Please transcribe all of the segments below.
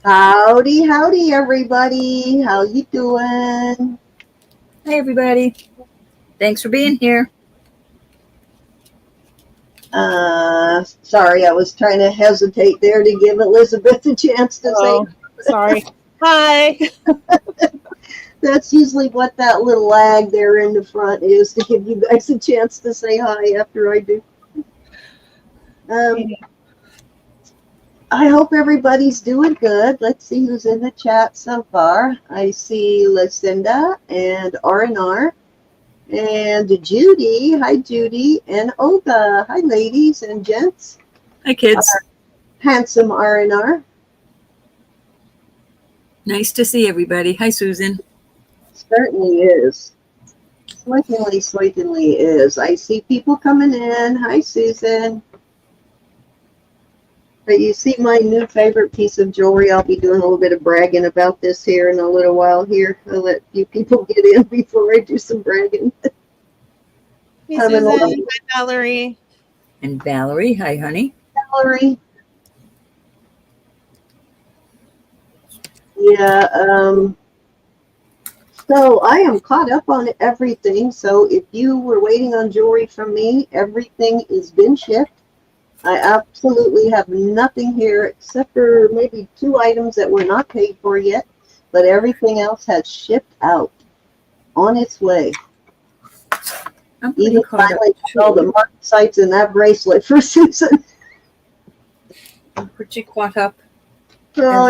Howdy, howdy, everybody. How you doing? Hi, everybody. Thanks for being here. Sorry, I was trying to hesitate there to give Elizabeth a chance to say. Sorry. Hi. That's usually what that little lag there in the front is, to give you guys a chance to say hi after I do. I hope everybody's doing good. Let's see who's in the chat so far. I see Lucinda and R&R and Judy. Hi, Judy. And Olga. Hi, ladies and gents. Hi, kids. Handsome R&R. Nice to see everybody. Hi, Susan. Certainly is. Certainly is. I see people coming in. Hi, Susan. But you see my new favorite piece of jewelry. I'll be doing a little bit of bragging about this here in a little while here. I'll let you people get in before I do some bragging. Hey, Susan. Hi, Valerie. And Valerie. Hi, honey. Valerie. Yeah, so I am caught up on everything. So if you were waiting on jewelry from me, everything has been shipped. I absolutely have nothing here except for maybe 2 items that were not paid for yet, but everything else has shipped out on its way. Even finally all the market sites and that bracelet for Susan. I'm pretty caught up. So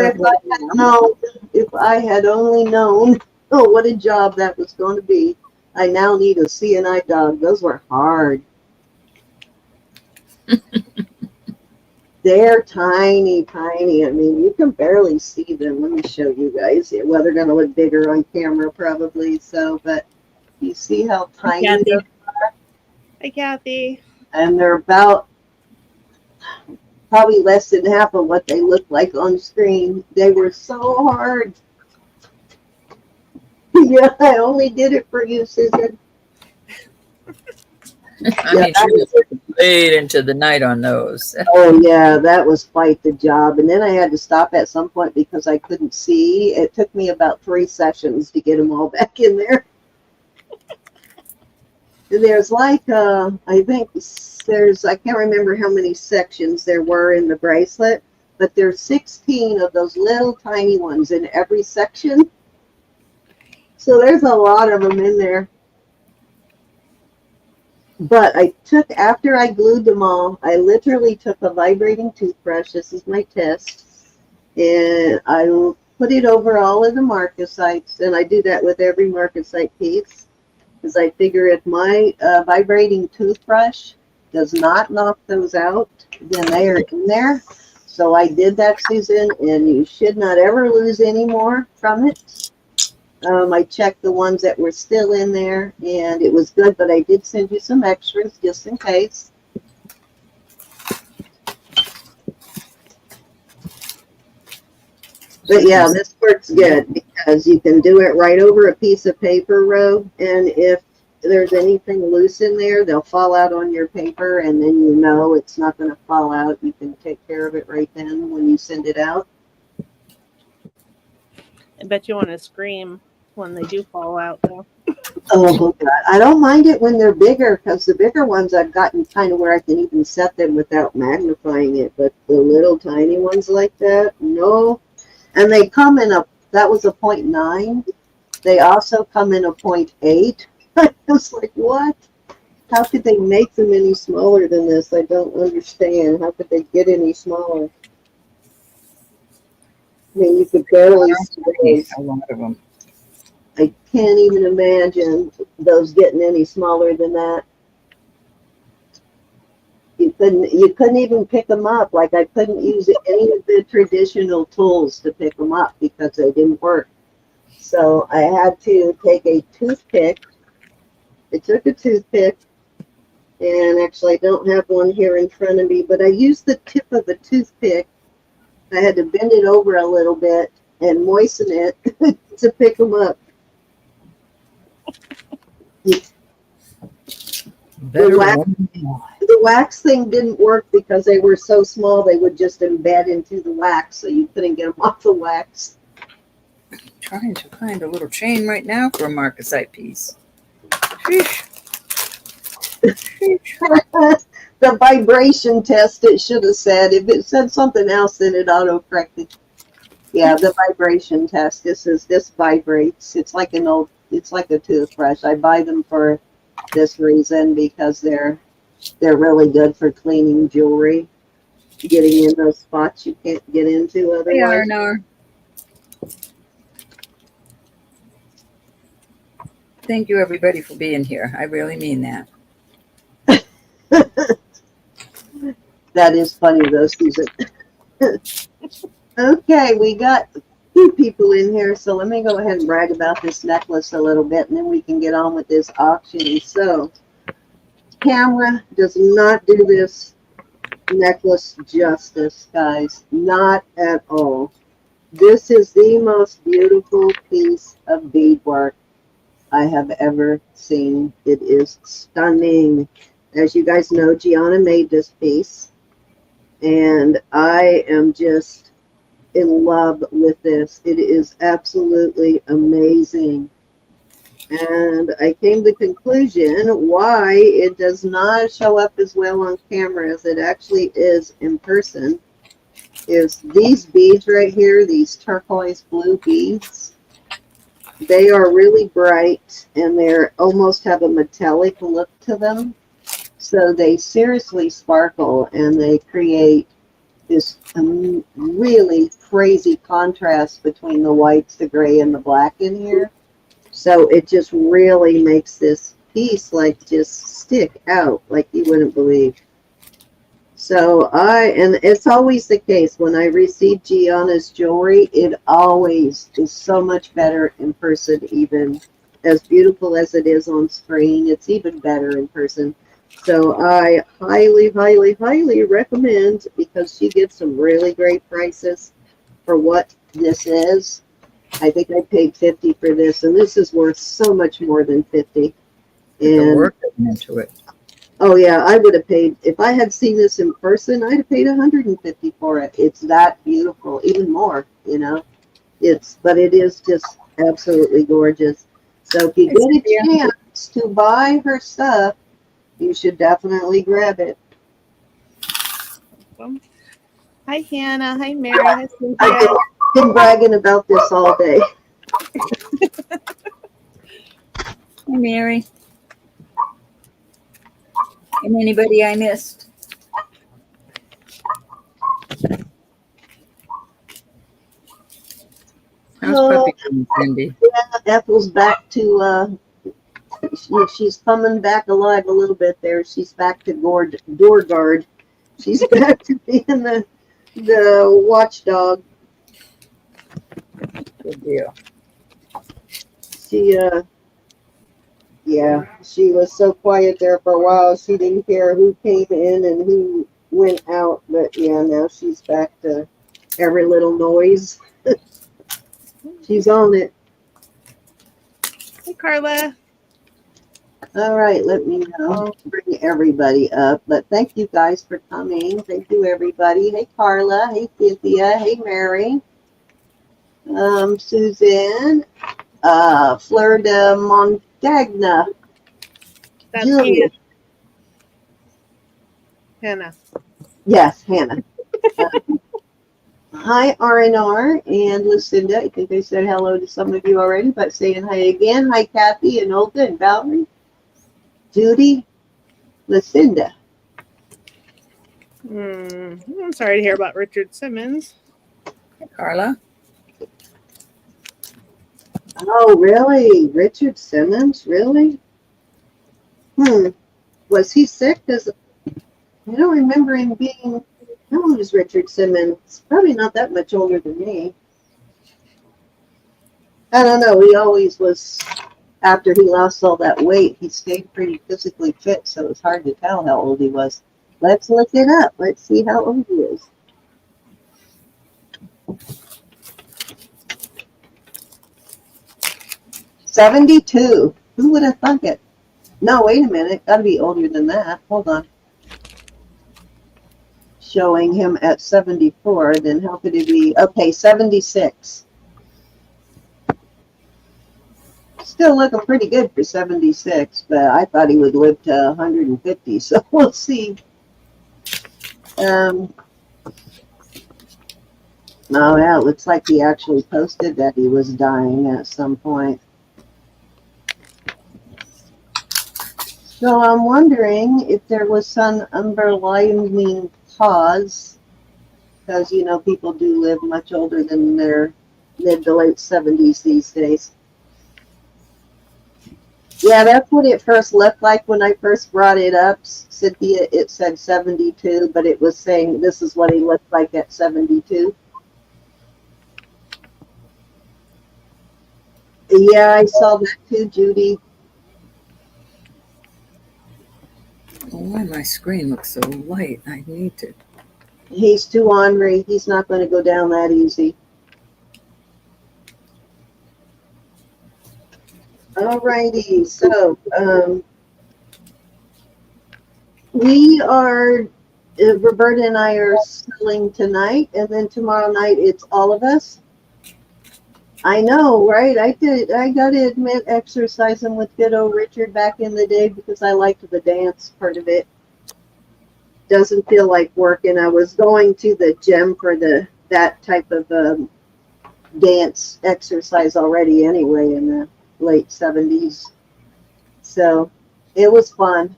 if I had only known what a job that was going to be. I now need a CNI dog. Those were hard. They're tiny, tiny. I mean, you can barely see them. Let me show you guys. Well, they're going to look bigger on camera probably. So, but you see how tiny they are? Hi, Kathy. And they're about probably less than half of what they look like on screen. They were so hard. Yeah, I only did it for you, Susan. I mean, she was late into the night on those. Oh, yeah, that was quite the job. And then I had to stop at some point because I couldn't see. It took me about 3 sessions to get them all back in there. There's like, I think I can't remember how many sections there were in the bracelet, but there's 16 of those little tiny ones in every section. So there's a lot of them in there. But after I glued them all, I literally took a vibrating toothbrush. This is my test. And I put it over all of the market sites. And I do that with every market site piece. Because I figure if my vibrating toothbrush does not knock those out, then they are in there. So I did that, Susan, and you should not ever lose any more from it. I checked the ones that were still in there, and it was good, but I did send you some extras just in case. But yeah, this works good because you can do it right over a piece of paper, Ro, and if there's anything loose in there, they'll fall out on your paper, and then you know it's not going to fall out. You can take care of it right then when you send it out. I bet you want to scream when they do fall out, though. Oh, God. I don't mind it when they're bigger because the bigger ones I've gotten kind of where I can even set them without magnifying it. But the little tiny ones like that, no. And they come in that was a 0.9. They also come in a 0.8. I was like, what? How could they make them any smaller than this? I don't understand. How could they get any smaller? I mean, you could barely see a lot of them. I can't even imagine those getting any smaller than that. You couldn't even pick them up. Like I couldn't use any of the traditional tools to pick them up because they didn't work. So I had to take a toothpick. I took a toothpick, and actually I don't have one here in front of me, but I used the tip of the toothpick. I had to bend it over a little bit and moisten it to pick them up. Better wax- warm than not. The wax thing didn't work because they were so small they would just embed into the wax, so you couldn't get them off the wax. Trying to find a little chain right now for a marcasite piece. Sheesh. Sheesh. The vibration test, it should have said. If it said something else, then it auto-corrected. Yeah, the vibration test. This vibrates. It's like a toothbrush. I buy them for this reason because they're really good for cleaning jewelry, getting in those spots you can't get into They are otherwise. now. Thank you, everybody, for being here. I really mean that. That is funny though, Susan. Okay, we got a few people in here, so let me go ahead and brag about this necklace a little bit, and then we can get on with this auction. So, camera does not do this necklace justice, guys. Not at all. This is the most beautiful piece of beadwork I have ever seen. It is stunning. As you guys know, Gianna made this piece, and I am just in love with this. It is absolutely amazing. And I came to the conclusion why it does not show up as well on camera as it actually is in person is these beads right here, these turquoise blue beads. They are really bright and they're almost have a metallic look to them. So they seriously sparkle and they create this really crazy contrast between the whites, the gray, and the black in here. So it just really makes this piece like just stick out like you wouldn't believe. So and it's always the case when I receive Gianna's jewelry, it always is so much better in person, even as beautiful as it is on screen. It's even better in person. So I highly, highly, highly recommend, because she gets some really great prices for what this is. I think I paid $50 for this, and this is worth so much more than $50. The And work that went into it. oh yeah, I would have paid, if I had seen this in person, I'd have paid $150 for it. It's that beautiful, even more, you know. But it is just absolutely gorgeous. So if you get a chance to buy her stuff, you should definitely grab it. Hi, Hannah. Hi, Mary. Hi, Cynthia. I've been bragging about this all day. Hi, Mary. And anybody I missed? How's puppy doing, Cindy? Ethel's back to, she's coming back alive a little bit there. She's back to door guard. She's back to being the watchdog. Good deal. Yeah, she was so quiet there for a while. She didn't care who came in and who went out. But yeah, now she's back to every little noise. She's on it. Hey, Carla. All right, let me know. Bring everybody up. But thank you guys for coming. Thank you, everybody. Hey, Carla. Hey, Cynthia. Hey, Mary. Suzanne. Fleur de Montagna. That's Julia. Hannah. Yes, Hannah. Hi, R&R and Lucinda. I think I said hello to some of you already, but saying hi again. Hi, Kathy and Olga and Valerie. Judy. Lucinda. I'm sorry to hear about Richard Simmons. Hi, Carla. Oh, really? Richard Simmons? Really? Was he sick? Because I don't remember him being... How old is Richard Simmons? Probably not that much older than me. I don't know. He always was, after he lost all that weight, he stayed pretty physically fit, so it was hard to tell how old he was. Let's look it up. Let's see how old he is. '72. Who would have thunk it? No, wait a minute. Gotta be older than that. Hold on. Showing him at 74, then how could he be? Okay, 76. Still looking pretty good for 76, but I thought he would live to 150, so we'll see. Oh, yeah, it looks like he actually posted that he was dying at some point. So I'm wondering if there was some underlying cause, because, you know, people do live much older than their mid to late 70s these days. Yeah, that's what it first looked like when I first brought it up, Cynthia. It said 72, but it was saying this is what he looked like at 72. Yeah, I saw that too, Judy. Oh, why my screen looks so light? I need to. He's too ornery. He's not going to go down that easy. Alrighty, so we are, Roberta and I are selling tonight, and then tomorrow night it's all of us. I know, right? I got to admit, exercising with good old Richard back in the day because I liked the dance part of it. Doesn't feel like work, and I was going to the gym for that type of dance exercise already anyway in the late 70s. So it was fun.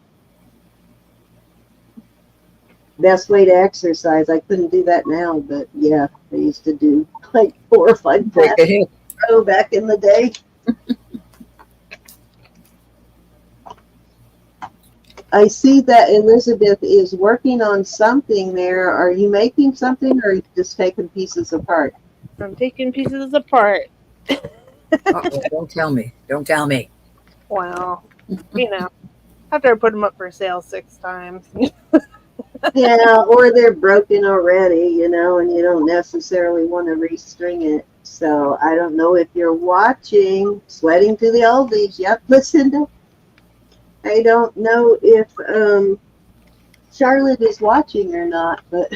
Best way to exercise. I couldn't do that now, but yeah, I used to do like 4 or 5 Break a hip. back in the day. I see that Elizabeth is working on something there. Are you making something, or are you just taking pieces apart? I'm taking pieces apart. Uh-oh, don't tell me. Don't tell me. Wow. You know, after I put them up for sale 6 times. Yeah, or they're broken already, you know, and you don't necessarily want to restring it. So I don't know if you're watching Sweating to the Oldies. Yep, listen. I don't know if Charlotte is watching or not, but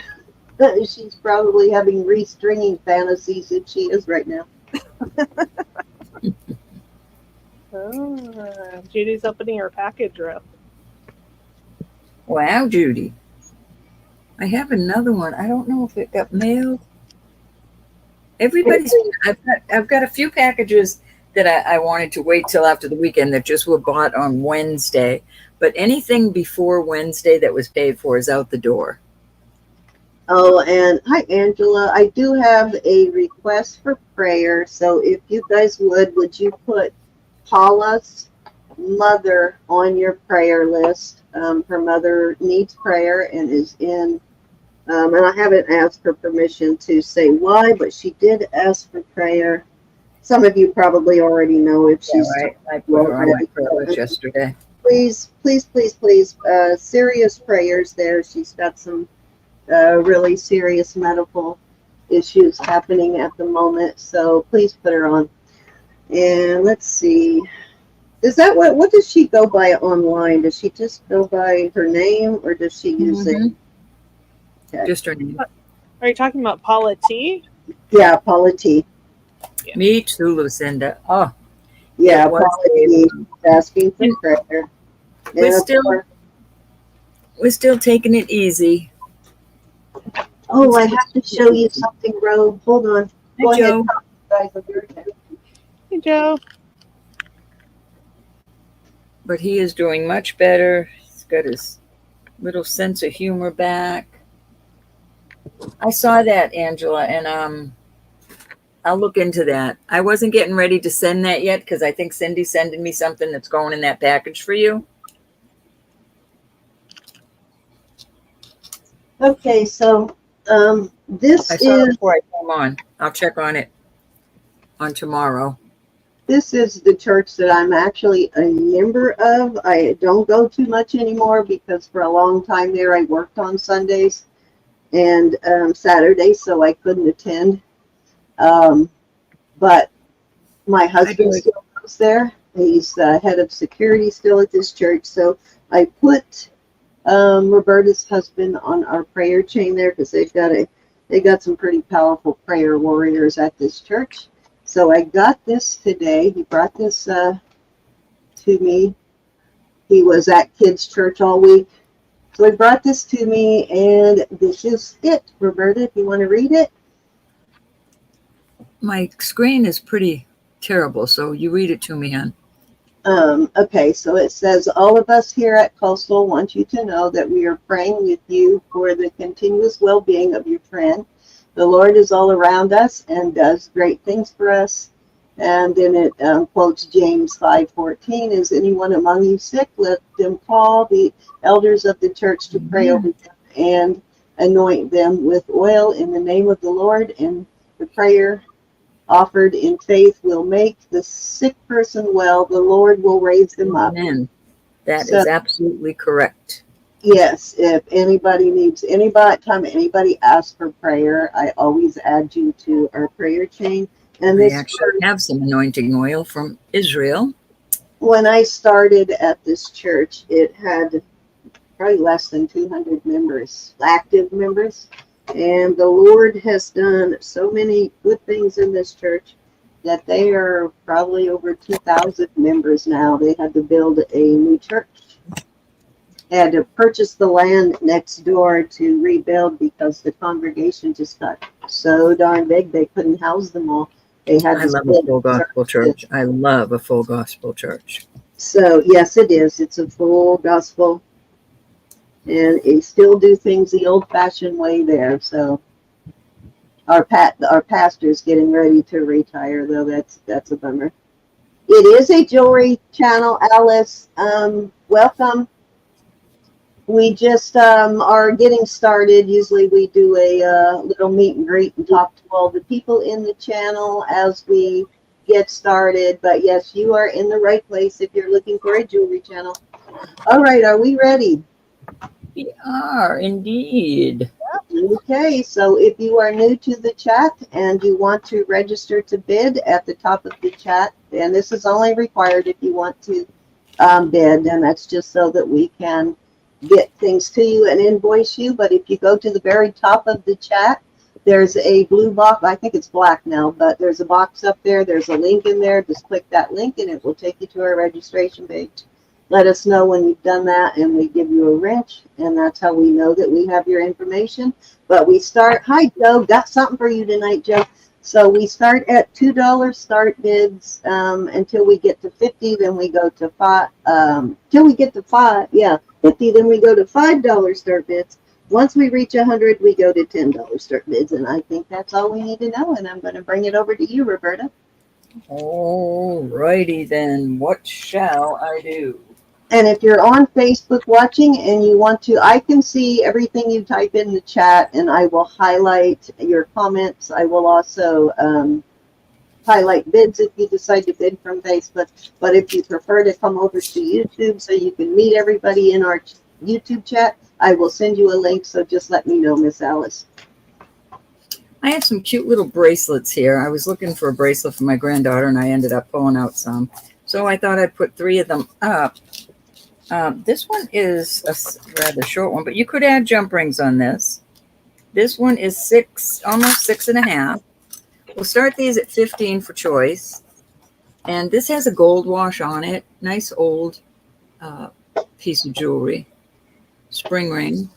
she's probably having restringing fantasies if she is right now. Oh, Judy's opening her package up. Wow, Judy. I have another one. I don't know if it got mailed. Everybody's. I've got a few packages that I wanted to wait till after the weekend that just were bought on Wednesday. But anything before Wednesday that was paid for is out the door. Oh, and hi, Angela. I do have a request for prayer. So if you guys would you put Paula's mother on your prayer list? Her mother needs prayer and is in, and I haven't asked her permission to say why, but she did ask for prayer. Some of you probably already know if she's right. I put her on my prayer list yesterday. Please, please, please, please, serious prayers there. She's got some really serious medical issues happening at the moment, so please put her on. And let's see. Is that what does she go by online? Does she just go by her name, or does she use it? Okay. Just her name. Are you talking about Paula T? Yeah, Paula T. Yeah. Me too, Lucinda. Oh, yeah, Paula T is asking for prayer. We're still taking it easy. Oh, I have to show you something, Ro. Hold on. Go Hi, ahead. Joe. Hey, Joe. But he is doing much better. He's got his little sense of humor back. I saw that, Angela, and I'll look into that. I wasn't getting ready to send that yet because I think Cindy's sending me something that's going in that package for you. Okay, so this I saw it is before I came on. I'll check on it on tomorrow. This is the church that I'm actually a member of. I don't go too much anymore because for a long time there I worked on Sundays and Saturdays, so I couldn't attend. But my husband still goes there, He's the head of security still at this church. So I put Roberta's husband on our prayer chain there because they got some pretty powerful prayer warriors at this church. So I got this today. He brought this to me. He was at kids' church all week. So he brought this to me, and this is it. Roberta, if you want to read it. My screen is pretty terrible, so you read it to me, hon. Okay, so it says, all of us here at Coastal want you to know that we are praying with you for the continuous well-being of your friend. The Lord is all around us and does great things for us. And then it quotes James 5:14, is anyone among you sick, let them call the elders of the church to pray over them and anoint them with oil in the name of the Lord, and the prayer offered in faith will make the sick person well. The Lord will raise them up. Amen. That So, is absolutely correct. yes, if anybody needs, time anybody asks for prayer, I always add you to our prayer chain. And I this, actually have some anointing oil from Israel. when I started at this church, it had probably less than 200 members, active members. And the Lord has done so many good things in this church that they are probably over 2,000 members now. They had to build a new church. They had to purchase the land next door to rebuild because the congregation just got so darn big they couldn't house them all. They had I to love a split full gospel services. church. I love a full gospel church. So yes, it is. It's a full gospel. And they still do things the old-fashioned way there. So our pastor's getting ready to retire, though. That's a bummer. It is a jewelry channel, Alice. Welcome. We just are getting started. Usually we do a little meet and greet and talk to all the people in the channel as we get started. But yes, you are in the right place if you're looking for a jewelry channel. All right, are we ready? We are indeed. Okay, so if you are new to the chat and you want to register to bid at the top of the chat, and this is only required if you want to bid, and that's just so that we can get things to you and invoice you. But if you go to the very top of the chat, there's a blue box. I think it's black now, but there's a box up there. There's a link in there. Just click that link and it will take you to our registration page. Let us know when you've done that, and we give you a wrench, and that's how we know that we have your information. But we start, hi, Joe, got something for you tonight, Joe. So we start at $2 start bids until we get to 50, then we go to 5, till we get to 50, then we go to $5 start bids. Once we reach 100, we go to $10 start bids, and I think that's all we need to know, and I'm going to bring it over to you, Roberta. All righty then. What shall I do? And if you're on Facebook watching and you want to, I can see everything you type in the chat, and I will highlight your comments. I will also highlight bids if you decide to bid from Facebook. But if you prefer to come over to YouTube so you can meet everybody in our YouTube chat, I will send you a link. So just let me know, Miss Alice. I have some cute little bracelets here. I was looking for a bracelet for my granddaughter, and I ended up pulling out some. So I thought I'd put 3 of them up. This one is a rather short one, but you could add jump rings on this. This one is 6, almost 6.5. We'll start these at 15 for choice. And this has a gold wash on it. Nice old piece of jewelry. Spring ring.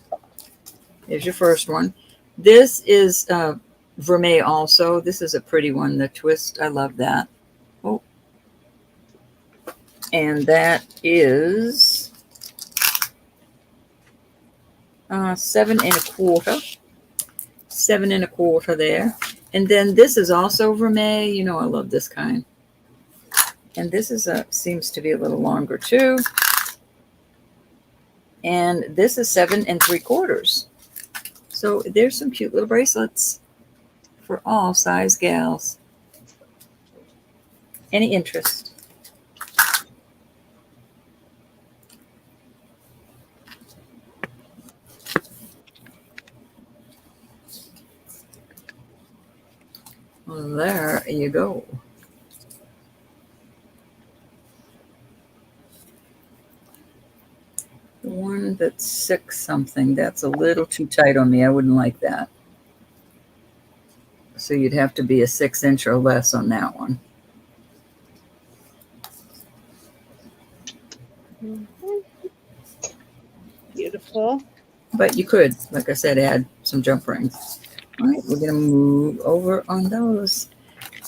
There's your first one. This is vermeil also. This is a pretty one. The twist, I love that. Oh. And that is 7 1/4. 7 1/4 there. And then this is also vermeil. You know I love this kind. And this is seems to be a little longer too. And this is 7 3/4. So there's some cute little bracelets for all size gals. Any interest? Well, there you go. one that's 6 something. That's a little too tight on me. I wouldn't like that. So you'd have to be a 6-inch or less on that one. Mhm. Beautiful. But you could, like I said, add some jump rings. All right, we're going to move over on those.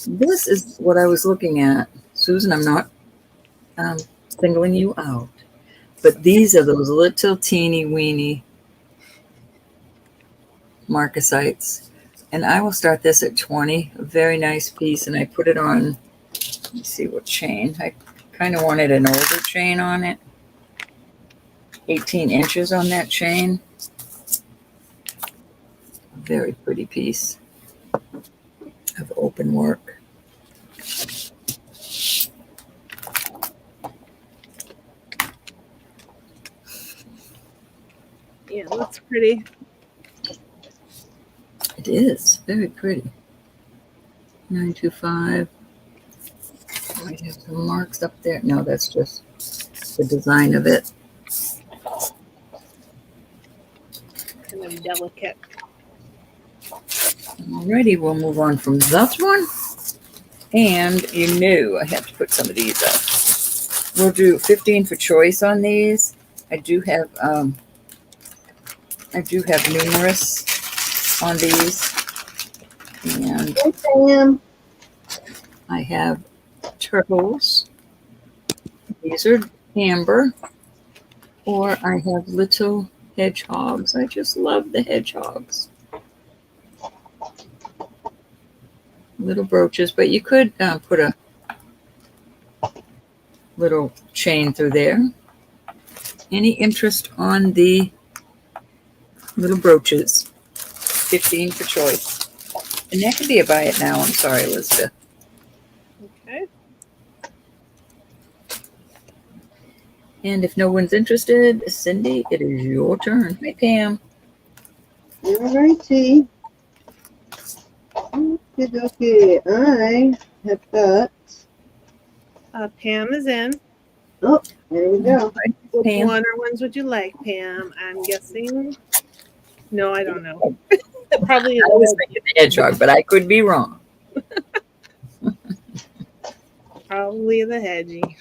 This is what I was looking at. Susan, I'm not singling you out. But these are those little teeny weeny marcasites. And I will start this at 20. A very nice piece. And I put it on, let me see what chain. I kind of wanted an older chain on it. 18 inches on that chain. Very pretty piece of open work. Yeah, that's pretty. It is very pretty. 925. Might have some marks up there. No, that's just the design of it. Kind of delicate. Alrighty, we'll move on from that one. And you knew I have to put some of these up. We'll do 15 for choice on these. I do have numerous on these. And Hey, Sam. I have turtles. These are amber. Or I have little hedgehogs. I just love the hedgehogs. Little brooches, but you could put a little chain through there. Any interest on the little brooches? 15 for choice. And that could be a buy it now. I'm sorry, Elizabeth. Okay. And if no one's interested, Cindy, it is your turn. Hi, Pam. Alrighty. Okay, I have got. Pam is in. Oh, there we go. Which Pam. one or ones would you like, Pam? I'm guessing. No, I don't know. Probably. I was thinking the hedgehog, but I could be wrong. Probably the hedgie.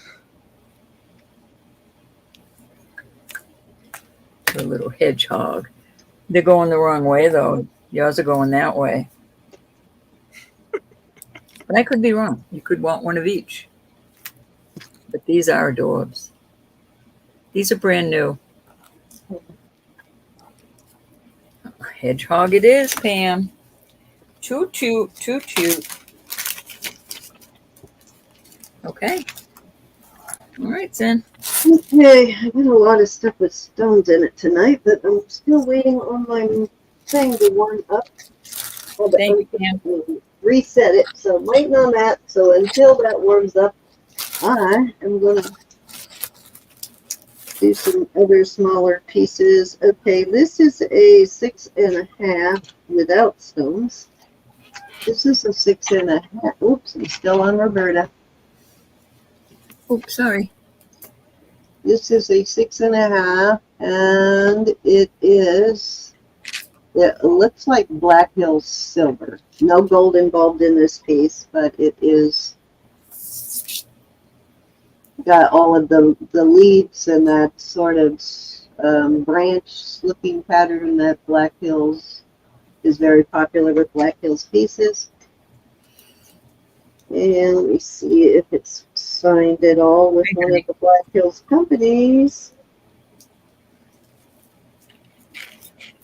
The little hedgehog. They're going the wrong way, though. Yours are going that way. But I could be wrong. You could want one of each. But these are adorbs. These are brand new. Hedgehog it is, Pam. Toot, toot, toot, toot. Okay. All right, Zen. Okay, I got a lot of stuff with stones in it tonight, but I'm still waiting on my thing to warm up. Oh, but Thank you, Pam. reset it, so I'm waiting on that. So until that warms up, I am going to do some other smaller pieces. Okay, this is a 6.5 without stones. This is a 6.5. Oops, I'm still on Roberta. Oops, sorry. This is a 6.5, and it looks like Black Hills silver. No gold involved in this piece, but it is got all of the leaves and that sort of branch looking pattern that Black Hills is very popular with Black Hills pieces. And let me see if it's signed at all with one of the Black Hills companies.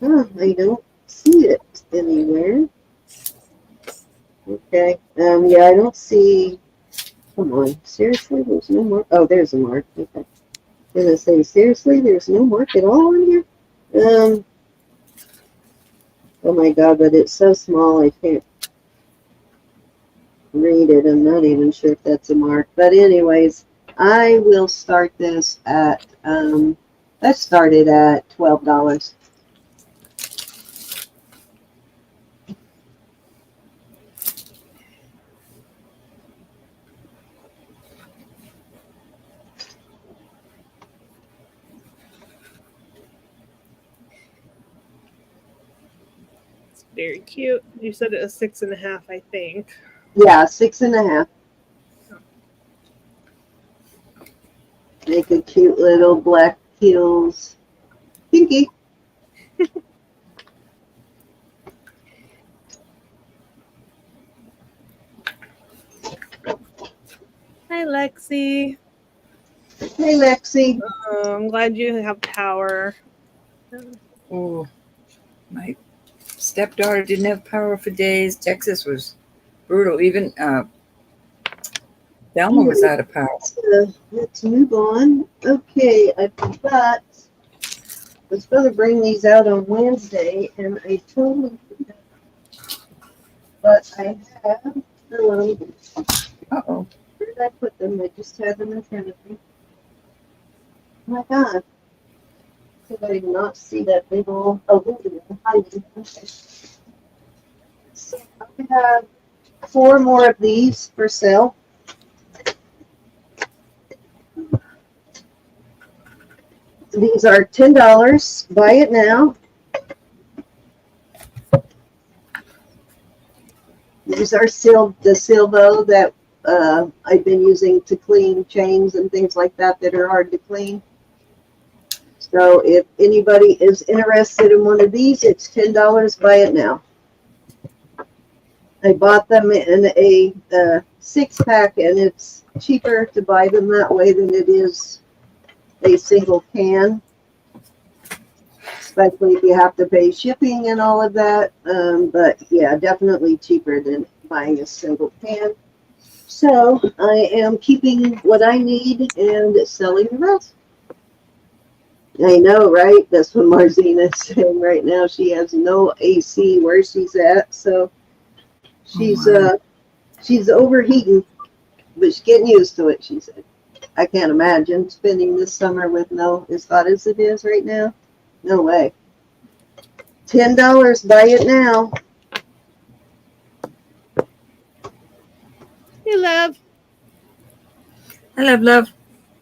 Oh, I don't see it anywhere. Okay. Yeah, I don't see. Come on. Seriously, there's no mark. Oh, there's a mark. Okay. I'm gonna say, seriously, there's no mark at all on here? Oh my God, but it's so small I can't read it. I'm not even sure if that's a mark. But anyways, I will start this at, let's start it at $12. Very cute. You said it was 6.5, I think. Yeah, 6.5. Make a cute little black heels. Pinky. Hi, Lexi. Hey, Lexi. Oh, I'm glad you have power. Oh, my stepdaughter didn't have power for days. Texas was brutal. Even Thelma was out of power. Let's move on. Okay, I forgot. I was going to bring these out on Wednesday, and I totally forgot. But I have. Uh-oh. Where did I put them? I just had them in front of me. Oh my God. Did I not see that big old. Oh, look at it. Hiding. Okay. So I have 4 more of these for sale. These are $10. Buy it now. These are the Silvo that I've been using to clean chains and things like that that are hard to clean. So if anybody is interested in one of these, it's $10. Buy it now. I bought them in a 6-pack, and it's cheaper to buy them that way than it is a single can, especially if you have to pay shipping and all of that. But yeah, definitely cheaper than buying a single can. So I am keeping what I need and selling the rest. I know, right? That's what Marzina's saying right now. She has no AC where she's at, so she's she's overheating, but she's getting used to it, she said. I can't imagine spending this summer with no as hot as it is right now. No way. $10, buy it now. Hey, love. I love.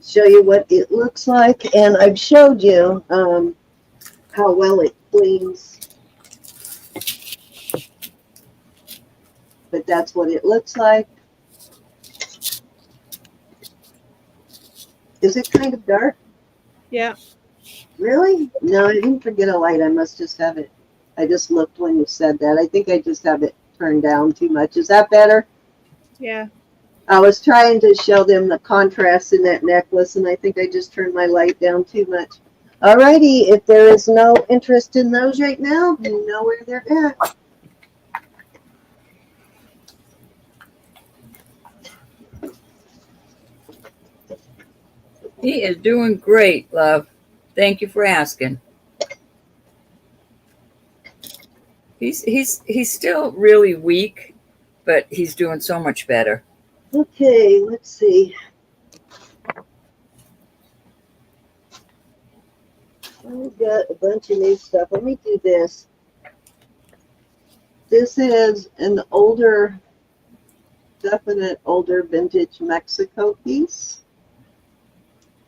Show you what it looks like, and I've showed you how well it cleans. But that's what it looks like. Is it kind of dark? Yeah. Really? No, I didn't forget a light. I must just have it. I just looked when you said that. I think I just have it turned down too much. Is that better? Yeah. I was trying to show them the contrast in that necklace, and I think I just turned my light down too much. Alrighty, if there is no interest in those right now, you know where they're at. He is doing great, love. Thank you for asking. He's still really weak, but he's doing so much better. Okay, let's see. I've got a bunch of new stuff. Let me do this. This is an older, definite older vintage Mexico piece.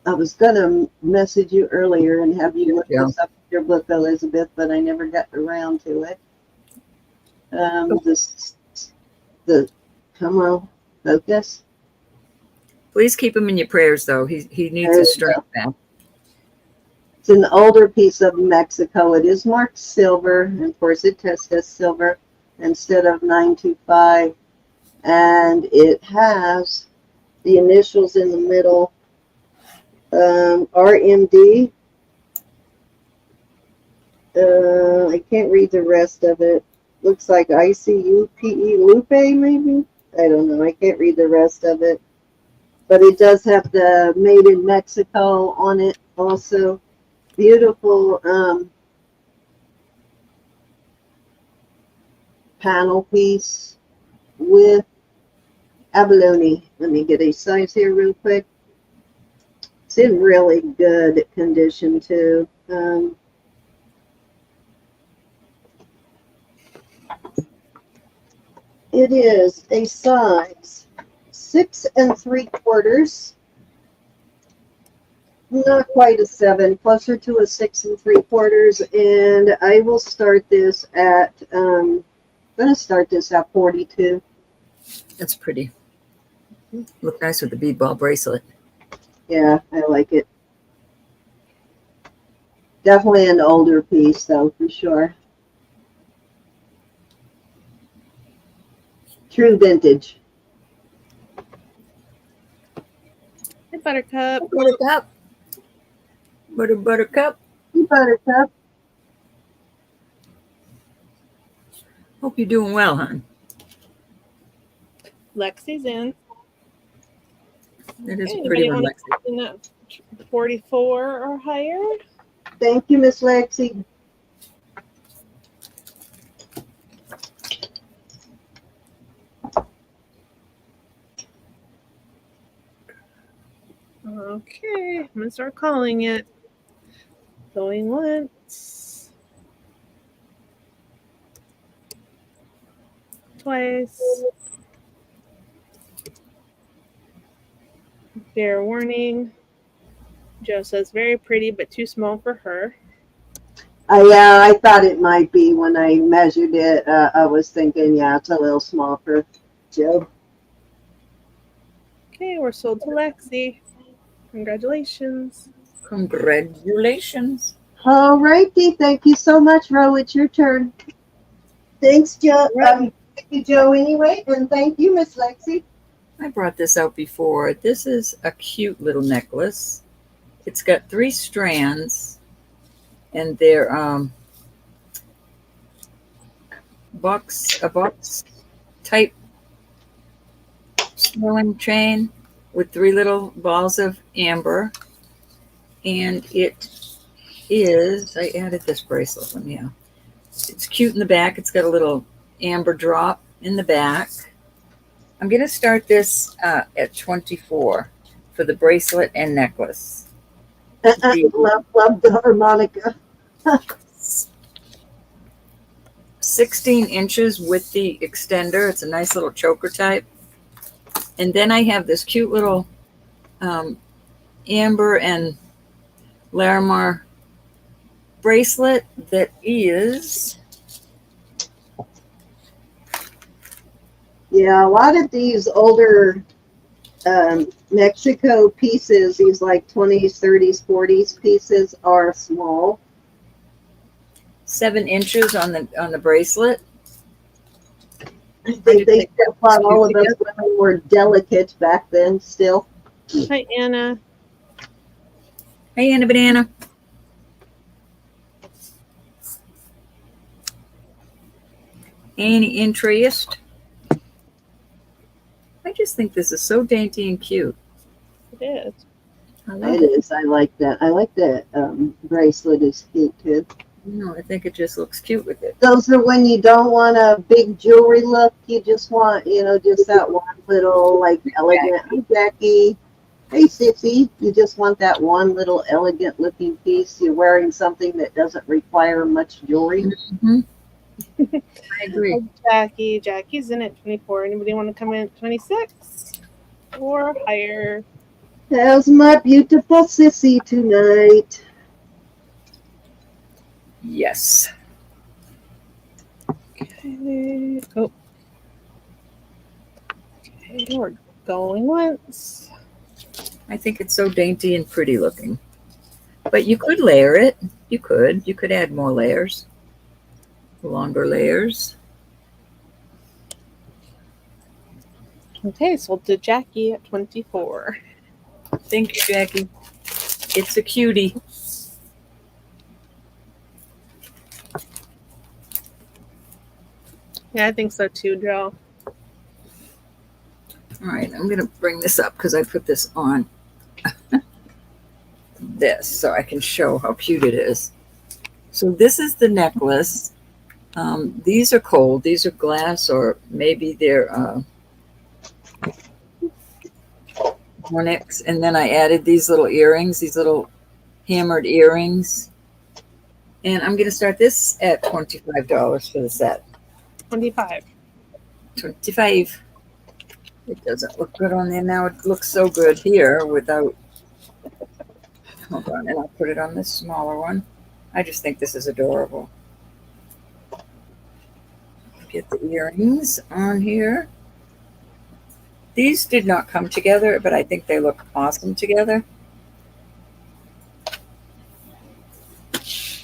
I was going to message you earlier and have you look this up in your book, Elizabeth, but I never got around to it. Come on, focus. Please keep him in your prayers, though. He needs his strength back. It's an older piece of Mexico. It is marked silver, and of course it says silver instead of 925, and it has the initials in the middle, RMD. I can't read the rest of it. Looks like ICUPE Lupe, maybe? I don't know. I can't read the rest of it. But it does have the Made in Mexico on it also. Beautiful panel piece with abalone. Let me get a size here real quick. It's in really good condition too. It is a size 6 3/4. Not quite a 7, closer to a 6 3/4, and I will start this at, gonna start this at 42. That's pretty. Look nice with the bead ball bracelet. Yeah, I like it. Definitely an older piece, though, for sure. True vintage. Hey, Buttercup. Buttercup. Buttercup. Hey, Buttercup. Hope you're doing well, hon. Lexi's in. It is Hey, a pretty anybody one, want Lexi. to in that 44 or higher? Thank you, Miss Lexi. Okay, I'm gonna start calling it. Going once. Twice. Fair warning. Joe says very pretty, but too small for her. Yeah, I thought it might be when I measured it. I was thinking, yeah, it's a little small for Joe. Okay, we're sold to Lexi. Congratulations. Congratulations. All righty. Thank you so much, Ro. It's your turn. Thanks, Joe. Thank you, Joe, anyway. And thank you, Miss Lexi. I brought this out before. This is a cute little necklace. It's got 3 strands, and they're a box type snowing chain with 3 little balls of amber. And it is, I added this bracelet one, yeah. It's cute in the back. It's got a little amber drop in the back. I'm going to start this at 24 for the bracelet and necklace. Love the harmonica. 16 inches with the extender. It's a nice little choker type. And then I have this cute little amber and Larimar bracelet that is, Yeah, a lot of these older Mexico pieces, these like 20s, 30s, 40s pieces are small. 7 inches on the bracelet. I think they still thought all of us women were delicate back then still. Hi, Anna. Hey, Anna Banana. Any interest? I just think this is so dainty and cute. It is. I love It it. is. I like that. I like that bracelet is cute too. No, I think it just looks cute with it. Those are when you don't want a big jewelry look. You just want, just that one little like elegant. Hey, Jackie. Hey, Sissy. You just want that one little elegant looking piece. You're wearing something that doesn't require much jewelry. Mm-hmm. I agree. Jackie. Jackie's in at 24. Anybody want to come in at 26 or higher? How's my beautiful Sissy tonight? Yes. Okay. Oh. Okay, we're going once. I think it's so dainty and pretty looking. But you could layer it. You could add more layers. Longer layers. Okay, sold to Jackie at 24. Thank you, Jackie. It's a cutie. Yeah, I think so too, Joe. All right, I'm going to bring this up because I put this on this so I can show how cute it is. So this is the necklace. These are cold. These are glass, or maybe they're onyx. And then I added these little earrings, these little hammered earrings. And I'm going to start this at $25 for the set. 25. 25. It doesn't look good on there now. It looks so good here without. Hold on, and I'll put it on this smaller one. I just think this is adorable. Get the earrings on here. These did not come together, but I think they look awesome together.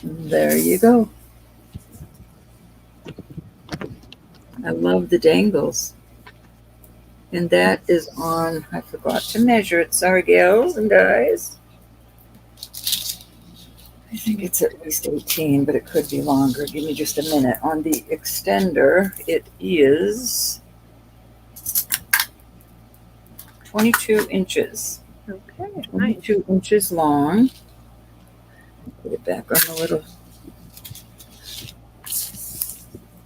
There you go. I love the dangles. And that is on, I forgot to measure it. Sorry, gals and guys. I think it's at least 18, but it could be longer. Give me just a minute. On the extender, it is 22 inches. Okay, nice. 22 inches long. Put it back on the little.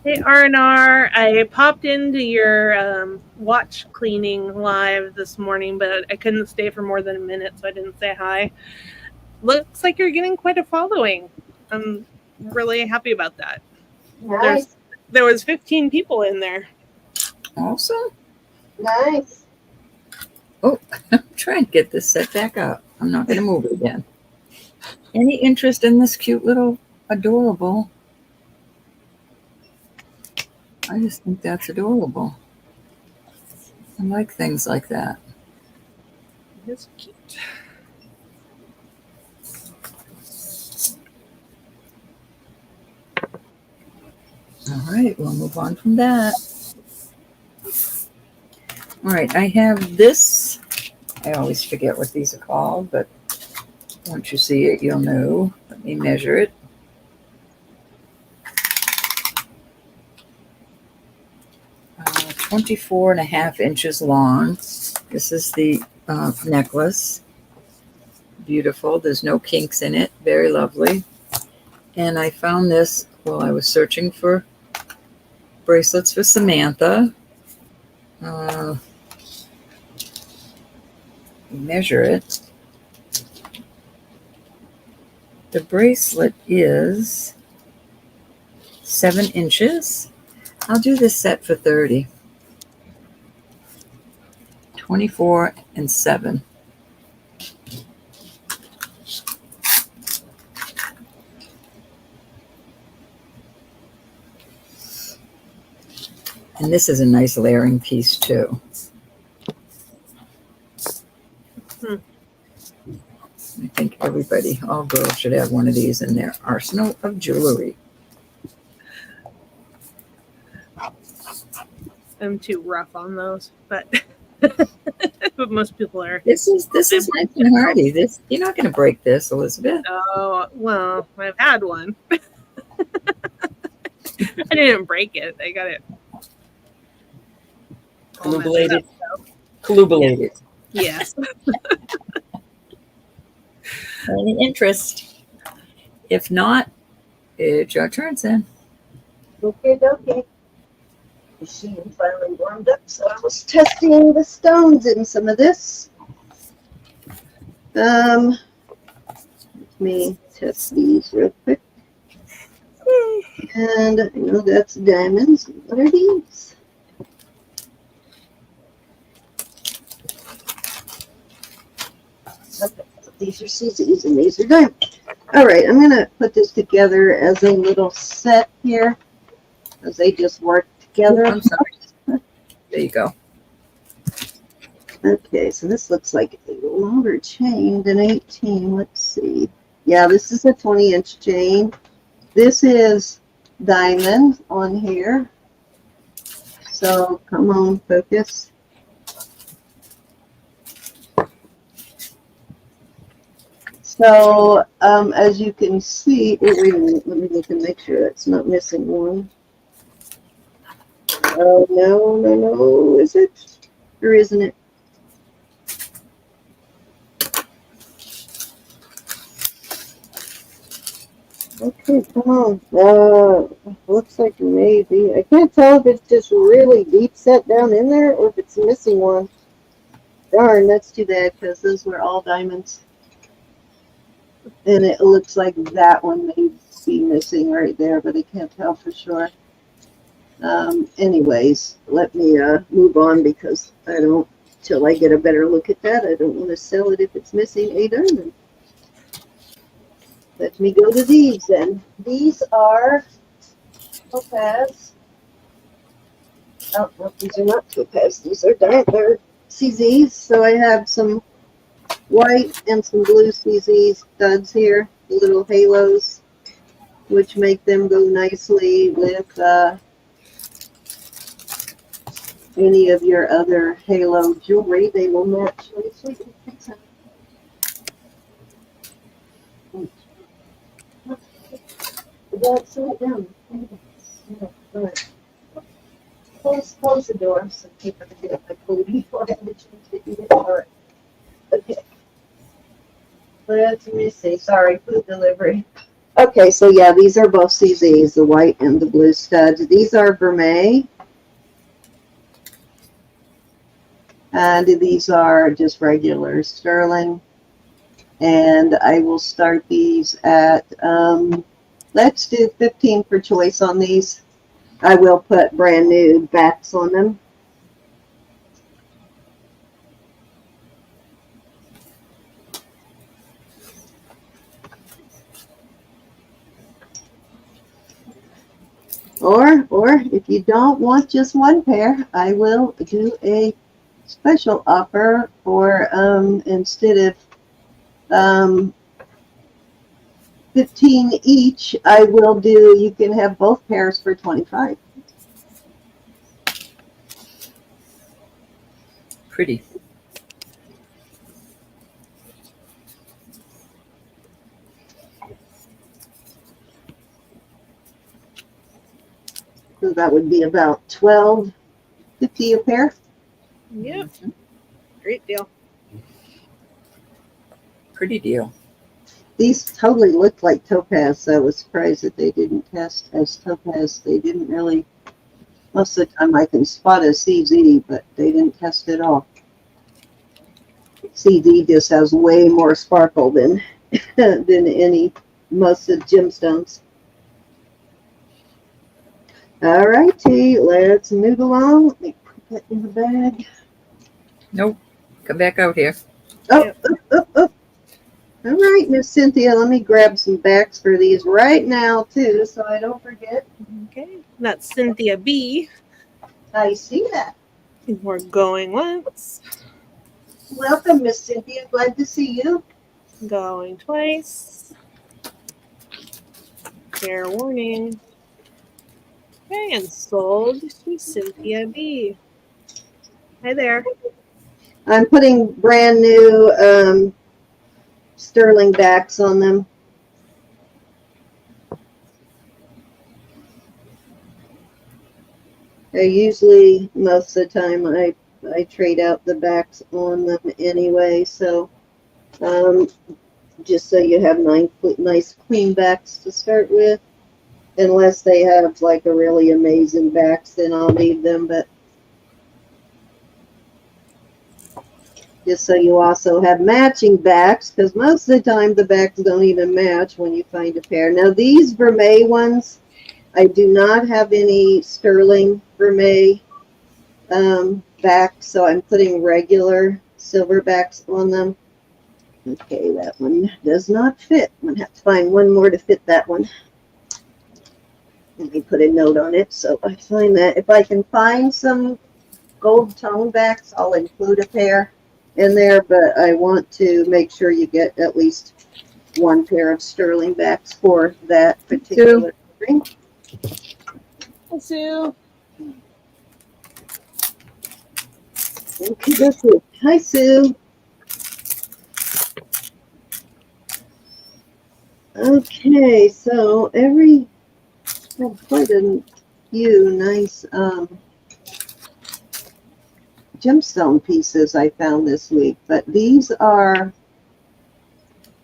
Hey R&R, I popped into your watch cleaning live this morning, but I couldn't stay for more than a minute, so I didn't say hi. Looks like you're getting quite a following. I'm really happy about that. Nice. There was 15 people in there. Awesome. Nice. Oh, I'm trying to get this set back up. I'm not going to move it again. Any interest in this cute little adorable? I just think that's adorable. I like things like that. It's cute. All right, we'll move on from that. All right, I have this. I always forget what these are called, but once you see it, you'll know. Let me measure it. 24.5 inches long. This is the necklace. Beautiful. There's no kinks in it. Very lovely. And I found this while I was searching for bracelets for Samantha. Measure it. The bracelet is 7 inches. I'll do this set for 30. 24 and 7. And this is a nice layering piece too. I think everybody, all girls, should have one of these in their arsenal of jewelry. I'm too rough on those, but but most people are. This is nice and hardy. This, you're not going to break this, Elizabeth. Oh, well, I've had one. I didn't break it. I got it. all messed up. Colubulated. Yes. Any interest? If not, it's your turn, Sam. Okay. The machine finally warmed up, so I was testing the stones in some of this. Let me test these real quick. And I know that's diamonds. What are these? Okay, these are Susie's and these are diamonds. All right, I'm going to put this together as a little set here, as they just work together. I'm sorry. There you go. Okay, so this looks like a longer chain than 18. Let's see. Yeah, this is a 20-inch chain. This is diamond on here. So come on, focus. So as you can see, wait a minute, let me look and make sure that's not missing one. Oh, no, is it? Or isn't it? Okay, come on. Looks like maybe. I can't tell if it's just really deep set down in there or if it's missing one. Darn, that's too bad because those were all diamonds. And it looks like that one may be missing right there, but I can't tell for sure. Anyways, let me move on because I don't, till I get a better look at that, I don't want to sell it if it's missing a diamond. Let me go to these then. These are topaz. Oh, no, these are not topaz. These are they're CZs. So I have some white and some blue CZ studs here, little halos, which make them go nicely with any of your other halo jewelry. They will match nicely. That's it down. Right. Close the door so people can get my food before I have a chance to eat it. All right. Okay. Let me see. Sorry, food delivery. Okay, so yeah, these are both CZs, the white and the blue studs. These are vermeil. And these are just regular sterling. And I will start these at, let's do 15 per choice on these. I will put brand new backs on them. Or if you don't want just one pair, I will do a special offer for instead of 15 each, I will do, you can have both pairs for 25. Pretty. So that would be about $12.50 a pair. Yep. Great deal. Pretty deal. These totally look like topaz, so I was surprised that they didn't test as topaz. They didn't really, most of the time I can spot a CZ, but they didn't test at all. CZ just has way more sparkle than most of the gemstones. All righty, let's move along. Let me put that in the bag. Nope. Come back out here. Oh. All right, Miss Cynthia, let me grab some backs for these right now, too, so I don't forget. Okay. That's Cynthia B. I see that. We're going once, Welcome, Miss Cynthia. Glad to see you. going twice. Fair warning. Okay, and sold to Cynthia B. Hi there. I'm putting brand new sterling backs on them. I usually, most of the time, I trade out the backs on them anyway, so just so you have nice clean backs to start with. Unless they have like a really amazing backs, then I'll leave them, but just so you also have matching backs, because most of the time the backs don't even match when you find a pair. Now these vermeil ones, I do not have any sterling vermeil backs, so I'm putting regular silver backs on them. Okay, that one does not fit. I'm going to have to find one more to fit that one. Let me put a note on it so I find that. If I can find some gold tone backs, I'll include a pair in there, but I want to make sure you get at least one pair of sterling backs for that particular ring. Hi, Sue. Okay, hi, Sue. Okay, so quite a few nice gemstone pieces I found this week, but these are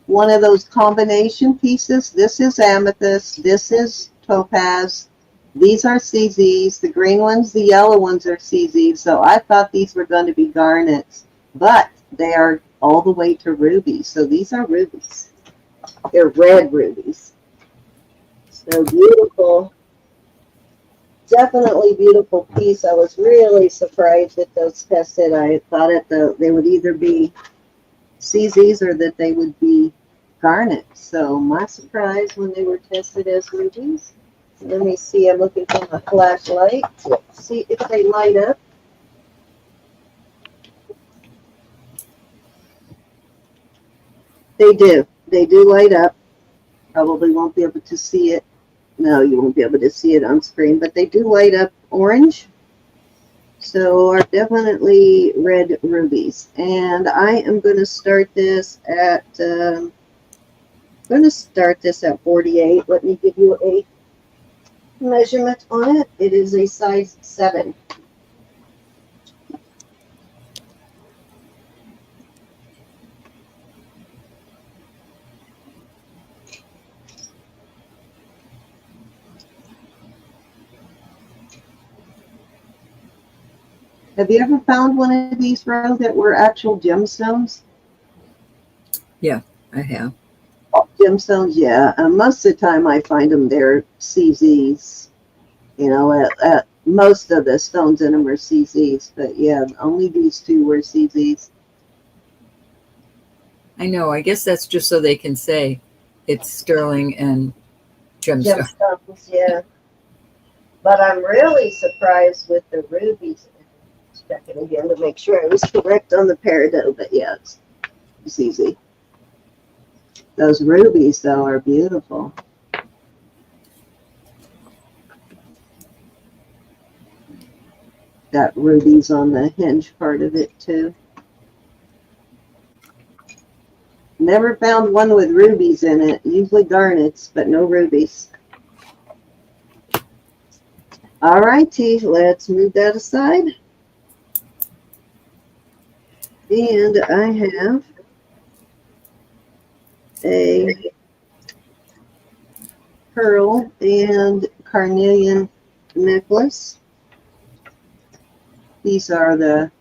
one of those combination pieces. This is amethyst, this is topaz, these are CZs, the green ones, the yellow ones are CZs, so I thought these were going to be garnets, but they are all the way to rubies, so these are rubies. They're red rubies. So beautiful. Definitely beautiful piece. I was really surprised that those tested. I thought they would either be CZs or that they would be garnet. So my surprise when they were tested as rubies. Let me see, I'm looking for my flashlight to see if they light up. They do. They do light up. Probably won't be able to see it. No, you won't be able to see it on screen, but they do light up orange. So are definitely red rubies. And I am going to start this at 48. Let me give you a measurement on it. It is a size 7. Have you ever found one of these, Rose, that were actual gemstones? I have. Oh, gemstones, yeah. Most of the time I find them, they're CZs. You know, most of the stones in them are CZs. But yeah, only these two were CZs. I know. I guess that's just so they can say it's sterling and gemstone. Gemstones, yeah. But I'm really surprised with the rubies. Let's check it again to make sure I was correct on the peridot. But yeah, it's easy. Those rubies, though, are beautiful. Got rubies on the hinge part of it, too. Never found one with rubies in it. Usually garnets, but no rubies. All righty, let's move that aside. And I have a pearl and carnelian necklace. These are the,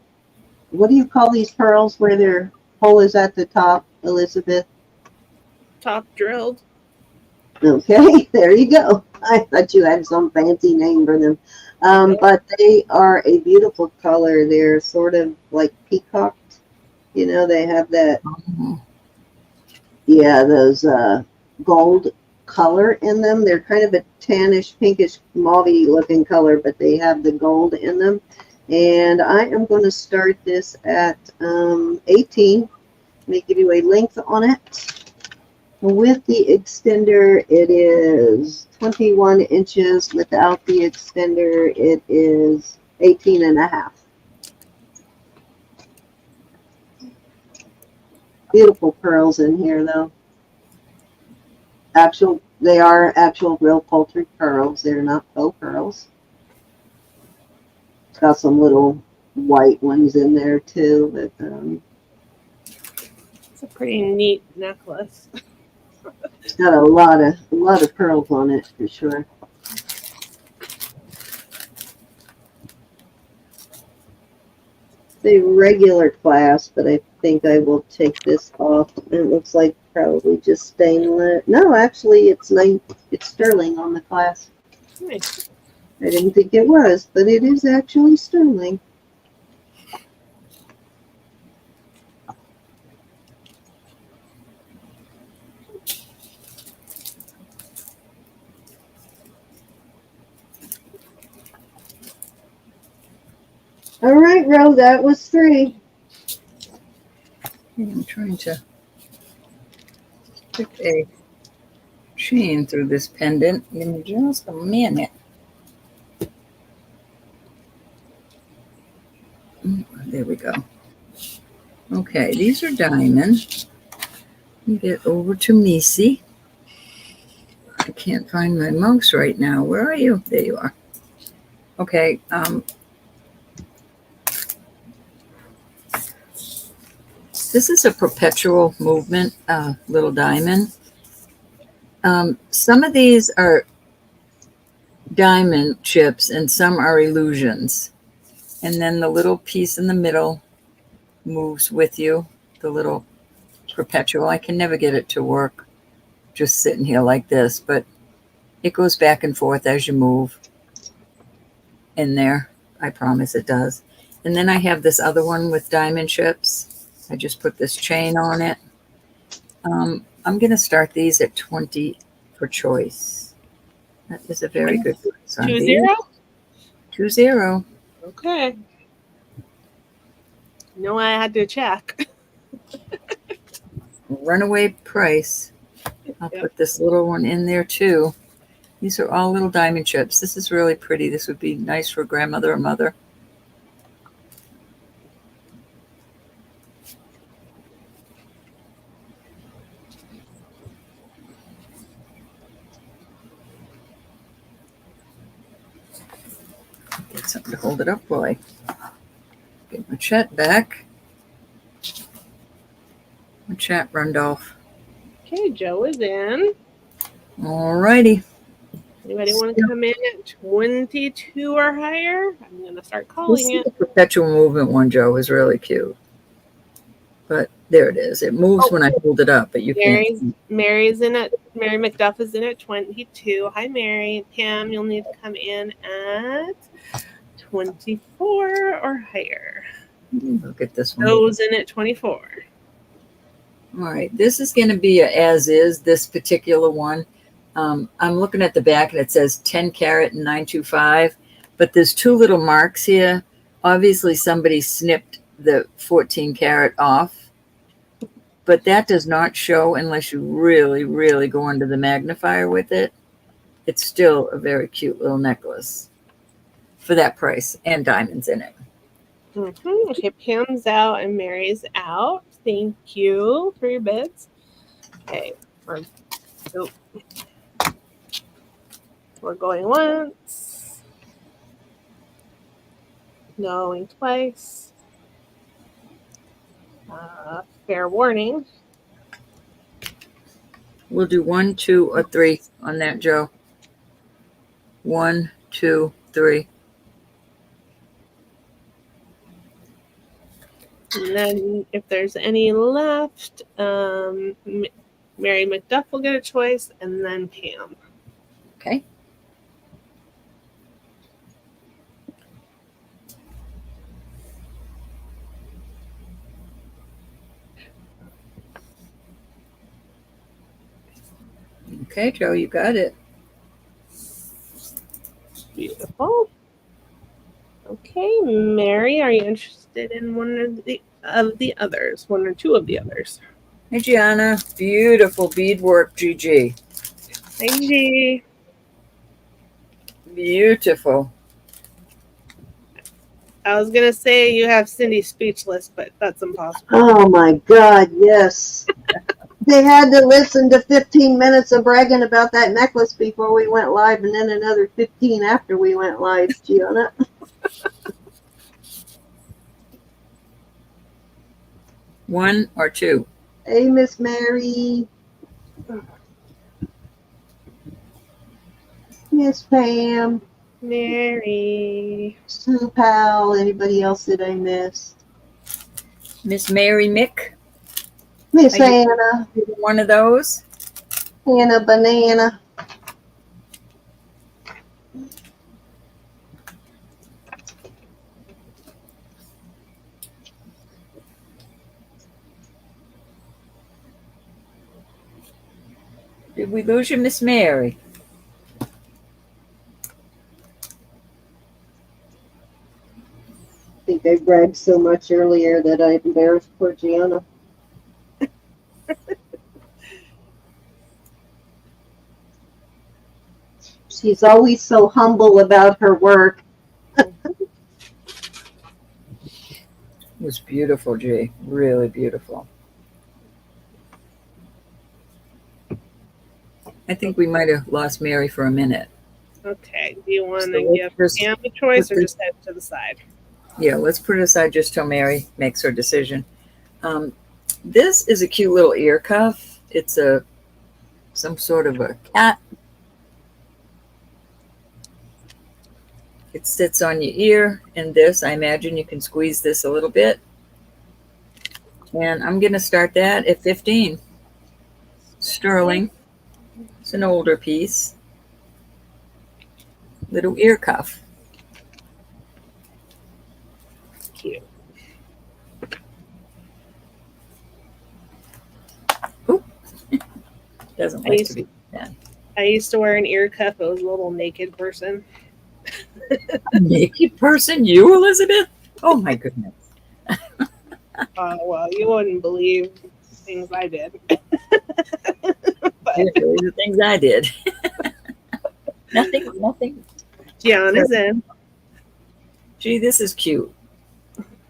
what do you call these pearls where their hole is at the top, Elizabeth? Top drilled. Okay, there you go. I thought you had some fancy name for them. But they are a beautiful color. They're sort of like peacocked. You know, they have that, yeah, those gold color in them. They're kind of a tannish, pinkish, mauve-y looking color, but they have the gold in them. And I am going to start this at 18. Let me give you a length on it. With the extender, it is 21 inches. Without the extender, it is 18 and a half. Beautiful pearls in here, though. They are actual real poultry pearls. They're not faux pearls. It's got some little white ones in there too. But It's a pretty neat necklace. it's got a lot of pearls on it for sure. It's a regular clasp, but I think I will take this off. It looks like probably just stainless. No, actually, it's sterling on the clasp. Nice. I didn't think it was, but it is actually sterling. All right, Ro, that was 3. I'm trying to put a chain through this pendant. Give me just a minute. There we go. Okay, these are diamonds. Let me get over to Missy. I can't find my mouse right now. Where are you? There you are. Okay. This is a perpetual movement, little diamond. Some of these are diamond chips and some are illusions. And then the little piece in the middle moves with you, the little perpetual. I can never get it to work just sitting here like this, but it goes back and forth as you move in there. I promise it does. And then I have this other one with diamond chips. I just put this chain on it. I'm going to start these at 20 for choice. That is a very good price on 20? these. 20. Okay. No, I had to check. Runaway price. I'll Yep. put this little one in there too. These are all little diamond chips. This is really pretty. This would be nice for grandmother or mother. Get something to hold it up while I get my chat back. My chat run off. Okay, Joe is in. Alrighty. Anybody want to come in at 22 or higher? I'm going to start This calling is it. the perpetual movement one, Joe, is really cute. But there it is. It moves when I hold it up, but you can't. Mary McDuff is in at 22. Hi, Mary. Pam, you'll need to come in at 24 or higher. Look at this one. Joe's in at 24. All right. This is going to be a as is, this particular one. I'm looking at the back and it says 10 carat and 925, but there's two little marks here. Obviously, somebody snipped the 14 carat off. But that does not show unless you really, really go under the magnifier with it. It's still a very cute little necklace for that price and diamonds in it. Okay, Pam's out and Mary's out. Thank you for your bids. Okay, we're going once. Going twice. Fair warning. We'll do 1, 2, or 3 on that, Joe. 1, 2, 3. And then if there's any left, Mary McDuff will get a choice, and then Pam. Okay. Okay, Joe, you got it. Beautiful. Okay, Mary, are you interested in one of the others? One or two of the others? Hey, Gianna. Beautiful beadwork, GG. Hi, G. Beautiful. I was going to say you have Cindy speechless, but that's impossible. Oh my God, yes. They had to listen to 15 minutes of bragging about that necklace before we went live, and then another 15 after we went live, Gianna. One or two. Hey, Miss Mary. Miss Pam. Mary. Sue Powell. Anybody else that I missed? Miss Mary Mick. Miss Anna. One of those. Anna Banana. Did we lose you, Miss Mary? I think I bragged so much earlier that I embarrassed poor Gianna. She's always so humble about her work. It was beautiful, G. Really beautiful. I think we might have lost Mary for a minute. Okay. Do you want So to give Pam a choice or just head to the side? Yeah, let's put it aside just till Mary makes her decision. This is a cute little ear cuff. It's some sort of a cat. It sits on your ear, and this, I imagine you can squeeze this a little bit. And I'm going to start that at 15. Sterling. It's an older piece. Little ear cuff. Cute. Oop. Doesn't I like used, to be done. I used to wear an ear cuff. I was a little naked person. Naked person, you, Elizabeth? Oh my goodness. Well, you wouldn't believe things I did. But Usually the things I did. Nothing. Gian is in. Gee, this is cute.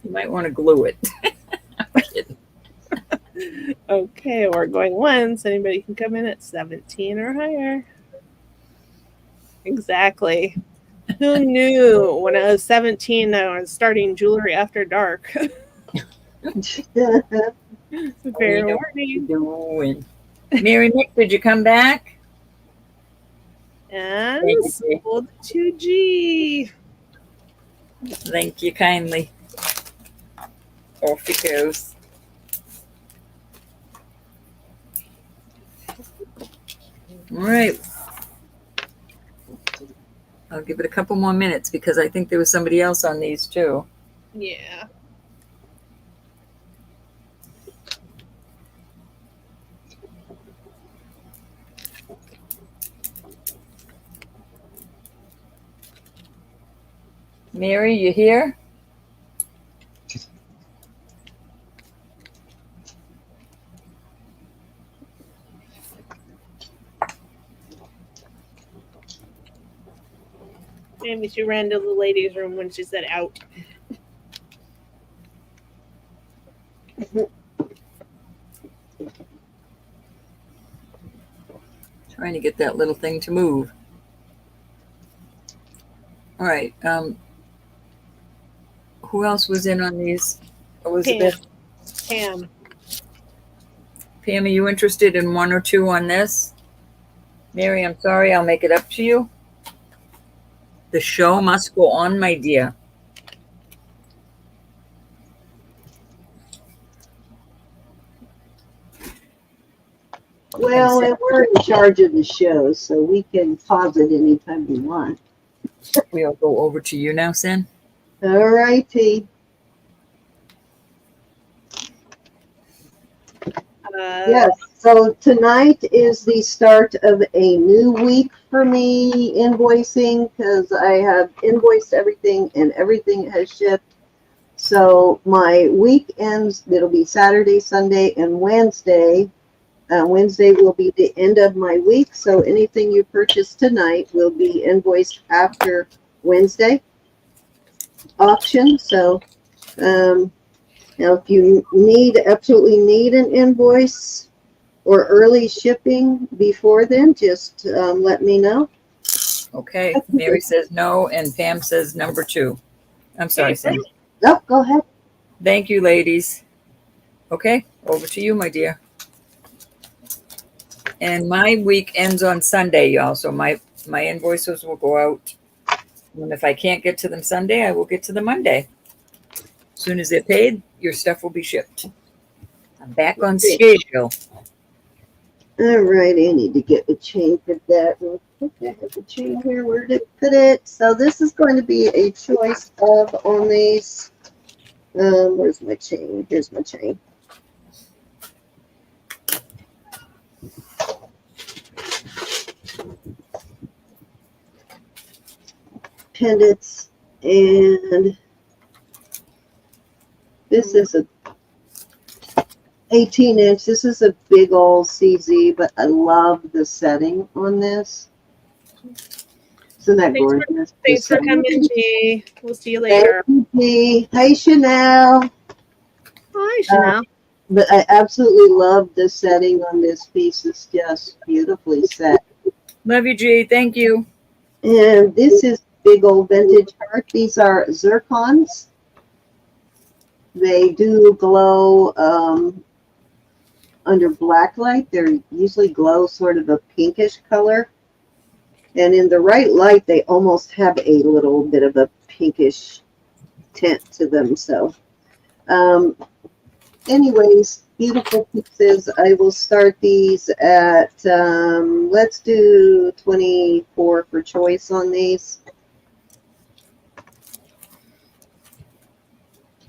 You might want to glue it. I'm kidding. Okay, we're going once. Anybody can come in at 17 or higher. Exactly. Who knew when I was 17 I was starting Jewelry After Dark? Fair know what warning. you're doing. Mary Mick, did you come back? And Thank you. sold 2G. Thank you kindly. Off it goes. All right. I'll give it a couple more minutes because I think there was somebody else on these too. Yeah. Mary, you here? Maybe she ran to the ladies' room when she said out. Trying to get that little thing to move. All right. Who else was in on these? Elizabeth? Pam. Pam, are you interested in one or two on this? Mary, I'm sorry. I'll make it up to you. The show must go on, my dear. Well, and we're in charge of the show, so we can pause it anytime we want. We'll go over to you now, Sen. All righty. Yes, so tonight is the start of a new week for me invoicing because I have invoiced everything and everything has shipped. So my week ends, it'll be Saturday, Sunday, and Wednesday. Wednesday will be the end of my week, so anything you purchase tonight will be invoiced after Wednesday auction. So now if you absolutely need an invoice or early shipping before then, just let me know. Okay. Mary says no, and Pam says number 2. I'm sorry, Sen. Oh, go ahead. Thank you, ladies. Okay, over to you, my dear. And my week ends on Sunday, y'all. So my invoices will go out. And if I can't get to them Sunday, I will get to them Monday. As soon as they're paid, your stuff will be shipped. I'm back on schedule. All right, I need to get a chain for that real quick. I have a chain here. Where did I put it? So this is going to be a choice of on these. Where's my chain? Here's my chain. Pendants, and this is a 18-inch. This is a big old CZ, but I love the setting on this. Isn't that gorgeous? Thanks for coming, G. We'll see you later. Hey, Chanel. Hi, Chanel. But I absolutely love the setting on this piece. It's just beautifully set. Love you, G. Thank you. And this is big old vintage heart. These are zircons. They do glow under black light. They're usually glow sort of a pinkish color. And in the right light, they almost have a little bit of a pinkish tint to them. So anyways, beautiful pieces. I will start these at, let's do 24 for choice on these.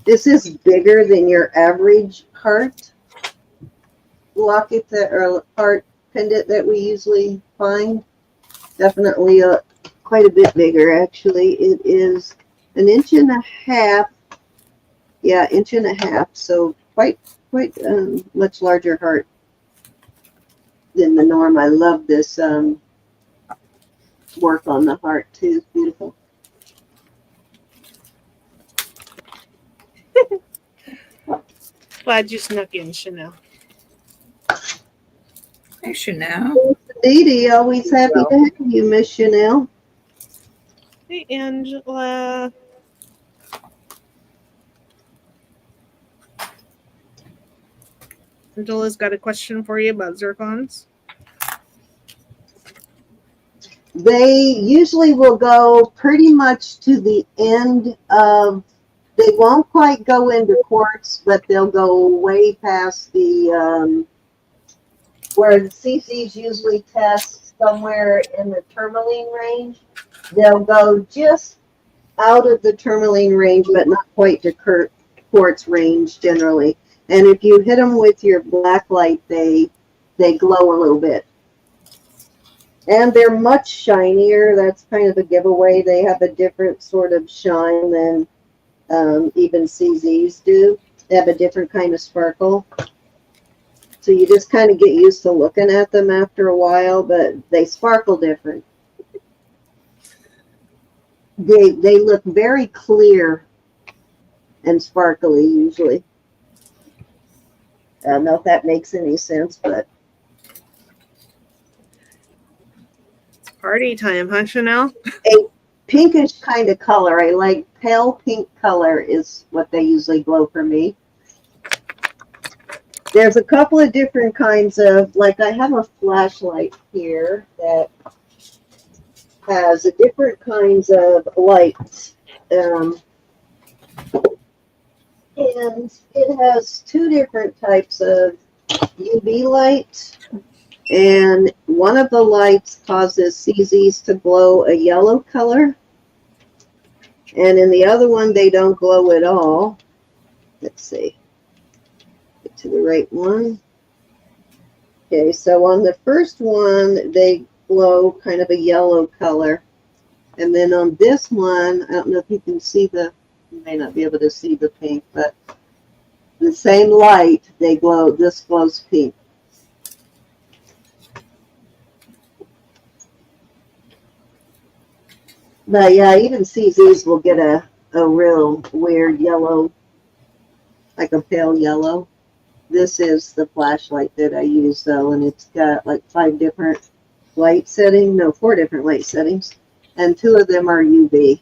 This is bigger than your average heart locket or heart pendant that we usually find. Definitely quite a bit bigger, actually. It is 1.5 inches. Yeah, 1.5 inches. So quite much larger heart than the norm. I love this work on the heart too. It's beautiful. Glad you snuck in, Chanel. Hey, Chanel. Dee always happy to have you, Miss Chanel. Hey, Angela. Angela's got a question for you about zircons. They usually will go pretty much to the end of, they won't quite go into quartz, but they'll go way past the, where the CCs usually test somewhere in the tourmaline range. They'll go just out of the tourmaline range, but not quite to quartz range generally. And if you hit them with your black light, they glow a little bit. And they're much shinier. That's kind of a giveaway. They have a different sort of shine than even CZs do. They have a different kind of sparkle. So you just kind of get used to looking at them after a while, but they sparkle different. They look very clear and sparkly usually. I don't know if that makes any sense, but Party time, huh, Chanel? a pinkish kind of color. I like pale pink color is what they usually glow for me. There's a couple of different kinds of, like I have a flashlight here that has a different kinds of lights. And it has 2 different types of UV light. And one of the lights causes CZs to glow a yellow color. And in the other one, they don't glow at all. Let's see. Get to the right one. Okay, so on the first one, they glow kind of a yellow color. And then on this one, I don't know if you can see you may not be able to see the pink, but the same light, this glows pink. But yeah, even CZs will get a real weird yellow, like a pale yellow. This is the flashlight that I use though, and it's got like 5 different light settings, no, 4 different light settings, and 2 of them are UV.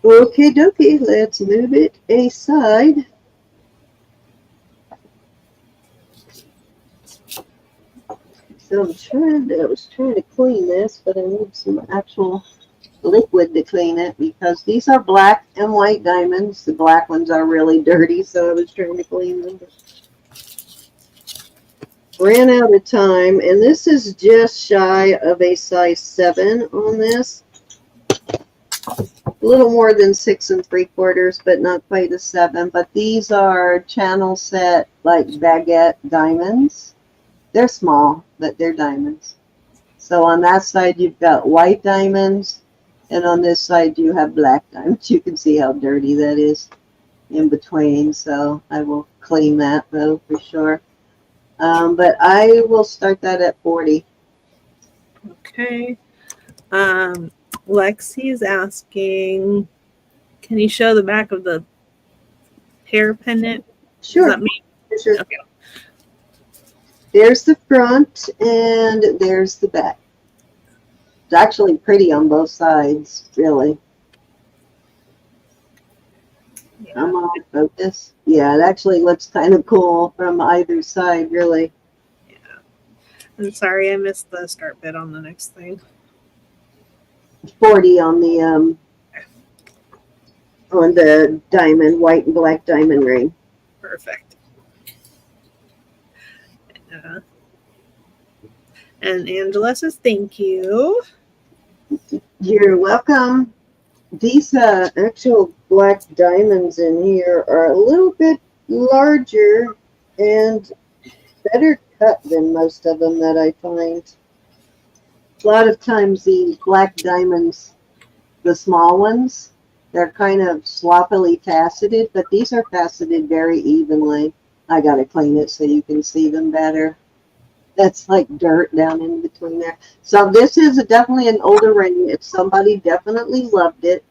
Okay, dokie, let's move it aside. So I was trying to clean this, but I need some actual liquid to clean it because these are black and white diamonds. The black ones are really dirty, so I was trying to clean them. Ran out of time, and this is just shy of a size 7 on this. A little more than 6 3/4, but not quite a 7. But these are channel set, like baguette diamonds. They're small, but they're diamonds. So on that side, you've got white diamonds, and on this side, you have black diamonds. You can see how dirty that is in between. So I will clean that, though, for sure. But I will start that at 40. Okay. Lexi's asking, can you show the back of the hair pendant? Sure. Is that me? Sure. Okay. There's the front and there's the back. It's actually pretty on both sides, really. Yeah. I'm on focus. Yeah, it actually looks kind of cool from either side, really. Yeah. I'm sorry I missed the start bit on the next thing. 40 on the diamond, white and black diamond ring. Perfect. And Angela says thank you. You're welcome. These actual black diamonds in here are a little bit larger and better cut than most of them that I find. A lot of times these black diamonds, the small ones, they're kind of sloppily faceted, but these are faceted very evenly. I gotta clean it so you can see them better. That's like dirt down in between there. So this is definitely an older ring. It's somebody definitely loved it.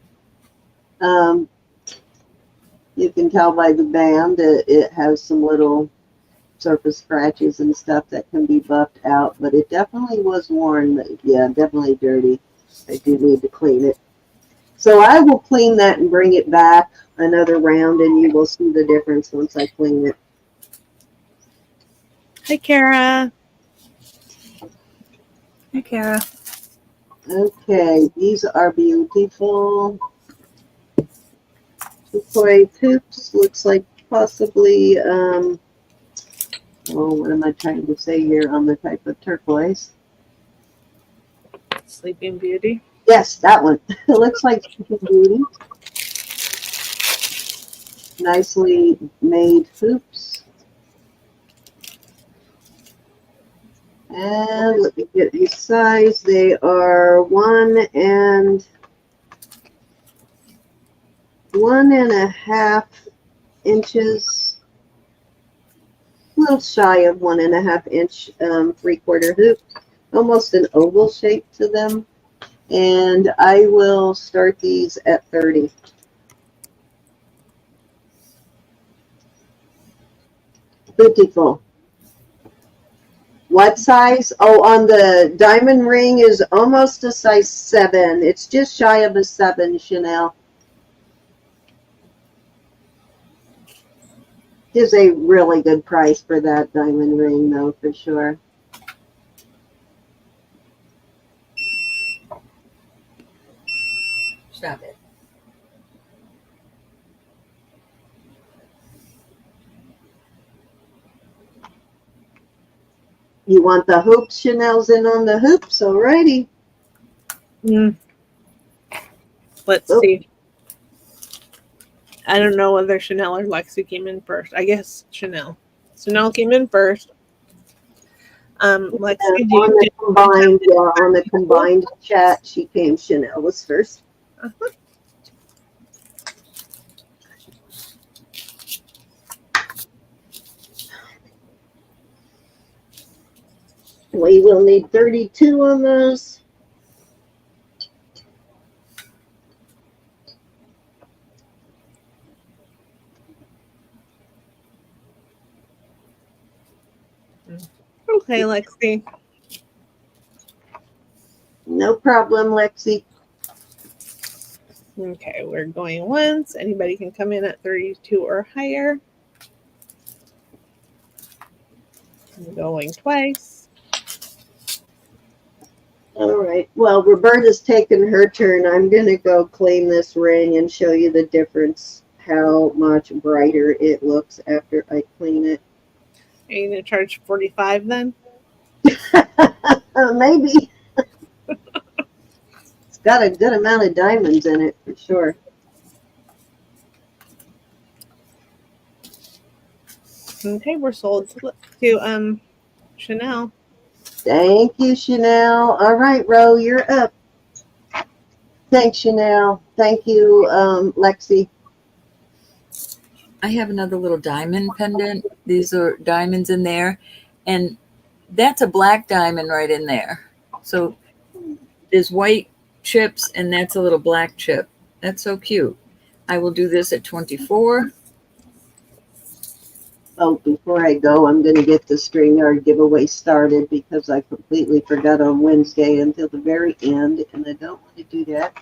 You can tell by the band that it has some little surface scratches and stuff that can be buffed out, but it definitely was worn. But yeah, definitely dirty. I do need to clean it. So I will clean that and bring it back another round, and you will see the difference once I clean it. Hi, Kara. Hey, Kara. Okay, these are beautiful. Turquoise hoops. Looks like possibly, oh, what am I trying to say here on the type of turquoise? Sleeping Beauty. Yes, that one. It looks like Sleeping Beauty. Nicely made hoops. And let me get these size. They are 1.5 inches, a little shy of 1.5 inch 3/4 hoop, almost an oval shape to them. And I will start these at 30. Beautiful. What size? Oh, on the diamond ring is almost a size 7. It's just shy of a 7, Chanel. Is a really good price for that diamond ring, though, for sure. Stop it. You want the hoops? Chanel's in on the hoops. Alrighty. Let's see. I don't know whether Chanel or Lexi came in first. I guess Chanel. Chanel came in first. Lexi, On the combined chat, she came. Chanel was first. Uh-huh. We will need 32 on those. Okay, Lexi. No problem, Lexi. Okay, we're going once. Anybody can come in at 32 or higher. I'm going twice. All right. Well, Roberta's taking her turn. I'm going to go clean this ring and show you the difference, how much brighter it looks after I clean it. Are you going to charge 45 then? Maybe. It's got a good amount of diamonds in it, for sure. Okay, we're sold to Chanel. Thank you, Chanel. All right, Ro, you're up. Thanks, Chanel. Thank you, Lexi. I have another little diamond pendant. These are diamonds in there. And that's a black diamond right in there. So there's white chips and that's a little black chip. That's so cute. I will do this at 24. Oh, before I go, I'm going to get the StreamYard giveaway started because I completely forgot on Wednesday until the very end, and I don't want to do that.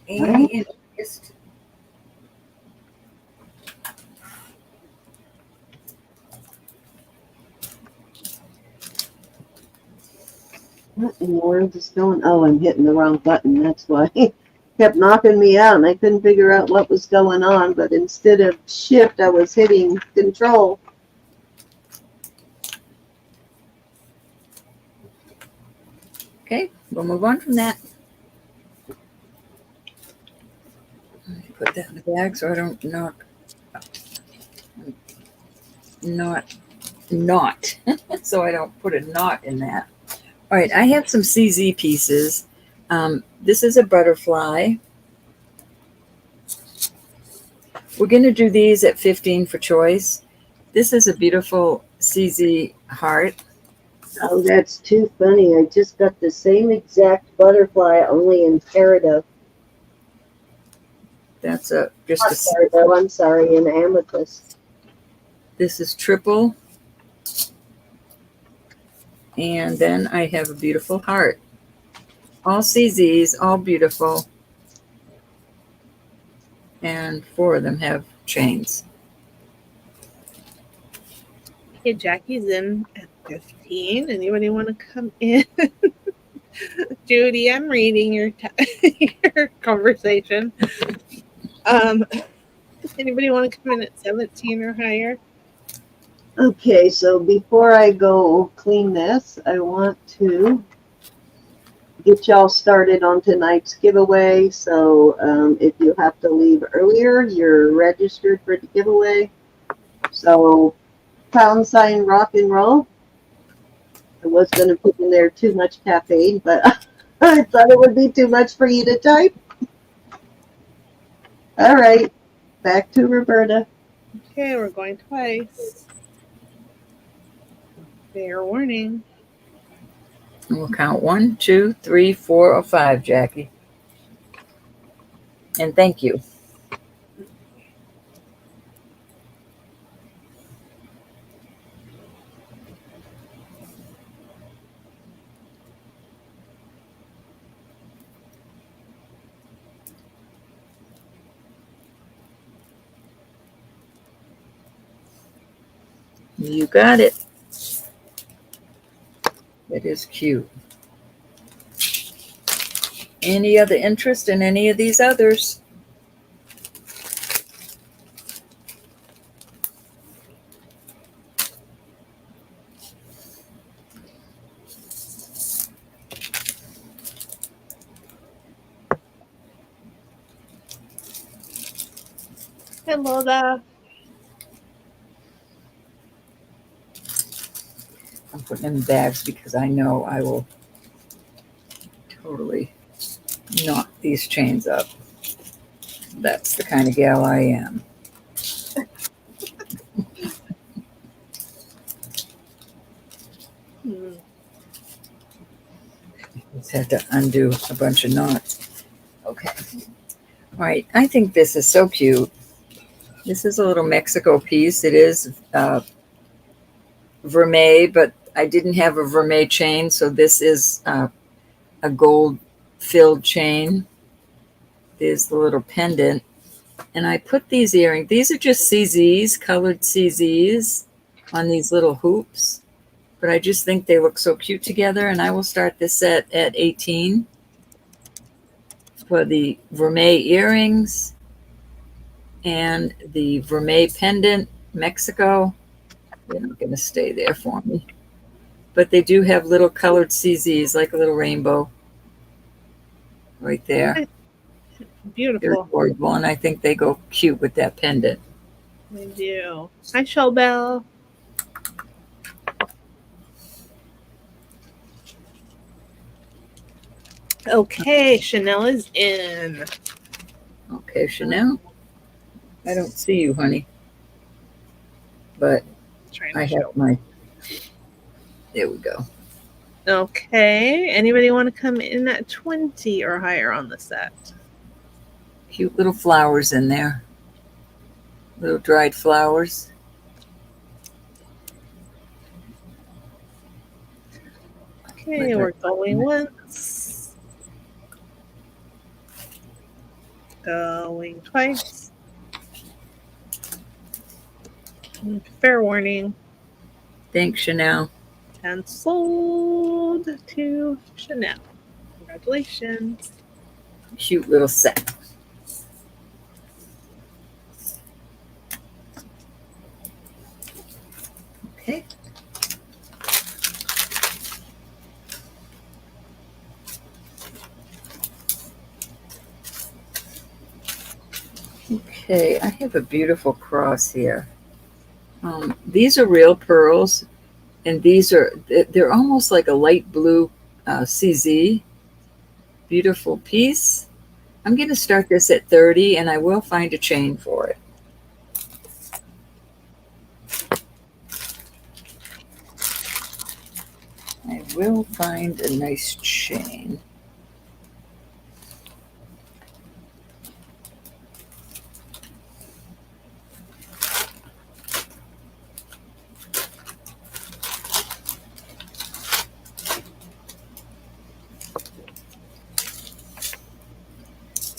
And just what in the world is going? Oh, I'm hitting the wrong button. That's why. kept knocking me out, and I couldn't figure out what was going on. But instead of shift, I was hitting control. Okay, we'll move on from that. Put that in the bag so I don't knot so I don't put a knot in that. All right, I have some CZ pieces. This is a butterfly. We're going to do these at 15 for choice. This is a beautiful CZ heart. Oh, that's too funny. I just got the same exact butterfly, only in peridot. That's Not peridot, I'm sorry, in amethyst. This is triple. And then I have a beautiful heart. All CZs, all beautiful. And 4 of them have chains. Okay, Jackie's in at 15. Anybody want to come in? Judy, I'm reading your your conversation. Anybody want to come in at 17 or higher? Okay, so before I go clean this, I want to get y'all started on tonight's giveaway. So if you have to leave earlier, you're registered for the giveaway. So # rock and roll. I was going to put in there too much caffeine, but I thought it would be too much for you to type. All right, back to Roberta. Okay, we're going twice. Fair warning. We'll count 1, 2, 3, 4, or 5, Jackie. And thank you. You got it. It is cute. Any other interest in any of these others? Hello there. I'm putting in bags because I know I will totally knot these chains up. That's the kind of gal I am. Just had to undo a bunch of knots. Okay. All right. I think this is so cute. This is a little Mexico piece. It is vermeil, but I didn't have a vermeil chain, so this is a gold filled chain. There's the little pendant. And I put these earrings. These are just CZs, colored CZs on these little hoops. But I just think they look so cute together. And I will start this set at 18 for the vermeil earrings and the vermeil pendant, Mexico. They're not going to stay there for me. But they do have little colored CZs, like a little rainbow right there. They're Beautiful. adorable, and I think they go cute with that pendant. They do. Hi, Shell Bell. Okay, Chanel is in. Okay, Chanel. I don't see you, honey. But Trying I to have show. my... There we go. Okay. Anybody want to come in at 20 or higher on the set? Cute little flowers in there. Little dried flowers. Okay, we're going once. Going twice. Fair warning. Thanks, Chanel. And sold to Chanel. Congratulations. cute little set. Okay. Okay, I have a beautiful cross here. These are real pearls, and they're almost like a light blue CZ. Beautiful piece. I'm going to start this at 30, and I will find a chain for it. I will find a nice chain.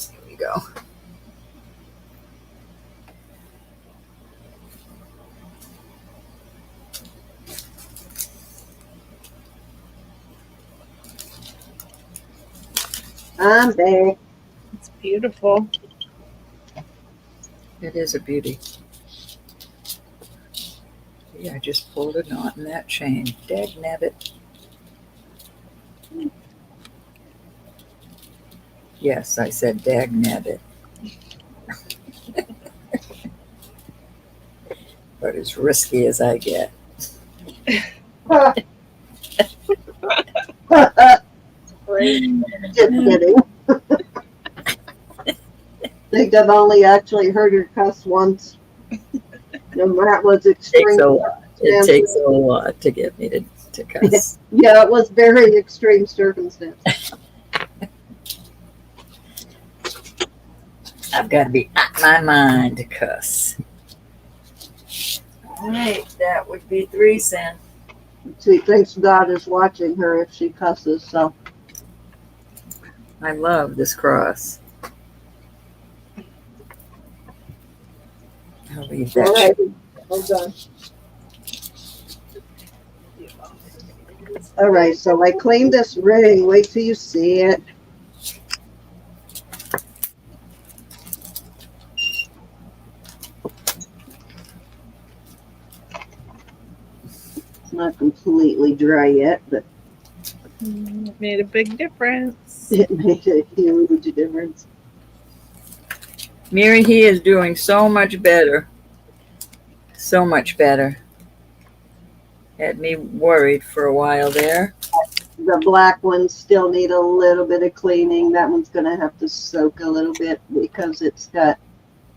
Here we go. I'm back. It's beautiful. It is a beauty. Yeah, I just pulled a knot in that chain. Dagnabbit. Yes, I said dagnabbit. But as risky as I get. Just kidding. I think I've only actually heard her cuss once. And that was It takes extreme. a lot. It takes a lot to get me to cuss. Yeah, it was very extreme circumstance. I've got to be out my mind to cuss. All right, that would be 3 cents. She thinks God is watching her if she cusses, so. I love this cross. I'll leave that. All right, hold on. All right, so I cleaned this ring. Wait till you see it. It's not completely dry yet, but It made a big difference. it made a huge difference. Mary, he is doing so much better. So much better. Had me worried for a while there. The black ones still need a little bit of cleaning. That one's going to have to soak a little bit because it's got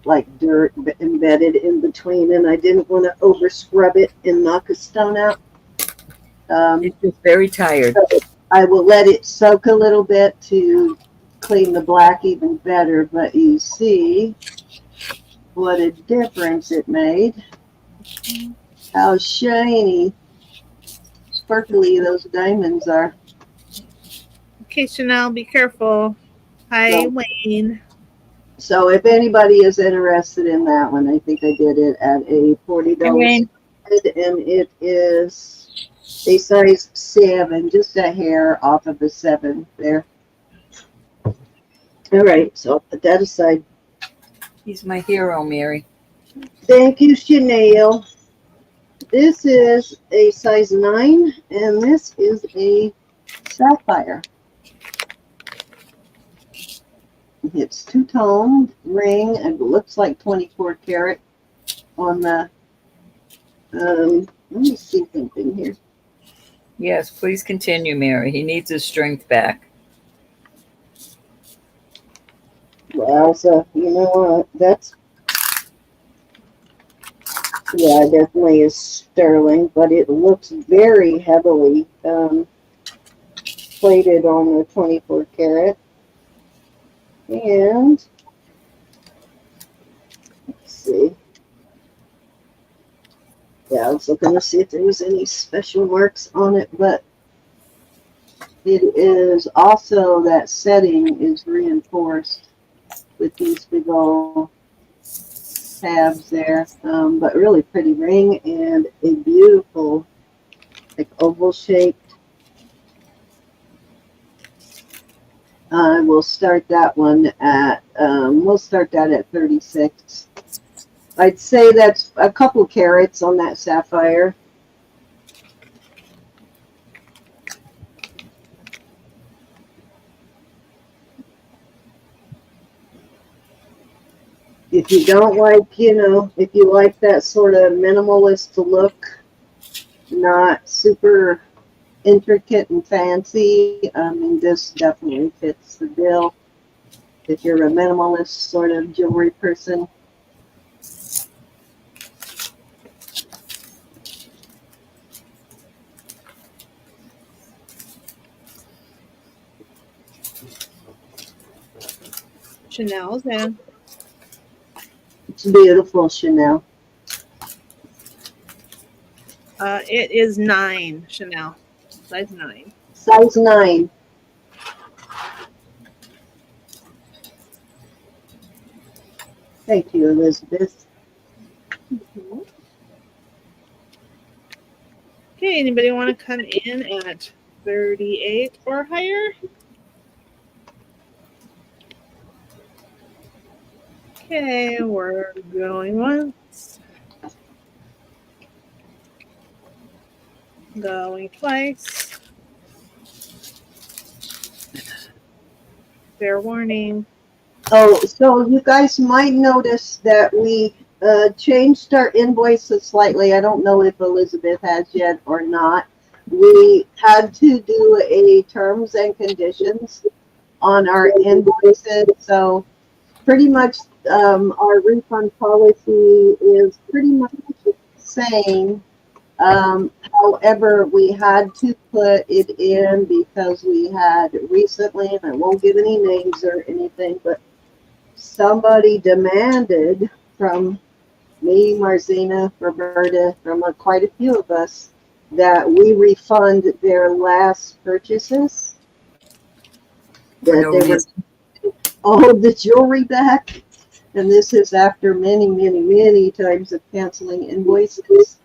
like dirt embedded in between, and I didn't want to over scrub it and knock a stone out. He's just very tired. So I will let it soak a little bit to clean the black even better, but you see what a difference it made. How shiny, sparkly those diamonds are. Okay, Chanel, be careful. Hi, No. Wayne. So if anybody is interested in that one, I think I did it at a $40 Wayne. and it is a size 7, just a hair off of a 7 there. All right, so I'll put that aside. He's my hero, Mary. Thank you, Chanel. This is a size 9, and this is a sapphire. It's two-toned ring. It looks like 24 karat on the, let me see something here. Yes, please continue, Mary. He needs his strength back. Well, so, you know what, that's, yeah, it definitely is sterling, but it looks very heavily plated on the 24 karat. And let's see. Yeah, I was looking to see if there was any special marks on it, but it is also that setting is reinforced with these big old tabs there. But really pretty ring and a beautiful, like oval shaped We'll start that one at, we'll start that at 36. I'd say that's a couple carats on that sapphire. If you don't like, you know, if you like that sort of minimalist look, not super intricate and fancy, I mean, this definitely fits the bill. If you're a minimalist sort of jewelry person. Chanel's in. It's beautiful, Chanel. It is 9, Chanel. Size 9. Size 9. Thank you, Elizabeth. Okay, anybody want to come in at 38 or higher? Okay, we're going once. Going twice. Fair warning. Oh, so you guys might notice that we changed our invoices slightly. I don't know if Elizabeth has yet or not. We had to do a terms and conditions on our invoices. So pretty much our refund policy is pretty much saying, however, we had to put it in because we had recently, and I won't give any names or anything, but somebody demanded from me, Marzina, Roberta, from quite a few of us, that we refund their last purchases. That they were all of the jewelry back. And this is after many, many, many times of canceling invoices.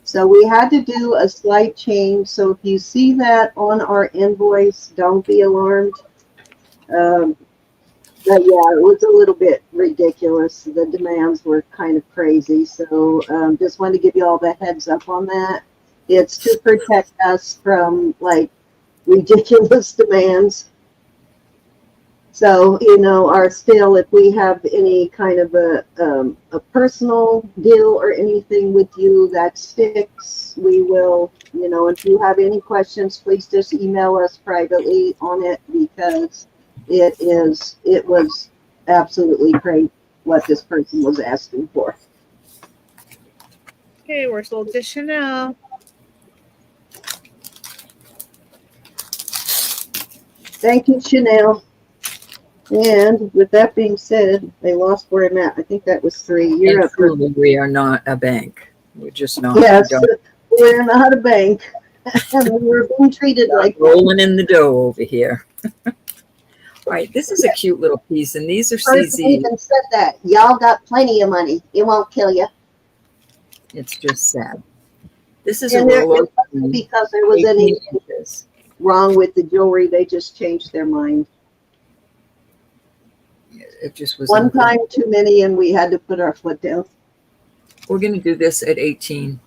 So we had to do a slight change. So if you see that on our invoice, don't be alarmed. But yeah, it was a little bit ridiculous. The demands were kind of crazy. So just wanted to give you all the heads up on that. It's to protect us from like ridiculous demands. So, you know, our still, if we have any kind of a personal deal or anything with you that sticks, we will, you know, if you have any questions, please just email us privately on it, because it was absolutely great what this person was asking for. Okay, we're sold to Chanel. Thank you, Chanel. And with that being said, I lost where I'm at. I think that was 3. You're up. Truly, we are not a bank. We're just not. Yes, we're not a bank. And we were being treated like rolling in the dough over here. All right, this is a cute little piece, and these are person CZ. even said that. Y'all got plenty of money. It won't kill you. It's just sad. This is And a it roll wasn't because there was anything inches. wrong with the jewelry. They just changed their mind. It just was One time too many, and we had to put our foot down. We're going to do this at 18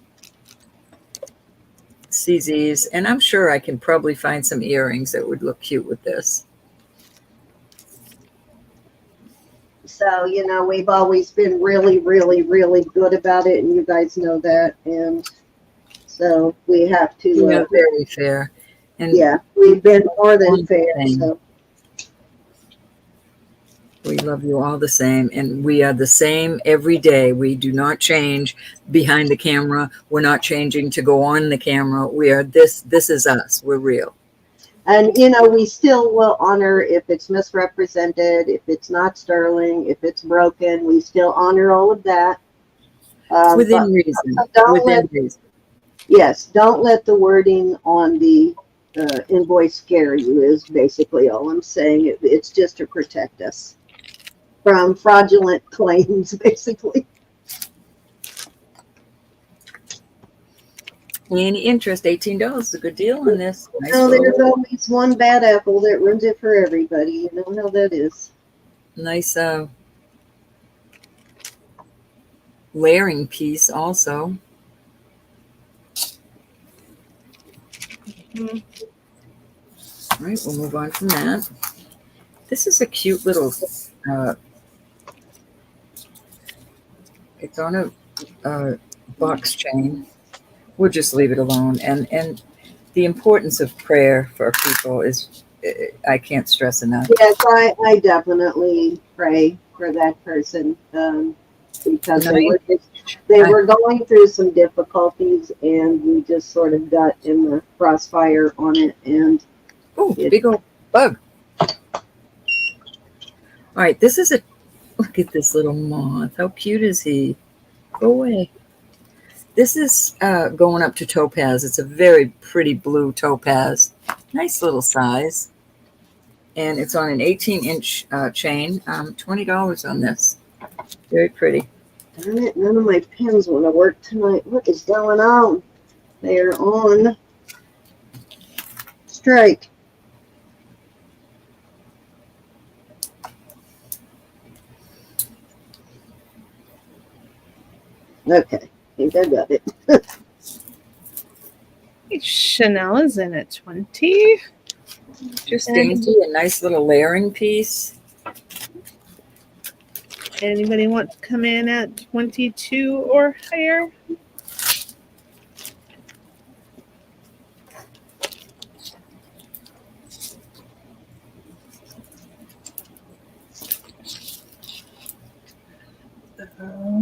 CZs, and I'm sure I can probably find some earrings that would look cute with this. So, you know, we've always been really, really, really good about it, and you guys know that. And so we have to. Yeah, very fair. And yeah, we've been more than fair. So. We love you all the same, and we are the same every day. We do not change behind the camera. We're not changing to go on the camera. We are this. This is us. We're real. And, you know, we still will honor if it's misrepresented, if it's not sterling, if it's broken. We still honor all of that. Within reason. Within reason. Yes, don't let the wording on the invoice scare you is basically all I'm saying. It's just to protect us from fraudulent claims, basically. Any interest? $18 is a good deal on this. Nice No, there's roll. always one bad apple that ruins it for everybody. You know how that is. Nice layering piece also. Mhm. All right, we'll move on from that. This is a cute little, it's on a box chain. We'll just leave it alone. And the importance of prayer for people is, I can't stress enough. Yes, I definitely pray for that person because they were going through some difficulties, and we just sort of got in the crossfire on it. And oh, big old bug. All right, this is look at this little moth. How cute is he? Go away. This is going up to topaz. It's a very pretty blue topaz. Nice little size. And it's on an 18-inch chain. $20 on this. Very pretty. darn it, none of my pens want to work tonight. What is going on? They're on strike. Okay, I think I got it. Chanel is in at 20. Just dainty, a nice little layering piece. Anybody want to come in at 22 or higher?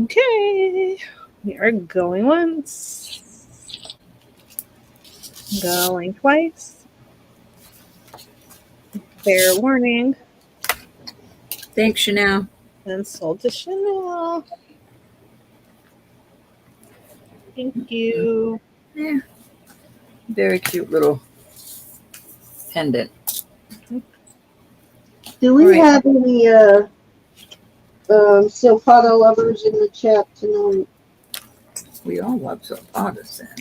Okay, we are going once, going twice. Fair warning. Thanks, Chanel. And sold to Chanel. Thank you. Yeah. Very cute little pendant. Do we All right. have any silpada lovers in the chat tonight? We all love silpadas then.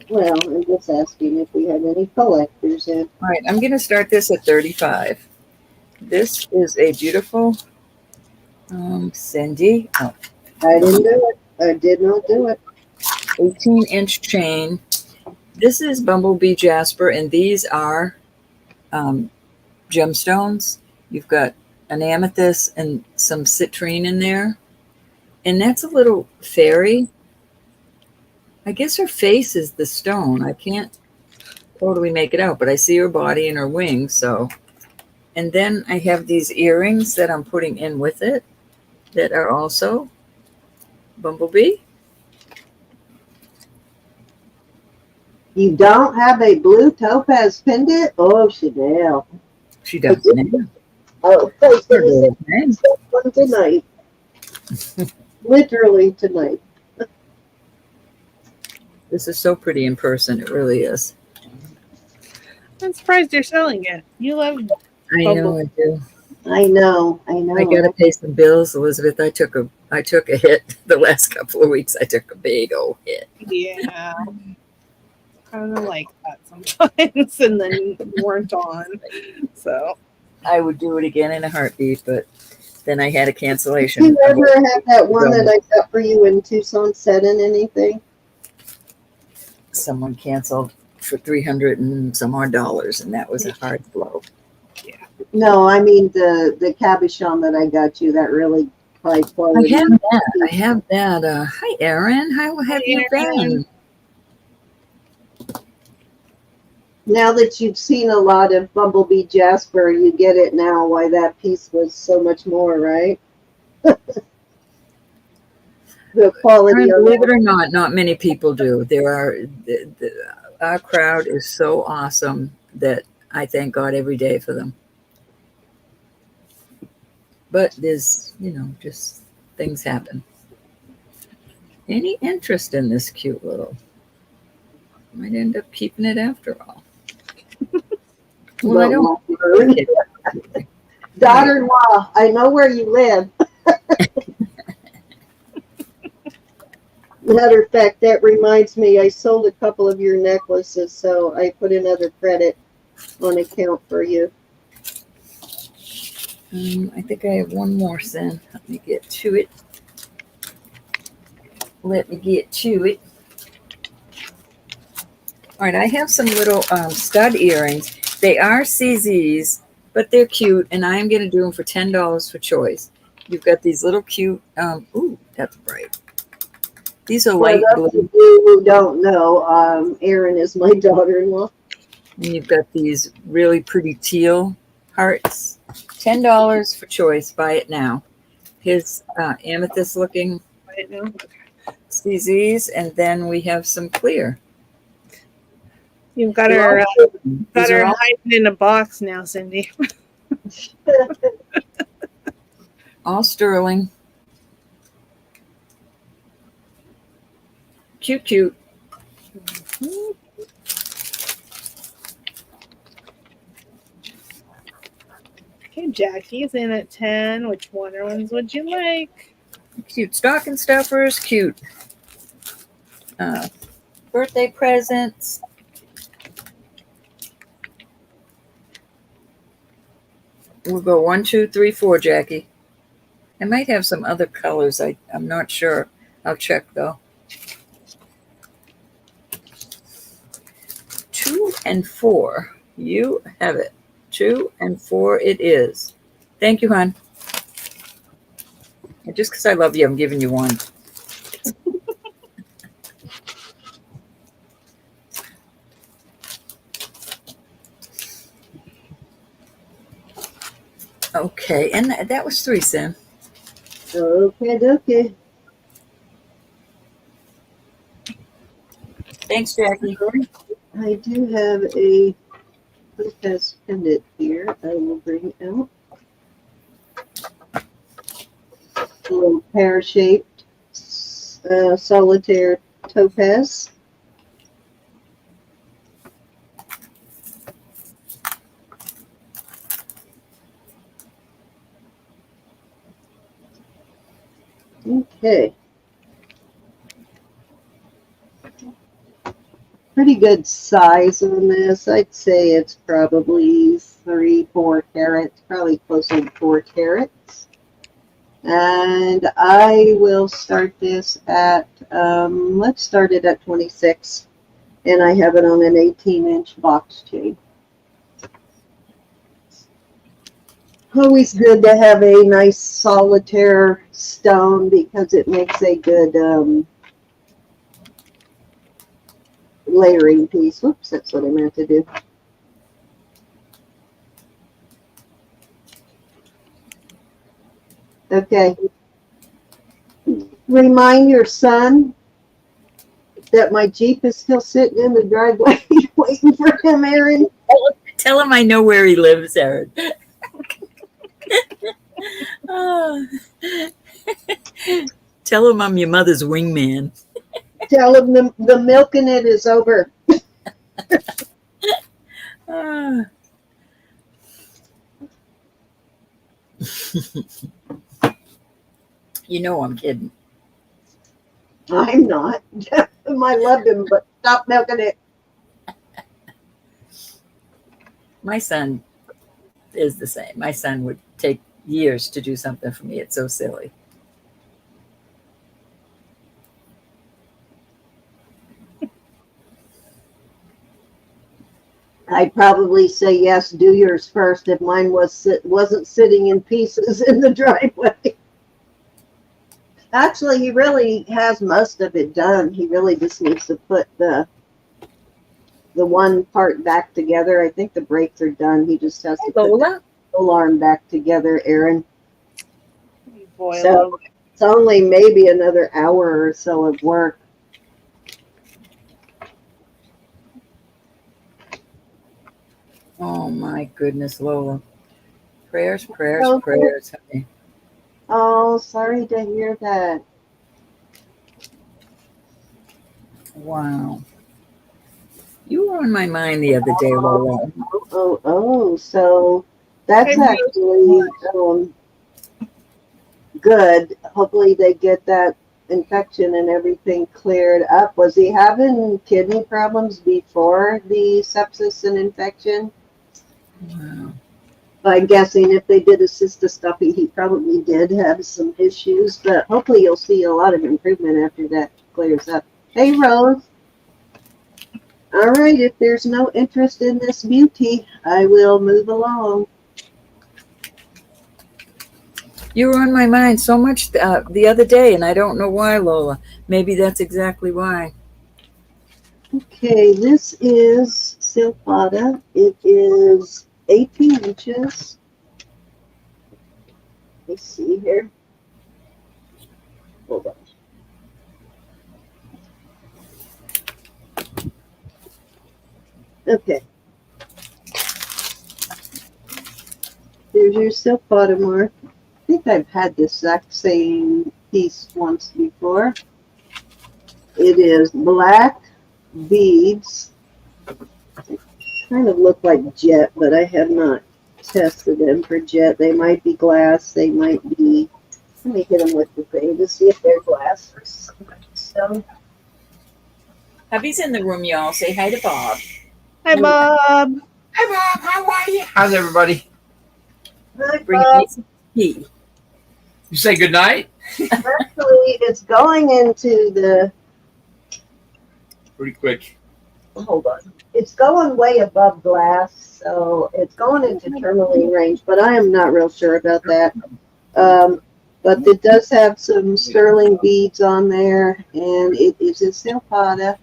Well, I'm just asking if we have any collectors in. All right, I'm going to start this at 35. This is a beautiful Cindy. Oh, I didn't do it. I did not do it. 18-inch chain. This is Bumblebee Jasper, and these are gemstones. You've got an amethyst and some citrine in there. And that's a little fairy. I guess her face is the stone. I can't totally make it out, but I see her body and her wings. So, and then I have these earrings that I'm putting in with it that are also Bumblebee. You don't have a blue topaz pendant? Oh, Chanel. She does now. Oh, I was Her going to little name. say one tonight. Literally tonight. This is so pretty in person. It really is. I'm surprised you're selling it. You love I know I do. I know. I know. I gotta pay some bills, Elizabeth. I took a hit the last couple of weeks. I took a big old hit. Yeah. Kind of like that sometimes, and then weren't on. So I would do it again in a heartbeat, but then I had a Did cancellation. you ever have that one that I got for you in Tucson set in anything? Someone canceled for $300 and some odd dollars, and that was a hard blow. No, I mean the cabochon that I got you, that really high I quality. have that. I have that. Hi, Erin. How have you been? Now that you've seen a lot of Bumblebee Jasper, you get it now why that piece was so much more, right? The quality of Believe it or not, not many people do. There are our crowd is so awesome that I thank God every day for them. But there's, just things happen. Any interest in this cute little? Might end up keeping it after all. Well, I don't. Daughter-in-law, I know where you live. Matter of fact, that reminds me, I sold a couple of your necklaces, so I put another credit on account for you. I think I have one more, Sin. Let me get to it. All right, I have some little stud earrings. They are CZs, but they're cute, and I am going to do them for $10 for choice. You've got these little cute, ooh, that's bright. These are For light those blue. of you who don't know, Erin is my daughter-in-law. And you've got these really pretty teal hearts. $10 for choice. Buy it now. Here's amethyst looking Right now. CZs, and then we have some clear. You've got These her are all hiding in a box now, Cindy. all sterling. Cute, cute. Okay, Jackie's in at 10. Which ones would you like? Cute stocking stuffers. Cute birthday presents. We'll go 1, 2, 3, 4, Jackie. I might have some other colors. I'm not sure. I'll check though. 2 and 4. You have it. 2 and 4 it is. Thank you, hon. And just because I love you, I'm giving you one. Okay, and that was 3, Sim. Okay. Thanks, Jackie. I do have a topaz pendant here. I will bring out a little pear-shaped solitaire topaz. Okay. Pretty good size on this. I'd say it's probably 3-4 carats, probably closer to 4 carats. And I will start this at, let's start it at 26. And I have it on an 18-inch box chain. Always good to have a nice solitaire stone because it makes a good layering piece. Whoops, that's what I meant to do. Okay. Remind your son that my Jeep is still sitting in the driveway waiting for him, Erin. Tell him I know where he lives, Erin. Oh. Tell him I'm your mother's wingman. Tell him the milking it is over. You know I'm kidding. I'm not. I love him, but stop milking it. My son is the same. My son would take years to do something for me. It's so silly. I'd probably say yes, do yours first if mine wasn't sitting in pieces in the driveway. Actually, he really has most of it done. He really just needs to put the one part back together. I think the brakes are done. He just has to put the whole arm back together, Erin. So it's only maybe another hour or so of work. Oh my goodness, Lola. Prayers, Oh, honey. Oh, sorry to hear that. Wow. You were on my mind the other day, Lola. So that's actually good. Hopefully they get that infection and everything cleared up. Was he having kidney problems before the sepsis and infection? Wow. I'm guessing if they did a cystoscopy, he probably did have some issues, but hopefully you'll see a lot of improvement after that clears up. Hey, Rose. All right, if there's no interest in this beauty, I will move along. You were on my mind so much the other day, and I don't know why, Lola. Maybe that's exactly why. Okay, this is silpada. It is 18 inches. Let me see here. Hold on. Okay. There's your silpada mark. I think I've had this exact same piece once before. It is black beads. They kind of look like jet, but I have not tested them for jet. They might be glass. They might be. Let me hit them with the thing to see if they're glass or stone. Hubby's in the room, y'all. Say hi to Bob. Hi, Bob. Hi, Bob. How are you? How's everybody? Hi, Bring Bob. me some tea. You say good night? Actually, it's going into the. Pretty quick. Hold on. It's going way above glass, so it's going into tourmaline range, but I am not real sure about that. But it does have some sterling beads on there, and it is a silpada.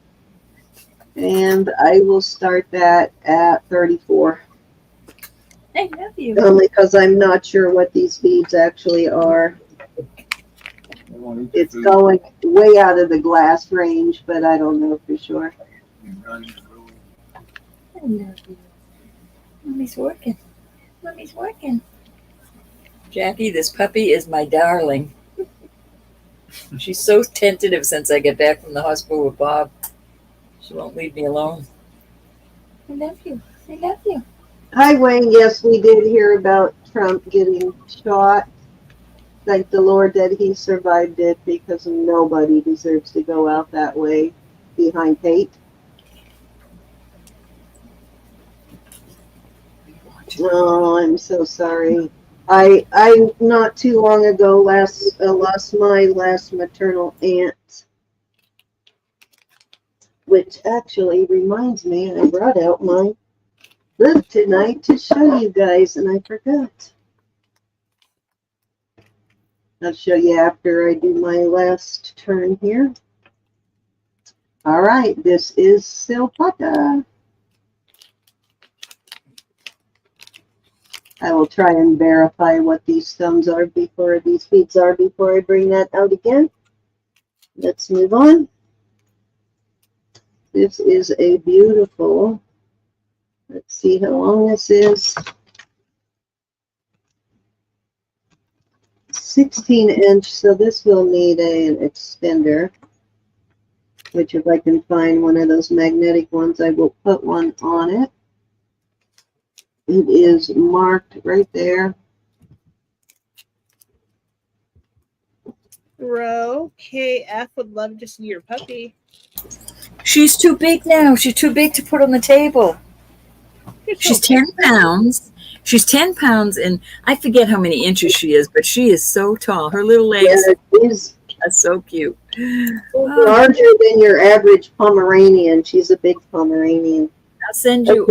And I will start that at 34. I love you. Only because I'm not sure what these beads actually are. It's going way out of the glass range, but I don't know for sure. I love you. Mommy's working. Mommy's working. Jackie, this puppy is my darling. She's so tentative since I get back from the hospital with Bob. She won't leave me alone. I love you. I love you. Hi, Wayne. Yes, we did hear about Trump getting shot. Thank the Lord that he survived it, because nobody deserves to go out that way behind hate. Oh, I'm so sorry. I not too long ago lost my last maternal aunt, which actually reminds me, I brought out my book tonight to show you guys, and I forgot. I'll show you after I do my last turn here. All right, this is silpada. I will try and verify what these stones are before these beads are before I bring that out again. Let's move on. This is a beautiful, let's see how long this is. 16-inch, so this will need an extender, which if I can find one of those magnetic ones, I will put one on it. It is marked right there. Ro KF would love to see your puppy. She's too big now. She's too big to put on the table. She's 10 pounds. She's 10 pounds, and I forget how many inches she is, but she is so tall. Her little legs are so cute. Larger than your average Pomeranian. She's a big Pomeranian. I'll send you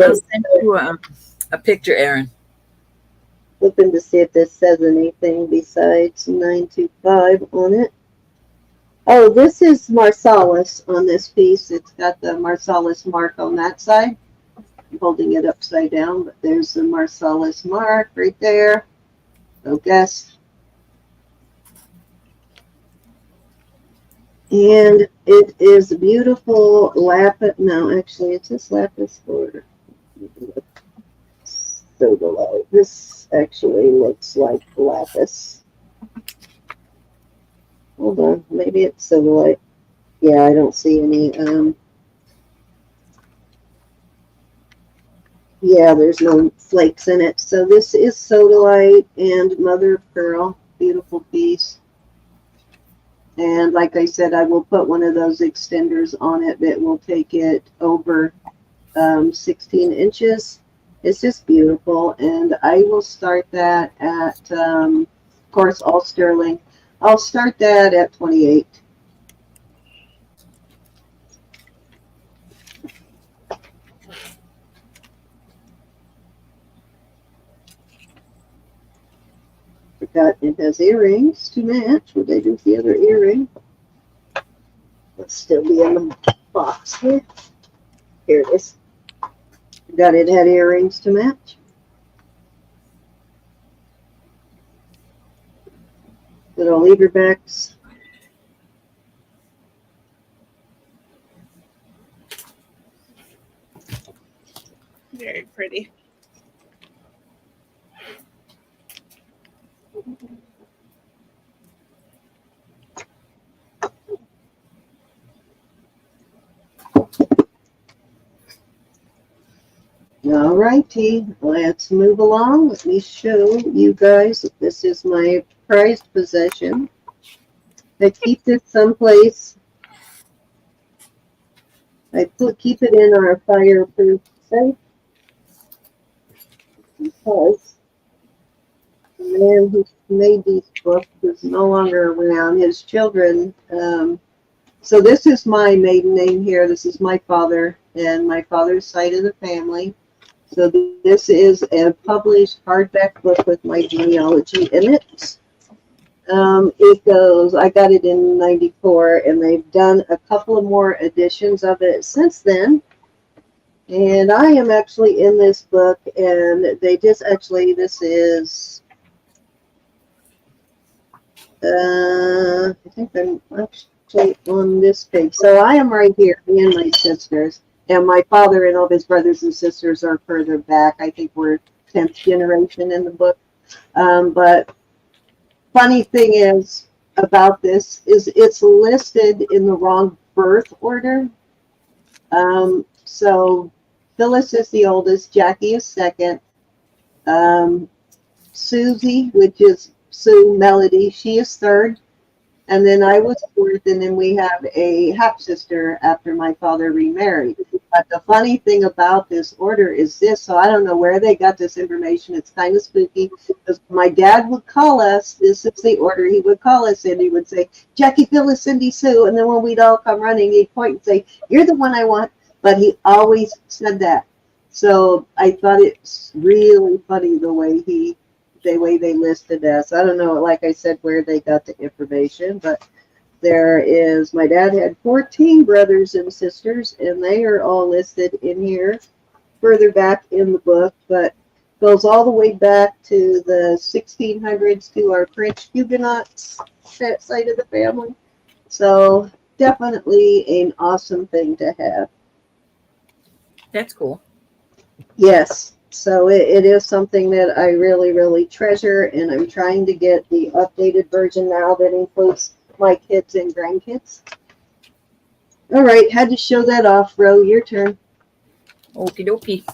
a picture, Erin. Looking to see if this says anything besides 925 on it. Oh, this is Marsalis on this piece. It's got the Marsalis mark on that side. I'm holding it upside down, but there's the Marsalis mark right there. Focus. And it is a beautiful lapis. No, actually, it's just lapis for sodalite. This actually looks like lapis. Hold on, maybe it's sodalite. Yeah, I don't see any. Yeah, there's no flakes in it. So this is sodalite and mother of pearl. Beautiful piece. And like I said, I will put one of those extenders on it that will take it over 16 inches. It's just beautiful. And I will start that at, of course, all sterling. I'll start that at 28. Forgot it has earrings to match. What did I do with the other earring? Let's still be in the box here. Here it is. Forgot it had earrings to match. Little lever backs. Very pretty. All righty, let's move along. Let me show you guys. This is my prized possession. I keep this someplace. I keep it in our fireproof safe because the man who made these books is no longer around. His children. So this is my maiden name here. This is my father and my father's side of the family. So this is a published hardback book with my genealogy in it. It goes, I got it in 94, and they've done a couple of more editions of it since then. And I am actually in this book, and they just actually, this is, I think I'm actually on this page. So I am right here, me and my sisters. And my father and all of his brothers and sisters are further back. I think we're 10th generation in the book. But funny thing is about this is it's listed in the wrong birth order. So Phyllis is the oldest, Jackie is second. Susie, which is Sue Melody, she is third. And then I was fourth, and then we have a half-sister after my father remarried. But the funny thing about this order is this, so I don't know where they got this information. It's kind of spooky, because my dad would call us, this is the order he would call us, and he would say, Jackie, Phyllis, Cindy, Sue, and then when we'd all come running, he'd point and say, you're the one I want, but he always said that. So I thought it's really funny the way they listed us. I don't know, like I said, where they got the information, but there is, my dad had 14 brothers and sisters, and they are all listed in here further back in the book, but goes all the way back to the 1600s to our French Huguenots, that side of the family. So definitely an awesome thing to have. That's cool. Yes. So it is something that I really, really treasure, and I'm trying to get the updated version now that includes my kids and grandkids. All right, had to show that off. Ro, your turn. Okie dokie.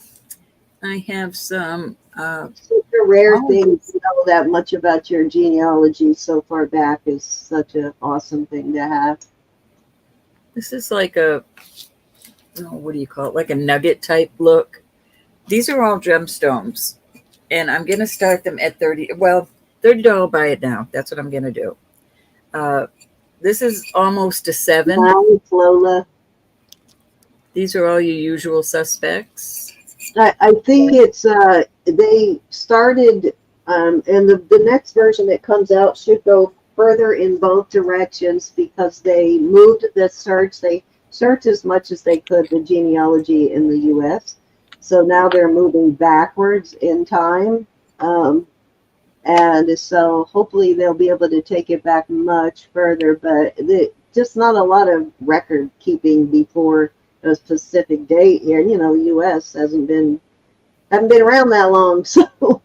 I have some. Such a rare thing to know that much about your genealogy so far back is such an awesome thing to have. This is like a, what do you call it? Like a nugget type look. These are all gemstones, and I'm going to start them at $30. Well, $30, buy it now. That's what I'm going to do. This is almost a 7. Now it's Lola. These are all your usual suspects. I think it's, they started, and the next version that comes out should go further in both directions because they moved the search. They searched as much as they could the genealogy in the U.S., so now they're moving backwards in time. And so hopefully they'll be able to take it back much further, but just not a lot of record keeping before a specific date here. You know, the U.S. haven't been around that long, so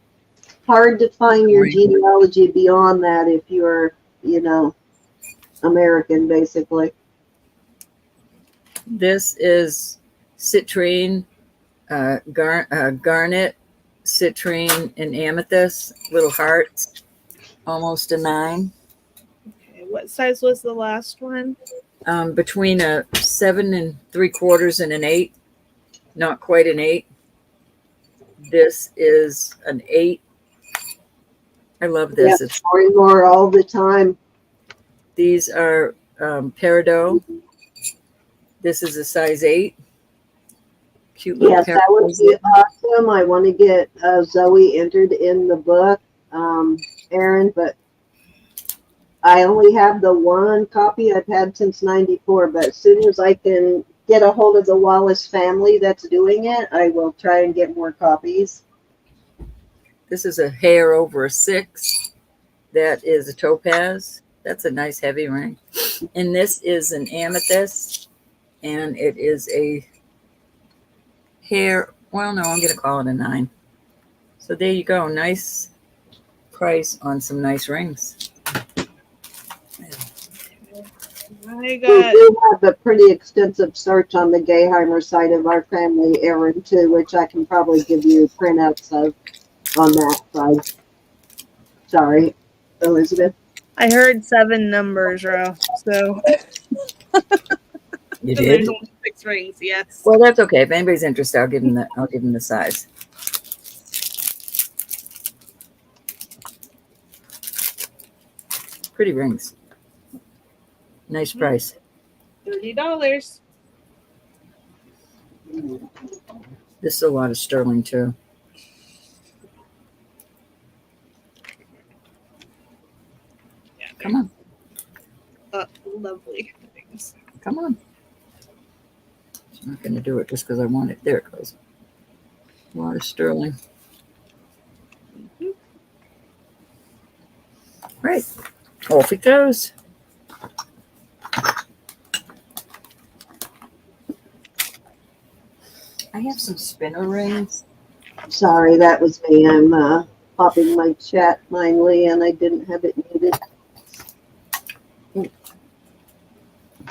hard to find your genealogy beyond that if you're, American, basically. This is citrine, garnet, citrine, and amethyst, little hearts, almost a 9. Okay, What size was the last one? Between a 7 3/4 and an 8, not quite an 8. This is an 8. I love this. Yeah, pouring more all the time. These are peridot. This is a size 8. Cute little Yes, that would peridot. be awesome. I want to get Zoe entered in the book, Erin, but I only have the one copy I've had since '94. But as soon as I can get a hold of the Wallace family that's doing it, I will try and get more copies. This is a hair over a 6. That is a topaz. That's a nice heavy ring. And this is an amethyst. And it is a hair. Well, no, I'm going to call it a 9. So there you go. Nice price on some nice rings. I We got do have a pretty extensive search on the Gayheimer side of our family, Erin, too, which I can probably give you printouts of on that side. Sorry, Elizabeth. I heard 7 numbers, Ro. So You there's did? only 6 rings, yes. Well, that's okay. If anybody's interested, I'll give them the size. Pretty rings. Nice price. $30. This is a lot of sterling too. Yeah, Come on. Lovely things. Come on. I'm not going to do it just because I want it. There it goes. A lot of sterling. Right. Off it goes. I have some spinner rings. Sorry, that was me. I'm popping my chat mindly, and I didn't have it muted.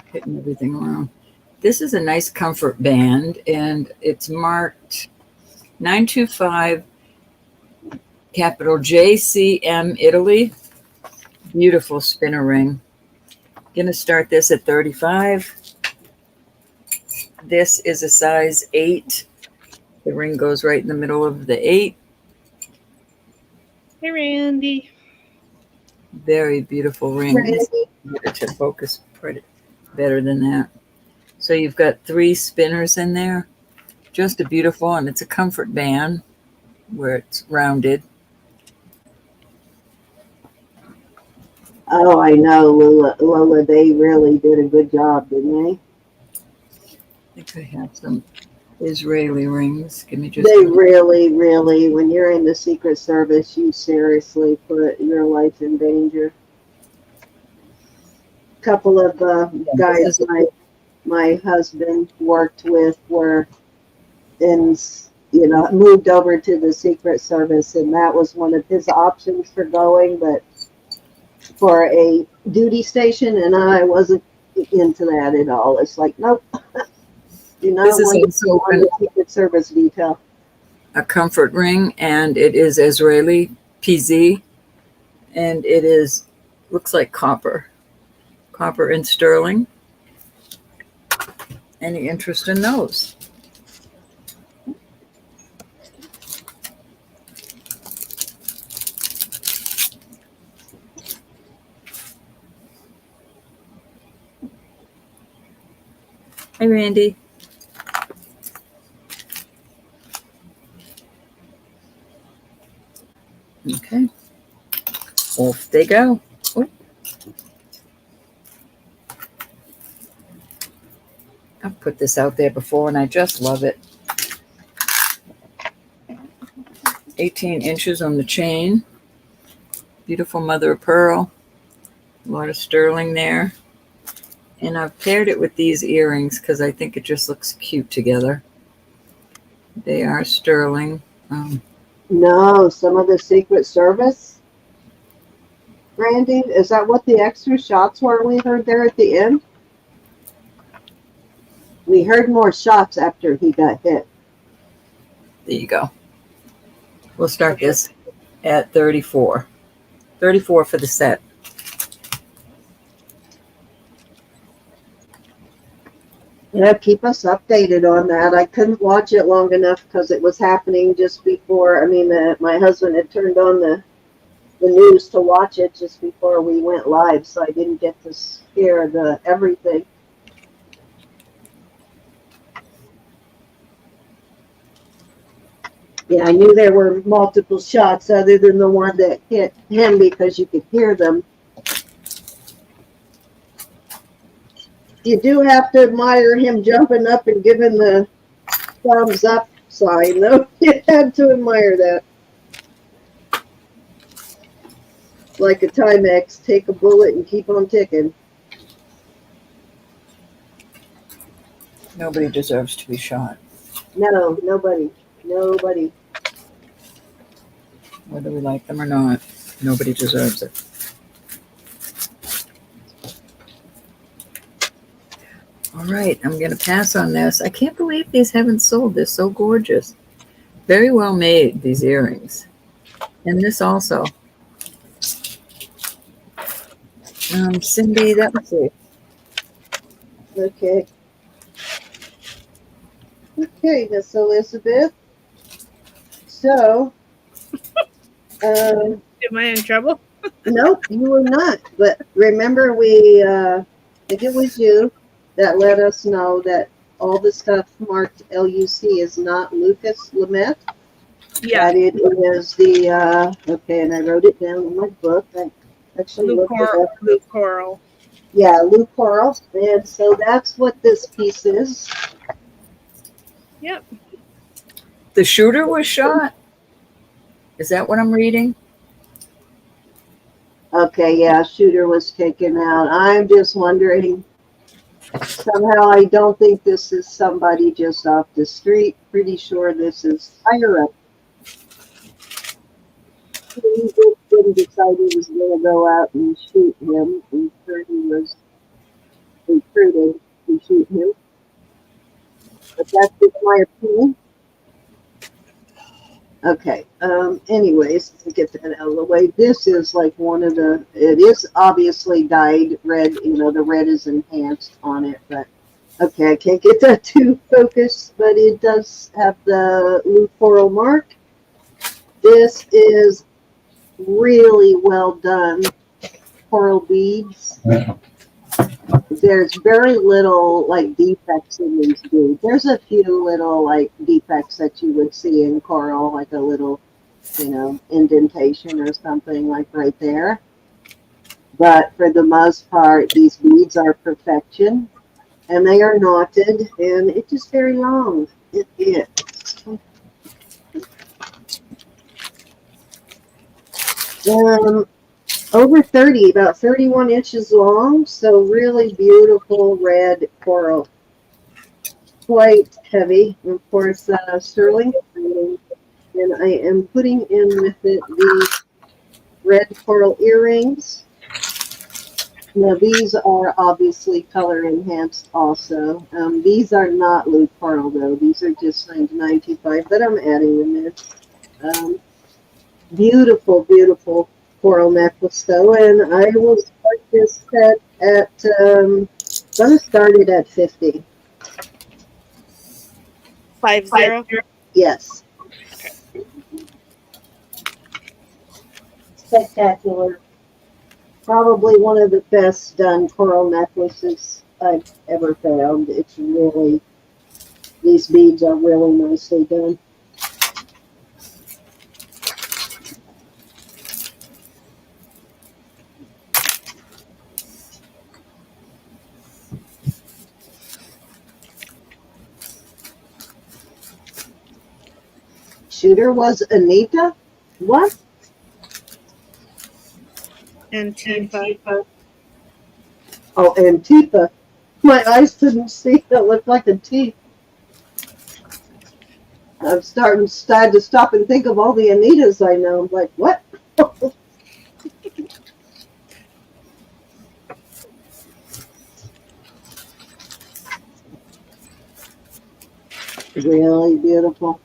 Hitting everything around. This is a nice comfort band, and it's marked 925 capital JCM Italy. Beautiful spinner ring. Gonna start this at 35. This is a size 8. The ring goes right in the middle of the 8. Hey, Randy. Very beautiful ring. Randy. Get it to focus pretty better than that. So you've got 3 spinners in there. Just a beautiful, and it's a comfort band where it's rounded. Oh, I know, Lola. They really did a good job, didn't they? I think I have some Israeli rings. Give me just They a minute. really, really, when you're in the Secret Service, you seriously put your life in danger. A couple of guys my husband worked with were moved over to the Secret Service, and that was one of his options for going, but for a duty station, and I wasn't into that at all. It's like, nope. Do not This is want also to on the Secret Service detail. a comfort ring, and it is Israeli PZ, and it is looks like copper and sterling. Any interest in those? Hey, Randy. Okay. Off they go. Oh. I've put this out there before, and I just love it. 18 inches on the chain. Beautiful mother of pearl. A lot of sterling there. And I've paired it with these earrings because I think it just looks cute together. They are sterling. No, some of the Secret Service. Randy, is that what the extra shots were we heard there at the end? We heard more shots after he got hit. There you go. We'll start this at 34. 34 for the set. Yeah, keep us updated on that. I couldn't watch it long enough because it was happening just before. I mean, my husband had turned on the news to watch it just before we went live, so I didn't get to hear the everything. Yeah, I knew there were multiple shots other than the one that hit him because you could hear them. You do have to admire him jumping up and giving the thumbs up sign, though. You had to admire that. Like a Timex, take a bullet and keep on ticking. Nobody deserves to be shot, No, nobody. Nobody. whether we like them or not. Nobody deserves it. All right, I'm going to pass on this. I can't believe these haven't sold. They're so gorgeous. Very well made, these earrings. And this also. Cindy, that was it. Okay. Okay, Miss Elizabeth. So, Am I in trouble? nope, you were not. But remember, I think it was you that let us know that all the stuff marked LUC is not Lucas Lamette. Yeah. That it is the, okay, and I wrote it down in my book. I actually looked it up. Lou Coral. Yeah, Lou Coral. And so that's what this piece is. Yep. The shooter was shot? Is that what I'm reading? Okay, yeah, shooter was taken out. I'm just wondering, somehow I don't think this is somebody just off the street. Pretty sure this is higher up. He just didn't decide he was going to go out and shoot him. I'm sure he was recruited to shoot him. But that's just my opinion. Okay, anyways, to get that out of the way, this is like one of the, it is obviously dyed red, you know, the red is enhanced on it, but okay, I can't get that too focused, but it does have the Lou Coral mark. This is really well done coral beads. There's very little like defects in these beads. There's a few little like defects that you would see in coral, like a little, you know, indentation or something like right there. But for the most part, these beads are perfection, and they are knotted, and it's just very long. It is. Over 30, about 31 inches long, so really beautiful red coral. Quite heavy, of course, sterling. And I am putting in with it the red coral earrings. Now these are obviously color enhanced also. These are not Lou Coral though, these are just signed 95, but I'm adding them in. Beautiful, beautiful coral necklace though, and I will start this set at gonna start it at 50. 50. Yes. Spectacular. Probably one of the best done coral necklaces I've ever found. It's really, these beads are really nicely done. Shooter was Anita? What? Antifa. Oh, Antifa. My eyes couldn't see. That looked like a T. I'm starting to stop and think of all the Anitas I know. I'm like, what? Really beautiful.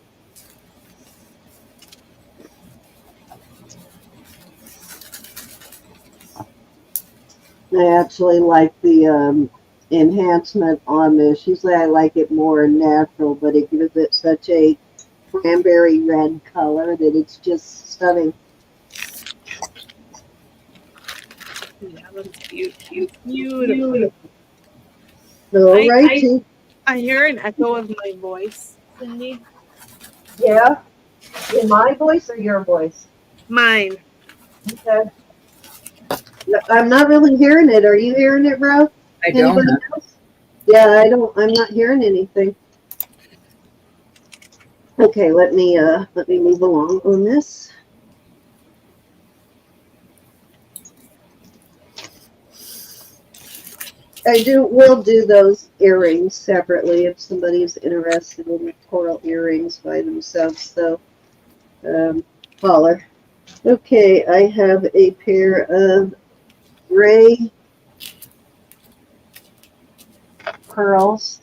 I actually like the enhancement on this. Usually I like it more natural, but it gives it such a cranberry red color that it's just stunning. Yeah, that's cute. Beautiful. All righty. I hear an echo of my voice, Cindy. Yeah. In my voice or your voice? Mine. Okay. No, I'm not really hearing it. Are you hearing it, bro? I don't. Anybody else? Yeah, I'm not hearing anything. Okay, let me move along on this. We'll do those earrings separately if somebody's interested in coral earrings by themselves. So, holler. Okay, I have a pair of gray pearls.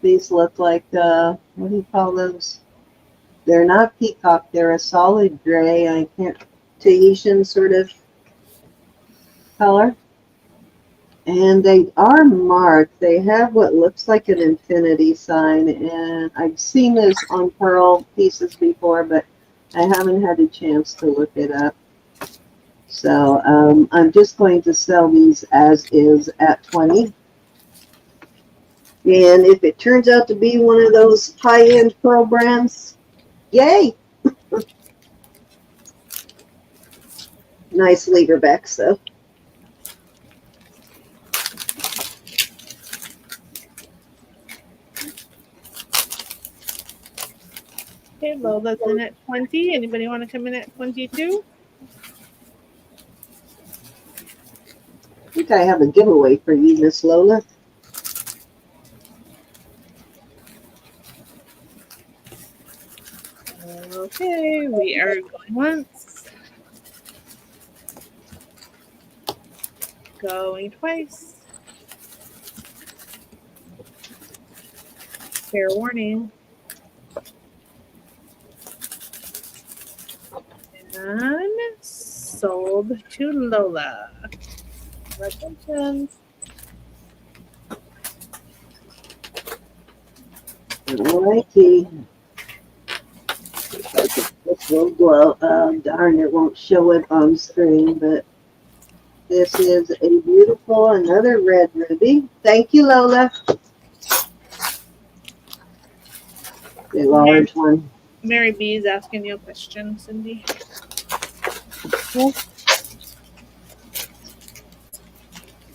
These look like, what do you call those? They're not peacock, they're a solid gray. I can't, Tahitian sort of color. And they are marked. They have what looks like an infinity sign. And I've seen this on pearl pieces before, but I haven't had a chance to look it up. So I'm just going to sell these as is at 20. And if it turns out to be one of those high-end pearl brands, yay! Nice leverbacks, though. Okay, Lola's in at 20. Anybody want to come in at 22? I think I have a giveaway for you, Miss Lola. Okay, we are going once. Going twice. Fair warning. And sold to Lola. Congratulations. Alrighty. This will glow. Darn, it won't show it on screen, but this is a beautiful, another red ruby. Thank you, Lola. The large one. Mary B is asking you a question, Cindy.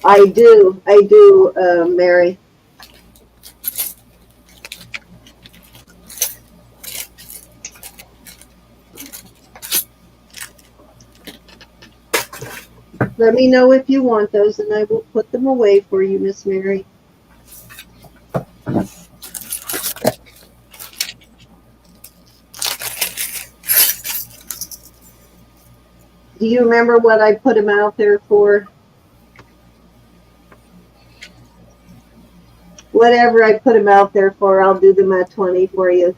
I do, Mary. Let me know if you want those, and I will put them away for you, Miss Mary. Do you remember what I put them out there for? Whatever I put them out there for, I'll do them at 20 for you.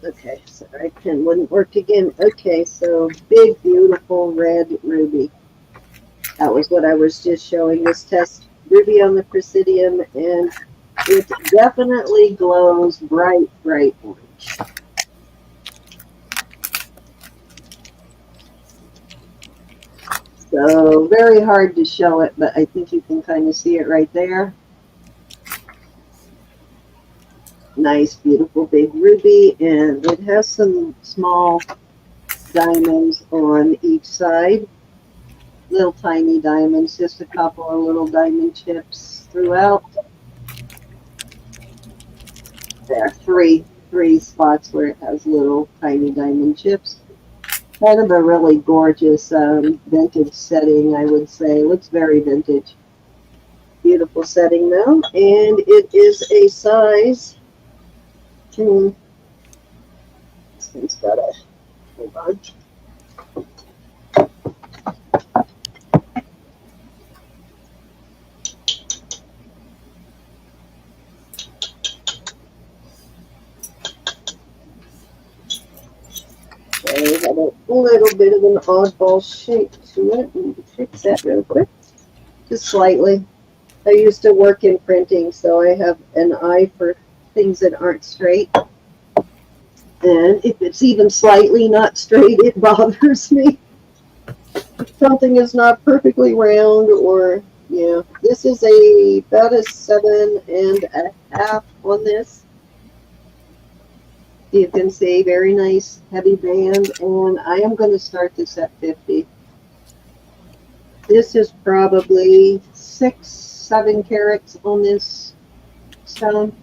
Okay, sorry, pen wouldn't work again. Okay, so big, beautiful red ruby. That was what I was just showing. This test ruby on the Presidium, and it definitely glows bright, bright orange. So very hard to show it, but I think you can kind of see it right there. Nice, beautiful big ruby, and it has some small diamonds on each side. Little tiny diamonds, just a couple of little diamond chips throughout. There are three spots where it has little tiny diamond chips. Kind of a really gorgeous vintage setting, I would say. Looks very vintage. Beautiful setting though, and it is a size. This one's got a, hold on. got a little bit of an oddball shape to it. Let me fix that real quick. Just slightly. I used to work in printing, so I have an eye for things that aren't straight. And if it's even slightly not straight, it bothers me. If something is not perfectly round or, yeah. This is about a 7.5 on this. You can see very nice heavy band, and I am going to start this at 50. This is probably 6-7 carats on this stone.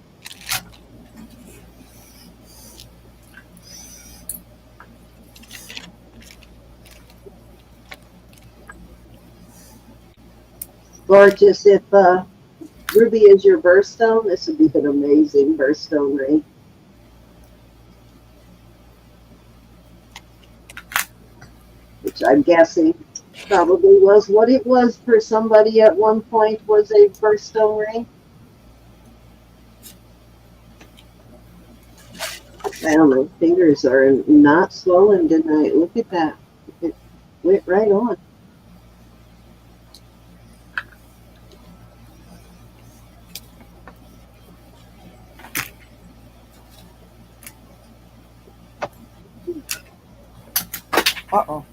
Gorgeous. If ruby is your birthstone, this would be an amazing birthstone ring. Which I'm guessing probably was what it was for somebody at one point, was a birthstone ring. Wow, my fingers are not swollen tonight. Look at that. It went right on. Uh-oh.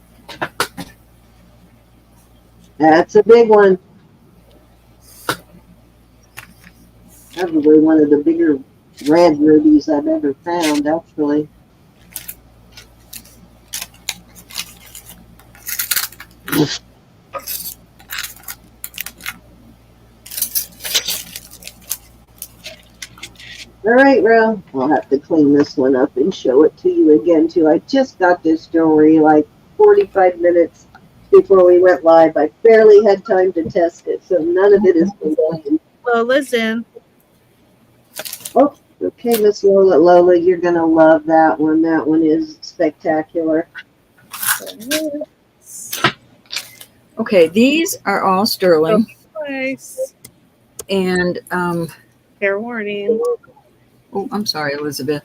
That's a big one. Probably one of the bigger red rubies I've ever found, actually. All right, Ro. I'll have to clean this one up and show it to you again, too. I just got this jewelry like 45 minutes before we went live. I barely had time to test it, so none of it is clean. Lola's in. Oh, okay, Miss Lola. Lola, you're going to love that one. That one is spectacular. Okay, these are all sterling. Nice. And, Fair warning. oh, I'm sorry, Elizabeth.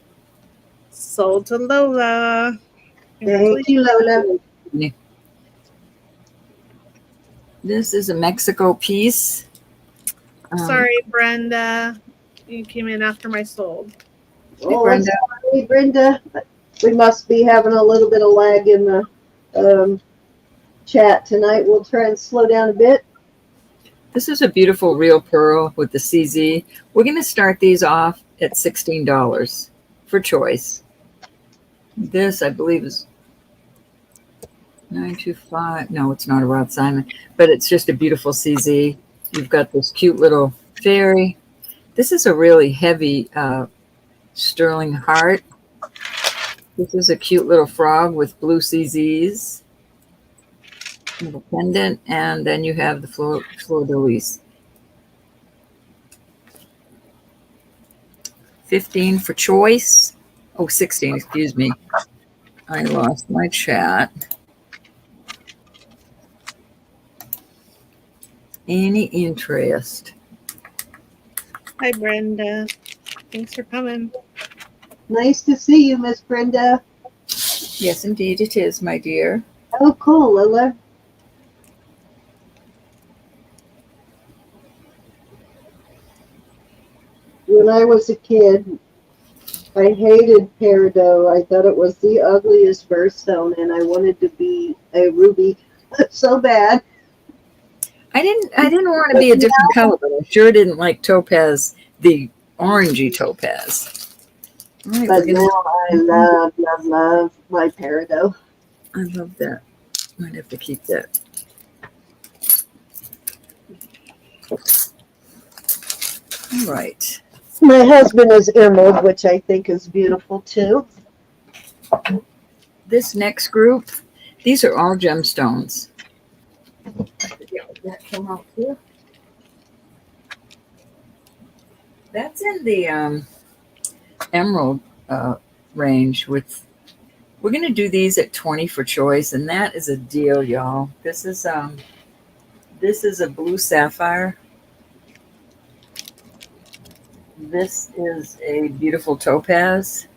Sold to Lola. Thank you, Lola. This is a Mexico piece. Sorry, Brenda. You came in after my sold. Oh, Brenda. sorry, Brenda. We must be having a little bit of lag in the chat tonight. We'll try and slow down a bit. This is a beautiful real pearl with the CZ. We're going to start these off at $16 for choice. This, I believe, is $925. No, it's not a Rod Simon, but it's just a beautiful CZ. You've got this cute little fairy. This is a really heavy sterling heart. This is a cute little frog with blue CZs. Little pendant, and then you have the fleur de lis. 15 for choice. Oh, 16, excuse me. I lost my chat. Any interest? Hi, Brenda. Thanks for coming. Nice to see you, Miss Brenda. Yes, indeed it is, my dear. Oh, cool, Lola. When I was a kid, I hated peridot. I thought it was the ugliest birthstone, and I wanted to be a ruby so bad. I didn't want to be a different color, but I sure didn't like topaz, the orangey topaz. All right, But now I love my peridot. I love that. Might have to keep that. All right. My husband is emerald, which I think is beautiful too. This next group, these are all gemstones. That come out here. That's in the emerald range. We're going to do these at 20 for choice, and that is a deal, y'all. This is a blue sapphire. This is a beautiful topaz.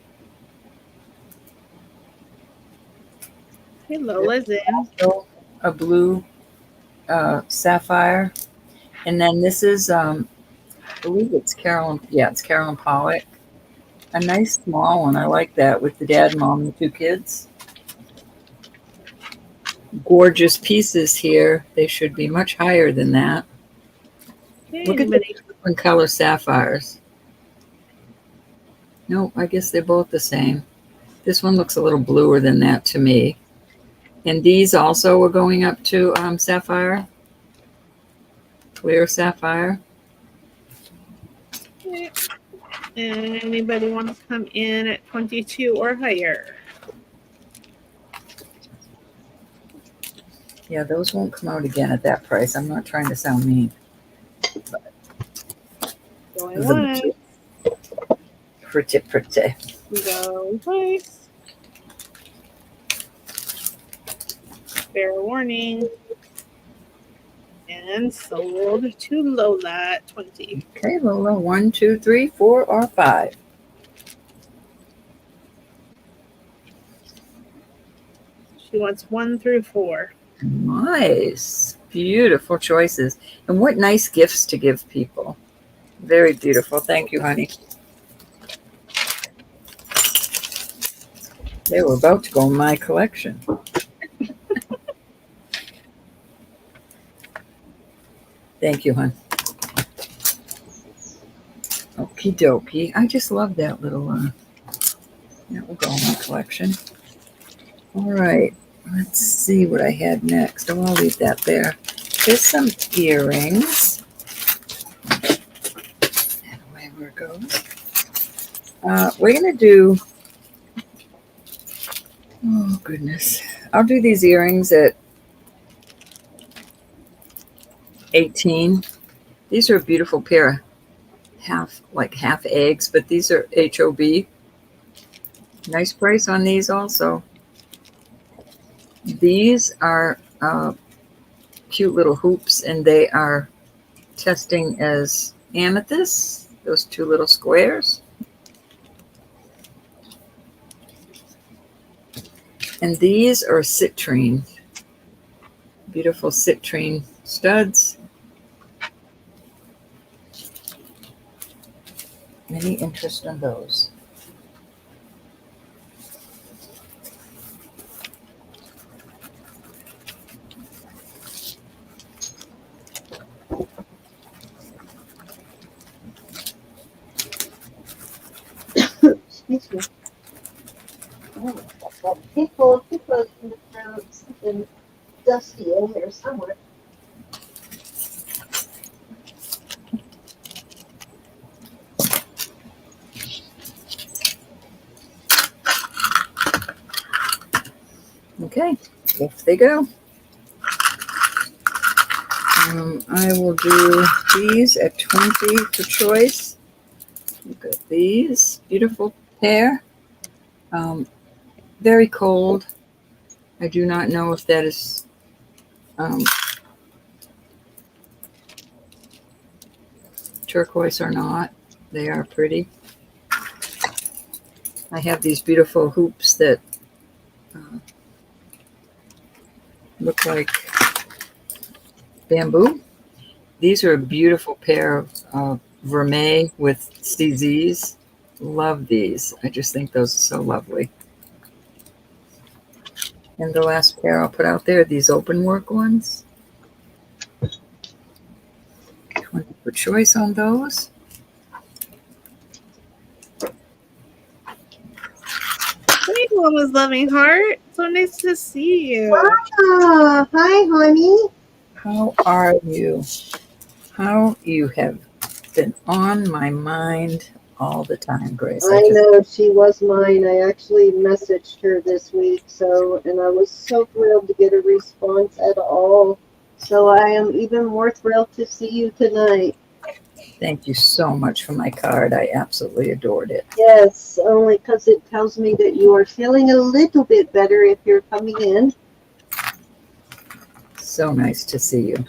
Hey, Lola's in. Also a blue sapphire. And then this is, I believe it's Carolyn. Yeah, it's Carolyn Pollock. A nice small one. I like that with the dad, mom, and 2 kids. Gorgeous pieces here. They should be much higher than that. Hey, Look at the different color sapphires. No, I guess they're both the same. This one looks a little bluer than that to me. And these also are going up to sapphire, clear sapphire. Okay. Anybody want to come in at 22 or higher? Yeah, those won't come out again at that price. I'm not trying to sound mean. Going The once, pretty. go twice. Fair warning. And sold to Lola at 20. Okay, Lola, 1, 2, 3, 4, or 5. She wants 1 through 4. Nice. Beautiful choices. And what nice gifts to give people. Very beautiful. Thank you, honey. They were about to go in my collection. Thank you, hon. Okie dokie. I just love that little, that will go in my collection. All right. Let's see what I had next. Oh, I'll leave that there. Here's some earrings. And away where it goes. We're going to do, oh, goodness. I'll do these earrings at 18. These are a beautiful pair of half eggs, but these are HOB. Nice price on these also. These are cute little hoops, and they are testing as amethyst, those 2 little squares. And these are citrine, beautiful citrine studs. Any interest in those? Excuse me. Oh, got people in the throat, something dusty in here somewhere. Okay, off they go. I will do these at 20 for choice. Look at these, beautiful pair. Very cold. I do not know if that is turquoise or not. They are pretty. I have these beautiful hoops that look like bamboo. These are a beautiful pair of vermeil with CZs. Love these. I just think those are so lovely. And the last pair I'll put out there, these open work ones. 20 for choice on those. Hey, Mama's loving heart. So nice to see you. Ah, hi, honey. How are you? How you have been on my mind all the time, Grace. I know, she was mine. I actually messaged her this week, and I was so thrilled to get a response at all. So I am even more thrilled to see you tonight. Thank you so much for my card. I absolutely adored it. Yes, only because it tells me that you are feeling a little bit better if you're coming in. So nice to see you.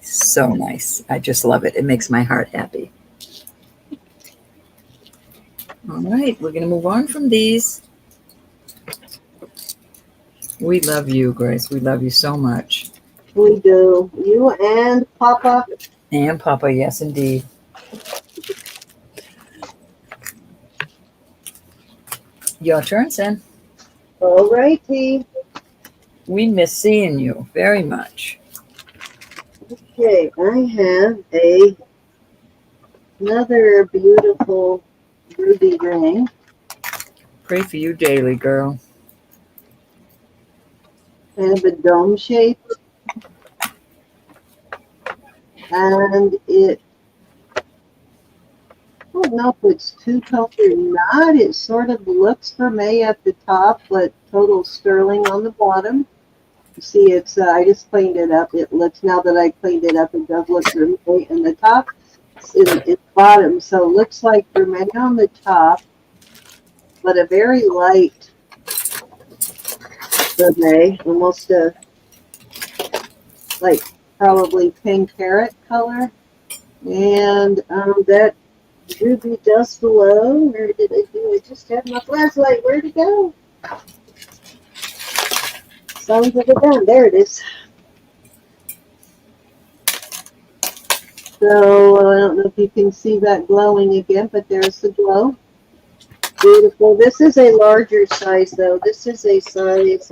So nice. I just love it. It makes my heart happy. All right, we're going to move on from these. We love you, Grace. We love you so much. We do. You and Papa. And Papa, yes, indeed. Your turn, Sam. All righty. We miss seeing you very much. Okay, I have another beautiful ruby ring. Pray for you daily, girl. Kind of a dome shape. And it, I don't know if it's two-tone or not. It sort of looks vermeil at the top, but total sterling on the bottom. You see, it's I just cleaned it up. It looks, now that I cleaned it up, it does look vermeil in the top. It's bottom, so it looks like vermeil on the top, but a very light vermeil, almost a like probably pink carrot color. And that ruby dust below, where did I do? I just had my flashlight. Where'd it go? Sons of a gun. There it is. So I don't know if you can see that glowing again, but there's the glow. Beautiful. This is a larger size, though. This is a size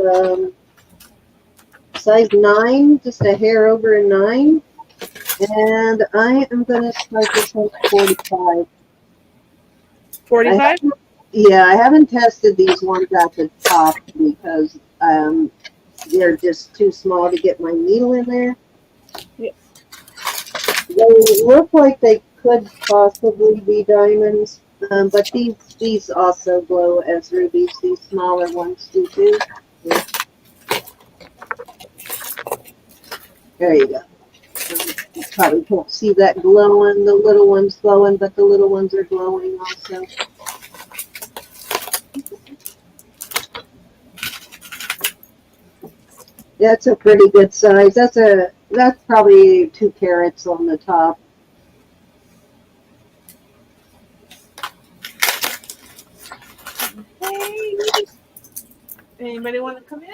9, just a hair over a 9. And I am going to start this one at 45. 45? Yeah, I haven't tested these ones at the top because they're just too small to get my needle in there. Yeah. They look like they could possibly be diamonds, but these also glow as rubies. These smaller ones do too. Yeah. There you go. You probably can't see that glowing, the little ones glowing, but the little ones are glowing also. That's a pretty good size. That's probably 2 carats on the top. Hey. Anybody want to come in?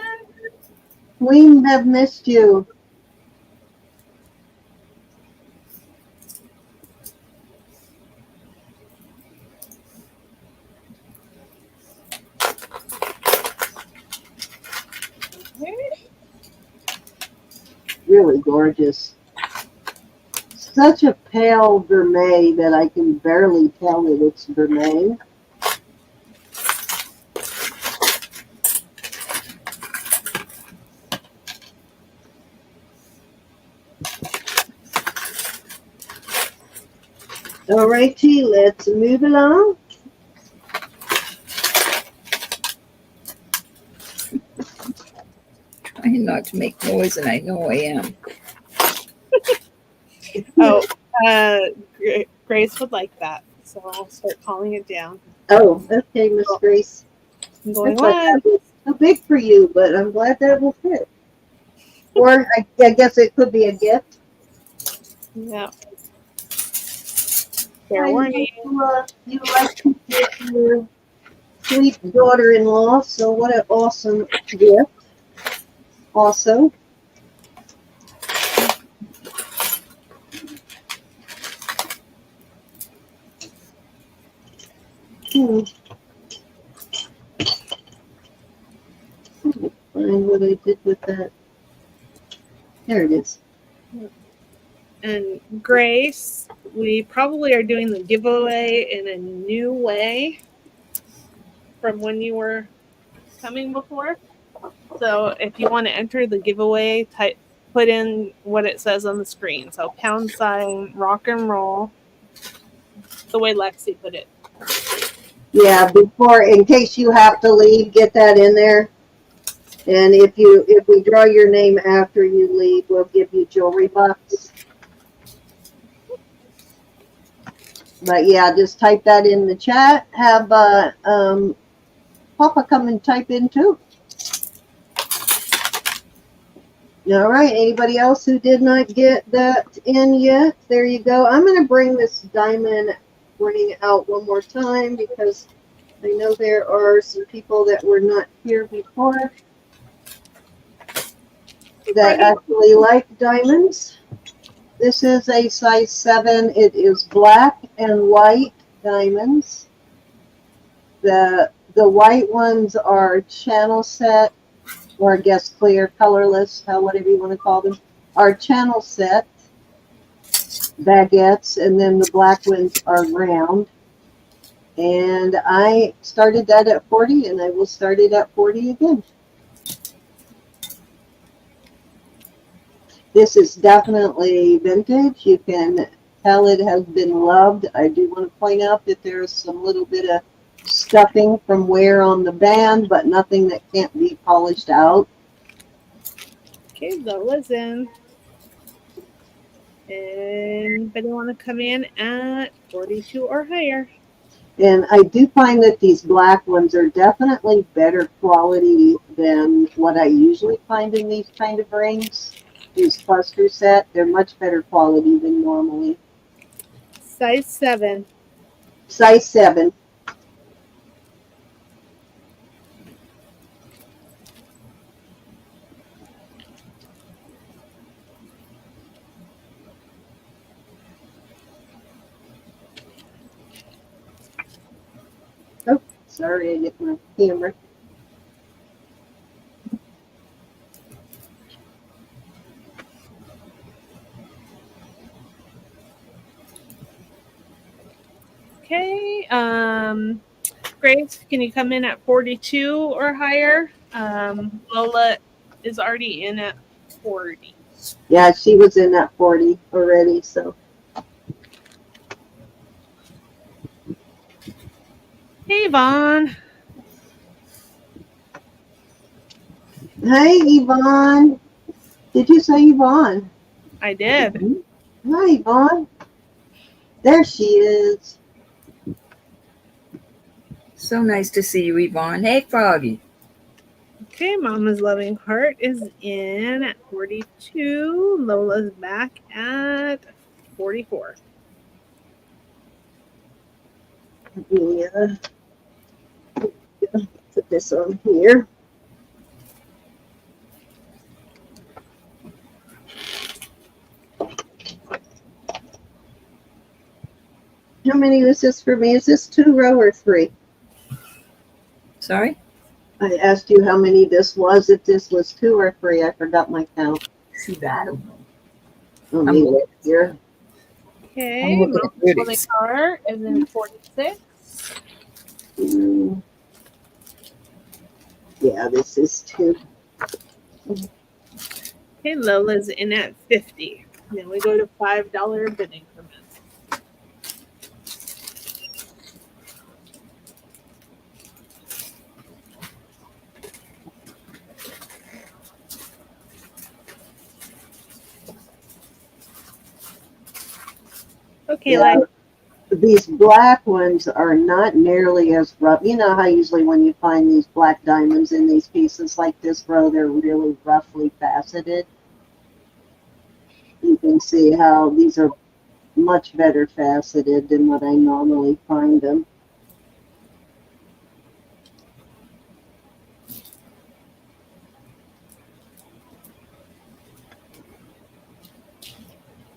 We have missed you. Really gorgeous. Such a pale vermeil that I can barely tell that it's vermeil. All righty, let's move along. Trying not to make noise, and I know I am. Oh, Grace would like that, so I'll start calling it down. Oh, okay, Miss Grace. Going Looks like on. that was too big for you, but I'm glad that will fit. Or I guess it could be a gift. Yeah. Fair warning. You like to give your sweet daughter-in-law, so what an awesome gift. Also. Find what I did with that. There it is. And Grace, we probably are doing the giveaway in a new way from when you were coming before. So if you want to enter the giveaway, put in what it says on the screen. So # rock and roll, the way Lexi put it. Yeah, before, in case you have to leave, get that in there. And if we draw your name after you leave, we'll give you jewelry bucks. But yeah, just type that in the chat. Have Papa come and type in too. All right, anybody else who did not get that in yet? There you go. I'm going to bring this diamond bring it out one more time because I know there are some people that were not here before that actually like diamonds. This is a size 7. It is black and white diamonds. The white ones are channel set, or I guess clear, colorless, whatever you want to call them, are channel set baguettes, and then the black ones are round. And I started that at 40, and I will start it at 40 again. This is definitely vintage. You can tell it has been loved. I do want to point out that there's some little bit of scuffing from wear on the band, but nothing that can't be polished out. Okay, Lola's in. Anybody want to come in at 42 or higher? And I do find that these black ones are definitely better quality than what I usually find in these kind of rings. These cluster set, they're much better quality than normally. Size 7. Size 7. Oh, sorry, I get my camera. Okay, Grace, can you come in at 42 or higher? Lola is already in at 40. Yeah, she was in that 40 already, so. Hey, Vaughn. Hey, Yvonne. Did you say Yvonne? I did. Hi, Yvonne. There she is. So nice to see you, Yvonne. Hey, Froggy. Okay, Mama's Loving Heart is in at 42. Lola's back at 44. Yeah. Put this on here. How many was this for me? Is this 2 row or 3? Sorry? I asked you how many this was. If this was 2 or 3, I forgot my count. See that? I don't know. Let me look here. Okay, I'm looking at Mama's Loving goodies. Heart is in 46. Yeah, this is 2. Okay, Lola's in at 50. Now we go to $5 bid increments. Okay, Yeah. like These black ones are not nearly as rough. You know how usually when you find these black diamonds in these pieces like this row, they're really roughly faceted. You can see how these are much better faceted than what I normally find them.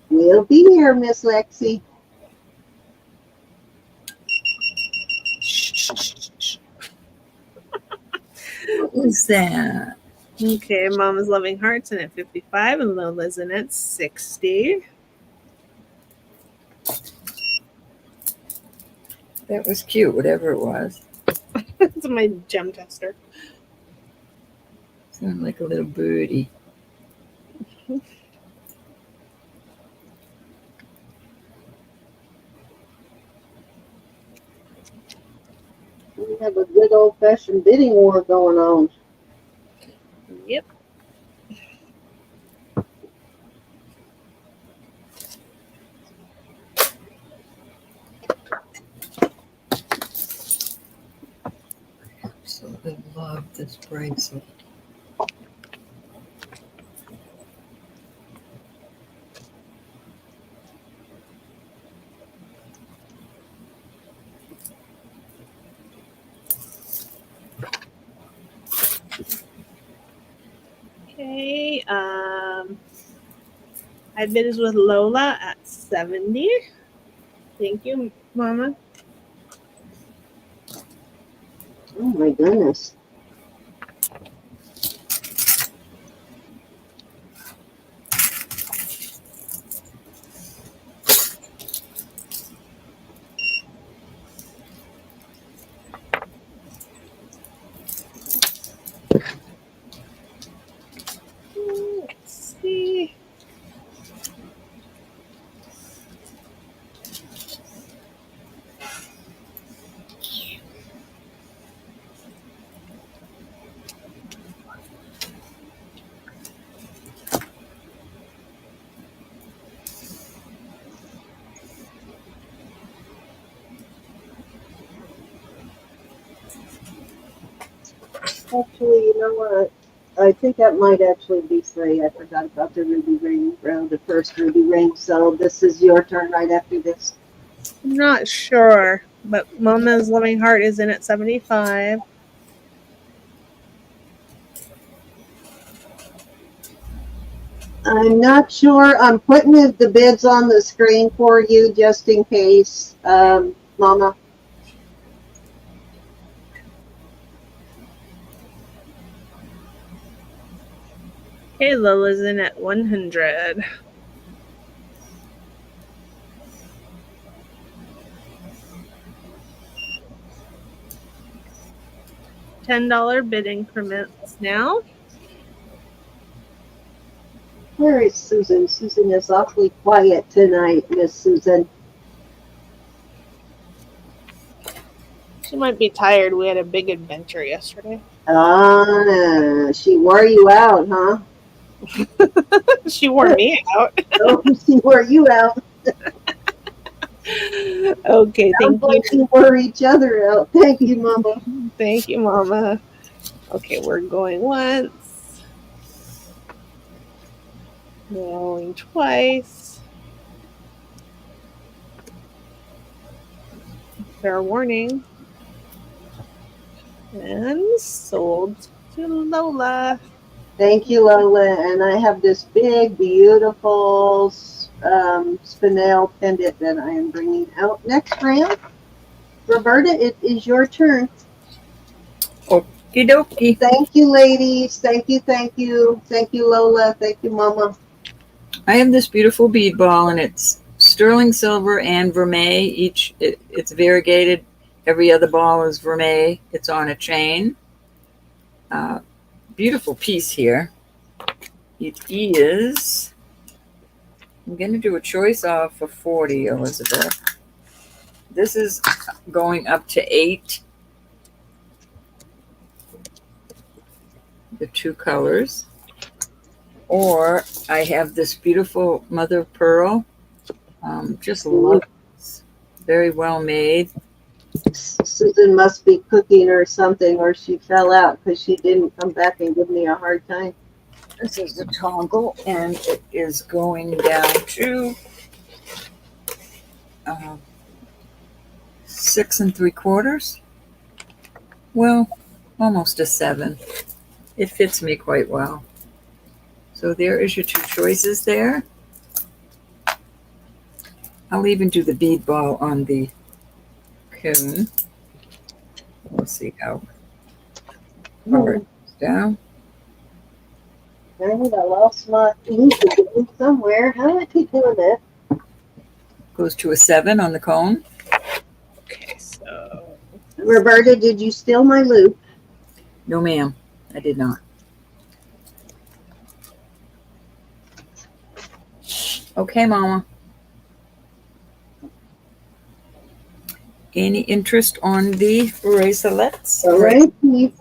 We'll be here, Miss Lexi. What was that? okay, Mama's Loving Heart's in at 55 and Lola's in at 60. That was cute, whatever it was. That's my gem tester. Sounded like a little birdie. We have a good old-fashioned bidding war going on. Yep. Absolutely love this bracelet. I bid is with Lola at 70. Thank you, Mama. Oh my goodness. Let's see. Actually, you know what? I think that might actually be free. I forgot about the ruby ring, the first ruby ring. So this is your turn right after this. I'm not sure, but Mama's Loving Heart is in at 75. I'm not sure. I'm putting the bids on the screen for you just in case, Mama. Okay, Lola's in at 100. $10 bid increments now. Where is Susan? Susan is awfully quiet tonight, Miss Susan. She might be tired. We had a big adventure yesterday. She wore you out, huh? She wore me out. Oh, she wore you out. Okay, thank Sounds like you. you wore each other out. Thank you, Mama. Thank you, Mama. Okay, we're going once. Going twice. Fair warning. And sold to Lola. Thank you, Lola. And I have this big, beautiful spinel pendant that I am bringing out next round. Roberta, it is your turn. Okie dokie. Thank you, ladies. Thank you, thank you. Thank you, Lola. Thank you, Mama. I have this beautiful bead ball, and it's sterling silver and vermeil. It's variegated. Every other ball is vermeil. It's on a chain. Beautiful piece here. It is. I'm going to do a choice off for 40, Elizabeth. This is going up to 8. The two colors. Or I have this beautiful mother of pearl. Just love it. Very well made. Susan must be cooking or something, or she fell out because she didn't come back and give me a hard time. This is the toggle, and it is going down to 6 3/4. Well, almost a 7. It fits me quite well. So there is your two choices there. I'll even do the bead ball on the coon. We'll see how far it goes down. Dang it, I lost my loop again somewhere. How do I keep doing that? Goes to a 7 on the cone. Okay, so Roberta, did you steal my loop? No, ma'am, I did not. Okay, Mama. Any interest on the bracelets? All right, please.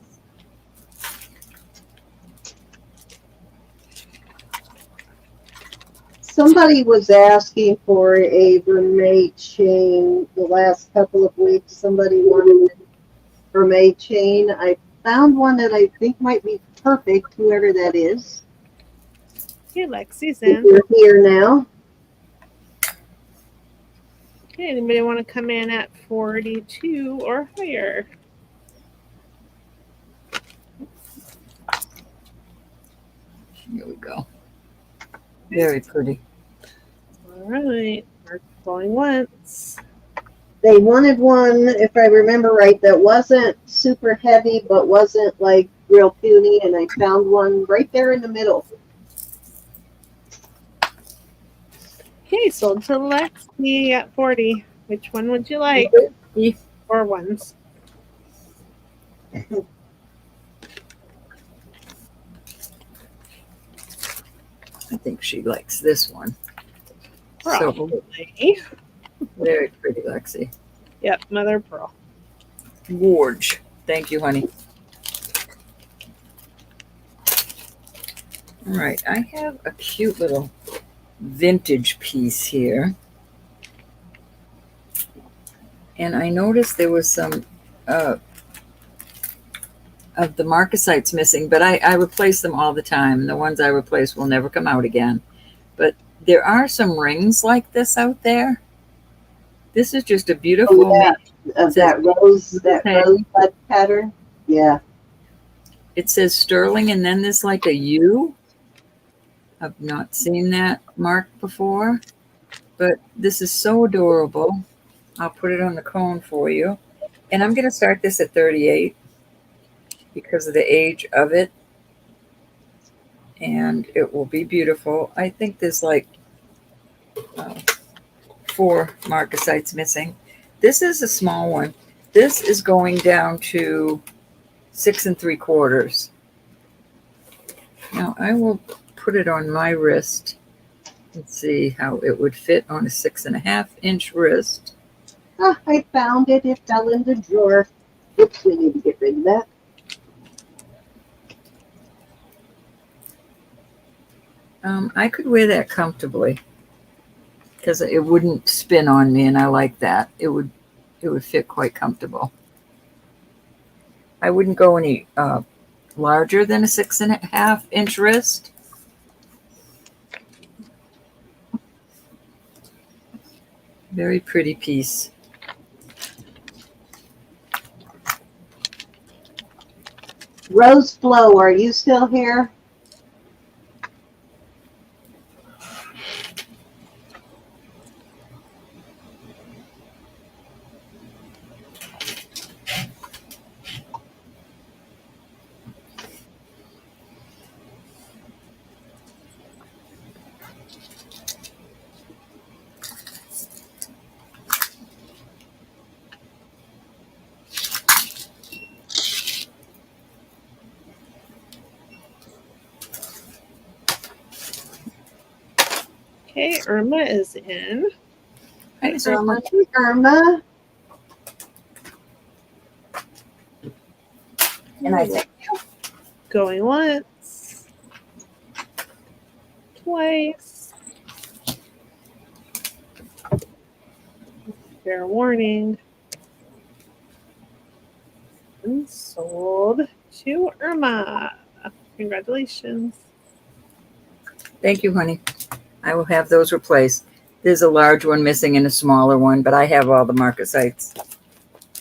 Somebody was asking for a vermeil chain the last couple of weeks. Somebody wanted a vermeil chain. I found one that I think might be perfect, whoever that is. okay, Lexi's If in. you're here now. Okay, anybody want to come in at 42 or higher? Here we go. Very pretty. All right. We're going once. They wanted one, if I remember right, that wasn't super heavy, but wasn't like real puny, and I found one right there in the middle. Okay, sold to Lexi at 40. Which one would you like? Beef. Or ones? I think she likes this one. So Probably. very pretty, Lexi. Yep, mother of pearl. Gorge. Thank you, honey. All right, I have a cute little vintage piece here. And I noticed there was some of the marcasites missing, but I replace them all the time. The ones I replace will never come out again. But there are some rings like this out there. This is just a beautiful Of that rosebud pattern. Yeah. It says sterling and then there's like a U. I've not seen that mark before, but this is so adorable. I'll put it on the cone for you. And I'm going to start this at 38 because of the age of it. And it will be beautiful. I think there's like 4 marcasites missing. This is a small one. This is going down to 6 3/4. Now I will put it on my wrist and see how it would fit on a 6.5 inch wrist. Ah, I found it. It fell in the drawer. Oops, we need to get rid of that. I could wear that comfortably because it wouldn't spin on me, and I like that. It would fit quite comfortable. I wouldn't go any larger than a 6.5 inch wrist. Very pretty piece. Rose Flow, are you still here? Okay, Irma is in. Hi, Irma. Irma. And I think Going once. Twice. Fair warning. And sold to Irma. Congratulations. Thank you, honey. I will have those replaced. There's a large one missing and a smaller one, but I have all the marcasites.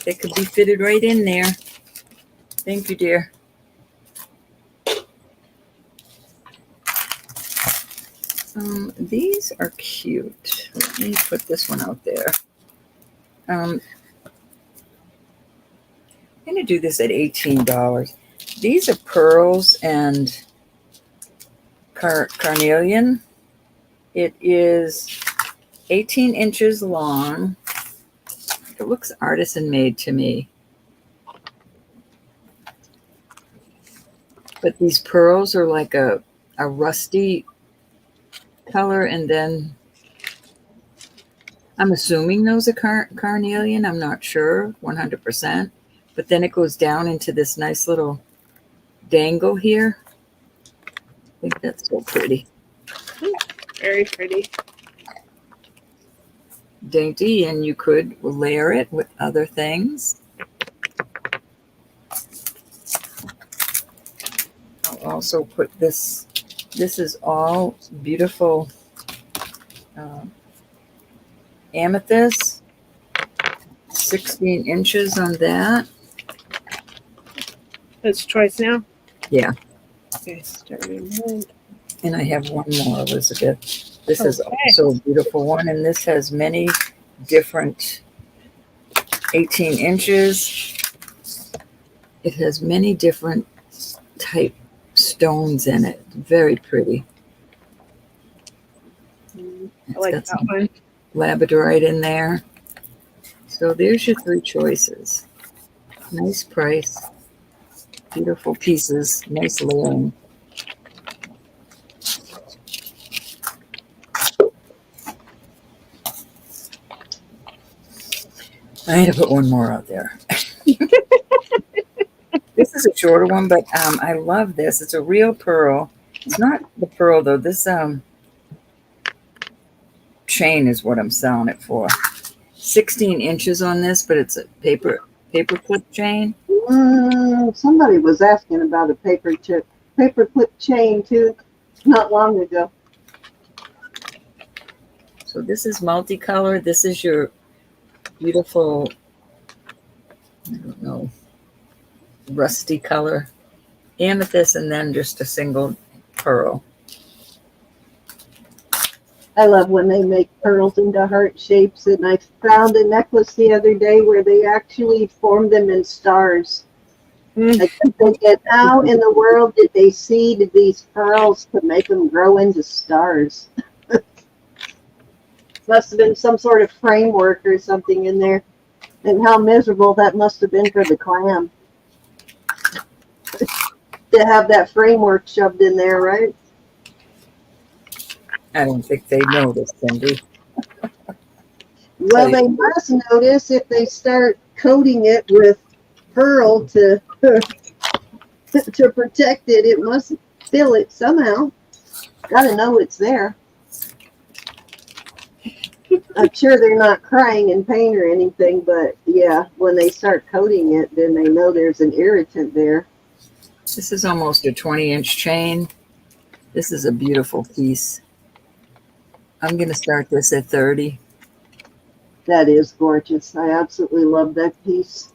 They could be fitted right in there. Thank you, dear. These are cute. Let me put this one out there. I'm going to do this at $18. These are pearls and carnelian. It is 18 inches long. It looks artisan made to me. But these pearls are like a rusty color, and then I'm assuming those are carnelian. I'm not sure 100%. But then it goes down into this nice little dangle here. I think that's so pretty. Very pretty. Dainty, and you could layer it with other things. I'll also put this. This is all beautiful amethyst. 16 inches on that. It's choice now? Yeah. Okay, starting with And I have one more, Elizabeth. This is Okay. also a beautiful one, and this has many different 18 inches. It has many different type stones in it. Very pretty. I It's like got that some one. labradorite in there. So there's your 3 choices. Nice price. Beautiful pieces. Nice layering. I had to put one more out there. This is a shorter one, but I love this. It's a real pearl. It's not the pearl though. This chain is what I'm selling it for. 16 inches on this, but it's a paper clip chain. Somebody was asking about a paper clip chain too, not long ago. So this is multicolored. This is your beautiful, I don't know, rusty color amethyst, and then just a single pearl. I love when they make pearls into heart shapes, and I found a necklace the other day where they actually formed them in stars. I kept thinking, how in the world did they seed these pearls to make them grow into stars? Must have been some sort of framework or something in there. And how miserable that must have been for the clam to have that framework shoved in there, right? I don't think they know this, Cindy. Well, they must notice if they start coating it with pearl to to protect it. It must fill it somehow. Got to know it's there. I'm sure they're not crying in pain or anything, but yeah, when they start coating it, then they know there's an irritant there. This is almost a 20-inch chain. This is a beautiful piece. I'm going to start this at 30. That is gorgeous. I absolutely love that piece.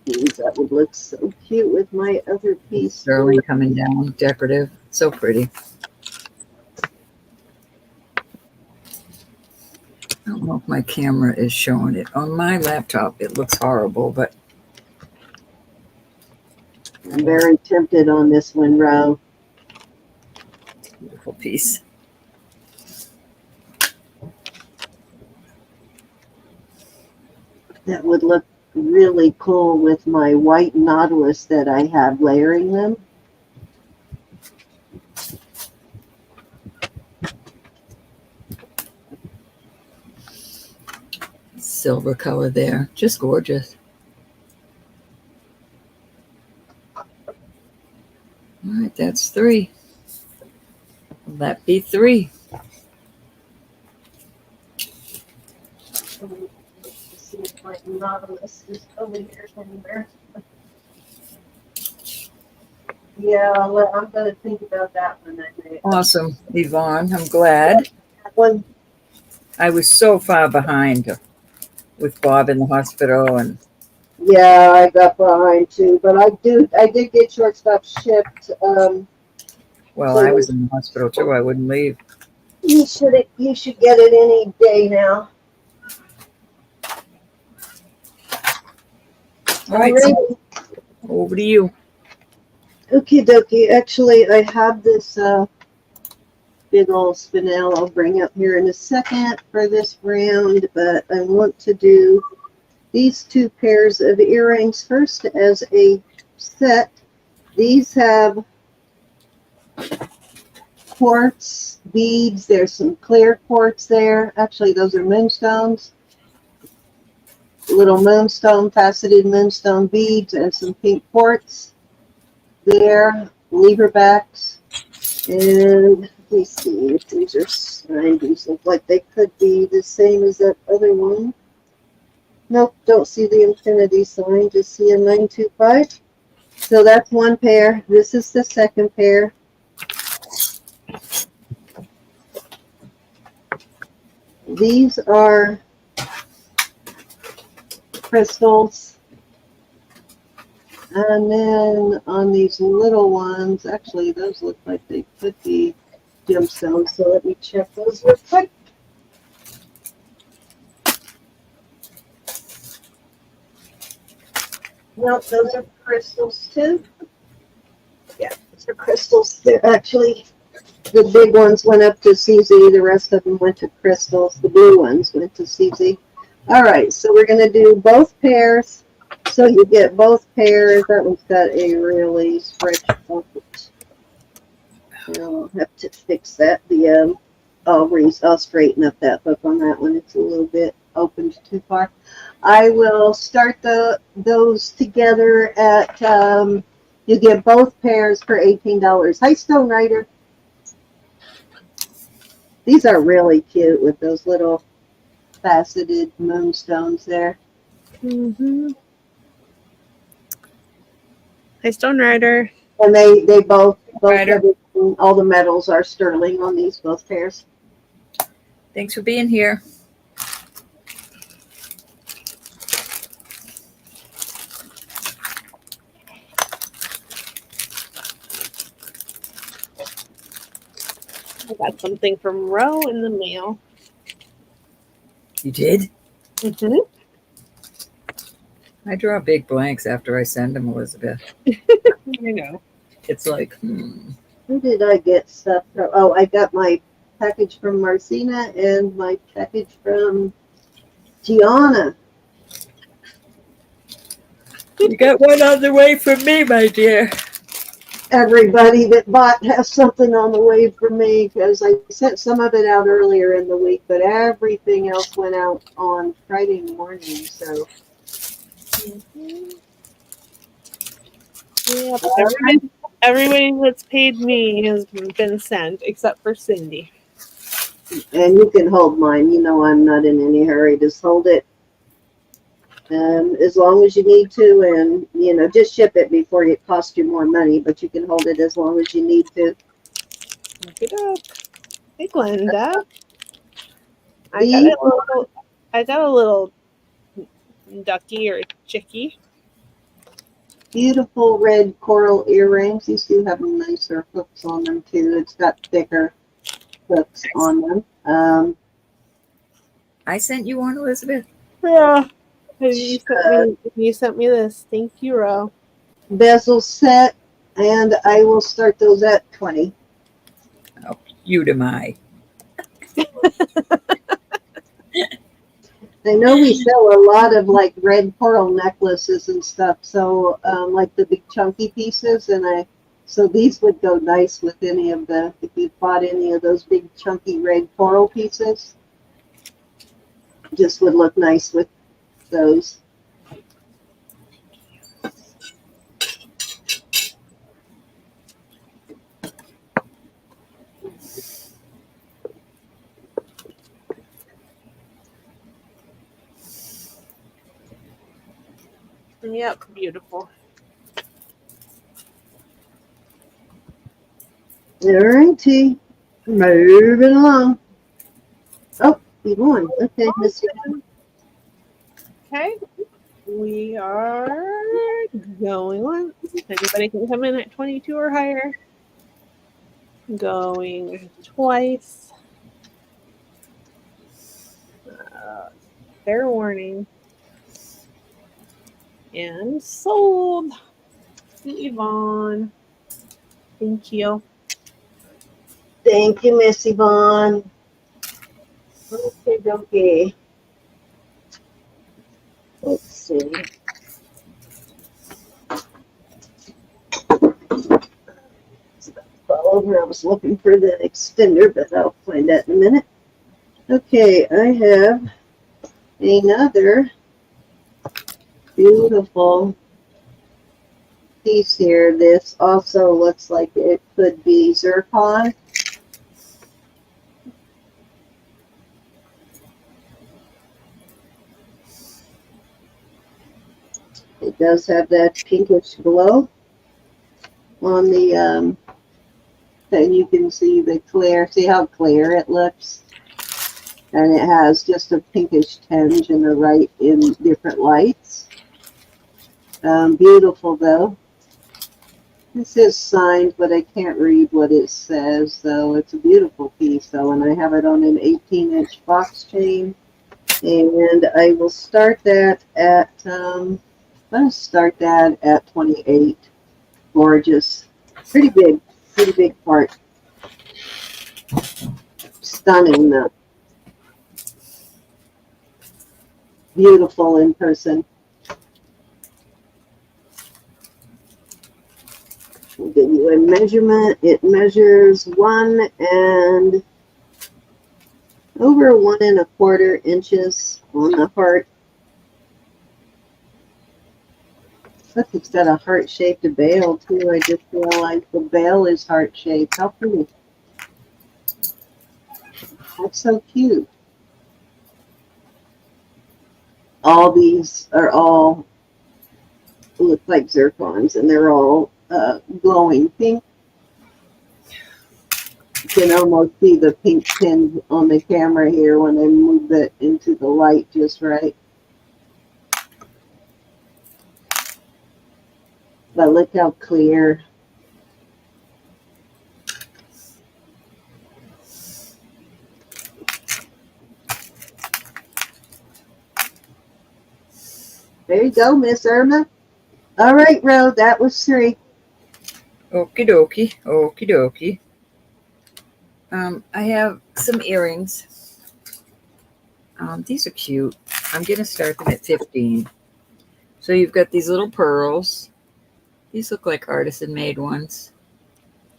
That would look so cute with my other piece. Sterling coming down, decorative. So pretty. I don't know if my camera is showing it. On my laptop, it looks horrible, but I'm very tempted on this one, Ro. beautiful piece. That would look really cool with my white nautilus that I have layering them. Silver color there. Just gorgeous. All right, that's 3. Will that be 3? See if my nautilus is over here somewhere. Yeah, well, I'm going to think about that one. Awesome, Yvonne. I'm glad. That one. I was so far behind with Bob in the hospital, and Yeah, I got behind too, but I did get short stuff shipped. well, So I was in the hospital too. I wouldn't leave. you should get it any day now. All right, Alrighty. over to you. Okie dokie. Actually, I have this big old spinel I'll bring up here in a second for this round, but I want to do these 2 pairs of earrings first as a set. These have quartz beads. There's some clear quartz there. Actually, those are moonstones. Little moonstone, faceted moonstone beads, and some pink quartz there. Lever backs. And let me see if these are signed. These look like they could be the same as that other one. Nope, don't see the infinity sign, just see a 925. So that's one pair. This is the second pair. These are crystals. And then on these little ones, actually those look like they could be gemstones, so let me check those real quick. Nope, those are crystals too. Yeah, those are crystals. They're actually, the big ones went up to CZ, the rest of them went to crystals. The blue ones went to CZ. All right, so we're going to do both pairs. So you get both pairs. That one's got a really stretched pocket. I'll have to fix that. I'll straighten up that hook on that one. It's a little bit opened too far. I will start those together at, you get both pairs for $18. Hi, Stone Rider. These are really cute with those little faceted moonstones there. Mm-hmm. Hi, Stone Rider. And they both Rider. all the metals are sterling on these both pairs. Thanks for being here. I got something from Ro in the mail. You did? Mm-hmm. I draw big blanks after I send them, Elizabeth. I know. It's like, Who did I get stuff from? Oh, I got my package from Marcina and my package from Gianna. You got one on the way from me, my dear. Everybody that bought has something on the way for me because I sent some of it out earlier in the week, but everything else went out on Friday morning. So Yep. Everybody that's paid me has been sent except for Cindy. and you can hold mine. You know I'm not in any hurry. Just hold it as long as you need to, and just ship it before it costs you more money. But you can hold it as long as you need to. Look it up. Hey, Glenda. I got a little ducky or chickie. Beautiful red coral earrings. These do have nicer hooks on them too. It's got thicker hooks on them. I sent you one, Elizabeth. Yeah. You sent me this. Thank you, Ro. Bezel set, and I will start those at 20. You to my. I know we sell a lot of like red coral necklaces and stuff, so like the big chunky pieces, so these would go nice with any of if you bought any of those big chunky red coral pieces, just would look nice with those. Yep, beautiful. All righty, moving along. Oh, you won. Okay, Miss. Okay. We are going once. Anybody can come in at 22 or higher. Going twice. Fair warning. And sold. Yvonne. Thank you. Thank you, Miss Yvonne. Okay. Let's see. Over. I was looking for the extender, but I'll find that in a minute. Okay, I have another beautiful piece here. This also looks like it could be zircon. It does have that pinkish glow on the, and you can see the clear, see how clear it looks? And it has just a pinkish tinge in different lights. Beautiful though. This is signed, but I can't read what it says, so it's a beautiful piece though, and I have it on an 18-inch box chain. And I will start that at, I'm going to start that at 28. Gorgeous. Pretty big part. Stunning though. Beautiful in person. I'll give you a measurement. It measures 1 and over 1¼ inches on the heart. Look, it's got a heart-shaped bail too. I just realized the bail is heart-shaped. How pretty. That's so cute. All these are all look like zircons, and they're all glowing pink. You can almost see the pink pins on the camera here when I move it into the light just right. But look how clear. There you go, Miss Irma. All right, Ro, that was 3. Okie dokie, okie dokie. I have some earrings. These are cute. I'm going to start them at 15. So you've got these little pearls. These look like artisan made ones.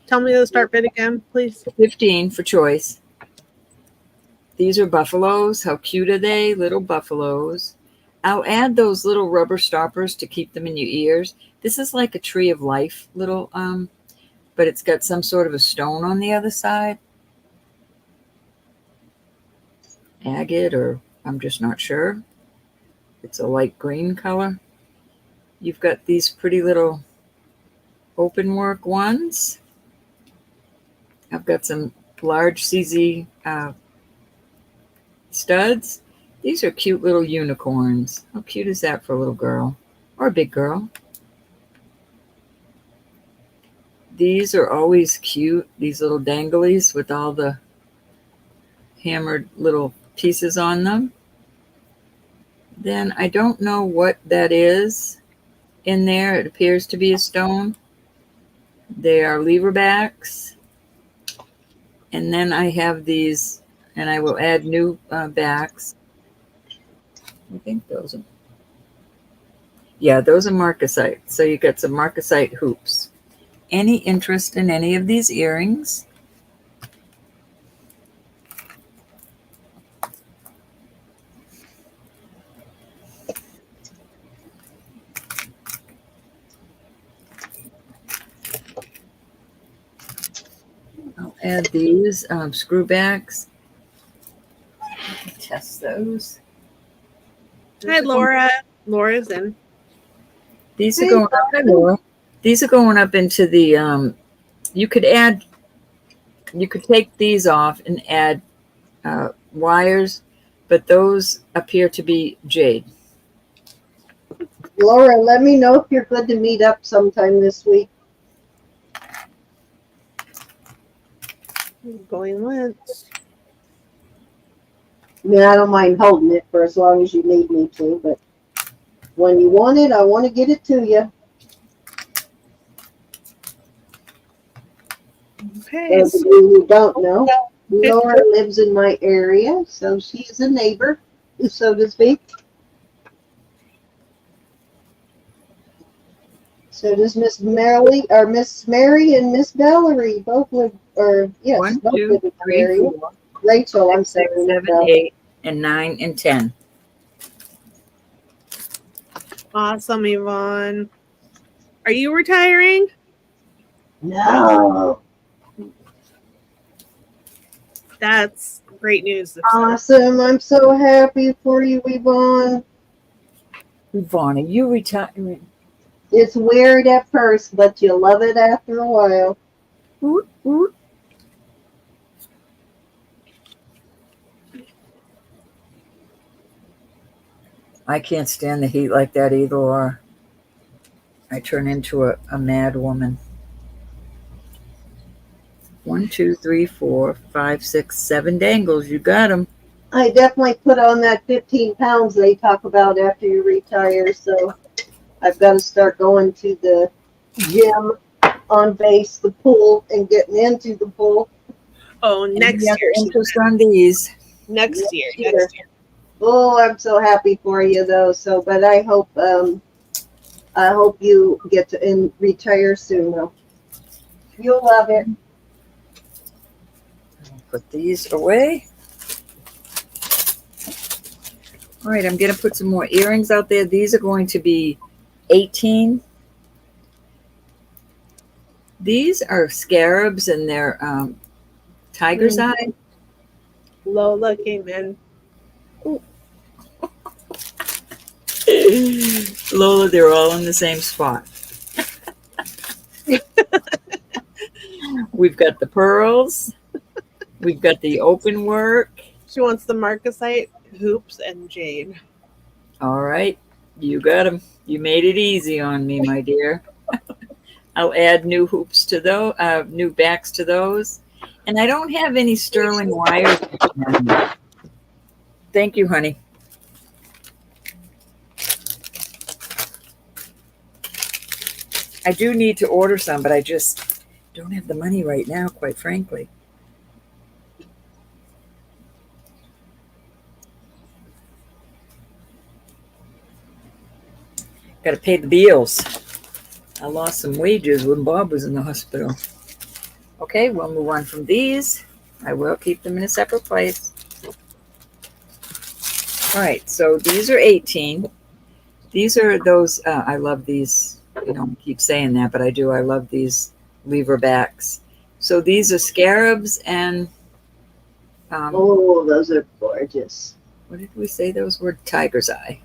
Tell me the start bid again, please. 15 for choice. These are buffaloes. How cute are they? Little buffaloes. I'll add those little rubber stoppers to keep them in your ears. This is like a tree of life little, but it's got some sort of a stone on the other side. Agate, or I'm just not sure. It's a light green color. You've got these pretty little open work ones. I've got some large CZ studs. These are cute little unicorns. How cute is that for a little girl or a big girl? These are always cute, these little danglies with all the hammered little pieces on them. Then I don't know what that is in there. It appears to be a stone. They are lever backs. And then I have these, and I will add new backs. I think those are, yeah, those are marcasite. So you got some marcasite hoops. Any interest in any of these earrings? I'll add these screw backs. Test those. Hi, Laura. Laura's in. These are going up. Hi, Laura. These are going up into the. You could take these off and add wires, but those appear to be jade. Laura, let me know if you're good to meet up sometime this week. Going once. I mean, I don't mind holding it for as long as you need me to, but when you want it, I want to get it to you. Okay. Those of you who don't know, Laura lives in my area, so she's a neighbor, so to speak. So does Miss Mary and Miss Valerie both live, or yes, 1, both 2, live in my 3, area. 4, Rachel, I'm 6, sorry. 7, 8, and 9, and 10. Awesome, Yvonne. Are you retiring? No. That's great news. Awesome. I'm so happy for you, Yvonne. Yvonne, are you retiring? It's weird at first, but you love it after a while. Oot, oot. I can't stand the heat like that either, Laura. I turn into a mad woman. 1, 2, 3, 4, 5, 6, 7 dangles. You got them. I definitely put on that 15 pounds they talk about after you retire. So I've got to start going to the gym on base, the pool, and getting into the pool. Oh, next year. Interest on these. Next year. year. Next year. Oh, I'm so happy for you though. So, but I hope you get to retire soon though. You'll love it. Put these away. All right, I'm going to put some more earrings out there. These are going to be 18. These are scarabs and they're tiger's eye. Lola came in. Lola, they're all in the same spot. We've got the pearls. We've got the open work. She wants the marcasite, hoops, and jade. All right, you got them. You made it easy on me, my dear. I'll add new hoops to those, new backs to those. And I don't have any sterling wires. Thank you, honey. I do need to order some, but I just don't have the money right now, quite frankly. Got to pay the bills. I lost some wages when Bob was in the hospital. Okay, we'll move on from these. I will keep them in a separate place. All right, so these are 18. These are those, I love these. I don't keep saying that, but I do. I love these lever backs. So these are scarabs and, Oh, those are gorgeous. what did we say those were? Tiger's eye.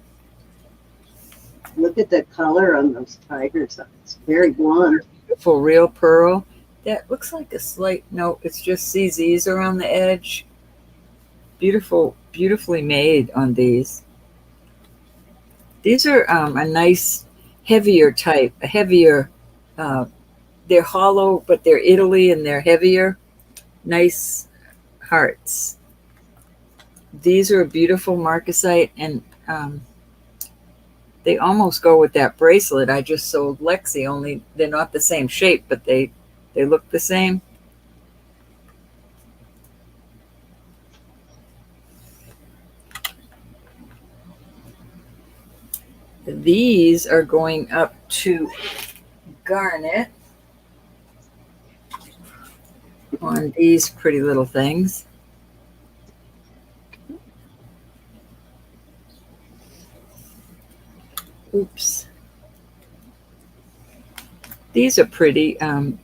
Look at the color on those tigers. It's very blonde. Beautiful real pearl. That looks like a slight, no, it's just CZs around the edge. Beautiful, beautifully made on these. These are a nice, heavier type, a heavier, they're hollow, but they're Italy and they're heavier. Nice hearts. These are a beautiful marcasite and they almost go with that bracelet I just sold Lexi, only they're not the same shape, but they look the same. These are going up to garnet on these pretty little things. Oops. These are pretty. I'm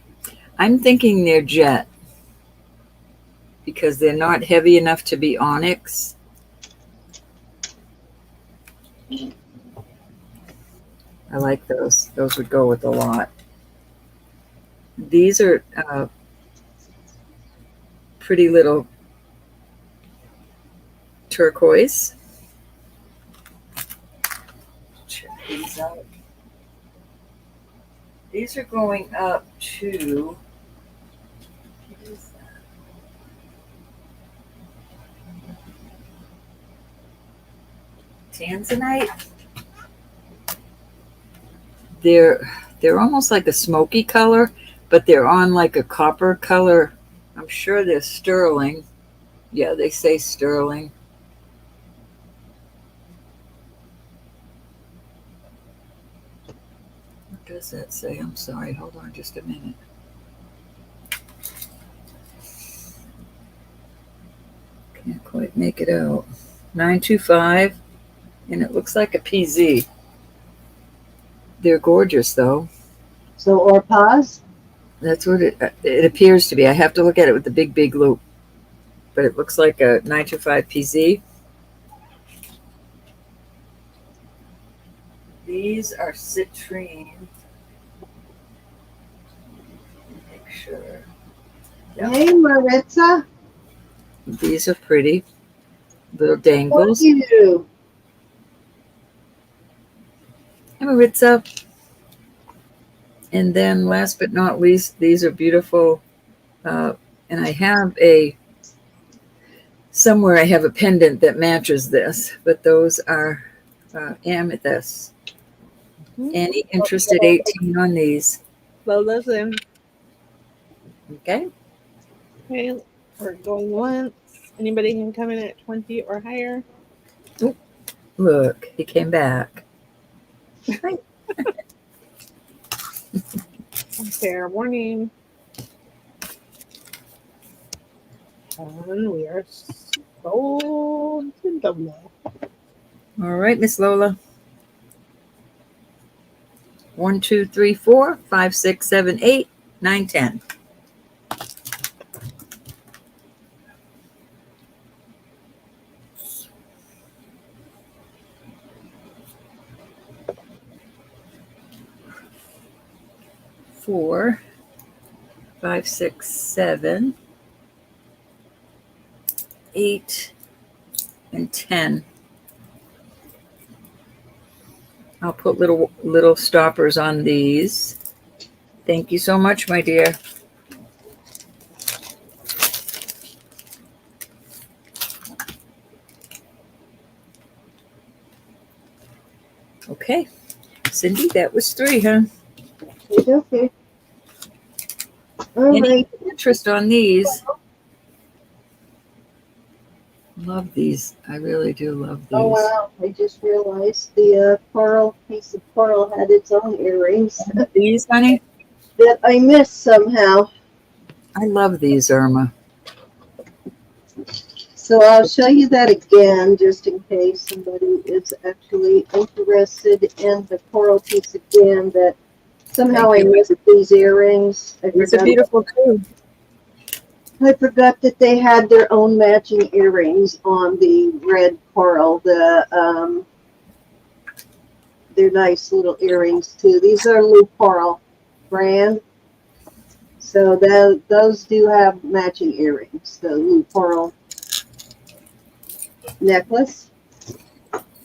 thinking they're jet because they're not heavy enough to be onyx. I like those. Those would go with a lot. These are pretty little turquoise. Check these out. These are going up to, what is that? Tanzanite. They're almost like a smoky color, but they're on like a copper color. I'm sure they're sterling. Yeah, they say sterling. What does that say? I'm sorry. Hold on just a minute. Can't quite make it out. 925, and it looks like a PZ. They're gorgeous, though. So Orpaz? That's what it appears to be. I have to look at it with the big, big loop. But it looks like a 925 PZ. These are citrine. Make sure. Yep. Hey, Maritza. These are pretty. Little dangles. Thank you. Hey, Maritza. And then last but not least, these are beautiful. And I have somewhere I have a pendant that matches this, but those are amethysts. Any interest at 18 on these? Lola's in. Okay. Okay, we're going once. Anybody can come in at 20 or higher. Look, he came back. Fair warning. And we are sold to Lola. All right, Miss Lola. 1, 2, 3, 4, 5, 6, 7, 8, 9, 10. Four, 5, 6, 7, 8, and 10. I'll put little stoppers on these. Thank you so much, my dear. Okay, Cindy, that was 3, huh? Okay. All Any right. interest on these? Love these. I really do love these. Oh wow! I just realized the piece of coral had its own earrings These, honey? that I missed somehow. I love these, Irma. So I'll show you that again, just in case somebody is actually interested in the coral piece again. That somehow I Thank you. missed these earrings. These are beautiful too. I forgot that they had their own matching earrings on the red coral. They're nice little earrings too. These are Lou Coral brand. So those do have matching earrings. The Lou Coral necklace.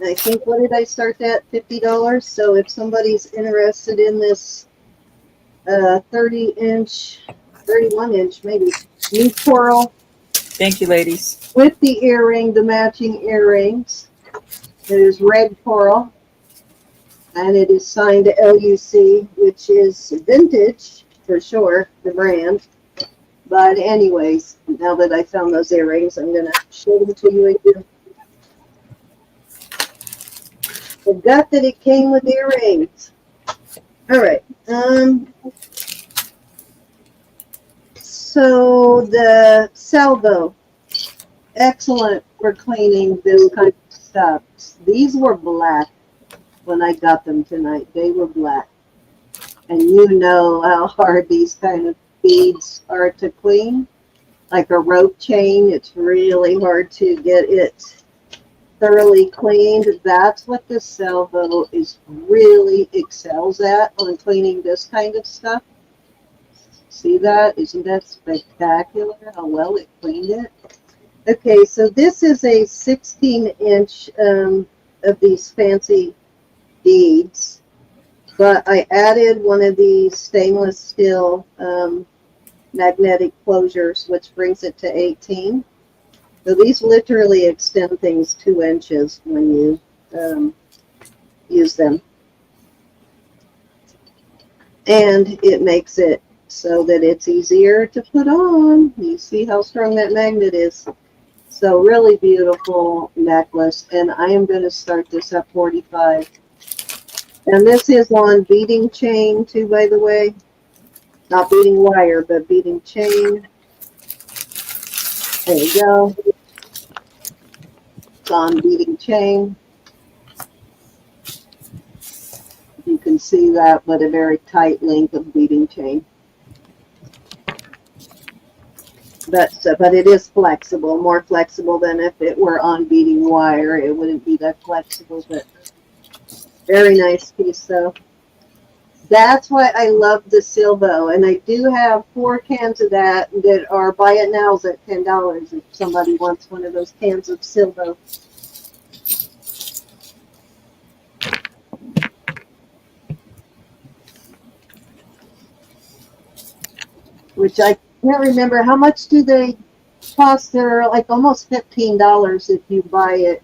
I think, what did I start that? $50. So if somebody's interested in this 30-inch, 31-inch maybe, Lou Coral Thank you, ladies. with the earring, the matching earrings. It is red coral, and it is signed LUC, which is vintage for sure, the brand. But anyways, now that I found those earrings, I'm going to show them to you again. Forgot that it came with earrings. All right. So the salvo, excellent for cleaning this kind of stuff. These were black when I got them tonight. They were black. And you know how hard these kind of beads are to clean. Like a rope chain, it's really hard to get it thoroughly cleaned. That's what the salvo is really excels at on cleaning this kind of stuff. See that? Isn't that spectacular how well it cleaned it? Okay, so this is a 16-inch of these fancy beads, but I added one of these stainless steel magnetic closures, which brings it to 18. So these literally extend things 2 inches when you use them. And it makes it so that it's easier to put on. You see how strong that magnet is. So really beautiful necklace. And I am going to start this at 45. And this is on beading chain too, by the way. Not beading wire, but beading chain. There you go. It's on beading chain. You can see that, but a very tight length of beading chain. But it is flexible, more flexible than if it were on beading wire. It wouldn't be that flexible, but very nice piece though. That's why I love the Silvo, and I do have 4 cans of that are buy it nows at $10 if somebody wants one of those cans of Silvo. which I can't remember. How much do they cost? They're like almost $15 if you buy it.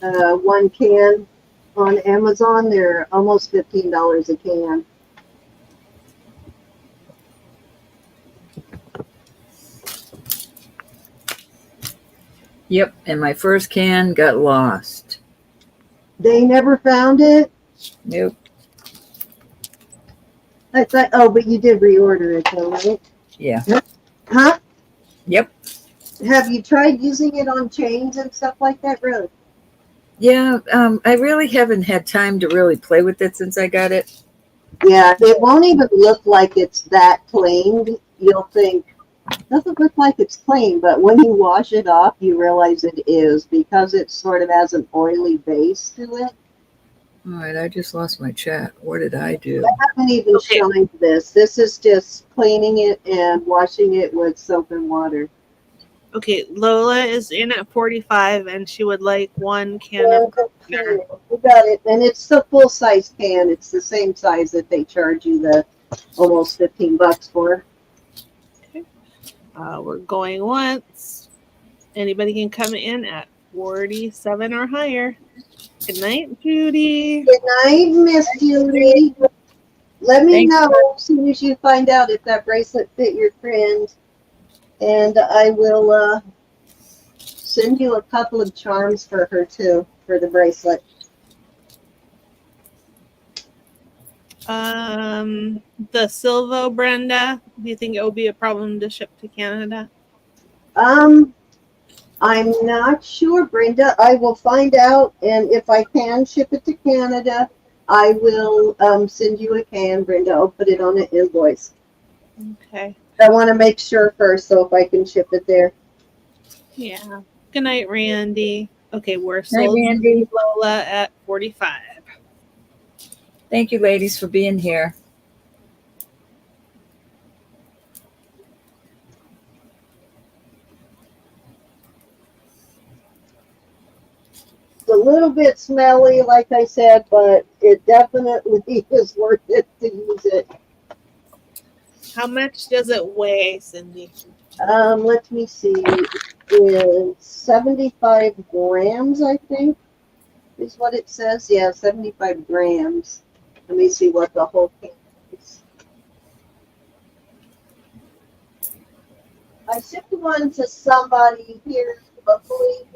One can on Amazon, they're almost $15 a can. Yep, and my first can got lost. They never found it? Nope. I thought, oh, but you did reorder it though, right? Yeah. Huh? Yep. Have you tried using it on chains and stuff like that, Rose? Yeah, I really haven't had time to really play with it since I got it. Yeah, it won't even look like it's that clean. You'll think, doesn't look like it's clean, but when you wash it off, you realize it is because it sort of has an oily base to it. All right, I just lost my chat. What did I do? I haven't even shown this. This is just cleaning it and washing it with soap and water. Okay, Lola is in at 45 and she would like 1 can of cleaner. You got it. And it's the full size can. It's the same size that they charge you the almost $15 for. Okay. We're going once. Anybody can come in at 47 or higher. Good night, Judy. Good night, Miss Judy. Let me Thanks. know as soon as you find out if that bracelet fit your friend. And I will send you a couple of charms for her too, for the bracelet. The Silvo, Brenda, do you think it will be a problem to ship to Canada? I'm not sure, Brenda. I will find out, and if I can ship it to Canada, I will send you a can, Brenda. I'll put it on an invoice. Okay. I want to make sure first, so if I can ship it there. Yeah. Good night, Randy. Okay, we're Night, sold Randy. Lola at 45. Thank you, ladies, for being here. It's a little bit smelly, like I said, but it definitely is worth it to use it. How much does it weigh, Cindy? Let me see. It's 75 grams, I think, is what it says. Yeah, 75 grams. Let me see what the whole can is. I shipped one to somebody here locally,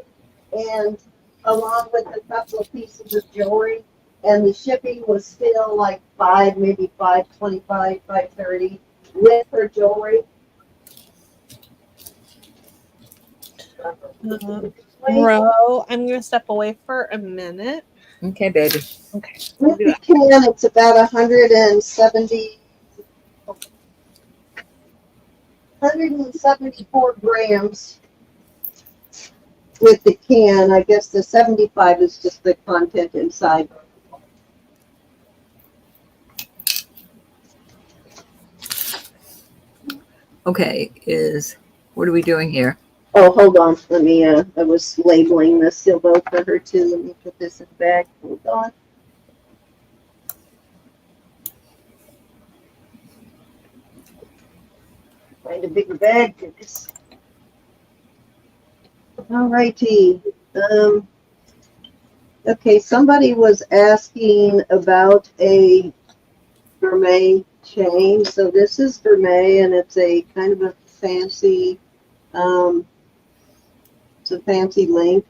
and along with a couple of pieces of jewelry, and the shipping was still like maybe $5.25, $5.30 with her jewelry. Ro, I'm going to step away for a minute. Okay, baby. Okay. With the can, it's about 174 grams with the can. I guess the 75 is just the content inside. Okay, what are we doing here? Oh, hold on. Let me, I was labeling the silvo for her too. Let me put this in the bag. Hold on. Find a bigger bag for this. All righty. Okay, somebody was asking about a gourmet chain. So this is gourmet, and it's a kind of a fancy, it's a fancy link.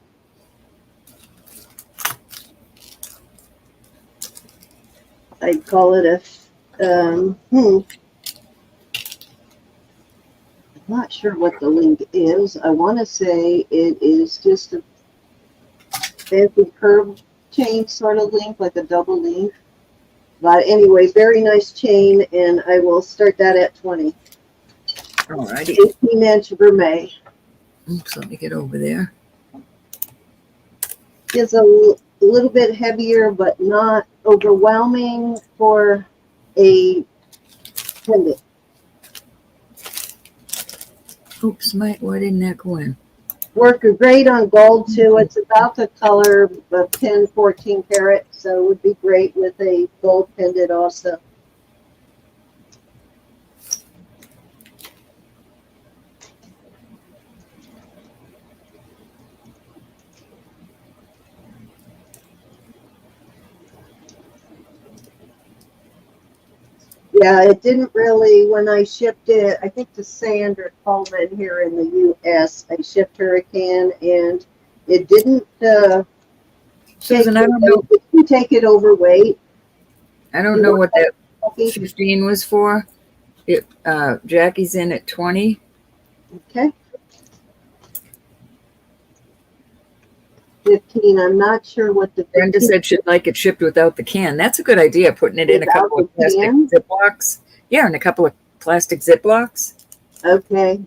I'd call it a, I'm not sure what the link is. I want to say it is just a fancy curved chain sort of link, like a double link. But anyway, very nice chain, and I will start that at 20. Alrighty. 18-inch gourmet. Oops, let me get over there. Is a little bit heavier, but not overwhelming for a pendant. Oops, why didn't that go in? Work great on gold too. It's about the color of 10, 14 karat, so it would be great with a gold pendant also. Yeah, it didn't really, when I shipped it, I think to Sandra Coleman here in the U.S., I shipped her a can, and it didn't Susan, I don't know. it didn't take it overweight. I don't You know want what that Okay. 15 was for. Jackie's in at 20. Okay. 15. I'm not sure what the Brenda 15 said she'd like it shipped without the can. That's a good idea, putting it in a couple of without the plastic can. Ziplocs. Yeah, in a couple of plastic Ziplocs. Okay.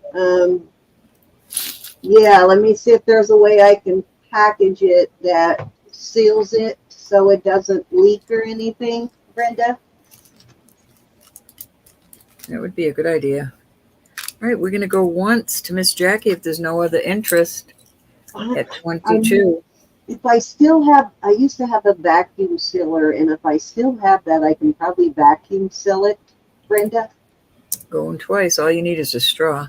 Yeah, let me see if there's a way I can package it that seals it so it doesn't leak or anything, Brenda. That would be a good idea. All right, we're going to go once to Miss Jackie if there's no other interest at 22. If I still have, I used to have a vacuum sealer, and if I still have that, I can probably vacuum seal it, Brenda. Going twice. All you need is a straw.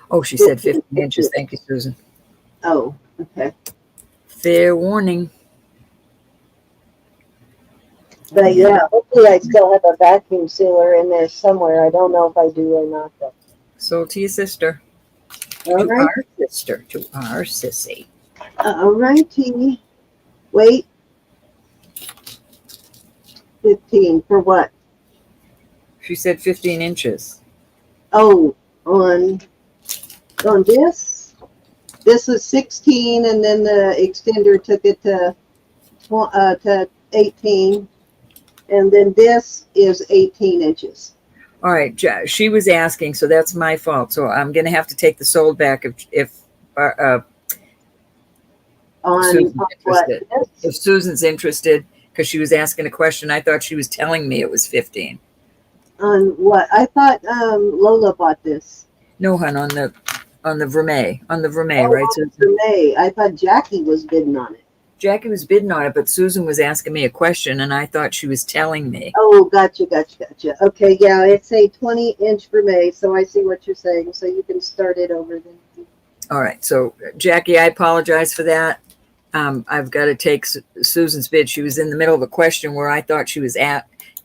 Oh, she said 15 inches. Thank you, Susan. Oh, okay. Fair warning. But yeah, hopefully I still have a vacuum sealer in there somewhere. I don't know if I do or not, though. Sold to your sister. All To right. our sister. To our sissy. All righty. Wait. 15 for what? She said 15 inches. Oh, on this. This is 16, and then the extender took it to 18, and then this is 18 inches. All right, she was asking, so that's my fault. So I'm going to have to take the sold back if On Susan's what? interested. If Susan's interested, because she was asking a question, I thought she was telling me it was 15. On what? I thought Lola bought this. No, hun, on the Vermeil, Oh, right? on Susan? May. I thought Jackie was bidding on it. Jackie was bidding on it, but Susan was asking me a question, and I thought she was telling me. Oh, gotcha. Okay, yeah, it's a 20-inch for May, so I see what you're saying. So you can start it over then. All right, so Jackie, I apologize for that. I've got to take Susan's bid. She was in the middle of a question where I thought she was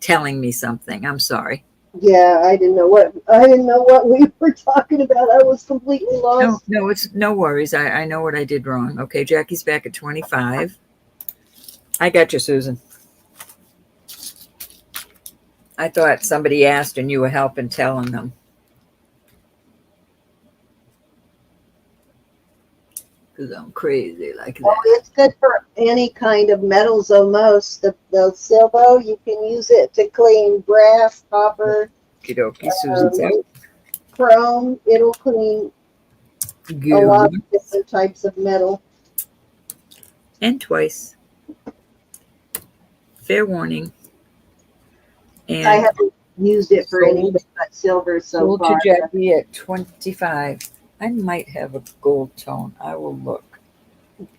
telling me something. I'm sorry. Yeah, I didn't know what we were talking about. I was completely lost. No, it's no worries. I know what I did wrong. Okay, Jackie's back at 25. I got you, Susan. I thought somebody asked and you were helping telling them. Because I'm crazy like that. Oh, it's good for any kind of metals almost. The silvo, you can use it to clean brass, copper, Okie dokie, Susan's out. chrome. It'll clean a lot of different types of metal. And twice. Fair warning. And I haven't used it for sold- anything but silver so sold far. to Jackie at 25. I might have a gold tone. I will look.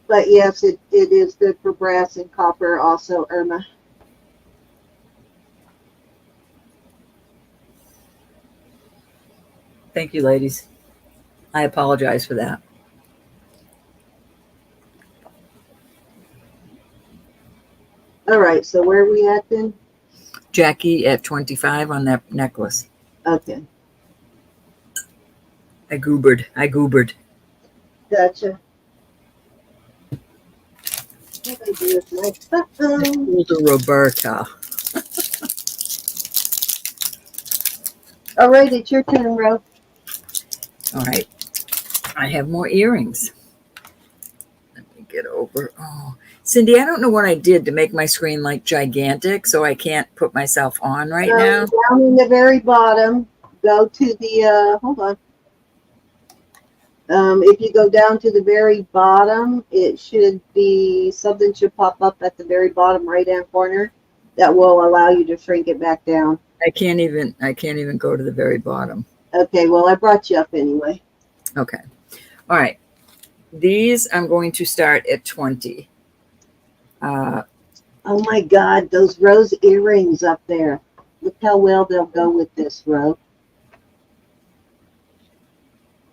But yes, it is good for brass and copper also, Irma. Thank you, ladies. I apologize for that. All right, so where are we at then? Jackie at 25 on that necklace. Okay, I goobered. gotcha. What do I do with my phone? Older Roberta. All right, it's your turn, Ro. All right. I have more earrings. Let me get over. Oh, Cindy, I don't know what I did to make my screen like gigantic, so I can't put myself on right now. Down in the very bottom, go to the, hold on. If you go down to the very bottom, it should be, something should pop up at the very bottom right-hand corner that will allow you to shrink it back down. I can't even go to the very bottom. Okay, well, I brought you up anyway. Okay. All right. These I'm going to start at 20. Oh my God, those rose earrings up there. Look how well they'll go with this, Ro.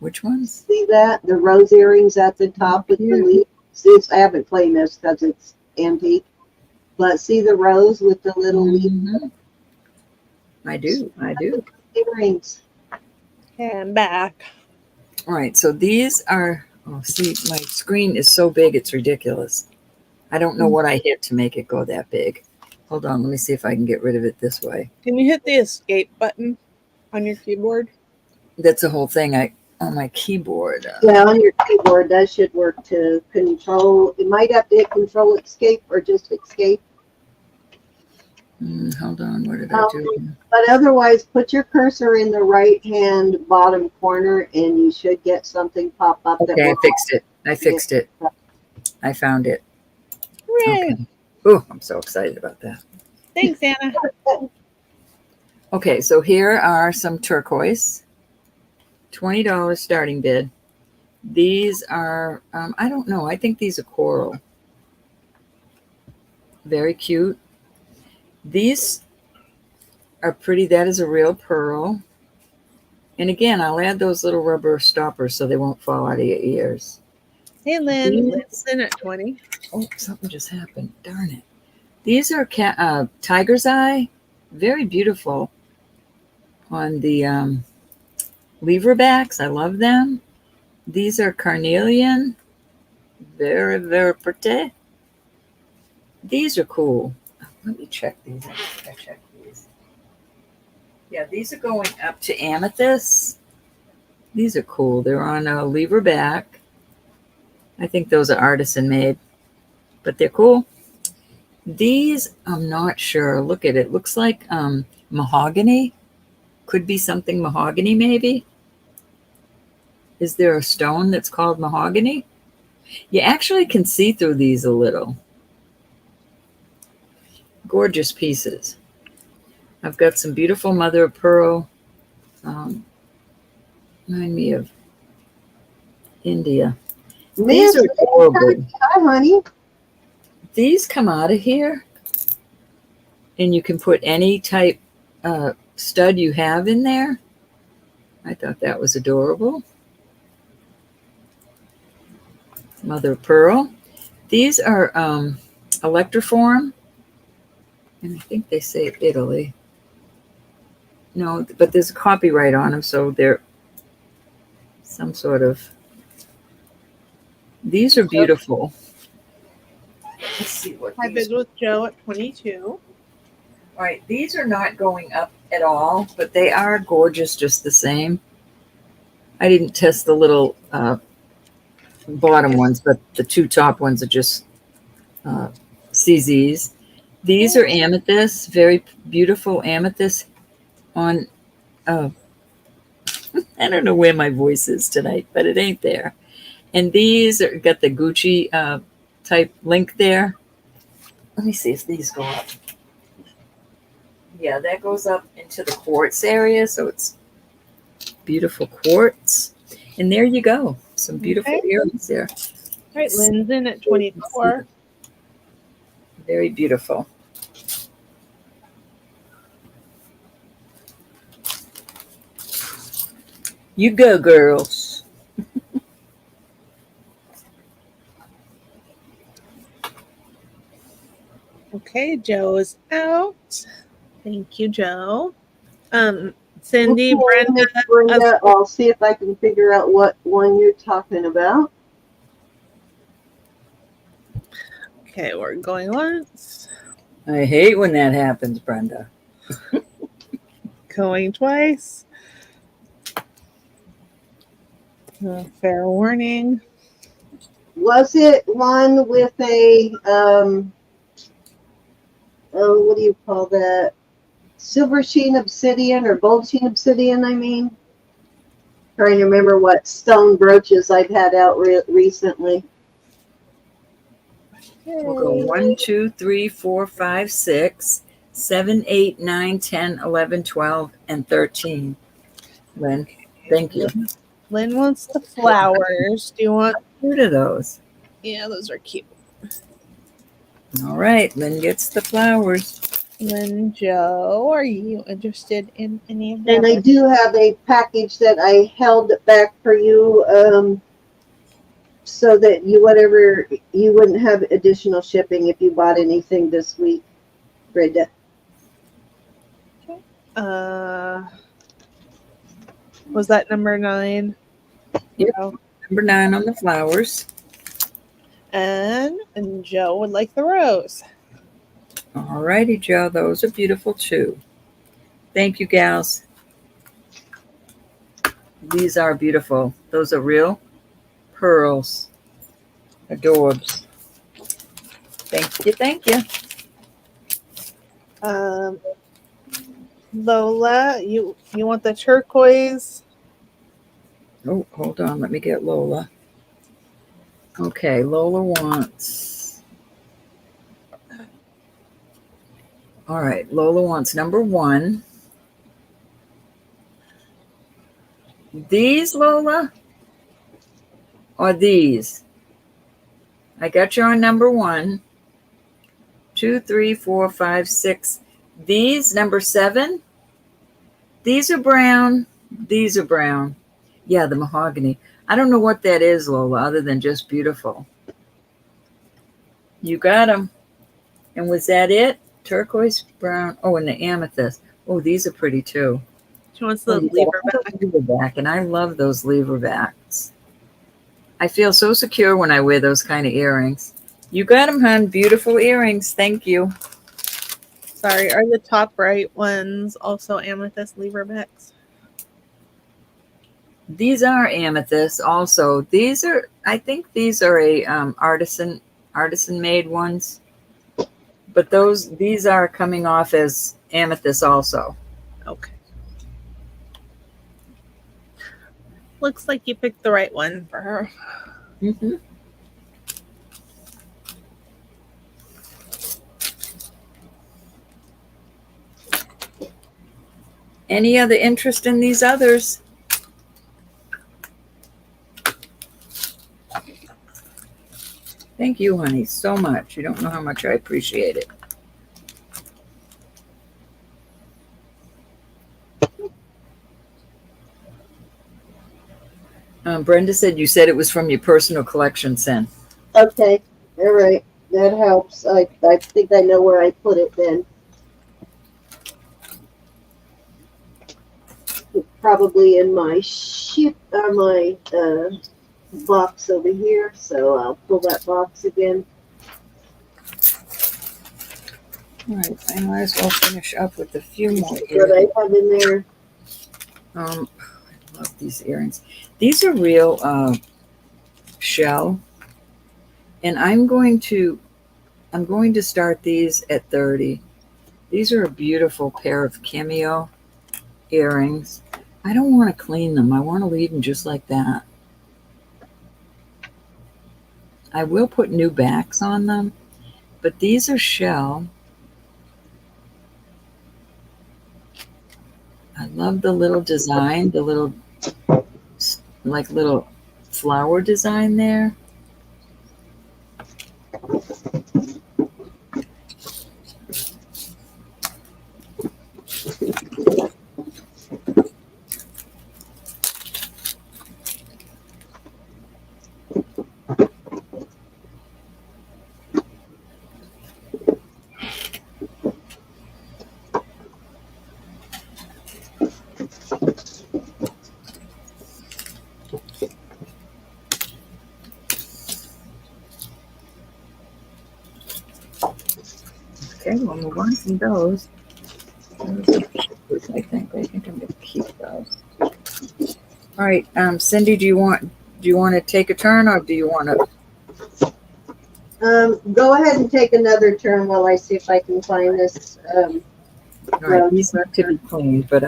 Which ones? See that? The rose earrings at the top with the Cute. leaf. See, I haven't claimed this because it's antique. Let's see the rose with the little leaf Mhm. I do. earrings. Okay, I'm back. All right, so these are, oh, see, my screen is so big, it's ridiculous. I don't know what I hit to make it go that big. Hold on, let me see if I can get rid of it this way. Can you hit the escape button on your keyboard? That's the whole thing. On my keyboard. Yeah, on your keyboard, that should work to control. You might have to hit control escape or just escape. Hold on, what did I do? But otherwise, put your cursor in the right-hand bottom corner, and you should get something pop up. Okay, I fixed it. I found it. Hooray! Okay. Oh, I'm so excited about that. Thanks, Anna. Okay, so here are some turquoise. $20 starting bid. These are, I don't know. I think these are coral. Very cute. These are pretty. That is a real pearl. And again, I'll add those little rubber stoppers so they won't fall out of your ears. Hey, Lynn. Lynn's in at 20. Oh, something just happened. Darn it. These are tiger's eye. Very beautiful on the lever backs. I love them. These are carnelian. Very, very pretty. These are cool. Let me check these. I check these. Yeah, these are going up to amethyst. These are cool. They're on a lever back. I think those are artisan made, but they're cool. These, I'm not sure. Look at it. Looks like mahogany. Could be something mahogany, maybe. Is there a stone that's called mahogany? You actually can see through these a little. Gorgeous pieces. I've got some beautiful mother of pearl. Remind me of India. These are adorable. Hi, honey. These come out of here, and you can put any type stud you have in there. I thought that was adorable. Mother of pearl. These are electroform, and I think they say Italy. No, but there's a copyright on them, so they're some sort of. These are beautiful. Let's see what I these. bid with Joe at 22. All right, these are not going up at all, but they are gorgeous just the same. I didn't test the little bottom ones, but the two top ones are just CZs. These are amethyst, very beautiful amethyst on, I don't know where my voice is tonight, but it ain't there. And these are got the Gucci type link there. Let me see if these go up. Yeah, that goes up into the quartz area, so it's beautiful quartz. And there you go. Some beautiful earrings there. All right, Lynn's in at 24. Very beautiful. You go, girls. Okay, Joe is out. Thank you, Joe. Cindy, Okay, Brenda. I'll see if I can figure out what one you're talking about. Okay, we're going once. I hate when that happens, Brenda. Going twice. Fair warning. Was it one with a what do you call that? Silver sheen obsidian or gold sheen obsidian, I mean. Trying to remember what stone brooches I've had out recently. We'll go 1, 2, 3, 4, 5, 6, 7, 8, 9, 10, 11, 12, and 13. Lynn, thank you. Lynn wants the flowers. Do you want? What are those? Yeah, those are cute. All right, Lynn gets the flowers. Lynn, Joe, are you interested in any of And I them? do have a package that I held back for you. so that you wouldn't have additional shipping if you bought anything this week, Brenda. Was that number 9? Yep. No. Number 9 on the flowers. And Joe would like the rose. All righty, Joe. Those are beautiful too. Thank you, gals. These are beautiful. Those are real pearls. Adorbs. Thank you. Thank you. Lola, you want the turquoise? Oh, hold on. Let me get Lola. Okay, Lola wants. All right, Lola wants number 1. These, Lola? Or these? I got you on number 1. 2, 3, 4, 5, 6. These, number 7. These are brown. These are brown. Yeah, the mahogany. I don't know what that is, Lola, other than just beautiful. You got them. And was that it? Turquoise, brown. Oh, and the amethyst. Oh, these are pretty too. She wants the lever back. And I love those lever backs. I feel so secure when I wear those kind of earrings. You got them, hon. Beautiful earrings. Thank you. Sorry, are the top right ones also amethyst lever backs? These are amethysts also. These are, I think these are a artisan made ones. But these are coming off as amethyst also. Okay. Looks like you picked the right one for her. Mm-hmm. Any other interest in these others? Thank you, honey, so much. You don't know how much I appreciate it. Brenda said you said it was from your personal collection, Sen. Okay, all right, that helps. I think I know where I put it then. Probably in my box over here. So I'll pull that box again. All right, I might as well finish up with a few more What earrings. I have in there. I love these earrings. These are real shell, and I'm going to start these at 30. These are a beautiful pair of cameo earrings. I don't want to clean them. I want to leave them just like that. I will put new backs on them, but these are shell. I love the little design, the little flower design there. Okay, we'll move on from those. I think I'm going to keep those. All right, Cindy, do you want to take a turn, or do you want to? Go ahead and take another turn while I see if I can find this. All right, these are to be cleaned, but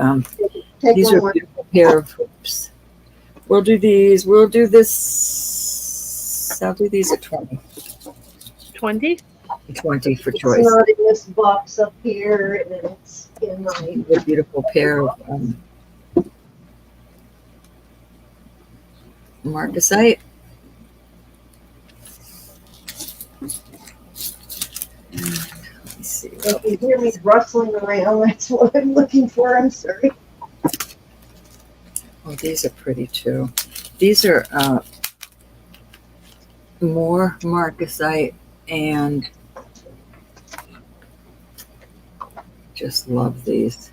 Take these one are a more. beautiful pair of hoops. We'll do these. We'll do this. I'll do these at 20. 20? 20 for It's choice. not in this box up here, and it's in my. A beautiful pair of marcasite. Let me see. If you hear me rustling around, that's what I'm looking for. I'm sorry. Oh, these are pretty too. These are more marcasite, and just love these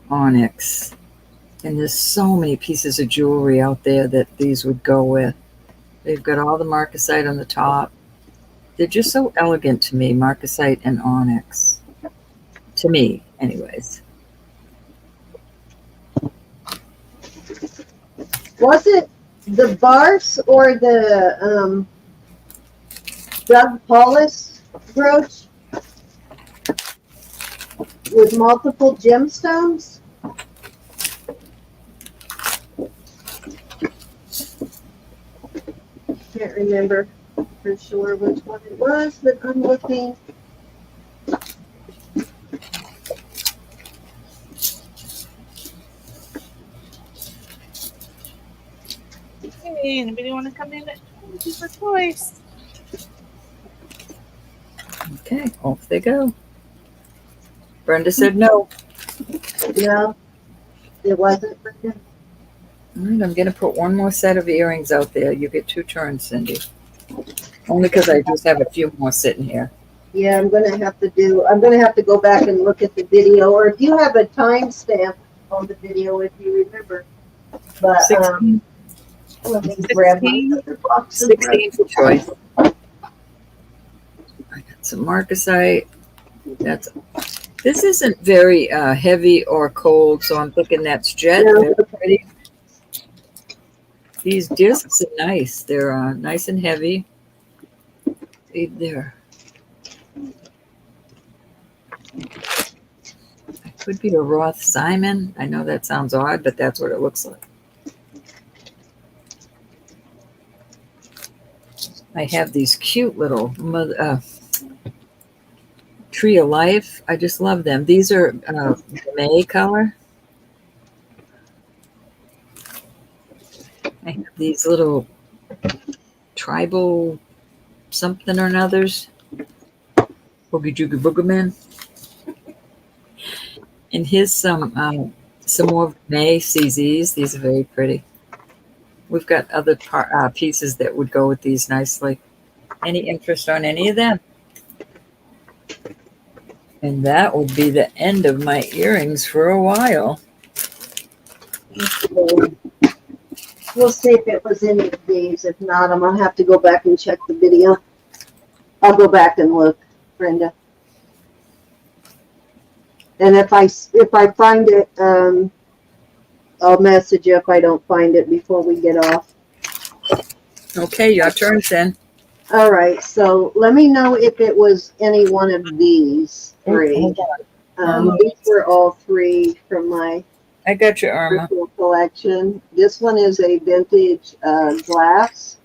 onyx. And there's so many pieces of jewelry out there that these would go with. They've got all the marcasite on the top. They're just so elegant to me, marcasite and onyx. To me, anyways. Was it the Bars or the Doug Paulus brooch with multiple gemstones? Can't remember for sure which one it was, but I'm looking. Hey, anybody want to come in? For choice. Okay, off they go. Brenda said no. No, it wasn't. All right, I'm going to put one more set of earrings out there. You get 2 turns, Cindy. Only because I just have a few more sitting here. Yeah, I'm gonna have to go back and look at the video, or if you have a timestamp on the video, if you remember. But 16, let me grab my other box. 16 for choice. I got some marcasite. This isn't very heavy or cold, so I'm thinking that's jet. No. Very pretty. These discs are nice. They're nice and heavy. See there. It could be a Roth Simon. I know that sounds odd, but that's what it looks like. I have these cute little Tree of Life. I just love them. These are May color. I have these little tribal something or others. Boogie Joogie Boogerman. And here's some more May CZs. These are very pretty. We've got other pieces that would go with these nicely. Any interest on any of them? And that would be the end of my earrings for a while. We'll see if it was any of these. If not, I'm gonna have to go back and check the video. I'll go back and look, Brenda. And if I find it, I'll message you if I don't find it before we get off. Okay, your turn, then. All right, so let me know if it was any one of these 3. These were all 3 from my I got you, Irma. personal collection. This one is a vintage glass,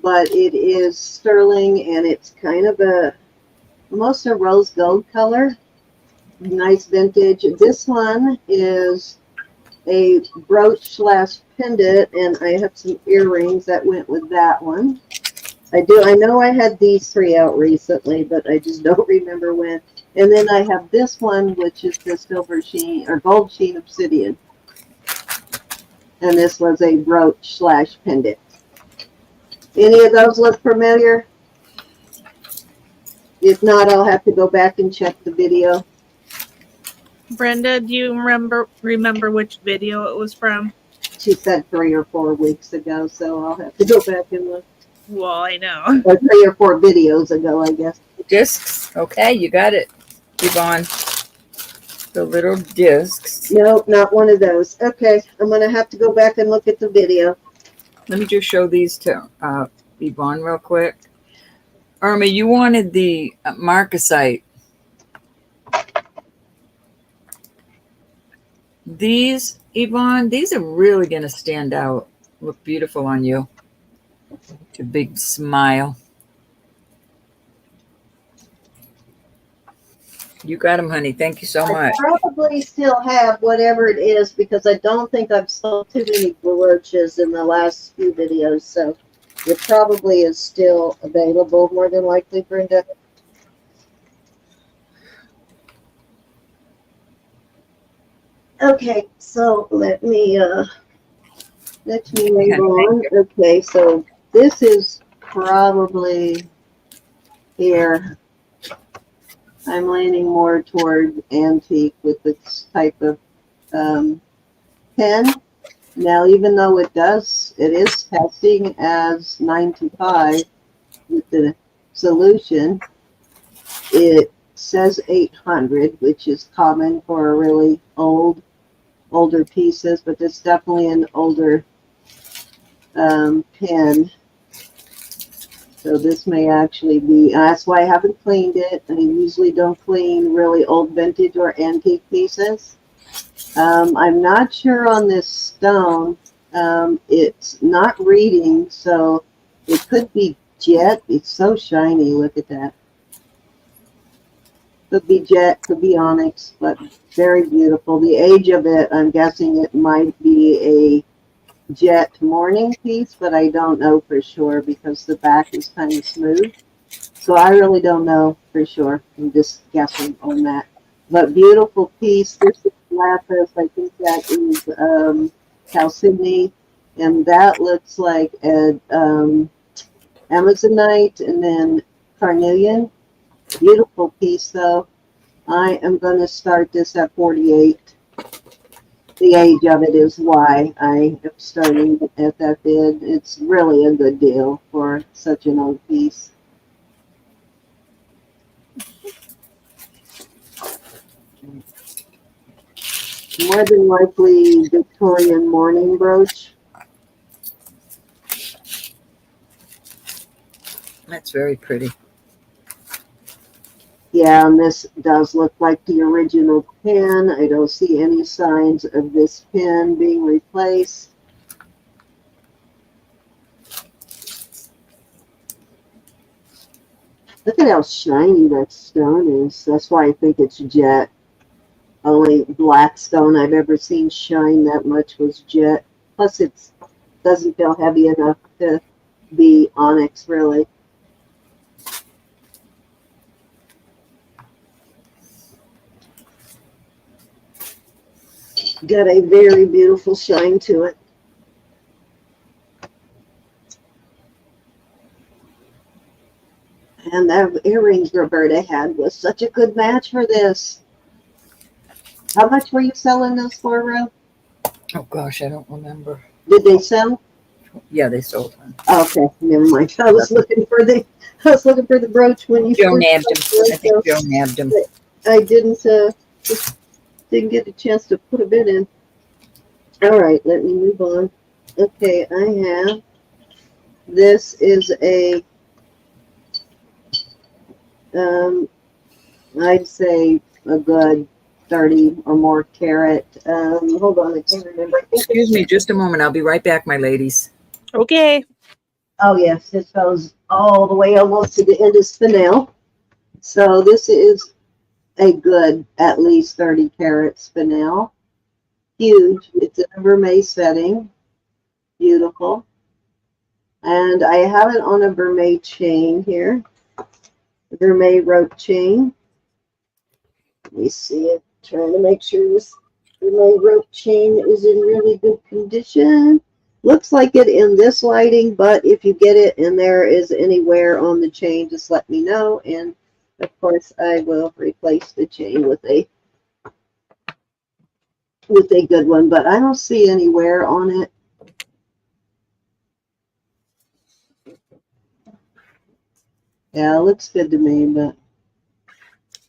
but it is sterling, and it's kind of almost a rose gold color. Nice vintage. This one is a brooch / pendant, and I have some earrings that went with that one. I know I had these 3 out recently, but I just don't remember when. And then I have this one, which is the silver sheen or gold sheen obsidian. And this was a brooch / pendant. Any of those look familiar? If not, I'll have to go back and check the video. Brenda, do you remember which video it was from? She said 3 or 4 weeks ago, so I'll have to go back and look. Well, I know. Or 3 or 4 videos ago, I guess. Discs. Okay, you got it, Yvonne. The little discs. Nope, not one of those. Okay, I'm going to have to go back and look at the video. Let me just show these to Yvonne real quick. Irma, you wanted the marcasite. These, Yvonne, these are really going to stand out. Look beautiful on you. A big smile. You got them, honey. Thank you so much. I probably still have whatever it is because I don't think I've sold too many brooches in the last few videos. So it probably is still available, more than likely, Brenda. Okay, so let me move on. Okay, so This is probably here. I'm leaning more toward antique with this type of pen. Now, even though it is testing as 925 with the solution, it says 800, which is common for really older pieces, but it's definitely an older pen. So this may actually be, that's why I haven't cleaned it. I usually don't clean really old vintage or antique pieces. I'm not sure on this stone. It's not reading, so it could be jet. It's so shiny. Look at that. Could be jet, could be onyx, but very beautiful. The age of it, I'm guessing it might be a jet morning piece, but I don't know for sure because the back is kind of smooth. So I really don't know for sure. I'm just guessing on that. But beautiful piece. This is lapis. I think that is calcimony, and that looks like a amazonite and then carnelian. Beautiful piece though. I am going to start this at 48. The age of it is why I am starting at that bid. It's really a good deal for such an old piece. More than likely Victorian mourning brooch. That's very pretty. Yeah, and this does look like the original pin. I don't see any signs of this pin being replaced. Look at how shiny that stone is. That's why I think it's jet. Only black stone I've ever seen shine that much was jet. Plus it doesn't feel heavy enough to be onyx, really. Got a very beautiful shine to it. And that earrings Roberta had was such a good match for this. How much were you selling those for, Ro? Oh gosh, I don't remember. Did they sell? Yeah, they sold one. Okay, never mind. I was looking for the brooch when you Joe first nabbed him. started, I think Joe nabbed him. I didn't get a chance to put a bid in. All right, let me move on. Okay, I have, this is a, I'd say a good 30 or more carat. Hold on, I can't remember. I think Excuse me just a moment. I'll be right back, my ladies. Okay. Oh yes, this goes all the way almost to the end of spinel. So this is a good at least 30 carat spinel. Huge. It's in a vermeil setting. Beautiful. And I have it on a vermeil chain here. Vermeil rope chain. Let me see it. Trying to make sure this vermeil rope chain is in really good condition. Looks like it in this lighting, but if you get it and there is any wear on the chain, just let me know. And of course, I will replace the chain with a good one, but I don't see any wear on it. Yeah, it looks good to me, but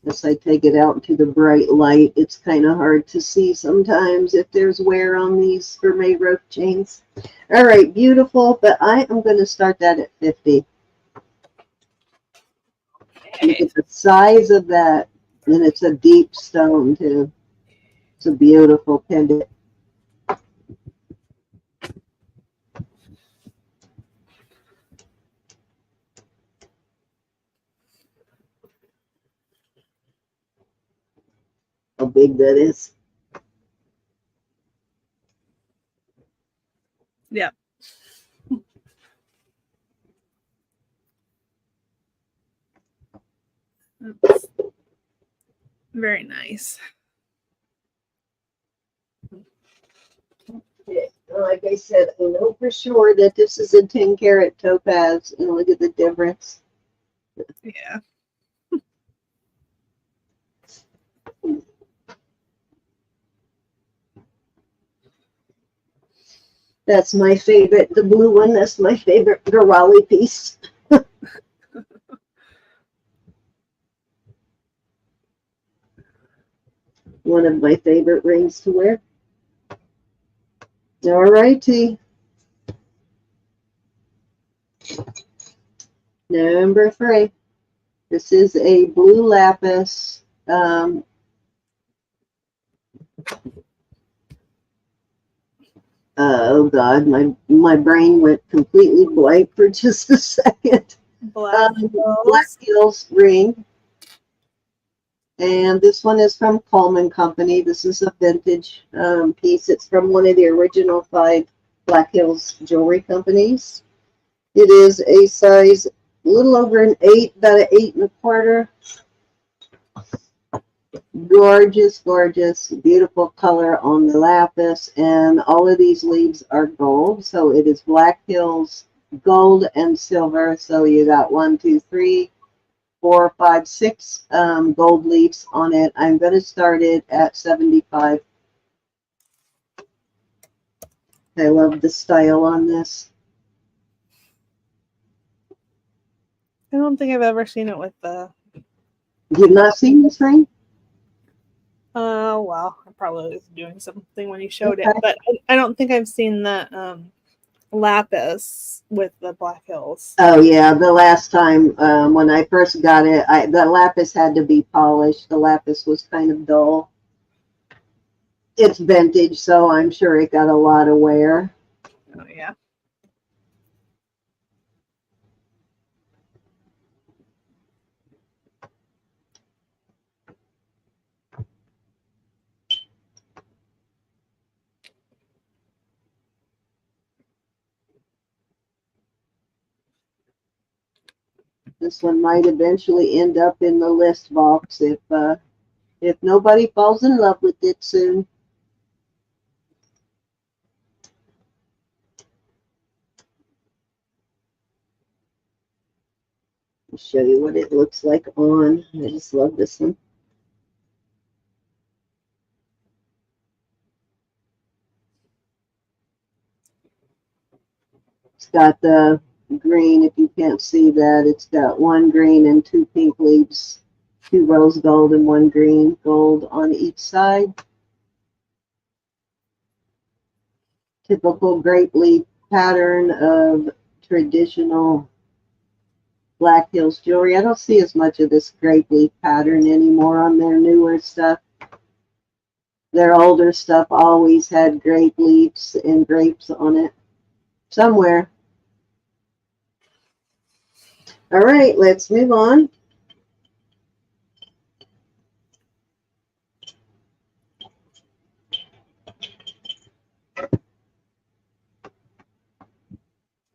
as I take it out into the bright light, it's kind of hard to see sometimes if there's wear on these vermeil rope chains. All right, beautiful, but I am going to start that at 50. Look at the size of that, and it's a deep stone too. It's a beautiful pendant. How big that is. Yeah. That's very nice. Okay, Like I said, I know for sure that this is a 10-karat topaz, and look at the difference. Yeah. That's my favorite, the blue one. That's my favorite Girali piece. One of my favorite rings to wear. All righty. Number 3. This is a blue lapis. Oh God, my brain went completely blank for just a second. Black Black Hills ring. And this one is from Coleman Company. This is a vintage piece. It's from one of the original 5 Black Hills jewelry companies. It is a size a little over an 8, about an 8 1/4. Gorgeous, gorgeous, beautiful color on the lapis. And all of these leaves are gold. So it is Black Hills gold and silver. So you got 1, 2, 3, 4, 5, 6 gold leaves on it. I'm going to start it at 75. I love the style on this. I don't think I've ever seen it with the. You've not seen this ring? Well, I probably was doing something when you showed Okay. it, but I don't think I've seen the lapis with the Black Hills. Oh yeah, the last time when I first got it, the lapis had to be polished. The lapis was kind of dull. It's vintage, so I'm sure it got a lot of wear. Oh yeah. This one might eventually end up in the list box if nobody falls in love with it soon. I'll show you what it looks like on. I just love this one. It's got the green, if you can't see that. It's got 1 green and 2 pink leaves, 2 rose gold and 1 green gold on each side. Typical grape leaf pattern of traditional Black Hills jewelry. I don't see as much of this grape leaf pattern anymore on their newer stuff. Their older stuff always had grape leaves and grapes on it somewhere. All right, let's move on.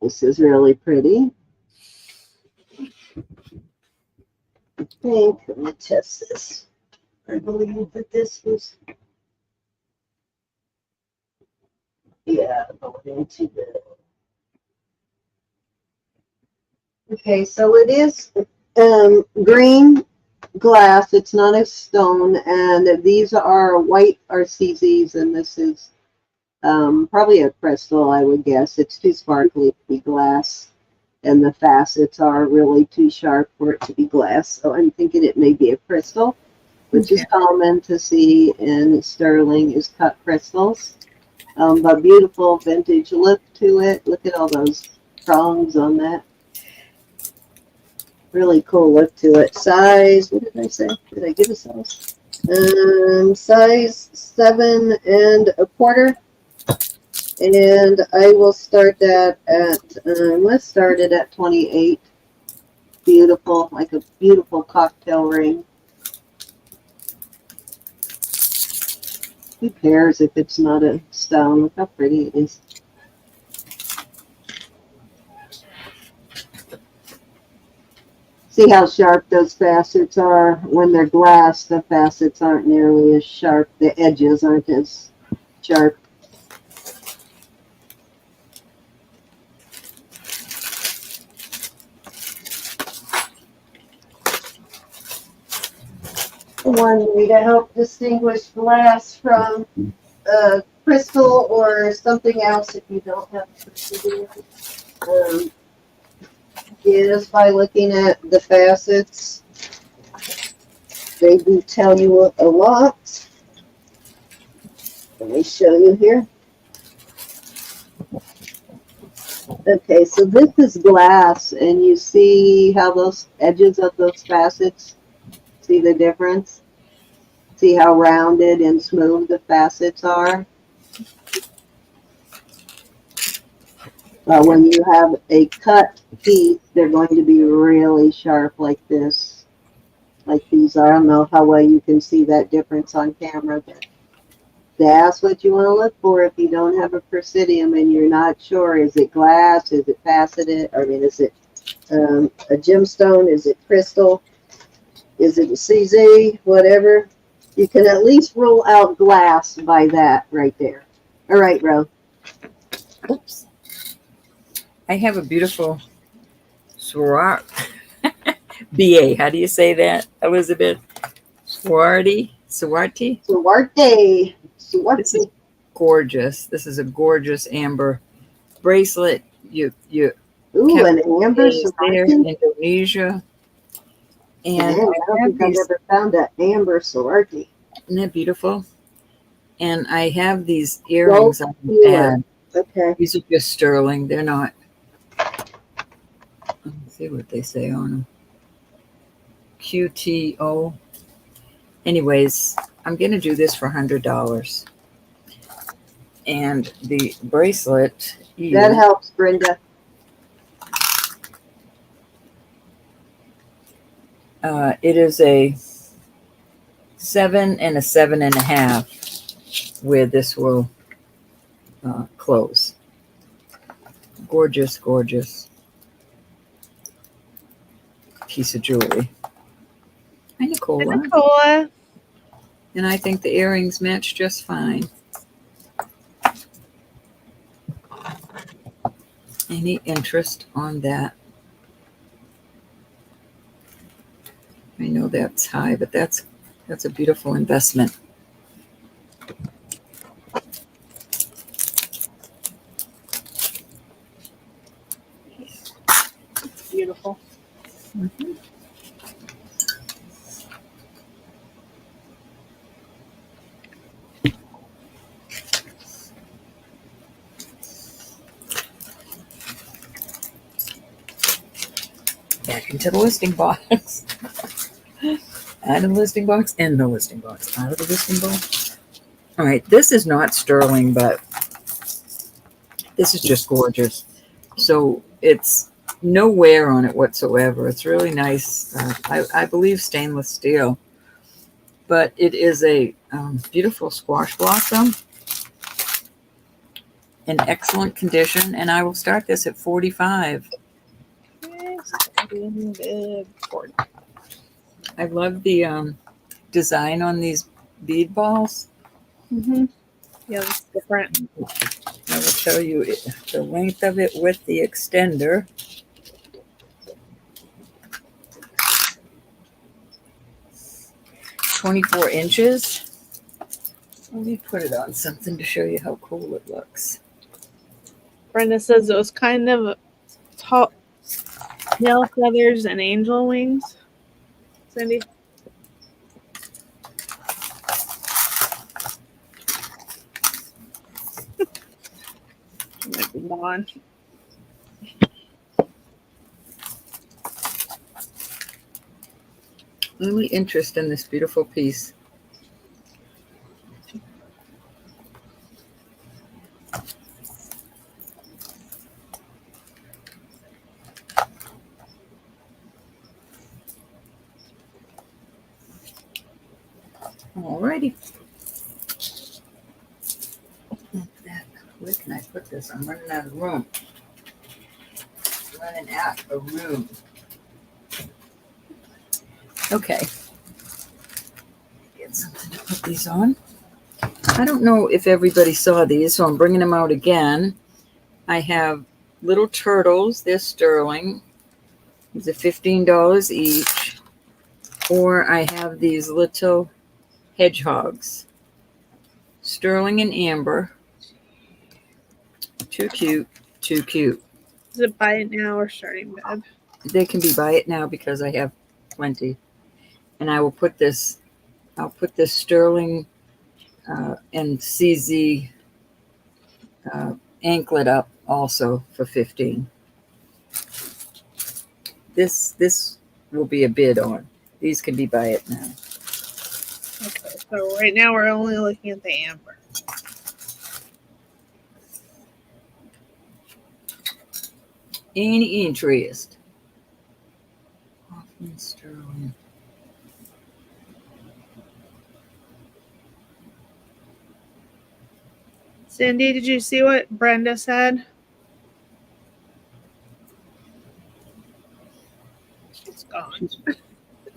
This is really pretty. I think, let me test this. I believe that this was, yeah, going into the, okay, so it is green glass. It's not a stone, and these are white RCZs, and this is probably a crystal, I would guess. It's too sparkly to be glass, and the facets are really too sharp for it to be glass. So I'm thinking it may be a crystal, which is common to see in sterling is cut crystals. But beautiful vintage look to it. Look at all those prongs on that. Really cool look to it. Size, what did I say? Did I give a size? Size 7 1/4. And I will start that at, let's start it at 28. Beautiful, like a beautiful cocktail ring. Who cares if it's not a stone? Look how pretty it is. See how sharp those facets are? When they're glass, the facets aren't nearly as sharp. The edges aren't as sharp. one way to help distinguish glass from crystal or something else if you don't have precision. Is by looking at the facets. They do tell you a lot. Let me show you here. Okay, so this is glass, and you see how those edges of those facets, see the difference? See how rounded and smooth the facets are? When you have a cut piece, they're going to be really sharp like this, like these are. I don't know how well you can see that difference on camera, but that's what you want to look for if you don't have a Presidium and you're not sure. Is it glass? Is it faceted? I mean, is it a gemstone? Is it crystal? Is it a CZ? Whatever. You can at least rule out glass by that right there. All right, Ro. Oops. I have a beautiful Swarati. BA. How do you say that, Elizabeth? Swarati? Swarati? Swarti. This is gorgeous. This is a gorgeous amber bracelet. You Ooh, an amber there Swarti. in Indonesia. And Man, I don't think I've ever found an amber Swarti. isn't that beautiful? And I have these earrings on Healer. ad. Okay. These are just sterling. They're not. Let's see what they say on them. QTO. Anyways, I'm going to do this for $100. And the bracelet. That helps, Brenda. It is a 7 and a 7.5 where this will close. Gorgeous, gorgeous piece of jewelry. Hi, Nicola. Nicola. And I think the earrings match just fine. Any interest on that? I know that's high, but that's a beautiful investment. It's beautiful. Mhm. Back into the listing box. Out of the listing box, in the listing box, out of the listing box. All right, this is not sterling, but this is just gorgeous. So it's no wear on it whatsoever. It's really nice. I believe stainless steel, but it is a beautiful squash blossom in excellent condition. And I will start this at $45. I love the design on these bead balls. Mm-hmm. Yeah, it's different. I will show you the length of it with the extender. "24" Let me put it on something to show you how cool it looks. Brenda says it was kind of tall, tail feathers and angel wings. Cindy? Might be gone. Only interest in this beautiful piece. Alrighty. Where can I put this? I'm running out of room. Running out of room. Okay. Get something to put these on. I don't know if everybody saw these, so I'm bringing them out again. I have little turtles. They're sterling. These are $15 each. Or I have these little hedgehogs. Sterling and amber. Too cute. Too cute. Is it buy it now or starting bed? They can be buy it now because I have plenty. And I will put this, I'll put this sterling and CZ anklet up also for 15. This will be a bid on. These can be buy it now. Okay, so right now we're only looking at the amber. Any interest? Hoffman sterling. Cindy, did you see what Brenda said? She's gone.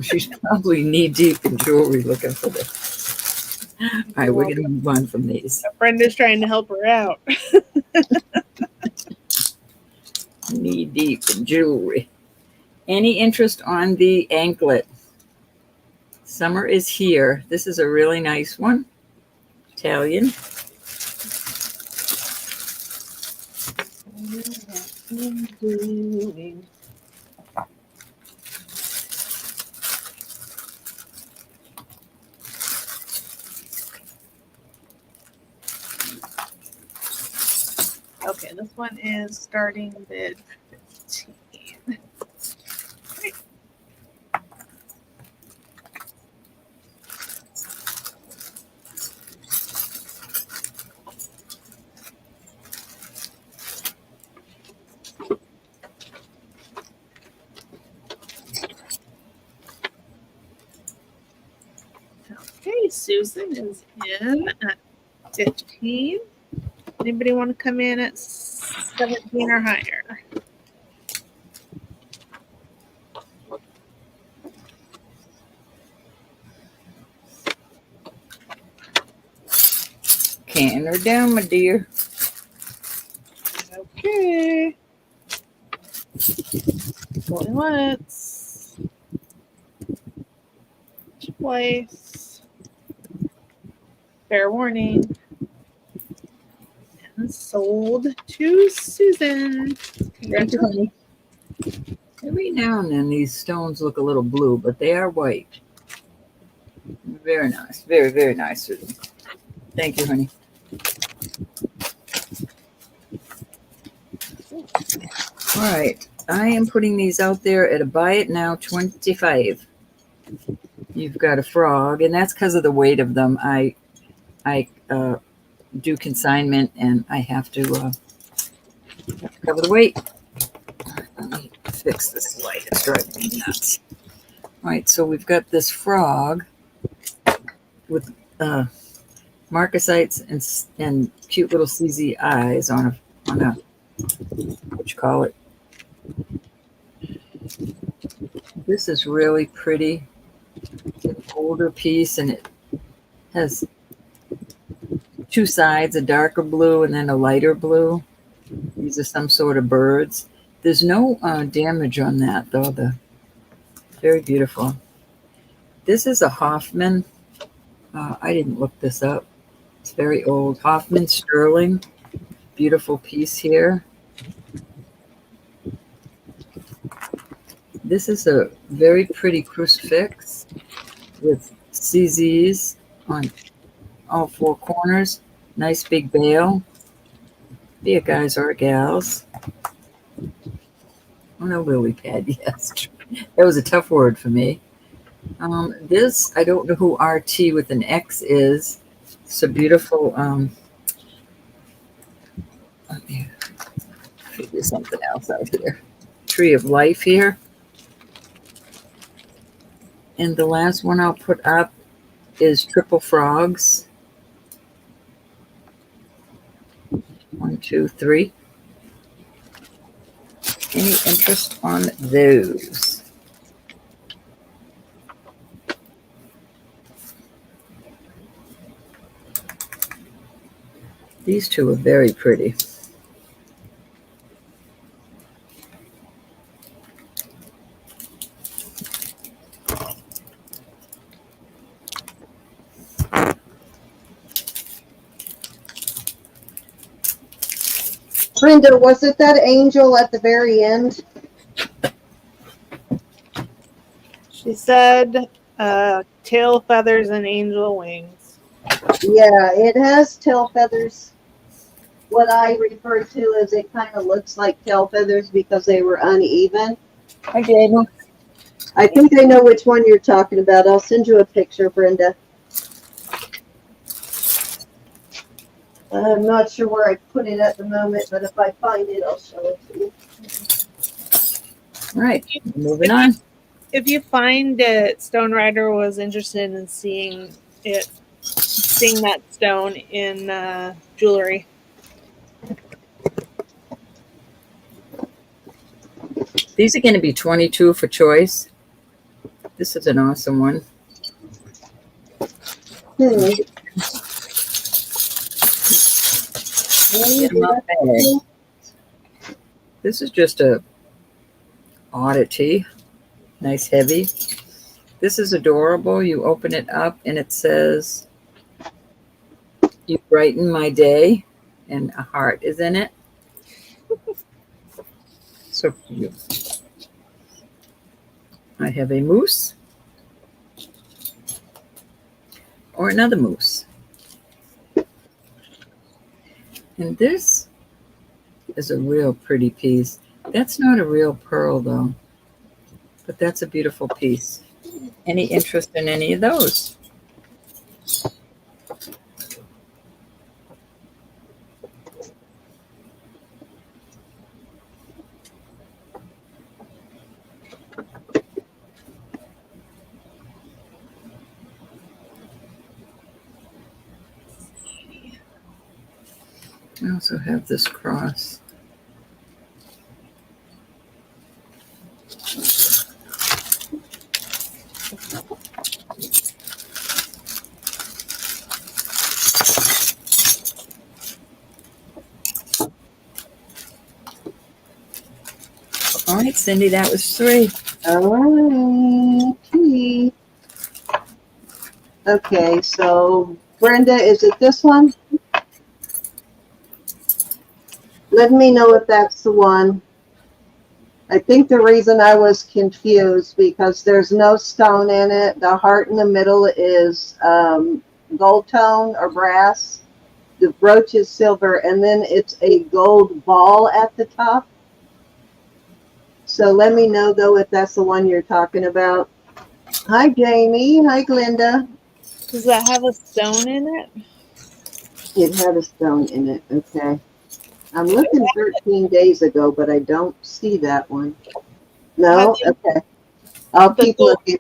She's probably knee deep in jewelry looking for this. All right, we're going to move on from these. Brenda's trying to help her out. Knee deep in jewelry. Any interest on the anklet? Summer is here. This is a really nice one. Italian. Okay, this one is starting bid 15. Okay, Susan is in at 15. Anybody want to come in at 17 or higher? Can her down, my dear. Okay. Going once. Twice. Fair warning. And sold to Susan. Thank you, honey. Every now and then these stones look a little blue, but they are white. Very nice. Very, very nice, Susan. Thank you, honey. All right. I am putting these out there at a buy it now 25. You've got a frog, and that's because of the weight of them. I do consignment, and I have to cover the weight. Let me fix this light. It's driving me nuts. All right, so we've got this frog with marcasites and cute little CZ eyes on a what you call it. This is really pretty. It's an older piece, and it has two sides, a darker blue and then a lighter blue. These are some sort of birds. There's no damage on that, though. Very beautiful. This is a Hoffman. I didn't look this up. It's very old. Hoffman sterling. Beautiful piece here. This is a very pretty crucifix with CZs on all four corners. Nice big bail. Be it guys or gals. Oh, no, lily pad. Yes. That was a tough word for me. This, I don't know who RT with an X is. It's a beautiful, let me figure something else out here. Tree of life here. And the last one I'll put up is triple frogs. 1, 2, 3. Any interest on those? These two are very pretty. Brenda, was it that angel at the very end? She said, tail feathers and angel wings. Yeah, it has tail feathers. What I refer to as it kind of looks like tail feathers because they were uneven. Hi, Jaden. I think I know which one you're talking about. I'll send you a picture, Brenda. I'm not sure where I put it at the moment, but if I find it, I'll show it to you. All right, moving on. If you find it, Stone Rider was interested in seeing that stone in jewelry. These are going to be 22 for choice. This is an awesome one. Get 'em out bag. This is just a oddity. Nice heavy. This is adorable. You open it up and it says, "You brighten my day," and a heart is in it. So cute. I have a moose or another moose. And this is a real pretty piece. That's not a real pearl though, but that's a beautiful piece. Any interest in any of those? I also have this cross. All right, Cindy, that was 3. Alrighty. Okay, so Brenda, is it this one? Let me know if that's the one. I think the reason I was confused because there's no stone in it. The heart in the middle is gold tone or brass. The brooch is silver, and then it's a gold ball at the top. So let me know, though, if that's the one you're talking about. Hi, Jamie. Hi, Glenda. Does that have a stone in it? It had a stone in it. Okay. I'm looking 13 days ago, but I don't see that one. No? Okay. I'll keep looking.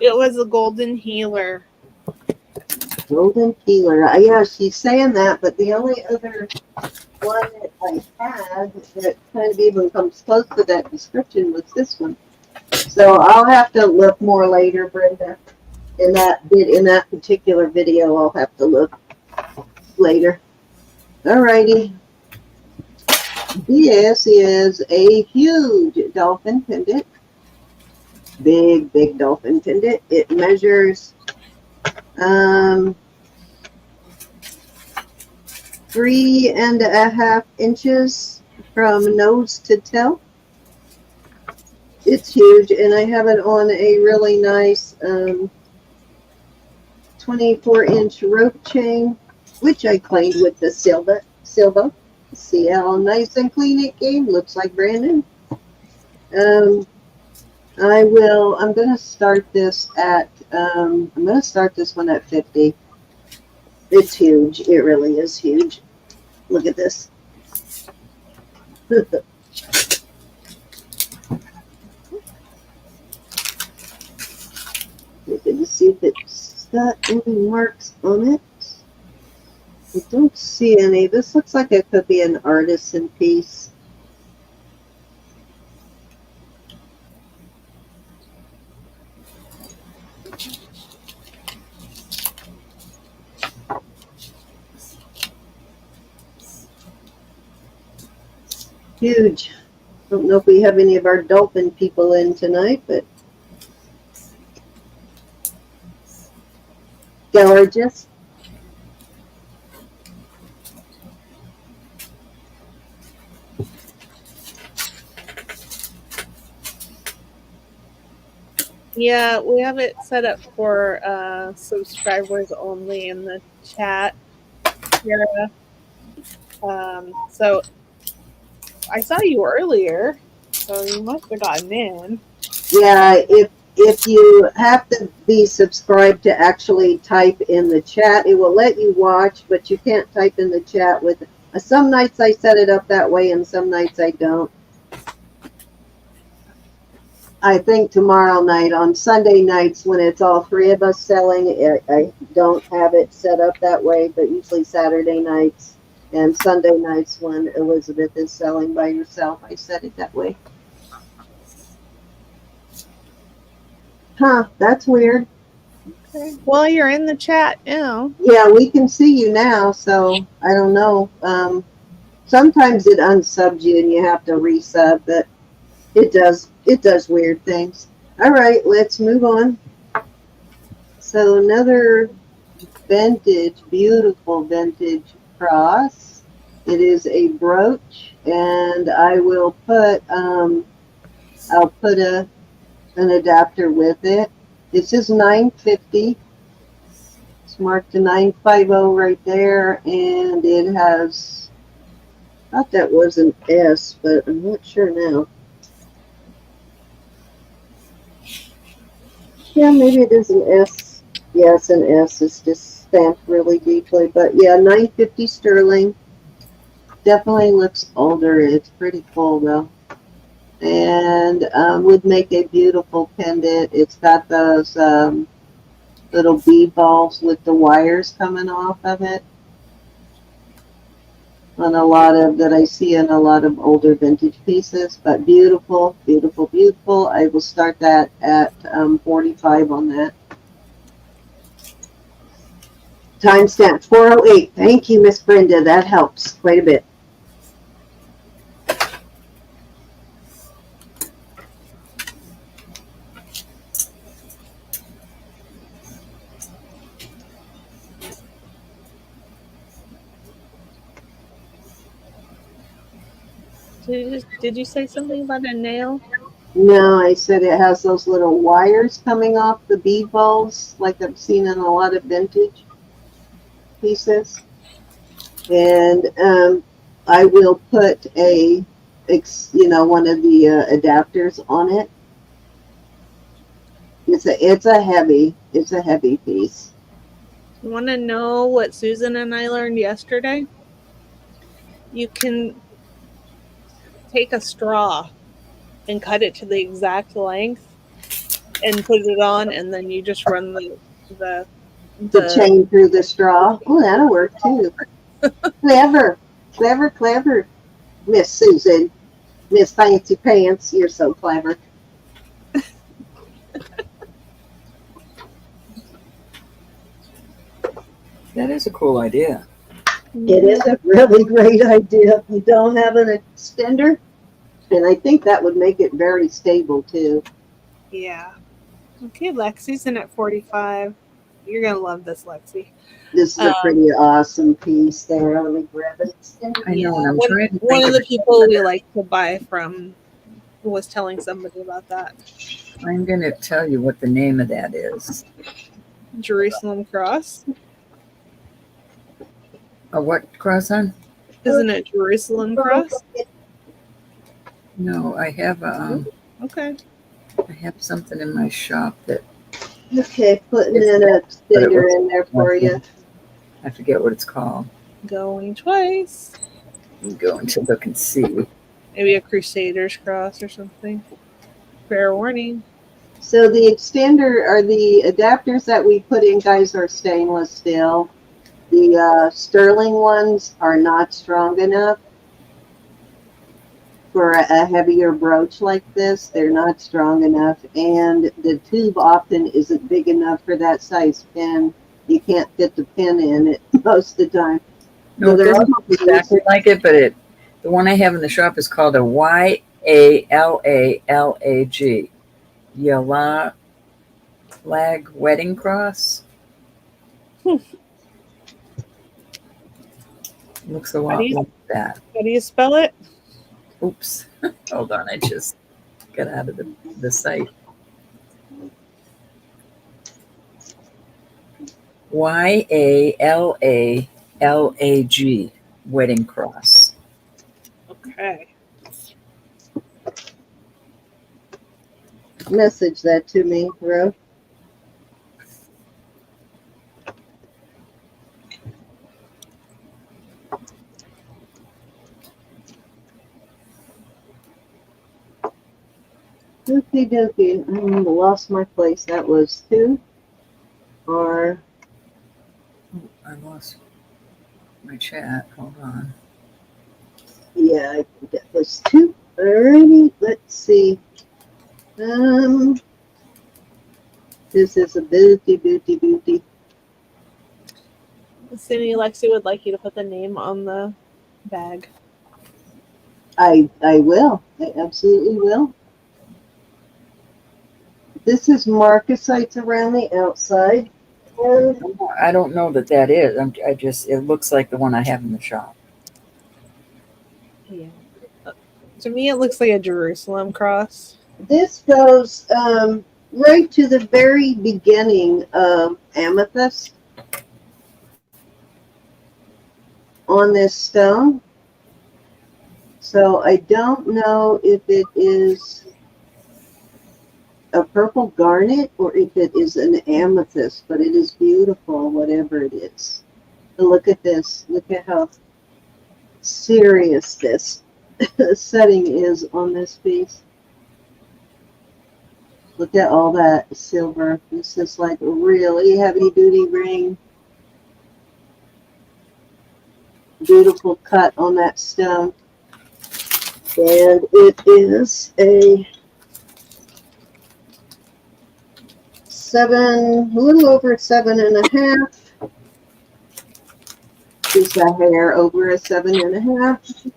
It was a golden healer. Golden Healer. Yeah, she's saying that, but the only other one that I had that kind of even comes close to that description was this one. So I'll have to look more later, Brenda. In that particular video, I'll have to look later. Alrighty. This is a huge dolphin pendant. Big, big dolphin pendant. It measures 3.5 inches from nose to tail. It's huge, and I have it on a really nice 24-inch rope chain, which I cleaned with the Silva. See how nice and clean it came? Looks like brand new. I'm going to start this at, I'm going to start this one at 50. It's huge. It really is huge. Look at this. Look to see if it's got any marks on it. I don't see any. This looks like it could be an artisan piece. Huge. Don't know if we have any of our dolphin people in tonight, but gorgeous. Yeah, we have it set up for subscribers only in the chat area. So I saw you earlier, so you must have gotten in. Yeah, if you have to be subscribed to actually type in the chat, it will let you watch, but you can't type in the chat with. Some nights I set it up that way, and some nights I don't. I think tomorrow night, on Sunday nights when it's all three of us selling, I don't have it set up that way, but usually Saturday nights and Sunday nights when Elizabeth is selling by herself, I set it that way. Huh, that's weird. Okay. Well, you're in the chat now. Yeah, we can see you now, so I don't know. Sometimes it unsubs you and you have to resub, but it does weird things. All right, let's move on. So another vintage, beautiful vintage cross. It is a brooch, and I will put I'll put an adapter with it. It's just $9.50. It's marked to 950 right there, and it has. I thought that was an S, but I'm not sure now. Yeah, maybe it is an S. Yeah, it's an S. It's just stamped really deeply, but yeah, 950 sterling. Definitely looks older. It's pretty cool though, and would make a beautiful pendant. It's got those little bead balls with the wires coming off of it. On a lot of that I see in a lot of older vintage pieces, but beautiful, beautiful, beautiful. I will start that at 45 on that. Timestamp 4:08. Thank you, Miss Brenda. That helps quite a bit. Did you say something about a nail? No, I said it has those little wires coming off the bead balls, like I've seen in a lot of vintage pieces. And I will put one of the adapters on it. It's a heavy piece. You want to know what Susan and I learned yesterday? You can take a straw and cut it to the exact length and put it on, and then you just run the chain through the straw. Oh, that'll work too. Clever, clever, clever, Miss Susan, Miss Fancy Pants. You're so clever. That is a cool idea. It is a really great idea. If you don't have an extender, and I think that would make it very stable too. Yeah. Okay, Lexi's in at 45. You're gonna love this, Lexi. This is a pretty awesome piece there. Let me grab an extender. I know, and I'm trying to One think of the people we like to buy from was telling somebody about that. I'm going to tell you what the name of that is. Jerusalem cross. A what cross on? Isn't it Jerusalem cross? No, I have Okay. I have something in my shop that Okay, putting in an extender in there for you. I forget what it's called. Going twice. I'm going to look and see. Maybe a Crusader's cross or something. Fair warning. So the extender or the adapters that we put in, guys, are stainless steel. The sterling ones are not strong enough for a heavier brooch like this. They're not strong enough, and the tube often isn't big enough for that size pin. You can't fit the pin in it most of the time. No, So it they're doesn't look exactly like it, but the one I have in the shop is called a YALALAG. Yalag Wedding Cross. Looks a lot like that. How do you spell it? Oops. Hold on, I just got out of the site. YALALAG wedding cross. Okay. Message that to me, Ro. Okie dokie. I lost my place. That was 2 or I lost my chat. Hold on. yeah, I think that was 2. Alrighty, let's see. This is a booty. Cindy Lexi would like you to put the name on the bag. I will. I absolutely will. This is marcasites around the outside. And I don't know that is. It looks like the one I have in the shop. Yeah. To me, it looks like a Jerusalem cross. this goes right to the very beginning of amethyst on this stone. So I don't know if it is a purple garnet or if it is an amethyst, but it is beautiful, whatever it is. But look at this. Look at how serious this setting is on this piece. Look at all that silver. This is like a really heavy duty ring. Beautiful cut on that stone. And it is a a little over 7.5. Piece of hair over a 7.5.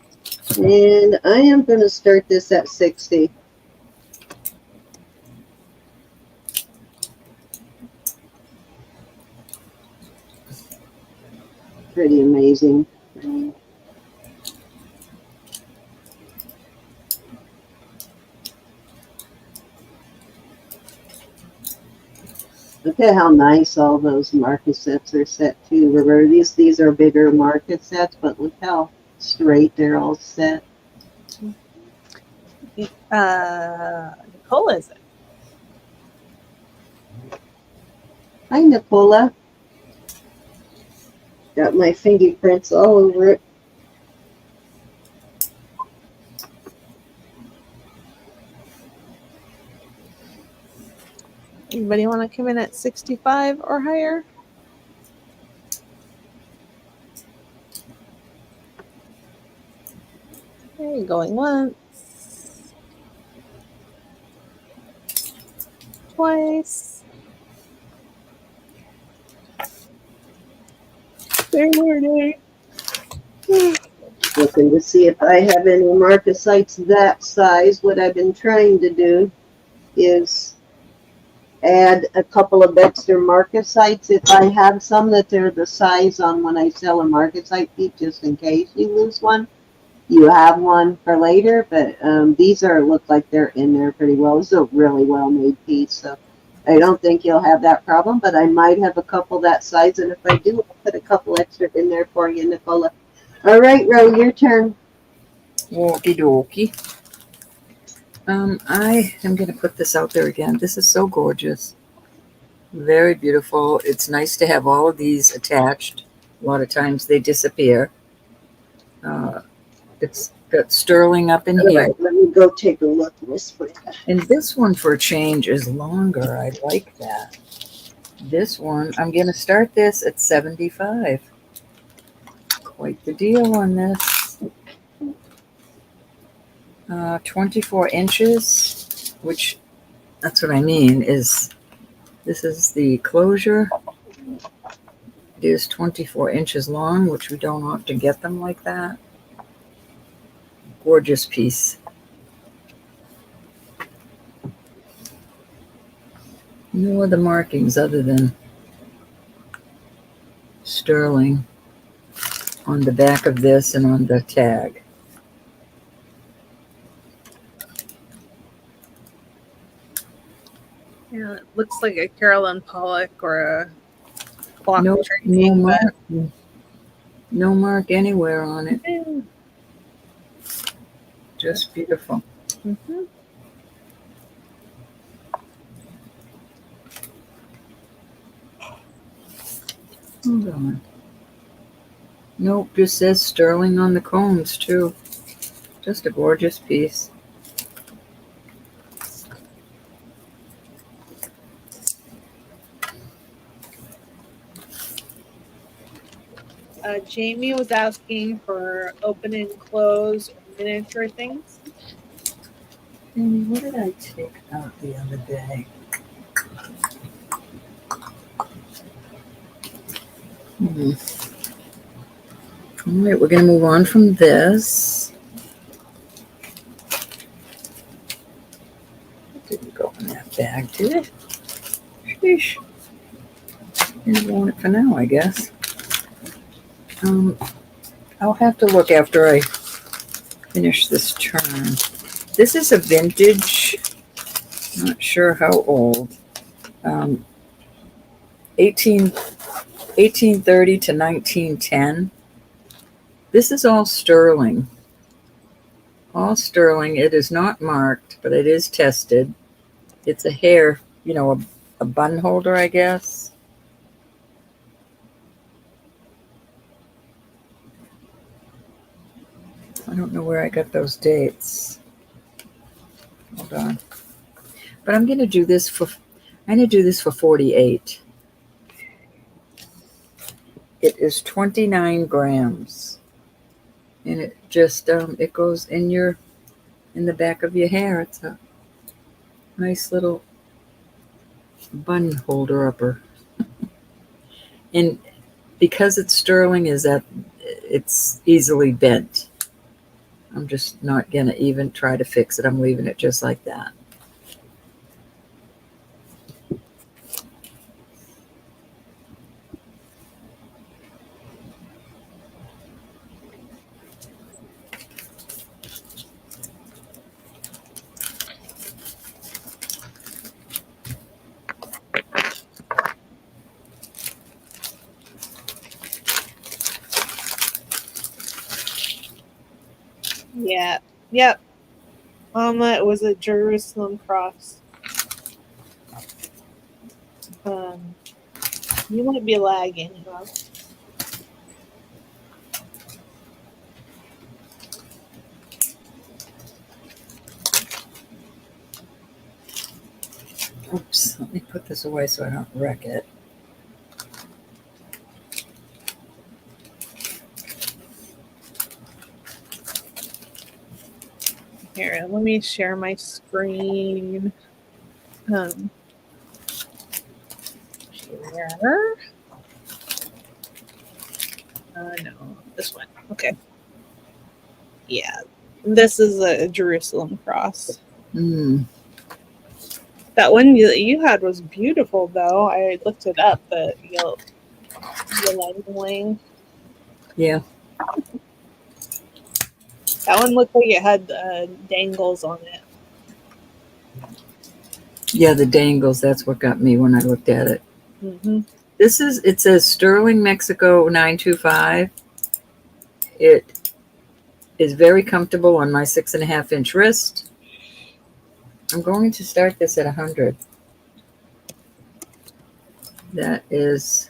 And I am going to start this at 60. Pretty amazing. Look at how nice all those market sets are set too. Remember, these are bigger market sets, but look how straight they're all set. Nicole, is it? Hi, Nicola. Got my fingerprints all over it. Anybody want to come in at 65 or higher? Okay, going once. Twice. Looking to see if I have any marcasites that size. What I've been trying to do is add a couple of extra marcasites if I have some that they're the size on when I sell a marcasite piece, just in case you lose one. You have one for later, but these look like they're in there pretty well. This is a really well made piece, so I don't think you'll have that problem, but I might have a couple that size, and if I do, I'll put a couple extra in there for you, Nicola. All right, Ro, your turn. Okie dokie. I am going to put this out there again. This is so gorgeous. Very beautiful. It's nice to have all of these attached. A lot of times they disappear. It's got sterling up in here. Right, let me go take a look, Miss Brenda. And this one for a change is longer. I like that. This one, I'm going to start this at 75. Quite the deal on this. 24 inches, which that's what I mean is this is the closure. It is 24 inches long, which we don't often get them like that. Gorgeous piece. No other markings other than sterling on the back of this and on the tag. Yeah, it looks like a Carolyn Pollock or a clock No, tracing, but no mark anywhere on it. yeah. Just beautiful. Mm-hmm. Hold on. Nope, just says sterling on the combs too. Just a gorgeous piece. Jamie was asking for open and close or miniature things. Amy, what did I take out the other day? All right, we're going to move on from this. It didn't go in that bag, did it? Sheesh. Didn't want it for now, I guess. I'll have to look after I finish this turn. This is a vintage, not sure how old, 1830 to 1910. This is all sterling. All sterling. It is not marked, but it is tested. It's a hair, a bun holder, I guess. I don't know where I got those dates. Hold on. But I'm going to do this for 48. It is 29 grams. And it just it goes in the back of your hair. It's a nice little bun holder upper. And because it's sterling, is that it's easily bent. I'm just not going to even try to fix it. I'm leaving it just like that. Yeah. Yep. It was a Jerusalem cross. You might be lagging, huh? Oops, let me put this away so I don't wreck it. Here, let me share my screen. Share. No, this one. Okay. Yeah, this is a Jerusalem cross. That one you had was beautiful, though. I looked it up, the ylang. Yeah. That one looked like it had dangles on it. Yeah, the dangles, that's what got me when I looked at it. Mm-hmm. It says Sterling, Mexico 925. It is very comfortable on my 6.5-inch wrist. I'm going to start this at 100. That is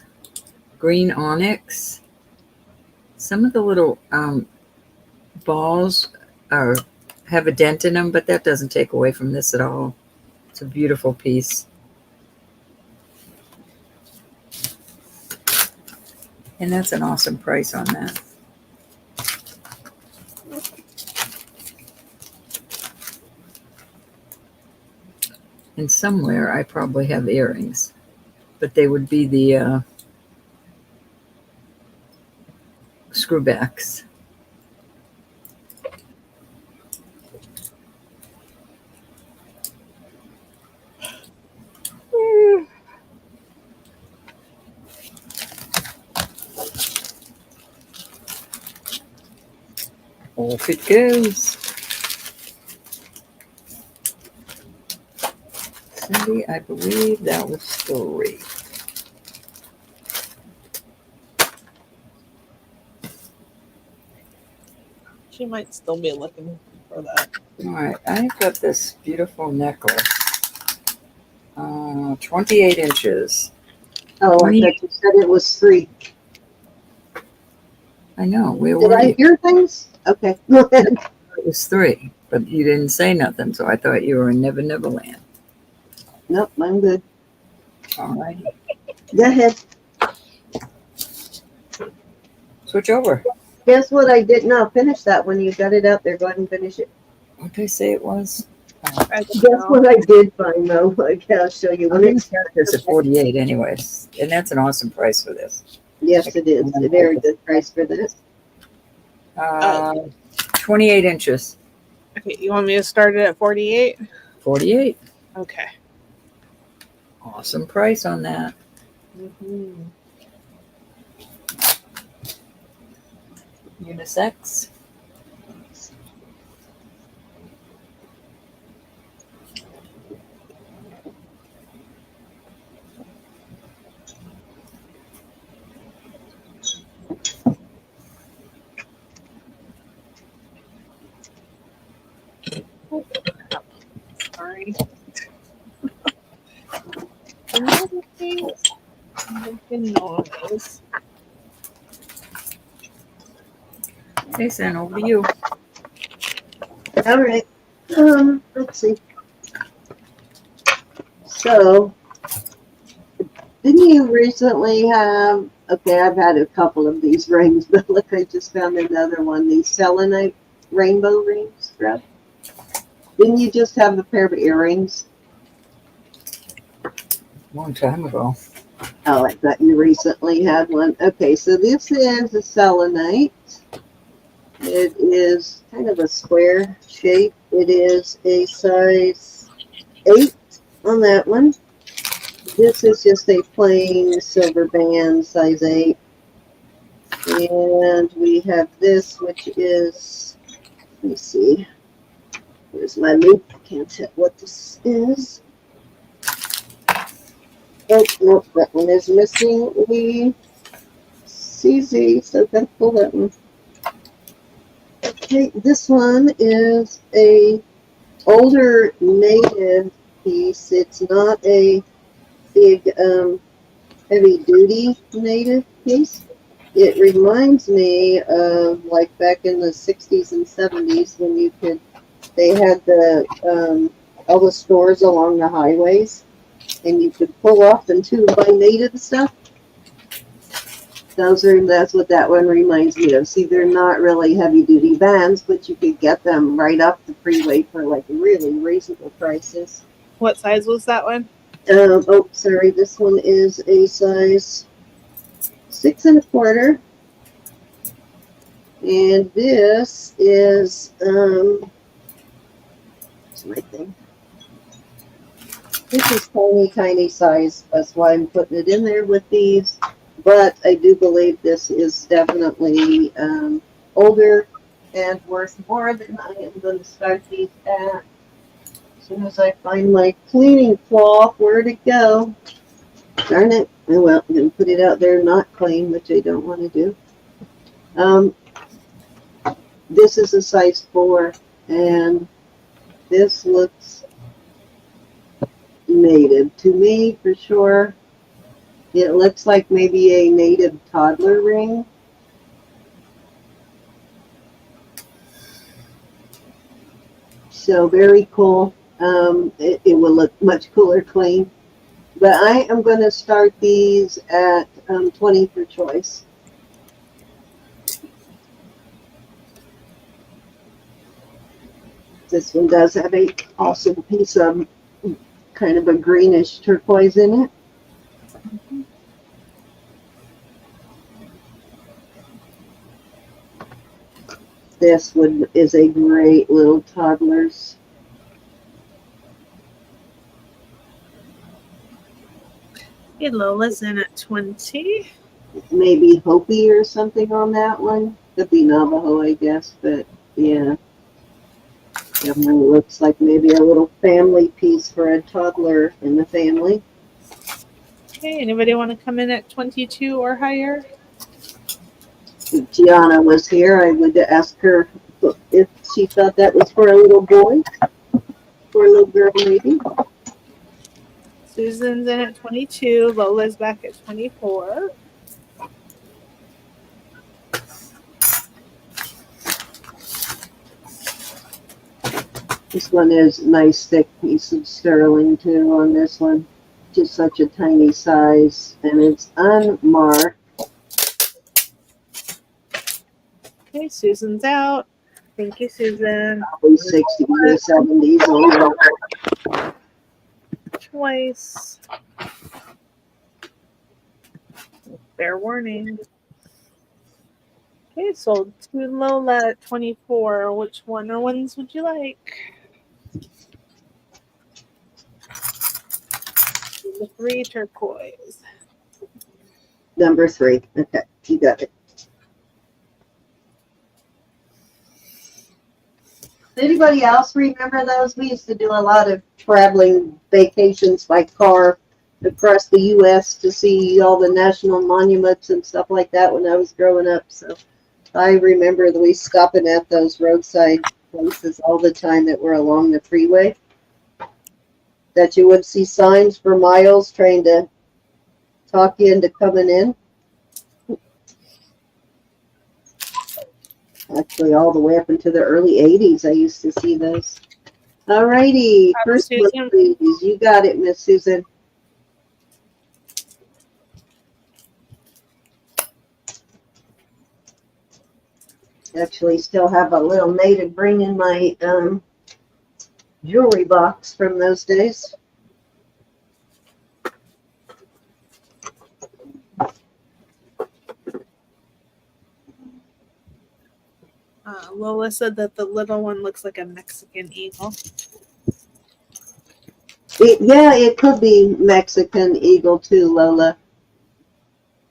green onyx. Some of the little balls have a dent in them, but that doesn't take away from this at all. It's a beautiful piece. And that's an awesome price on that. And somewhere I probably have earrings, but they would be the screwbacks. Off it goes. Cindy, I believe that was 3. She might still be looking for that. All right, I've got this beautiful necklace. 28 inches. Oh, I thought you said it was 3. I know. Where Did were I you? hear things? Okay, go ahead. It was 3, but you didn't say nothing, so I thought you were in Never Never Land. Nope, I'm good. All right. Go ahead. Switch over. Guess what? I did not finish that when you got it out there. Go ahead and finish it. What did I say it was? I don't Guess know. what I did find though? Okay, I'll show you I'm when going to it's. start this at 48 anyways, and that's an awesome price for this. Yes, it is. A very good price for this. 28 inches. Okay, you want me to start it at 48? 48. Okay. Awesome price on that. Unisex. Sorry. Another thing. Making noise. Jason, over to you. All right. Let's see. So, didn't you recently have? Okay, I've had a couple of these rings, but look, I just found another one. These selenite rainbow rings, Brad. Didn't you just have a pair of earrings? Long time ago. Oh, I thought you recently had one. Okay, so this is a selenite. It is kind of a square shape. It is a size 8 on that one. This is just a plain silver band, size 8. And we have this, which is, let me see. Here's my loop. I can't tell what this is. Oh, no, that one is missing the CZ, so I've got to pull that one. Okay, this one is a older native piece. It's not a big, heavy duty native piece. It reminds me of like back in the 60s and 70s when you could, they had the, all the stores along the highways and you could pull off and buy native stuff. That's what that one reminds me of. See, they're not really heavy duty bands, but you could get them right off the freeway for like really reasonable prices. What size was that one? Oh, sorry, this one is a size 6 1/4. And this is, what's my thing? This is tiny, tiny size. That's why I'm putting it in there with these. But I do believe this is definitely older and worth more than I am going to start these at. As soon as I find my cleaning cloth, where'd it go? Darn it. Oh, well, I'm going to put it out there not clean, which I don't want to do. This is a size 4, and this looks native to me for sure. It looks like maybe a native toddler ring. So very cool. It will look much cooler clean. But I am going to start these at 20 for choice. This one does have a awesome piece of kind of a greenish turquoise in it. This one is a great little toddler's. Hey, Lola's in at 20. Maybe Hopi or something on that one. Could be Navajo, I guess, but yeah. That one looks like maybe a little family piece for a toddler in the family. Okay, anybody want to come in at 22 or higher? If Gianna was here, I would ask her if she thought that was for a little boy, or a little girl maybe. Susan's in at 22. Lola's back at 24. This one is a nice thick piece of sterling too on this one. Just such a tiny size, and it's unmarked. Okay, Susan's out. Thank you, Susan. Probably 60s or 70s on that. Twice. Fair warning. Okay, sold to Lola at 24. Which one or ones would you like? The 3 turquoise. Number 3. Okay, you got it. Anybody else remember those? We used to do a lot of traveling vacations by car across the U.S. to see all the national monuments and stuff like that when I was growing up. So I remember that we stopping at those roadside places all the time that were along the freeway. That you would see signs for miles trying to talk you into coming in. Actually, all the way up into the early 80s, I used to see those. All righty. First one, Susan. please. You got it, Miss Susan. Actually, still have a little maid bringing my jewelry box from those days. Lola said that the little one looks like a Mexican eagle. It could be Mexican eagle too, Lola.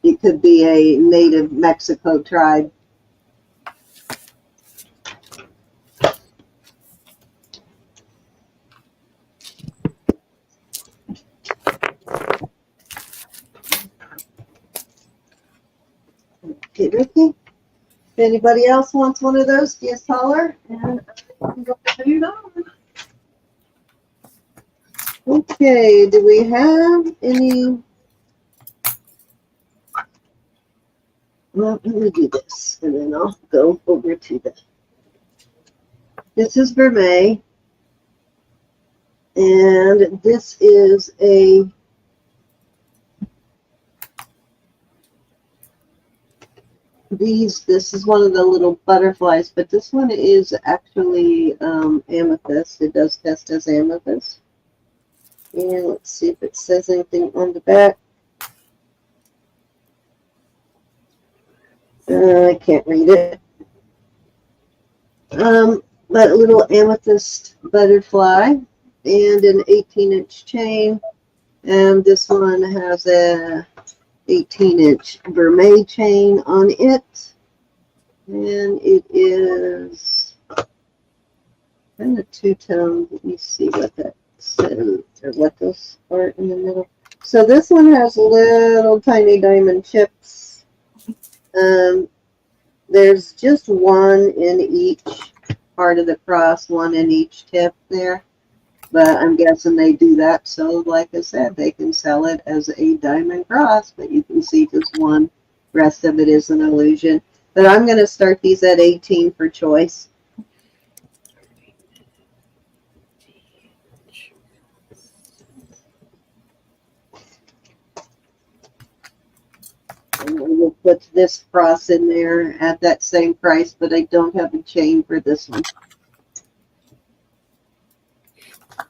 It could be a native Mexico tribe. Okay, Ricky. If anybody else wants one of those, just holler and I can go put it on. Okay, do we have any? Well, let me do this and then I'll go over to the. This is Vermeil. And this is a this is one of the little butterflies, but this one is actually amethyst. It does test as amethyst. And let's see if it says anything on the back. I can't read it. But a little amethyst butterfly and an 18-inch chain. And this one has a 18-inch Vermeil chain on it. And it is kind of two-tone. Let me see what that says, or what those are in the middle. So this one has little tiny diamond chips. There's just one in each part of the cross, one in each tip there. But I'm guessing they do that so, like I said, they can sell it as a diamond cross, but you can see just one. The rest of it is an illusion. But I'm going to start these at 18 for choice. And we'll put this cross in there at that same price, but I don't have a chain for this one.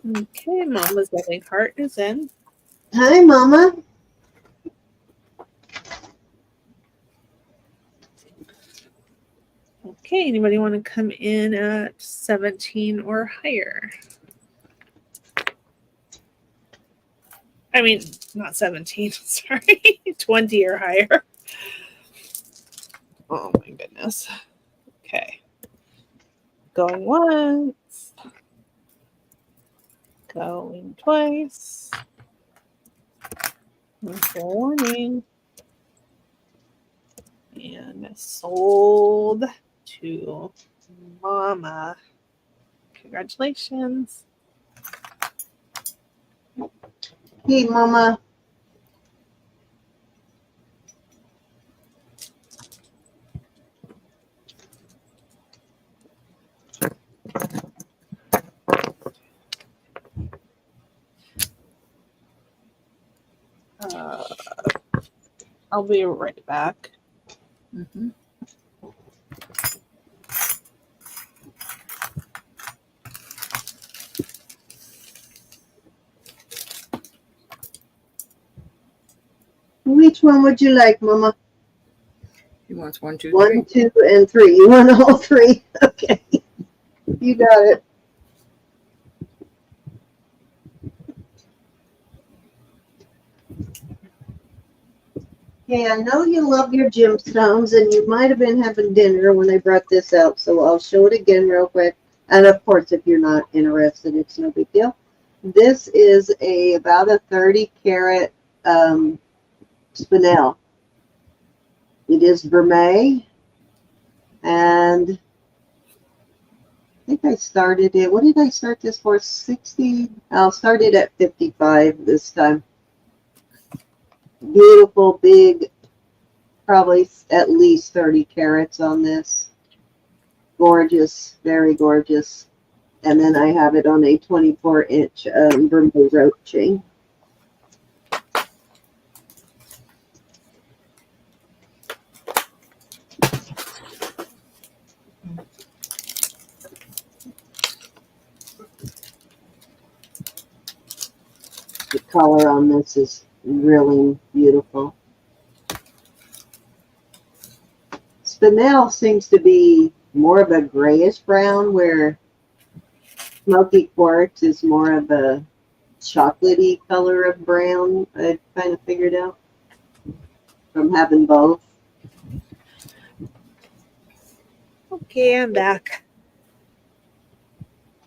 Okay, Mama's loving heart is in. Hi, Mama. Okay, anybody want to come in at 17 or higher? I mean, not 17, sorry, 20 or higher. Oh my goodness. Okay. Going once. Going twice. Fair warning. And sold to Mama. Congratulations. Hey, Mama. I'll be right back. Mm-hmm. Which one would you like, Mama? He wants 1, 2, 3. 1, 2, and 3. You want all 3? Okay. You got it. Hey, I know you love your gemstones, and you might have been having dinner when I brought this out, so I'll show it again real quick. And of course, if you're not interested, it's no big deal. This is about a 30 carat spinel. It is vermeil, and I think I started it. What did I start this for? 60. I'll start it at 55 this time. Beautiful, big, probably at least 30 carats on this. Gorgeous, very gorgeous. And then I have it on a 24-inch vermeil rope chain. The color on this is really beautiful. Spinel seems to be more of a grayish brown, where smoky quartz is more of a chocolatey color of brown. I kind of figured out from having both. Okay, I'm back.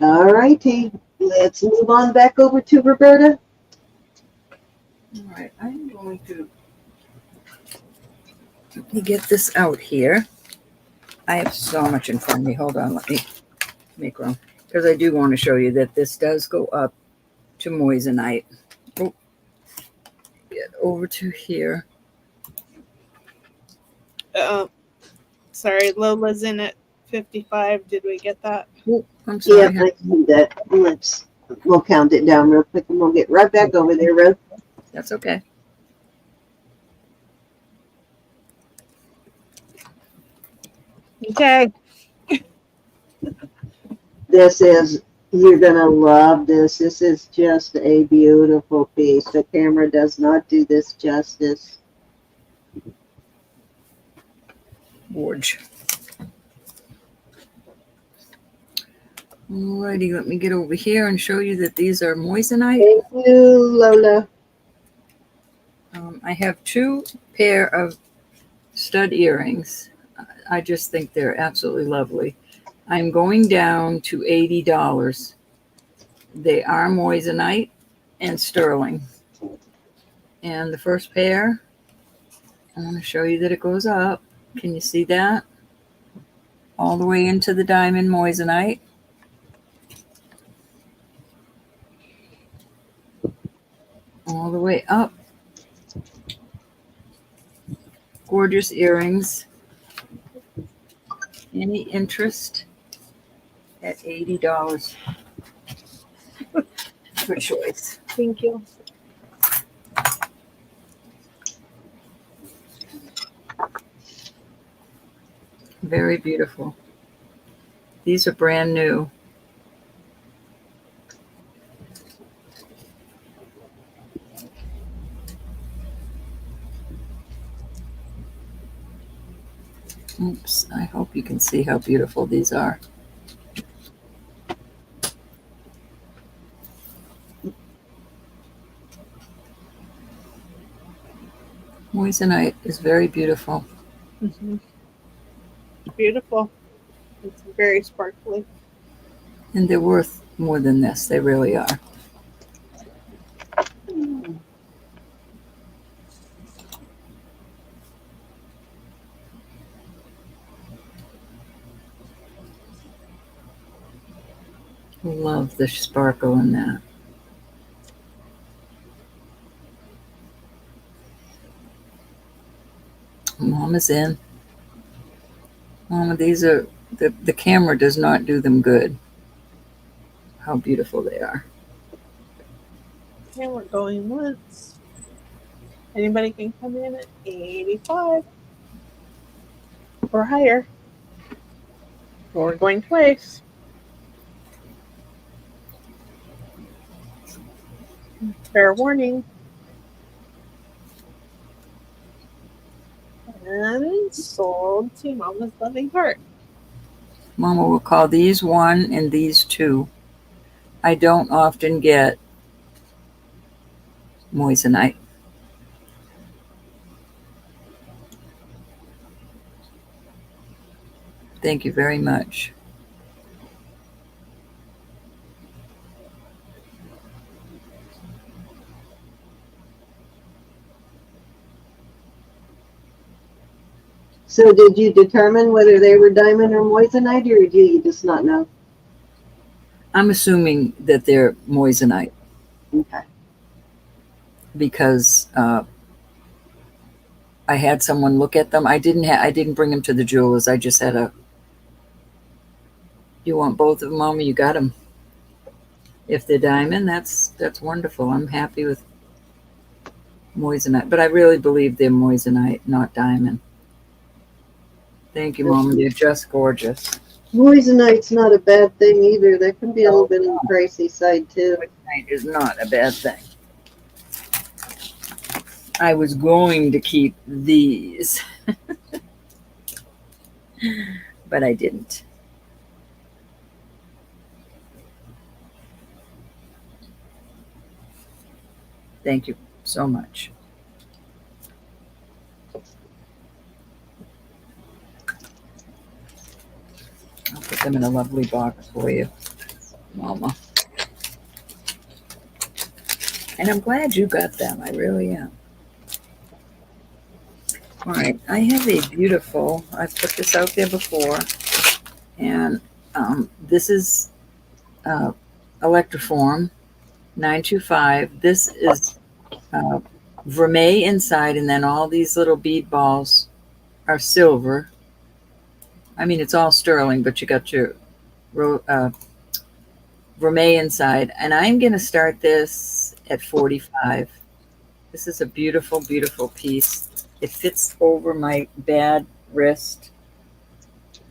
All righty, let's move on back over to Roberta. All right, I'm going to let me get this out here. I have so much in front of me. Hold on, let me make room, because I do want to show you that this does go up to moissanite. Oh, get over to here. Sorry, Lola's in at 55. Did we get that? Oh, I'm Yeah, sorry. I see that. We'll count it down real quick, and we'll get right back over there, Rose. That's okay. Okay. You're gonna love this. This is just a beautiful piece. The camera does not do this justice. Gorge. Alrighty, let me get over here and show you that these are moissanite. Thank you, Lola. I have 2 pair of stud earrings. I just think they're absolutely lovely. I'm going down to $80. They are moissanite and sterling. And the first pair, I want to show you that it goes up. Can you see that? All the way into the diamond moissanite. All the way up. Gorgeous earrings. Any interest? At $80. Good choice. Thank you. Very beautiful. These are brand new. Oops, I hope you can see how beautiful these are. Moissanite is very beautiful. Mm-hmm. Beautiful. It's very sparkly. And they're worth more than this. They really are. Love the sparkle in that. Mama's in. Mama, these are, the camera does not do them good. How beautiful they are. And we're going once. Anybody can come in at 85 or higher. We're going twice. Fair warning. And sold to Mama's Loving Heart. Mama will call these 1 and these 2. I don't often get moissanite. Thank you very much. So did you determine whether they were diamond or moissanite, or do you just not know? I'm assuming that they're moissanite Okay. because I had someone look at them. I didn't bring them to the jewelers. I just had a. You want both of them, Mama? You got them. If they're diamond, that's wonderful. I'm happy with moissanite, but I really believe they're moissanite, not diamond. Thank you, Mama. They're just gorgeous. Moissanite's not a bad thing either. That can be a little bit on the pricey side too. Moissanite is not a bad thing. I was going to keep these, but I didn't. Thank you so much. I'll put them in a lovely box for you, Mama. And I'm glad you got them. I really am. All right, I have a beautiful, I've put this out there before, and this is Electroform 925. This is vermeil inside, and then all these little bead balls are silver. I mean, it's all sterling, but you got your vermeil inside. And I'm going to start this at 45. This is a beautiful, beautiful piece. It fits over my bad wrist.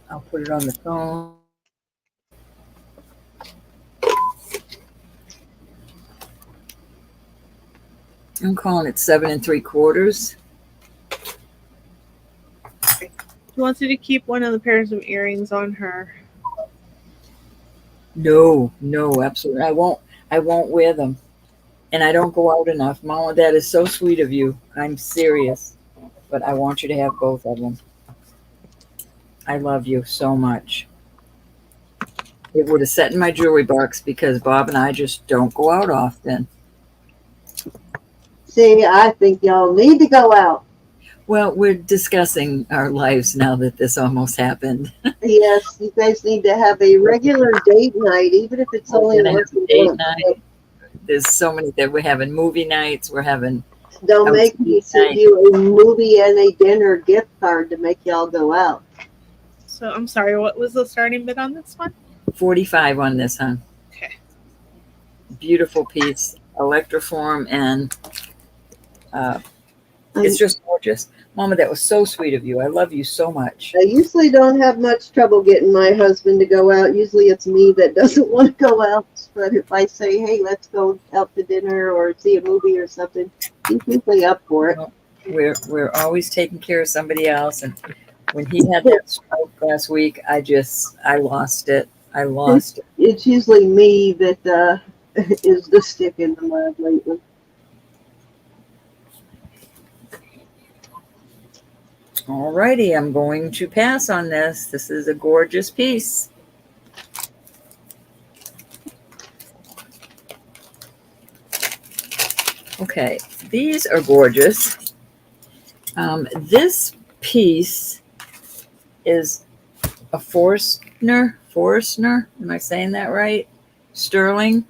I'll put it on the phone. I'm calling it 7 3/4. She wants you to keep one of the pairs of earrings on her. No, absolutely. I won't wear them. And I don't go out enough. Mama, that is so sweet of you. I'm serious. But I want you to have both of them. I love you so much. It would have sat in my jewelry box because Bob and I just don't go out often. See, I think y'all need to go out. Well, we're discussing our lives now that this almost happened. Yes, you guys need to have a regular date night, even if it's only We're gonna once have a a date month. night. There's so many that we're having movie nights. We're having Don't make me send you a movie and a dinner gift card to make y'all go out. So I'm sorry, what was the starting bid on this one? 45 on this, huh? Okay. Beautiful piece, Electroform, and it's just gorgeous. Mama, that was so sweet of you. I love you so much. I usually don't have much trouble getting my husband to go out. Usually it's me that doesn't want to go out. But if I say, hey, let's go out to dinner or see a movie or something, he's usually up for it. We're always taking care of somebody else. And when he had that stroke last week, I lost it. I lost it. It's usually me that is the stick in the mud lately. Alrighty, I'm going to pass on this. This is a gorgeous piece. Okay, these are gorgeous. This piece is a Forstner. Am I saying that right? sterling.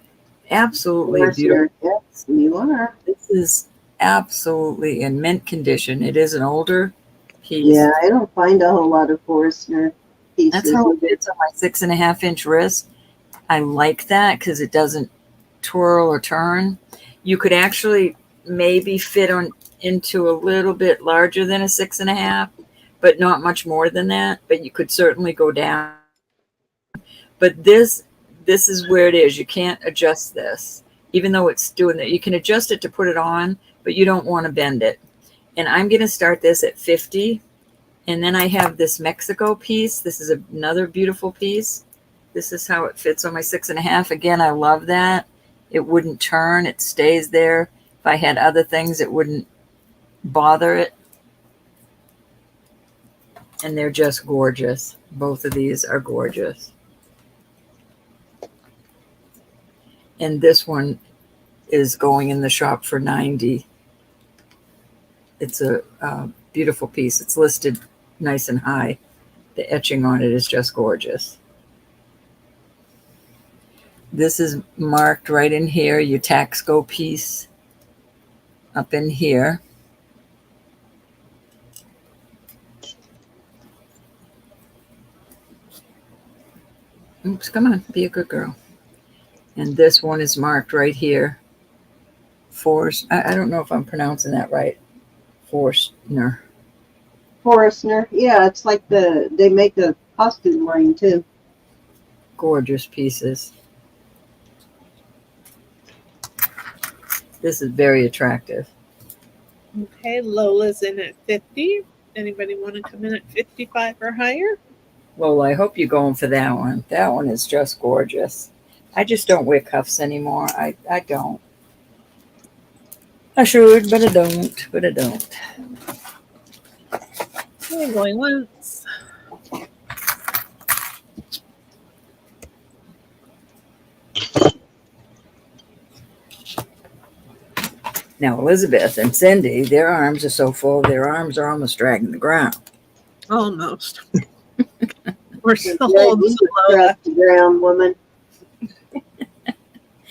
Absolutely beautiful. Yes, you are. This is absolutely in mint condition. It is an older piece. Yeah, I don't find a whole lot of Forstner pieces. That's how it fits on my 6.5-inch wrist. I like that because it doesn't twirl or turn. You could actually maybe fit on into a little bit larger than a 6.5, but not much more than that. But you could certainly go down. But this is where it is. You can't adjust this, even though it's doing that. You can adjust it to put it on, but you don't want to bend it. And I'm going to start this at 50. And then I have this Mexico piece. This is another beautiful piece. This is how it fits on my 6.5. Again, I love that. It wouldn't turn. It stays there. If I had other things, it wouldn't bother it. And they're just gorgeous. Both of these are gorgeous. And this one is going in the shop for $90. It's a beautiful piece. It's listed nice and high. The etching on it is just gorgeous. This is marked right in here, your Taxco piece up in here. Oops, come on, be a good girl. And this one is marked right here. I don't know if I'm pronouncing that right. Forstner. Forstner. Yeah, it's like they make the costume ring too. Gorgeous pieces. This is very attractive. Okay, Lola's in at 50. Anybody want to come in at 55 or higher? Well, I hope you're going for that one. That one is just gorgeous. I just don't wear cuffs anymore. I don't. I should, but I don't. Okay, going once. Now, Elizabeth and Cindy, their arms are so full, their arms are almost dragging the ground. Almost. We're still Yeah, holding you slow. drop the ground, woman.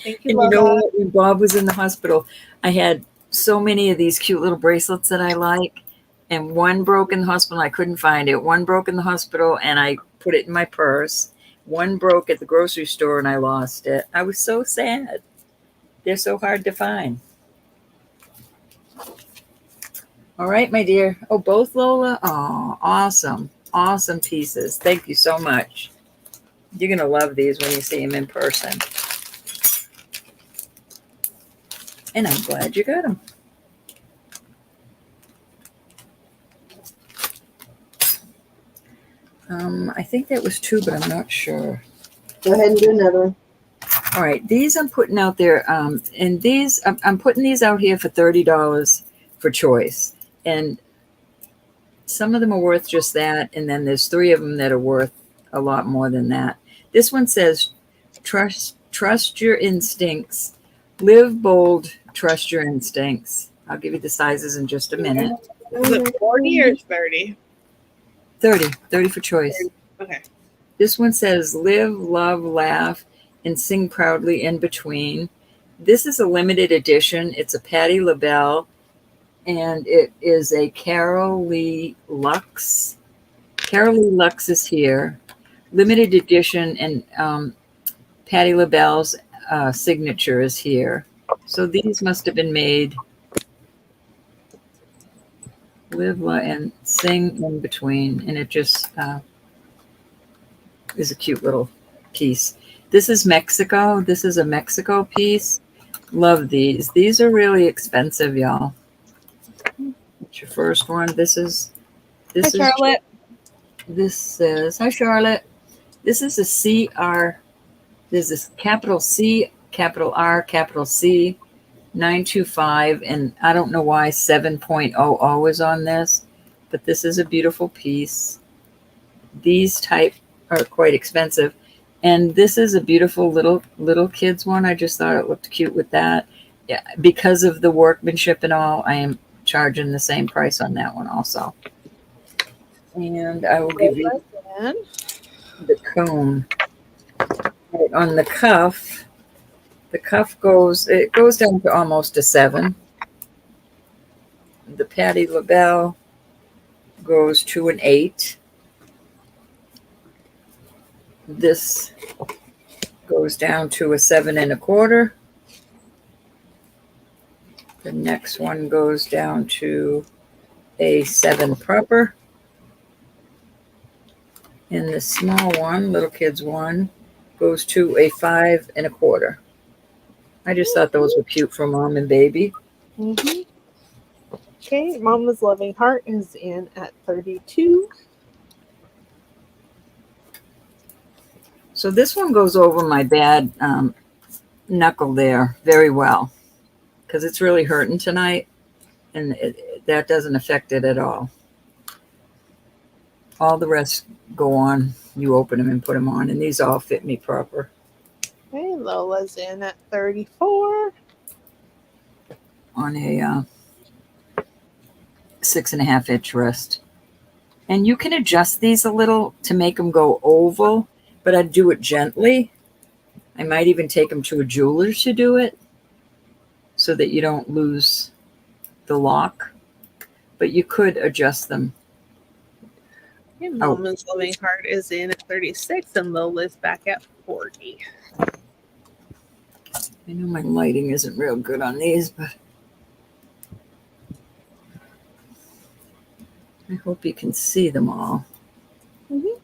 Thank you, And you Lola. know what? When Bob was in the hospital, I had so many of these cute little bracelets that I like. And one broke in the hospital, and I couldn't find it. One broke in the hospital, and I put it in my purse. One broke at the grocery store, and I lost it. I was so sad. They're so hard to find. All right, my dear. Oh, both Lola? Oh, awesome. Awesome pieces. Thank you so much. You're going to love these when you see them in person. And I'm glad you got them. I think that was 2, but I'm not sure. Go ahead and do another one. All right, these I'm putting out there, and these I'm putting these out here for $30 for choice, and some of them are worth just that, and then there's 3 of them that are worth a lot more than that. This one says, trust your instincts, live bold, trust your instincts. I'll give you the sizes in just a minute. Is it 40 or 30? 30 for choice. Okay. This one says, live, love, laugh, and sing proudly in between. This is a limited edition. It's a Patti LaBelle, and it is a Carol Lee Lux. Carol Lee Lux is here. Limited edition, and Patti LaBelle's signature is here. So these must have been made. Live and sing in between, and it just is a cute little piece. This is Mexico. This is a Mexico piece. Love these. These are really expensive, y'all. It's your first one. Hi, Charlotte. This says, hi, Charlotte. This is a CR. There's this capital C, capital R, capital C, 925, and I don't know why 7.00 is on this, but this is a beautiful piece. These type are quite expensive, and this is a beautiful little kids one. I just thought it looked cute with that. Yeah, because of the workmanship and all, I am charging the same price on that one also. And I will give you the cone. Right, on the cuff goes down to almost a 7. The Patty LaBelle goes to an 8. This goes down to a 7.25. The next one goes down to a 7 proper. And the small one, little kids one, goes to a 5.25. I just thought those were cute for mom and baby. Mm-hmm. Okay, Mama's Loving Heart is in at 32. So this one goes over my bad knuckle there very well because it's really hurting tonight, and that doesn't affect it at all. All the rest go on. You open them and put them on, and these all fit me proper. Okay, Lola's in at 34. On a 6.5-inch wrist. And you can adjust these a little to make them go oval, but I'd do it gently. I might even take them to a jeweler to do it so that you don't lose the lock, but you could adjust them. Okay, Mama's Loving Heart is in at 36, and Lola's back at 40. I know my lighting isn't real good on these, but I hope you can see them all. Mm-hmm.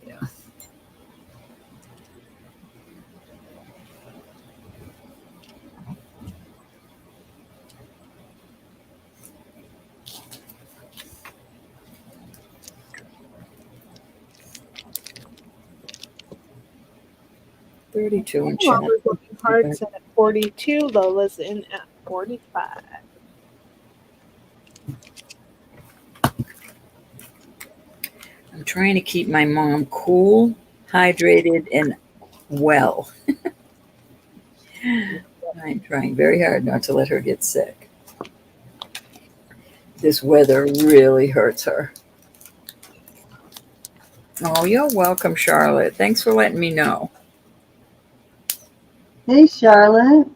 Yeah. $32 in chat. Mama's Loving Heart's in at 42. Lola's in at 45. I'm trying to keep my mom cool, hydrated, and well. I'm trying very hard not to let her get sick. This weather really hurts her. Oh, you're welcome, Charlotte. Thanks for letting me know. Hey, Charlotte.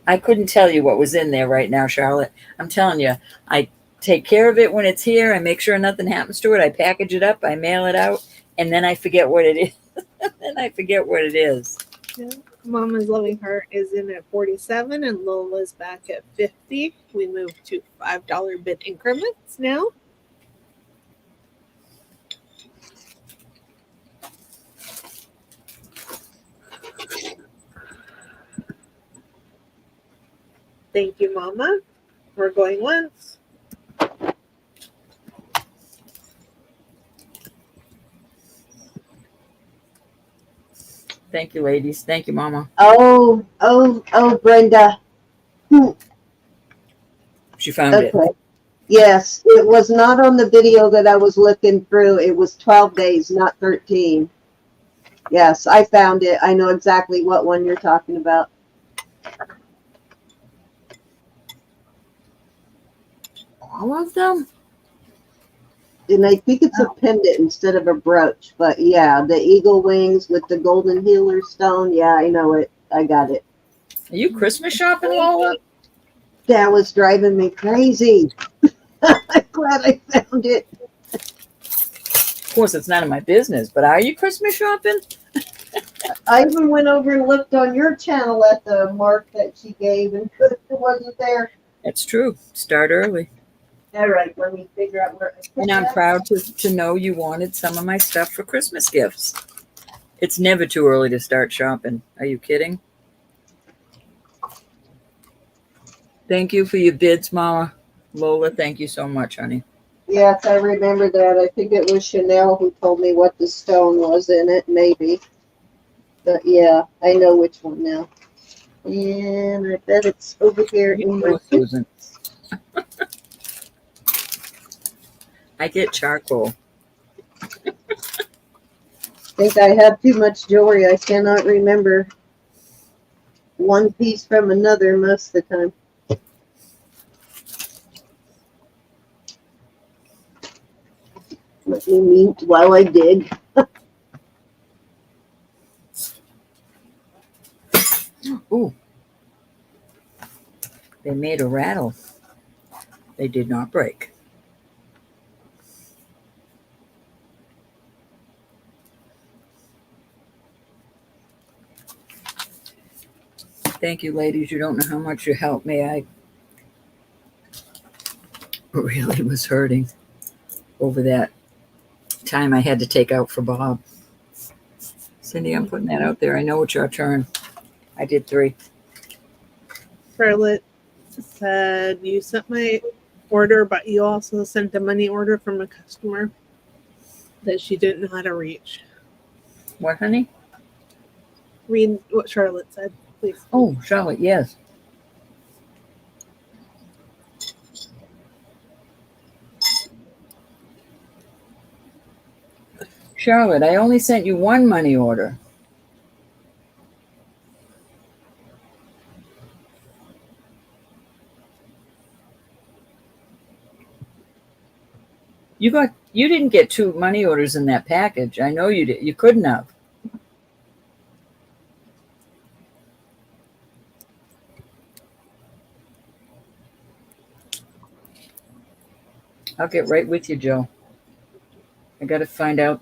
I couldn't tell you what was in there right now, Charlotte. I'm telling you, I take care of it when it's here. I make sure nothing happens to it. I package it up. I mail it out. And then I forget what it is. Then I forget what it is. Yeah. Mama's Loving Heart is in at 47, and Lola's back at 50. We move to $5 bid increments now. Thank you, Mama. We're going once. Thank you, ladies. Thank you, Mama. Oh, Brenda. She found it. Okay. Yes, it was not on the video that I was looking through. It was 12 days, not 13. Yes, I found it. I know exactly what one you're talking about. All of them? And I think it's a pendant instead of a brooch. But yeah, the eagle wings with the golden healer stone. Yeah, I know it. I got it. Are you Christmas shopping, Lola? That was driving me crazy. I'm glad I found it. Of course, it's none of my business, but are you Christmas shopping? I even went over and looked on your channel at the mark that she gave, and it wasn't there. That's true. Start early. All right, let me figure out where I put And I'm that. proud to know you wanted some of my stuff for Christmas gifts. It's never too early to start shopping. Are you kidding? Thank you for your bids, Mama. Lola, thank you so much, honey. Yes, I remember that. I think it was Chanel who told me what the stone was in it, maybe. But yeah, I know which one now. And I bet it's over here in my... Susan. I get charcoal. I think I have too much jewelry. I cannot remember one piece from another most of the time. Let me mute while I dig. Ooh. They made a rattle. They did not break. Thank you, ladies. You don't know how much you helped me. I really was hurting over that time I had to take out for Bob. Cindy, I'm putting that out there. I know it's your turn. I did 3. Charlotte said you sent my order, but you also sent a money order from a customer that she didn't know how to reach. What, honey? Read what Charlotte said, please. Oh, Charlotte, yes. Charlotte, I only sent you 1 money order. You didn't get 2 money orders in that package. I know you did. You couldn't have. I'll get right with you, Joe. I got to find out.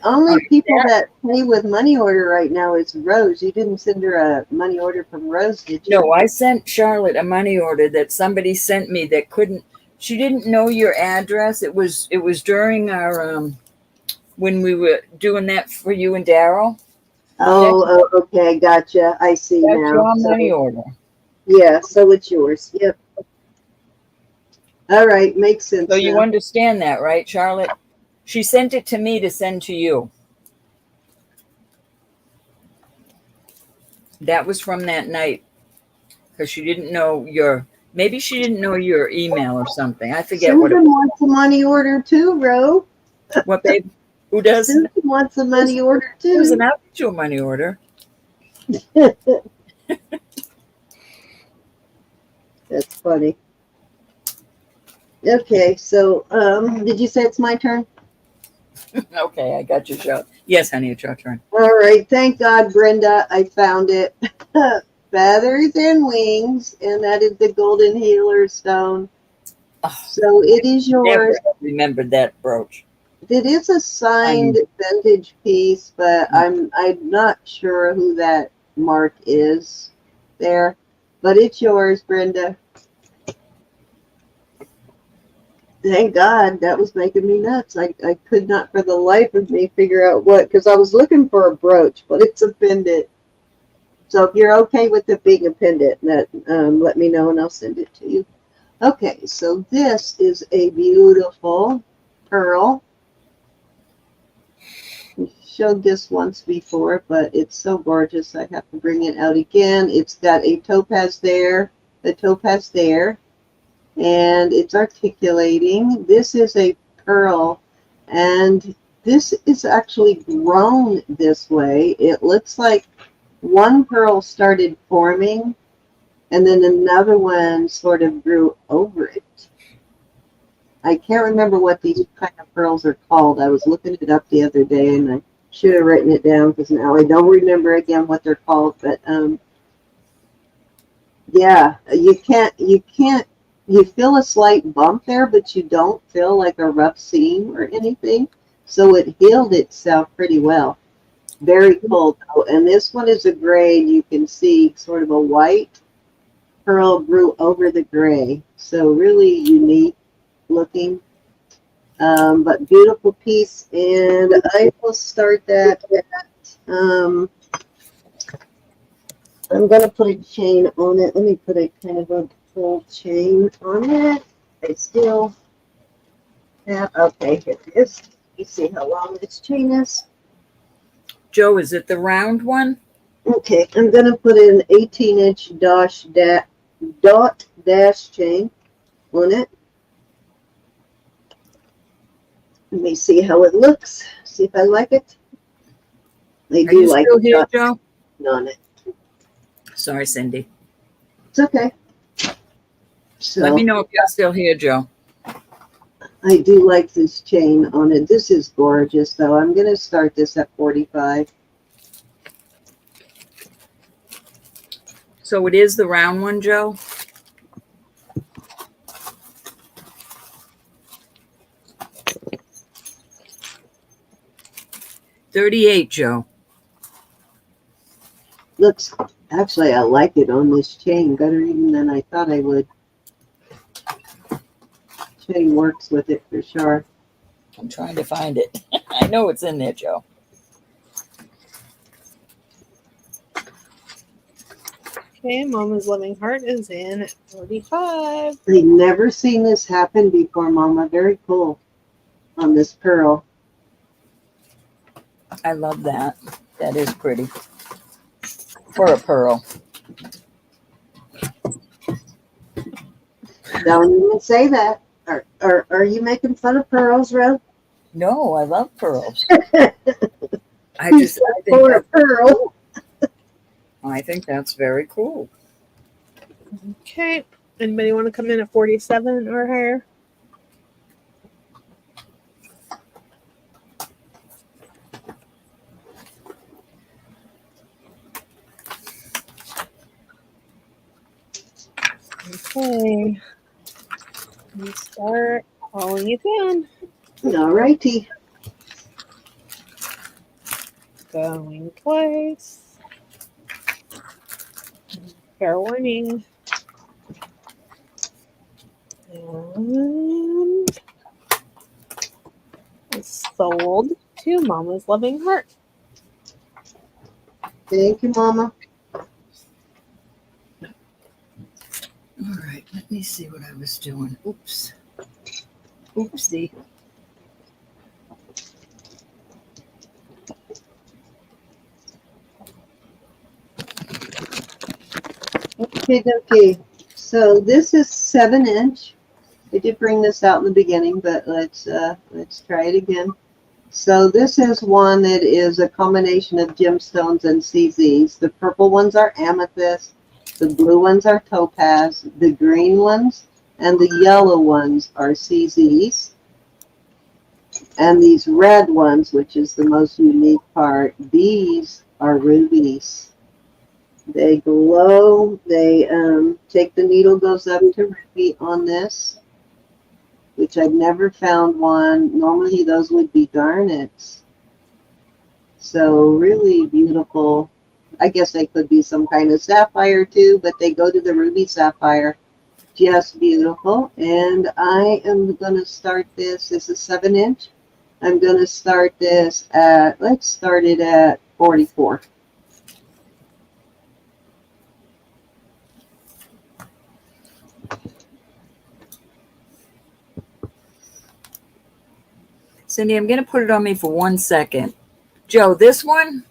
Only Oh, people that pay with money order right now is Rose. You didn't send her a money order from Rose, did you? No, I sent Charlotte a money order that somebody sent me that couldn't. She didn't know your address. It was during our when we were doing that for you and Daryl. Oh, okay, gotcha. I see That's now. your So, money order. yeah, so it's yours. Yep. All right, makes sense. So you now. understand that, right, Charlotte? She sent it to me to send to you. That was from that night because she didn't know maybe she didn't know your email or something. I forget what it Susan was. wants a money order too, Ro. What, babe? Who does? Susan wants a money order Susan, too. I'll get you a money order. That's funny. Okay, so did you say it's my turn? Okay, I got you, Charlotte. Yes, honey, it's your turn. All right, thank God, Brenda, I found it. Feathers and wings, and that is the golden healer stone. Oh, So it is never yours. remembered that brooch. It is a signed vintage piece, but I'm not sure who that mark is there. But it's yours, Brenda. Thank God, that was making me nuts. I could not for the life of me figure out what, because I was looking for a brooch, but it's a pendant. So if you're okay with it being a pendant, let me know and I'll send it to you. Okay, so this is a beautiful pearl. We showed this once before, but it's so gorgeous I have to bring it out again. It's got a topaz there, a topaz there, and it's articulating. This is a pearl, and this is actually grown this way. It looks like one pearl started forming, and then another one sort of grew over it. I can't remember what these kind of pearls are called. I was looking it up the other day, and I should have written it down because now I don't remember again what they're called. But yeah, you feel a slight bump there, but you don't feel like a rough seam or anything. So it healed itself pretty well. Very cool. And this one is a gray. You can see sort of a white pearl grew over the gray. So really unique looking, but beautiful piece. And I will start that at, I'm going to put a chain on it. Let me put a kind of a full chain on it. I still have, okay, here it is. You see how long this chain is? Joe, is it the round one? Okay, I'm going to put an 18-inch dot dash chain on it. Let me see how it looks. See if I like it. I Are do you like still the here, dot Joe? on it. Sorry, Cindy. It's okay. So Let me know if you're still here, Joe. I do like this chain on it. This is gorgeous, though. I'm going to start this at 45. So it is the round one, Joe? $38, Joe. Looks, actually, I like it on this chain better even than I thought I would. Chain works with it for sure. I'm trying to find it. I know it's in there, Joe. Okay, Mama's Loving Heart is in at 45. I've never seen this happen before, Mama. Very cool on this pearl. I love that. That is pretty. For a pearl. Don't even say that. Are you making fun of pearls, Ro? No, I love pearls. I For a pearl. think that's very cool. Okay. Anybody want to come in at 47 or higher? Okay. Let's start calling it in. All righty. Going twice. Fair warning. And it's sold to Mama's Loving Heart. Thank you, Mama. All right, let me see what I was doing. Oops. Oopsie. Okay. So this is 7-inch. I did bring this out in the beginning, but let's try it again. So this is one that is a combination of gemstones and CZs. The purple ones are amethyst, the blue ones are topaz, the green ones and the yellow ones are CZs. And these red ones, which is the most unique part, these are rubies. They glow. They take the needle goes up to ruby on this, which I've never found one. Normally those would be garnets. So really beautiful. I guess they could be some kind of sapphire too, but they go to the ruby sapphire. Just beautiful. And I am going to start this. This is 7-inch. I'm going to start this at, let's start it at 44. Cindy, I'm going to put it on me for 1 second. Joe, this one?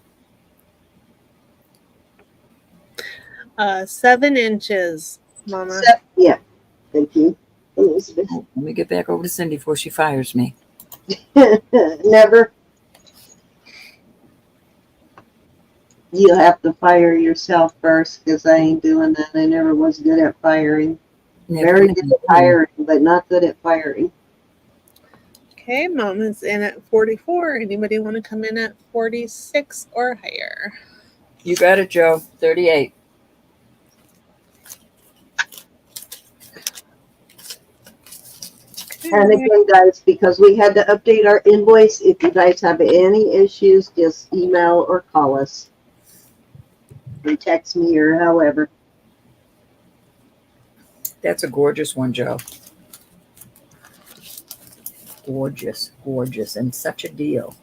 7 inches, Mama. Yeah. Thank you, Elizabeth. Let me get back over to Cindy before she fires me. Never. You have to fire yourself first, because I ain't doing that. I never was good at firing. Very good at hiring, but not good at firing. Okay, Mama's in at 44. Anybody want to come in at 46 or higher? You got it, Joe. 38. And again, guys, because we had to update our invoice, if you guys have any issues, just email or call us. Or text me or however. That's a gorgeous one, Joe. Gorgeous, gorgeous, and such a deal.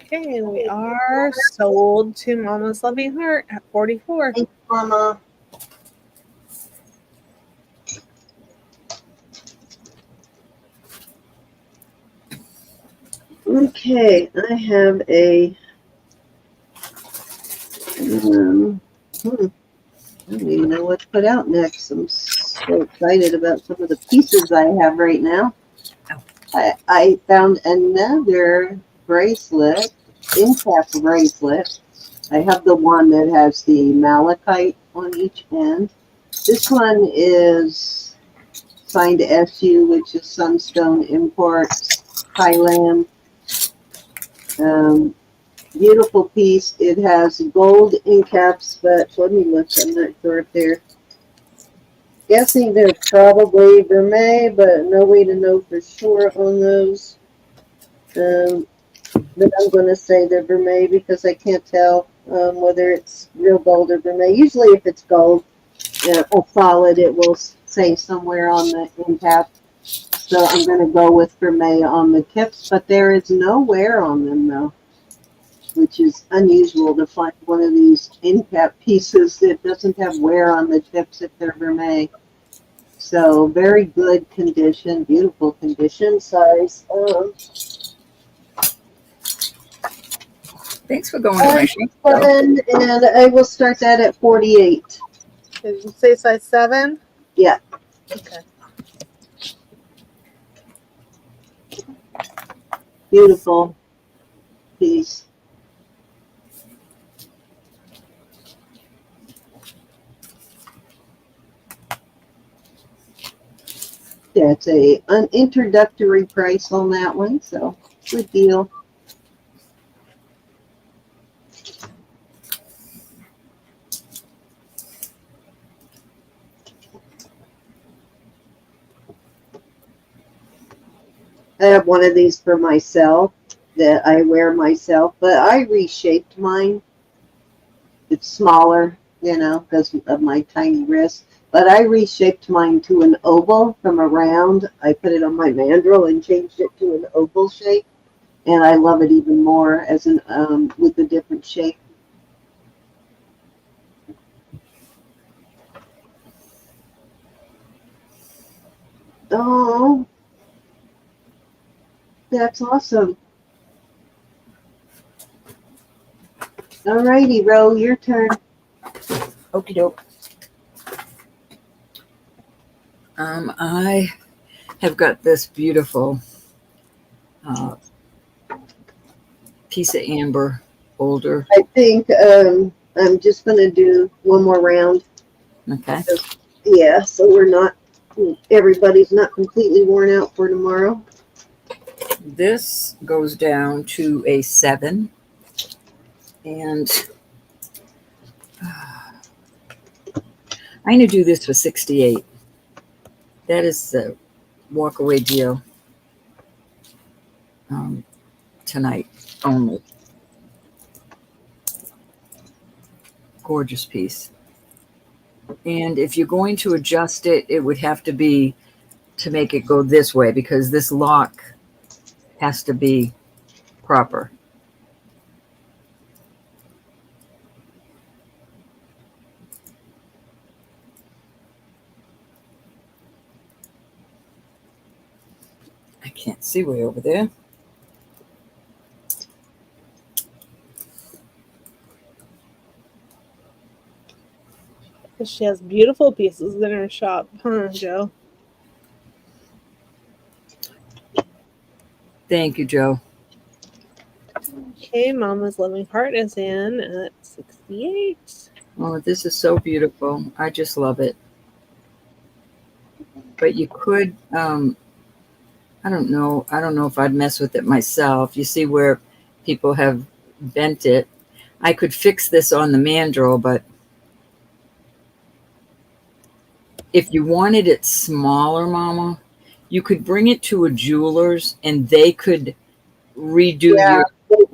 Okay, we are sold to Mama's Loving Heart at 44. Thanks, Mama. Okay, I have a I don't even know what to put out next. I'm so excited about some of the pieces I have right now. I found another bracelet, impact bracelet. I have the one that has the malachite on each end. This one is signed SU, which is Sunstone Imports, Thailand. Beautiful piece. It has gold end caps, but let me look. I'm not sure if they're guessing they're probably vermeil, but no way to know for sure on those. But I'm going to say they're vermeil because I can't tell whether it's real gold or vermeil. Usually, if it's gold, a solid, it will say somewhere on the end cap. So I'm going to go with vermeil on the tips, but there is no wear on them though, which is unusual to find one of these end cap pieces that doesn't have wear on the tips if they're vermeil. So very good condition, beautiful condition, size. Thanks for going to my shop. 7, and I will start that at 48. Did you say size 7? Yeah. Okay. Beautiful piece. That's an introductory price on that one, so good deal. I have one of these for myself that I wear myself, but I reshaped mine. It's smaller, because of my tiny wrist. But I reshaped mine to an oval from a round. I put it on my mandrel and changed it to an oval shape, and I love it even more as an with a different shape. Oh, that's awesome. All righty, Ro, your turn. Okie doke. I have got this beautiful piece of amber, older. I think I'm just going to do one more round. Okay. Yeah, so everybody's not completely worn out for tomorrow. This goes down to a 7. And I'm going to do this for 68. That is the walk-away deal tonight only. Gorgeous piece. And if you're going to adjust it, it would have to be to make it go this way because this lock has to be proper. I can't see way over there. She has beautiful pieces in her shop, huh, Joe? Thank you, Joe. Okay, Mama's Loving Heart is in at 68. Oh, this is so beautiful. I just love it. But you could, I don't know if I'd mess with it myself. You see where people have bent it. I could fix this on the mandrel, but if you wanted it smaller, Mama, you could bring it to a jeweler's and they could redo your.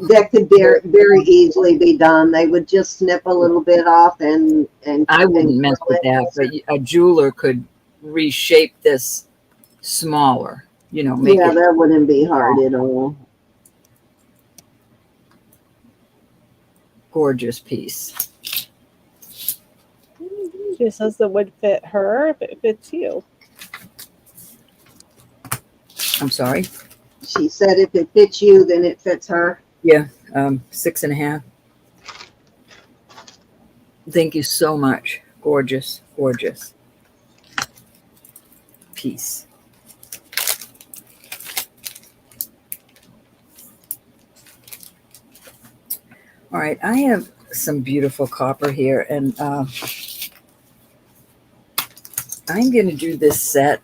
That could very easily be done. They would just snip a little bit off and I wouldn't mess with that, but a jeweler could reshape this smaller. Make it. That wouldn't be hard at all. Gorgeous piece. She says that would fit her if it fits you. I'm sorry. She said if it fits you, then it fits her. Yeah, 6.5. Thank you so much. Gorgeous, gorgeous piece. All right, I have some beautiful copper here, and I'm going to do this set.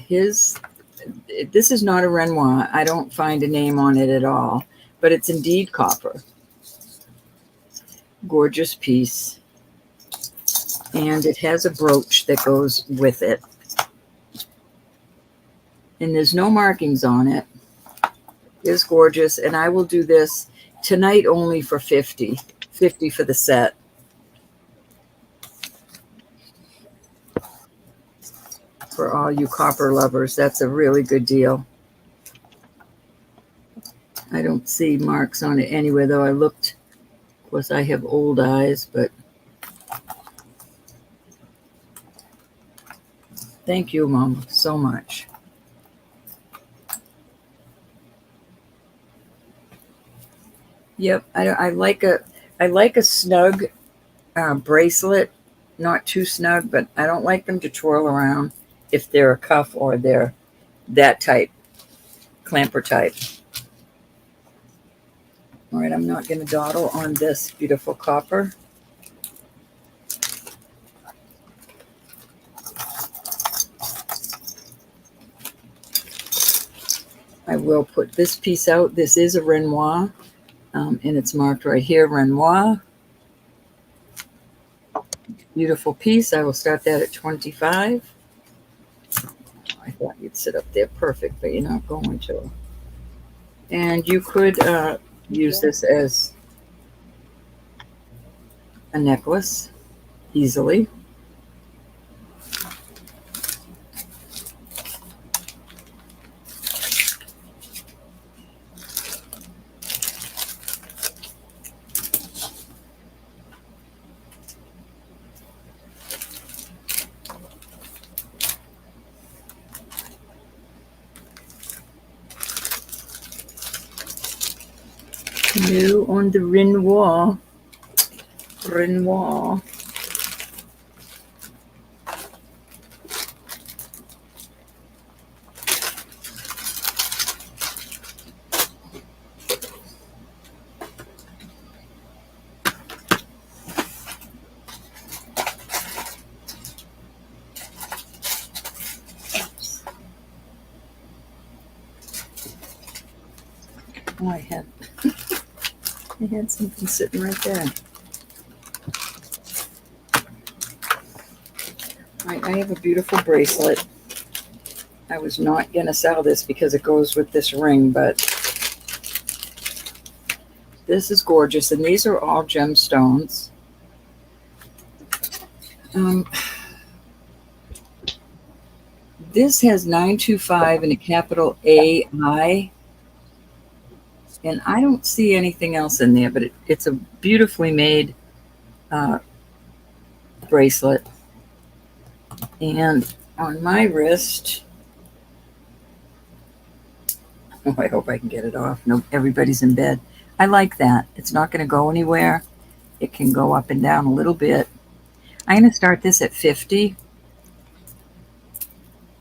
This is not a Renoir. I don't find a name on it at all, but it's indeed copper. Gorgeous piece. And it has a brooch that goes with it. And there's no markings on it. It's gorgeous. And I will do this tonight only for $50 for the set. For all you copper lovers, that's a really good deal. I don't see marks on it anywhere, though. I looked. Of course, I have old eyes, but thank you, Mom, so much. Yep, I like a snug bracelet, not too snug, but I don't like them to twirl around if they're a cuff or they're that type, clamper type. All right, I'm not going to dawdle on this beautiful copper. I will put this piece out. This is a Renoir, and it's marked right here, Renoir. Beautiful piece. I will start that at 25. I thought you'd sit up there perfect, but you're not going to. And you could use this as a necklace easily. New on the Renoir. Renoir. Oh, I had something sitting right there. I have a beautiful bracelet. I was not going to sell this because it goes with this ring, but this is gorgeous. And these are all gemstones. This has 925 and a capital AI. And I don't see anything else in there, but it's a beautifully made bracelet. And on my wrist, oh, I hope I can get it off. No, everybody's in bed. I like that. It's not going to go anywhere. It can go up and down a little bit. I'm going to start this at 50.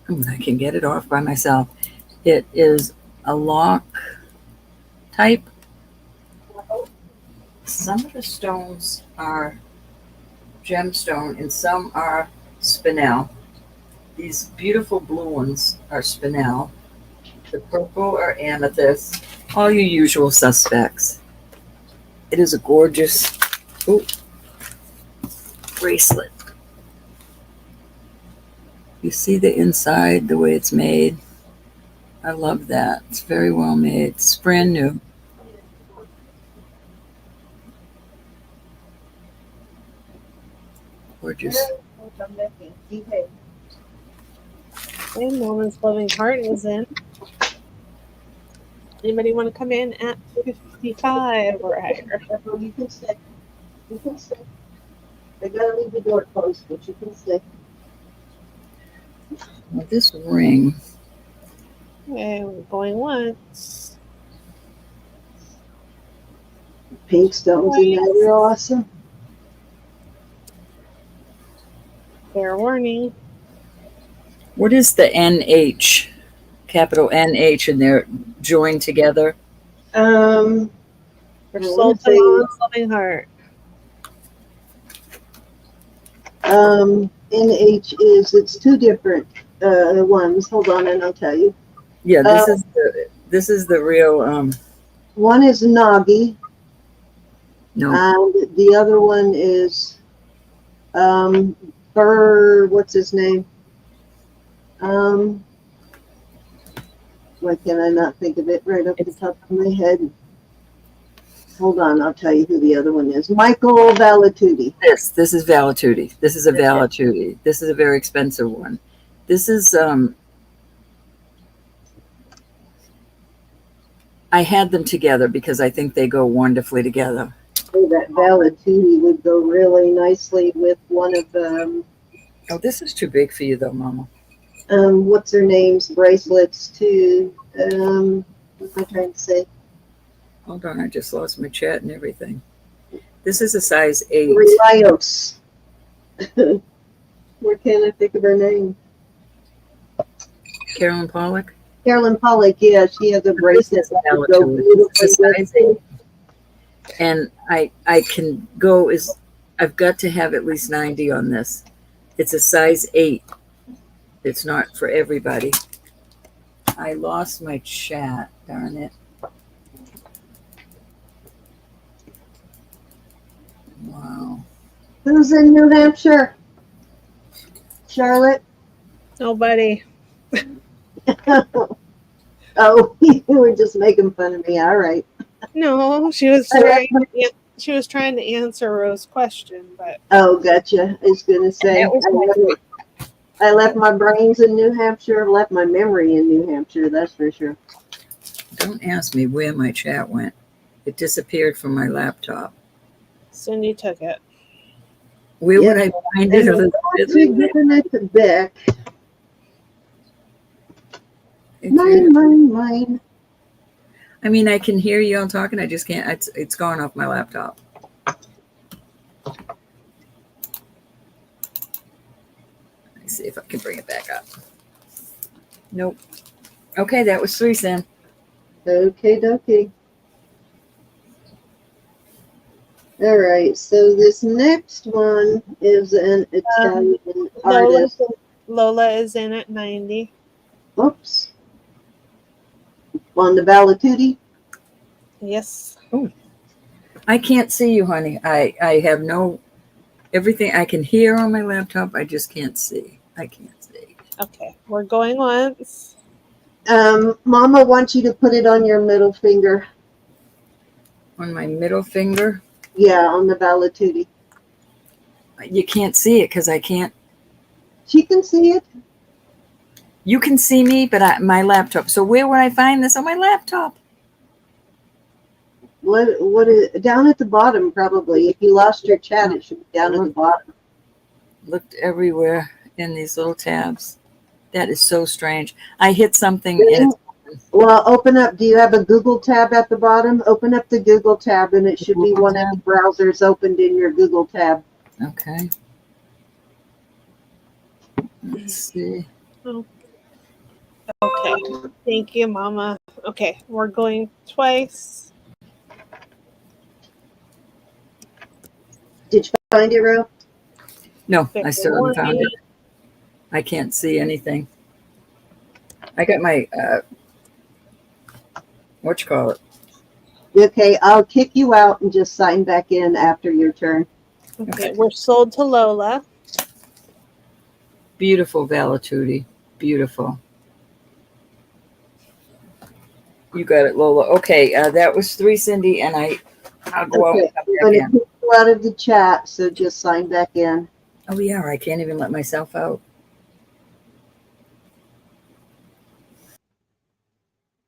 I can get it off by myself. It is a lock type. Some of the stones are gemstone and some are spinel. These beautiful blue ones are spinel. The purple are amethyst. All your usual suspects. It is a gorgeous bracelet. You see the inside, the way it's made. I love that. It's very well made. It's brand new. Gorgeous. And Woman's Loving Heart is in. Anybody want to come in at 55 or higher? You can stay. You can stay. I gotta leave the door closed, but you can stay. Well, this ring. Okay, we're going once. Pink stones in that are awesome. Fair warning. What is the NH? Capital NH, and they're joined together. For Sultan's Loving Heart. NH it's two different ones. Hold on and I'll tell you. Yeah, this is the real One is Nagi, No, and the other one is Burr. What's his name? Why can I not think of it right up the top of my head? Hold on, I'll tell you who the other one is. Michael Valatuti. this is Valatuti. This is a Valatuti. This is a very expensive one. This is I had them together because I think they go wonderfully together. Oh, that Valatuti would go really nicely with one of Oh, this is too big for you though, Mama. what's her name's bracelets too. What am I trying to say? Hold on, I just lost my chat and everything. This is a size 8. Relios. Where can I think of her name? Carolyn Pollock. Carolyn Pollock. Yeah, she has a bracelet that would go beautifully It's a with size it. 8. And I can go is I've got to have at least 90 on this. It's a size 8. It's not for everybody. I lost my chat, darn it. Wow. Who's in New Hampshire? Charlotte? Nobody. Oh, you were just making fun of me. All right. No, she was trying to answer Rose's question, but Oh, gotcha. I was going to say, That was I left my brains in New Hampshire, left my memory in New Hampshire, that's for sure. Don't ask me where my chat went. It disappeared from my laptop. Cindy took it. Where would I find it? And to giving it to Beck. Mine. I mean, I can hear you all talking. I just can't. It's gone off my laptop. Let me see if I can bring it back up. Nope. Okay, that was 3, Sam. Okay, dokie. All right, so this next one is an Italian artist. Lola is in at 90. Oops. On the Valatuti. Yes. I can't see you, honey. I have no everything I can hear on my laptop. I just can't see. I can't see. Okay, we're going once. Mama wants you to put it on your middle finger. On my middle finger. Yeah, on the Valatuti. You can't see it because I can't. She can see it. You can see me, but my laptop. So where would I find this on my laptop? What is down at the bottom? Probably. If you lost your chat, it should be down at the bottom. Looked everywhere in these little tabs. That is so strange. I hit something and it's Well, open up. Do you have a Google tab at the bottom? Open up the Google tab, and it should be one of the browsers opened in your Google tab. okay. Let's see. Okay. Thank you, Mama. Okay, we're going twice. Did you find it, Ro? No, I still haven't found it. I can't see anything. I got my whatchamacallit. Okay, I'll kick you out and just sign back in after your turn. Okay, we're sold to Lola. Beautiful Valatuti. Beautiful. You got it, Lola. Okay, that was 3, Cindy, and I'll go out Okay, and come I'm back going to in. kick you out of the chat, so just sign back in. Oh yeah, I can't even let myself out.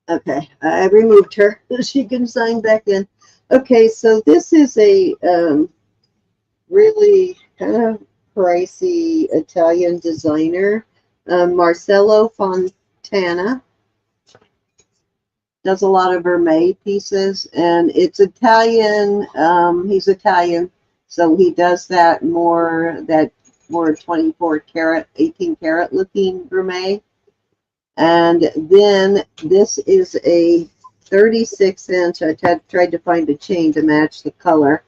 Okay, I removed her. She can sign back in. Okay, so this is a really kind of pricey Italian designer, Marcello Fontana. Does a lot of Hermès pieces, and it's Italian. He's Italian, so he does that more 24 karat, 18 karat looking Hermès. And then this is a 36 inch. I tried to find a chain to match the color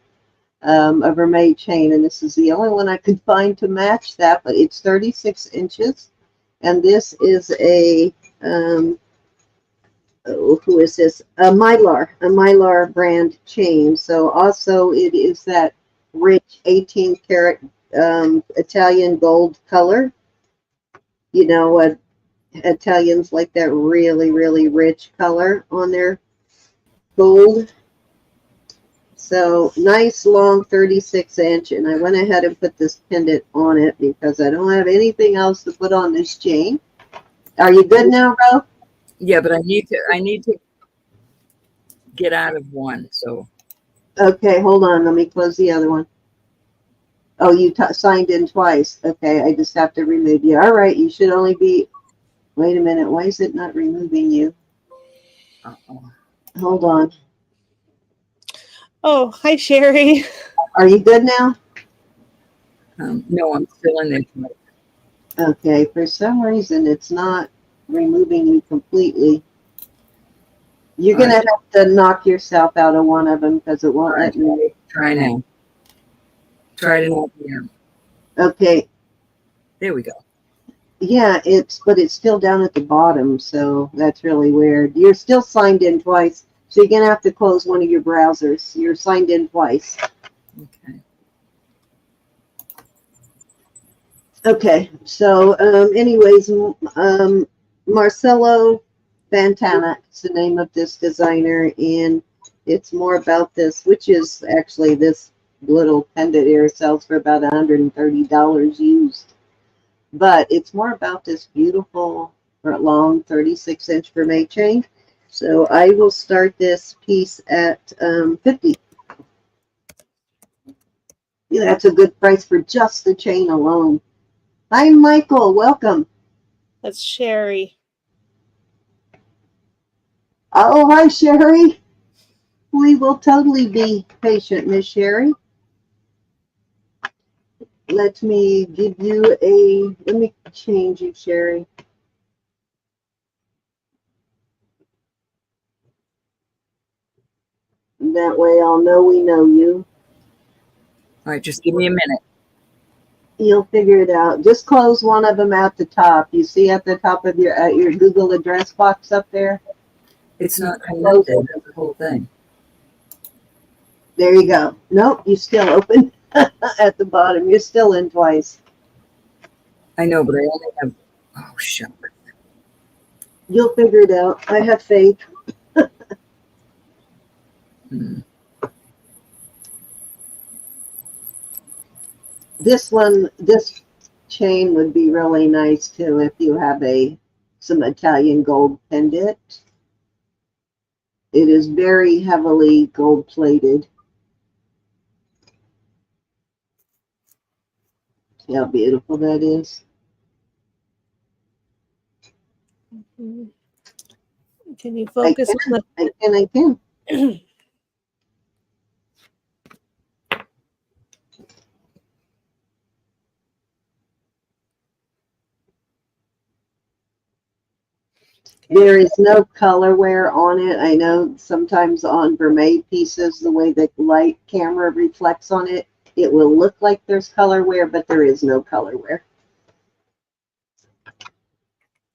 of Hermès chain, and this is the only one I could find to match that, but it's 36 inches. And this is a who is this? A Mylar brand chain. So also it is that rich 18 karat Italian gold color. You know what Italians like, that really, really rich color on their gold. So nice long 36-inch, and I went ahead and put this pendant on it because I don't have anything else to put on this chain. Are you good now, Ro? Yeah, but I need to get out of one. So Okay, hold on. Let me close the other one. Oh, you signed in twice. Okay, I just have to remove you. All right, you should only be. Wait a minute. Why is it not removing you? uh-oh. Hold on. Oh, hi, Sherry. Are you good now? No, I'm still in there. Okay, for some reason it's not removing you completely. You're All going right. to have to knock yourself out of one of them because it won't let me. Try now. Try it out here. Okay, There we go. yeah, but it's still down at the bottom, so that's really weird. You're still signed in twice, so you're going to have to close one of your browsers. You're signed in twice. Okay. Okay, so anyways, Marcelo Fantana is the name of this designer, and it's more about this, which is actually this little pendant here sells for about $130 used. But it's more about this beautiful long 36-inch vermeil chain. So I will start this piece at 50. Yeah, that's a good price for just the chain alone. Hi, Michael. Welcome. That's Sherry. Oh, hi, Sherry. We will totally be patient, Miss Sherry. Let me change you, Sherry. That way I'll know we know you. All right, just give me a minute. You'll figure it out. Just close one of them at the top. You see at the top of your Google address box up there? It's not connected. That's the whole thing. There you go. Nope, you still open at the bottom. You're still in twice. I know, but I only have. Oh, shit. You'll figure it out. I have faith. This chain would be really nice too if you have some Italian gold pendant. It is very heavily gold plated. See how beautiful that is? Can you focus on the? I can. There is no color wear on it. I know sometimes on vermeil pieces, the way the light camera reflects on it, it will look like there's color wear, but there is no color wear.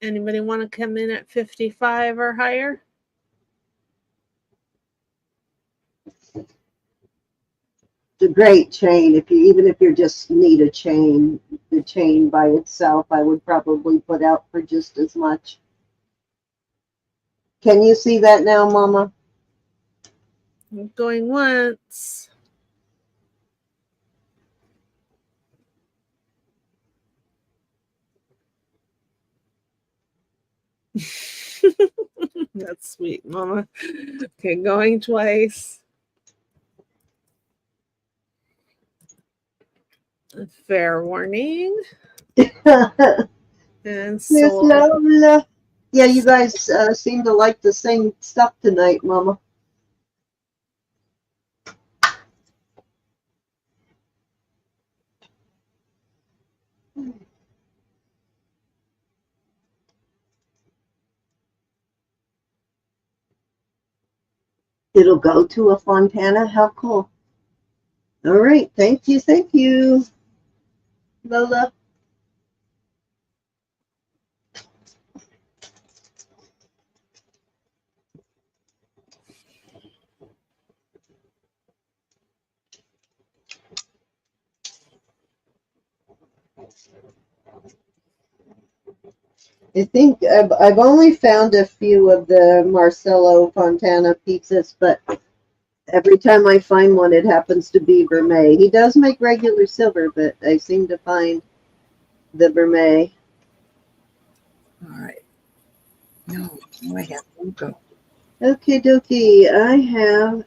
Anybody want to come in at 55 or higher? It's a great chain. Even if you just need a chain, the chain by itself, I would probably put out for just as much. Can you see that now, Mama? Going once. That's sweet, Mama. Okay, going twice. Fair warning. And soul. Yeah, you guys seem to like the same stuff tonight, Mama. It'll go to a Fontana. How cool. All right. Thank you, Lola. I think I've only found a few of the Marcello Fontana pizzas, but every time I find one, it happens to be vermeil. He does make regular silver, but I seem to find the vermeil. All right. No, I have to go. Okay, dokie. I have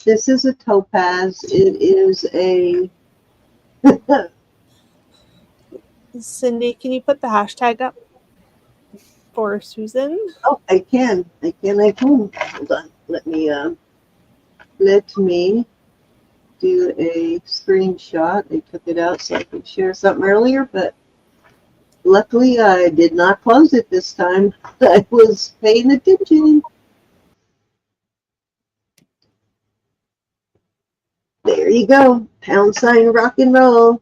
this is a topaz. It is a, Cindy, can you put the hashtag up for Susan? oh, I can. Hold on. Let me do a screenshot. I took it out so I could share something earlier, but luckily I did not close it this time. I was paying attention. There you go. # rock and roll.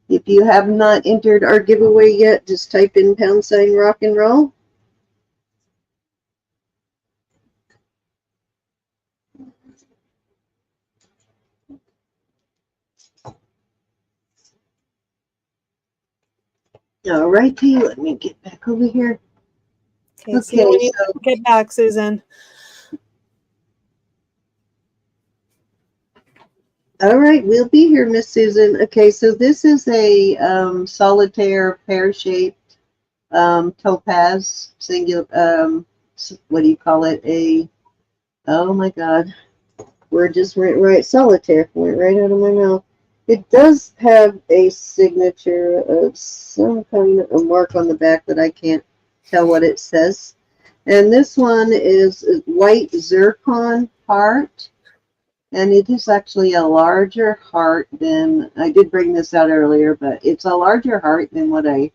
If you have not entered our giveaway yet, just type in # rock and roll. All righty, let me get back over here. Okay, see you when you so get back, Susan. all right, we'll be here, Miss Susan. Okay, so this is a solitaire pear-shaped topaz singular. What do you call it? Oh my God, word just went right. Solitaire went right out of my mouth. It does have a signature of some kind of a mark on the back, but I can't tell what it says. And this one is white zircon heart. And it is actually a larger heart than, I did bring this out earlier, but it's a larger heart than what I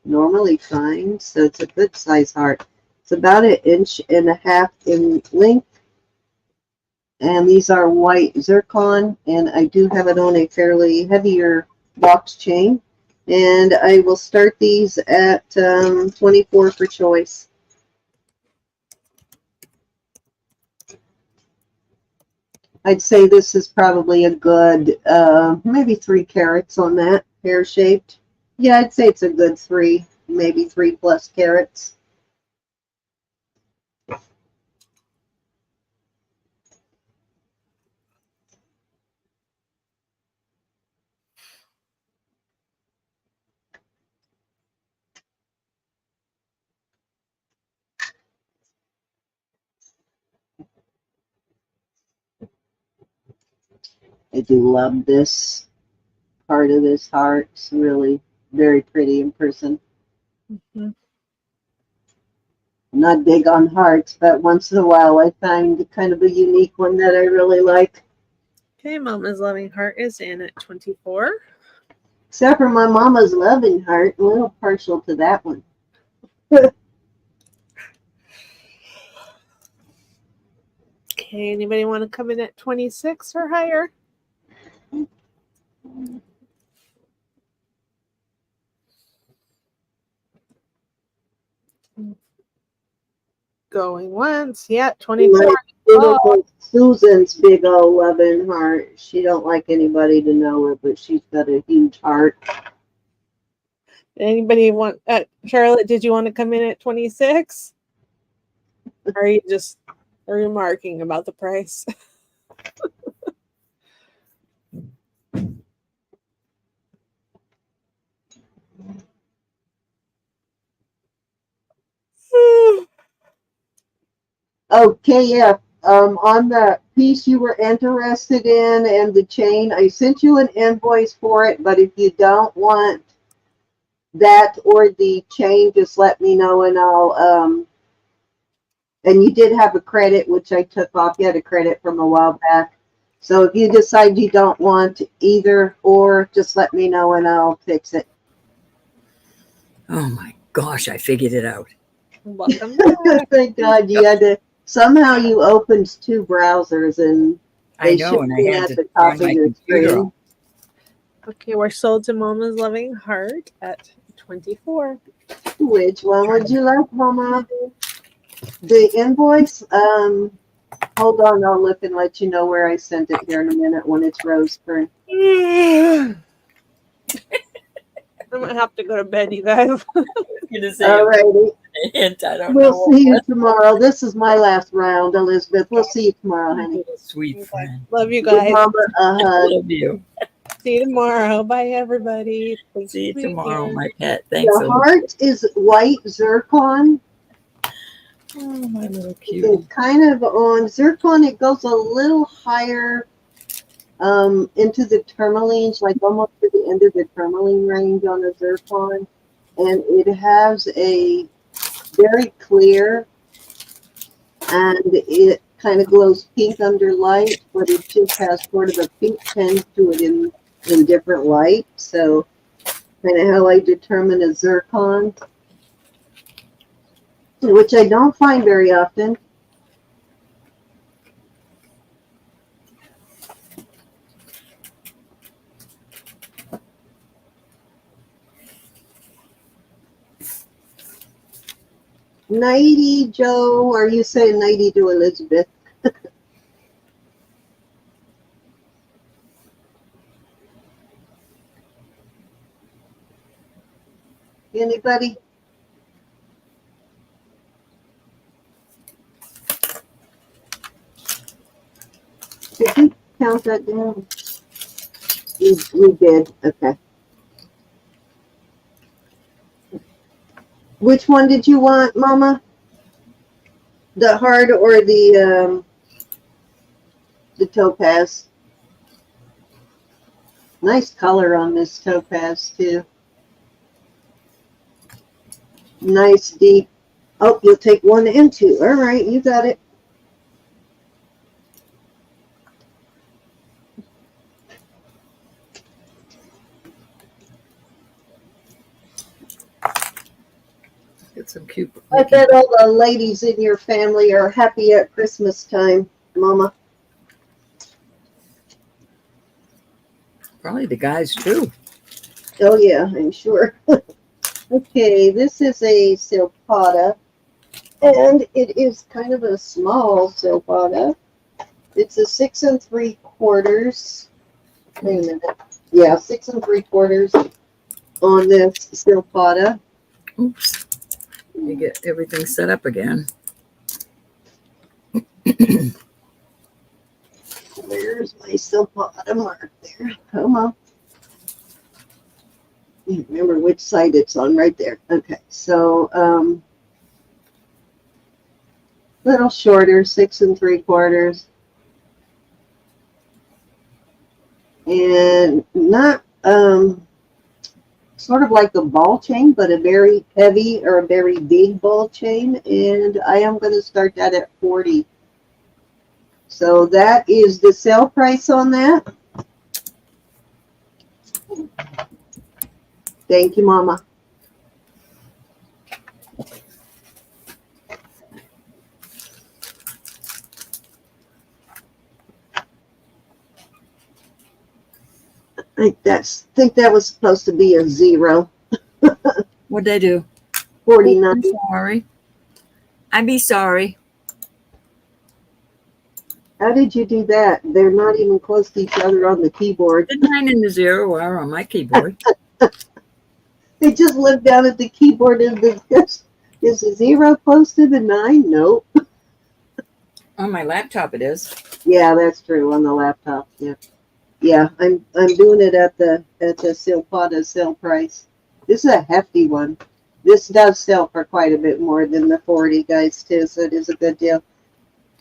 normally find. So it's a good size heart. It's about 1.5 inches in length. And these are white zircon. And I do have it on a fairly heavier box chain. And I will start these at 24 for choice. I'd say this is probably a good, maybe 3 carats on that, pear-shaped. Yeah, I'd say it's a good 3, maybe 3+ carats. I do love this part of this heart. It's really very pretty in person. Mm-hmm. I'm not big on hearts, but once in a while I find kind of a unique one that I really like. Okay, Mama's loving heart is in at 24. Except for my mama's loving heart, I'm a little partial to that one. Okay, anybody want to come in at 26 or higher? Going once. Yeah, 24. Like beautiful Susan's big old loving heart. She don't like anybody to know it, but she's got a huge heart. Anybody want Charlotte, did you want to come in at 26? Or are you just remarking about the price? Okay, yeah. On the piece you were interested in and the chain, I sent you an invoice for it, but if you don't want that or the chain, just let me know and I'll and you did have a credit which I took off. You had a credit from a while back. So if you decide you don't want either or, just let me know and I'll fix it. Oh my gosh, I figured it out. Welcome back. Thank God you had to, somehow you opened 2 browsers and I they know, should and be I had at to the top turn of my your computer screen. off. Okay, we're sold to Mama's loving heart at 24. Which one would you like, Mama? The invoice? Hold on, I'll look and let you know where I sent it here in a minute when it's rose turn. I'm gonna have to go to bed, you guys. Gonna say All a righty. hint. I don't We'll know. see you tomorrow. This is my last round, Elizabeth. We'll see you tomorrow, honey. Little sweet friend. Love you Give guys. Mama a hug. Love you. See you tomorrow. Bye, everybody. Thanks See you for being tomorrow, here. my pet. Thanks. The heart is white zircon. Oh, my little cutie. It's kind of on zircon. It goes a little higher into the tourmalines, like almost to the end of the tourmaline range on a zircon. And it has a very clear, and it kind of glows pink under light, but it just has sort of a pink tinge to it in different light. So kind of how I determine a zircon, which I don't find very often. Nighty, Joe. Are you saying nighty to Elizabeth? Anybody? Did you count that down? We did. Okay. Which one did you want, Mama? The heart or the topaz? Nice color on this topaz too. Nice deep. Oh, you'll take 1 and 2. All right, you got it. Get some cute. I bet all the ladies in your family are happy at Christmas time, Mama. Probably the guys too. Oh yeah, I'm sure. Okay, this is a silpada, and it is kind of a small silpada. It's a 6 3/4. Wait a minute. Yeah, 6 3/4 on this silpada. Oops. You get everything set up again. Where's my silpada mark there? Come on. Remember which side it's on, right there. Okay, so little shorter, 6 3/4, and not sort of like a ball chain, but a very heavy or a very big ball chain, and I am going to start that at 40. So that is the sale price on that. Thank you, Mama. I think that was supposed to be a 0. What'd they do? 49. I'm sorry. I'd be sorry. How did you do that? They're not even close to each other on the keyboard. The 9 and the 0 are on my keyboard. They just look down at the keyboard and is the 0 close to the 9? Nope. On my laptop it is. Yeah, that's true on the laptop. Yeah. Yeah, I'm doing it at the silpada sale price. This is a hefty one. This does sell for quite a bit more than the 40, guys, too, so it is a good deal.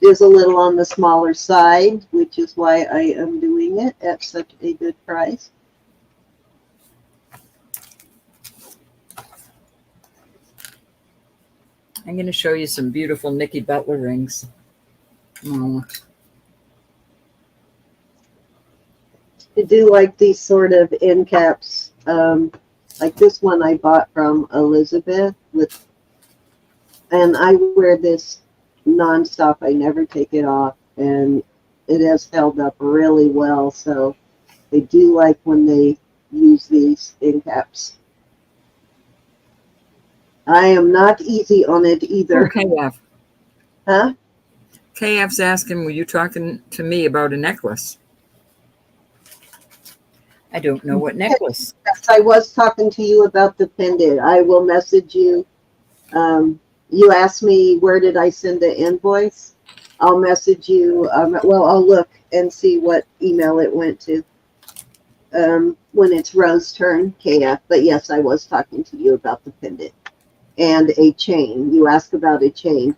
It is a little on the smaller side, which is why I am doing it at such a good price. I'm going to show you some beautiful Nicki Butler rings. Oh. I do like these sort of end caps. Like this one I bought from Elizabeth and I wear this nonstop. I never take it off, and it has held up really well. So I do like when they use these end caps. I am not easy on it either. Okay, yeah. Huh? KF's asking, were you talking to me about a necklace? I don't know what necklace. Yes, I was talking to you about the pendant. I will message you. You asked me where did I send the invoice. I'll message you. Well, I'll look and see what email it went to when it's Rose's turn, KF. But yes, I was talking to you about the pendant and a chain. You asked about a chain.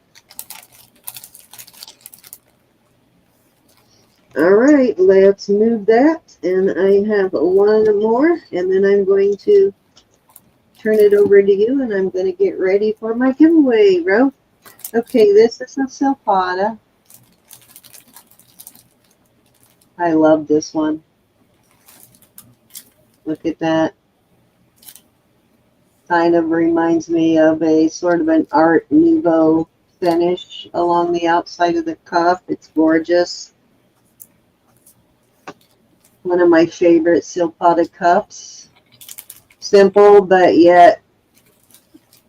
All right, let's move that. And I have one more, and then I'm going to turn it over to you, and I'm going to get ready for my giveaway, Ro. Okay, this is a silpada. I love this one. Look at that. Kind of reminds me of a sort of an Art Nouveau finish along the outside of the cuff. It's gorgeous. One of my favorite silpada cups. Simple, but yet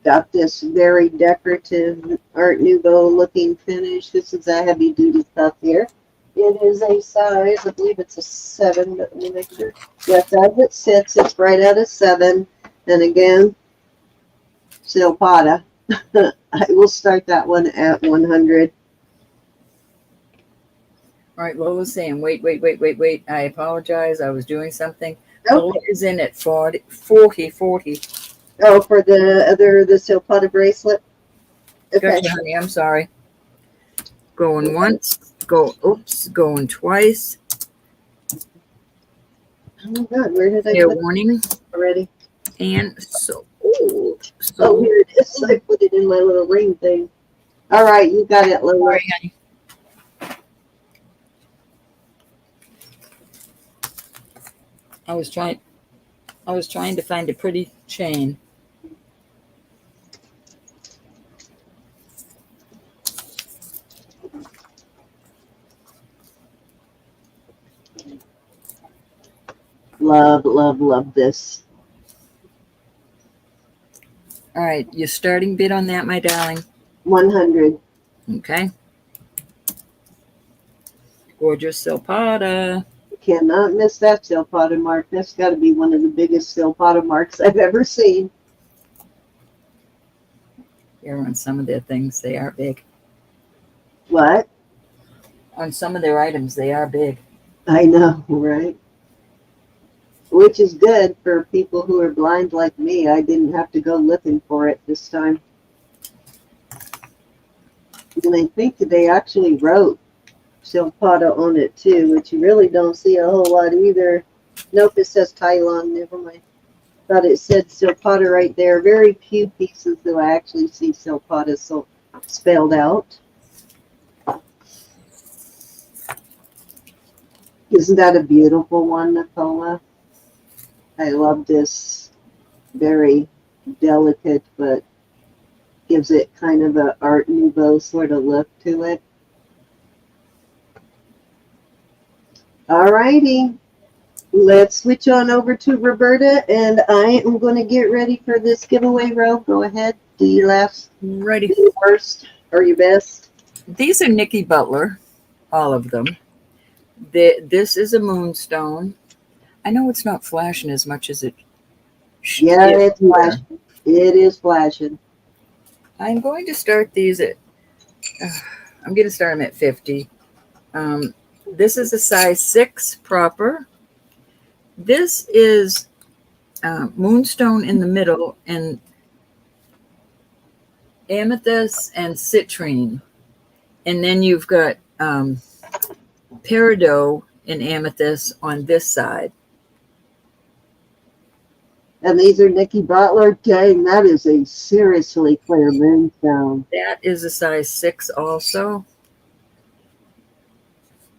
got this very decorative Art Nouveau looking finish. This is a heavy duty cup here. It is a size, I believe it's a 7, but let me make sure. Yes, as it sits, it's right at a 7. And again, silpada. I will start that one at 100. All right, Lola's saying, wait. I apologize. I was doing something. Oh. Lola is in at 40. Oh, for the silpada bracelet? Okay. Gotcha, honey. I'm sorry. Going once. Going twice. Oh my God, where did I Fair put warning. it already? And so Oh, here it is. I put it in my little ring thing. All right, you got it, Lola. sorry, honey. I was trying to find a pretty chain. Love this. All right, your starting bid on that, my darling. 100. Okay. Gorgeous silpada. Cannot miss that silpada mark. That's got to be one of the biggest silpada marks I've ever seen. Here on some of their things, they are big. What? On some of their items, they are big. I know, right? Which is good for people who are blind like me. I didn't have to go looking for it this time. And I think they actually wrote silpada on it too, which you really don't see a whole lot either. Nope, it says Thailand. Never mind. Thought it said silpada right there. Very few pieces do I actually see silpada so spelled out. Isn't that a beautiful one, Nicola? I love this. Very delicate, but gives it kind of a Art Nouveau sort of look to it. All righty. Let's switch on over to Roberta, and I am going to get ready for this giveaway, Ro. Go ahead. Do your last, Ready. do your worst or your best. These are Nicki Butler, all of them. This is a moonstone. I know it's not flashing as much as it should. Yeah, it's flashing. It is flashing. I'm going to start these at, I'm going to start them at 50. This is a size 6 proper. This is moonstone in the middle and amethyst and citrine. And then you've got peridot and amethyst on this side. And these are Nicki Butler. Dang, that is a seriously clear moonstone. That is a size 6 also.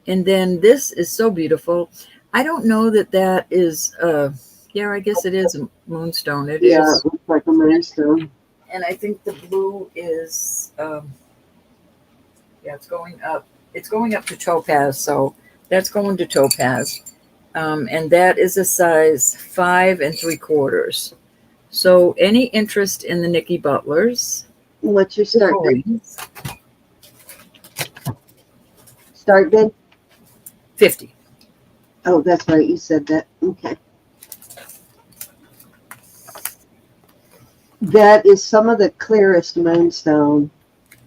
And then this is so beautiful. I don't know that is, yeah, I guess it is a moonstone. It Yeah, is. it looks like a moonstone. And I think the blue is, yeah, it's going up. It's going up to topaz, so that's going to topaz. And that is a size 5 3/4. So any interest in the Nicki Butlers? What's your start date? start bid? 50. Oh, that's right. You said that. Okay. That is some of the clearest moonstone.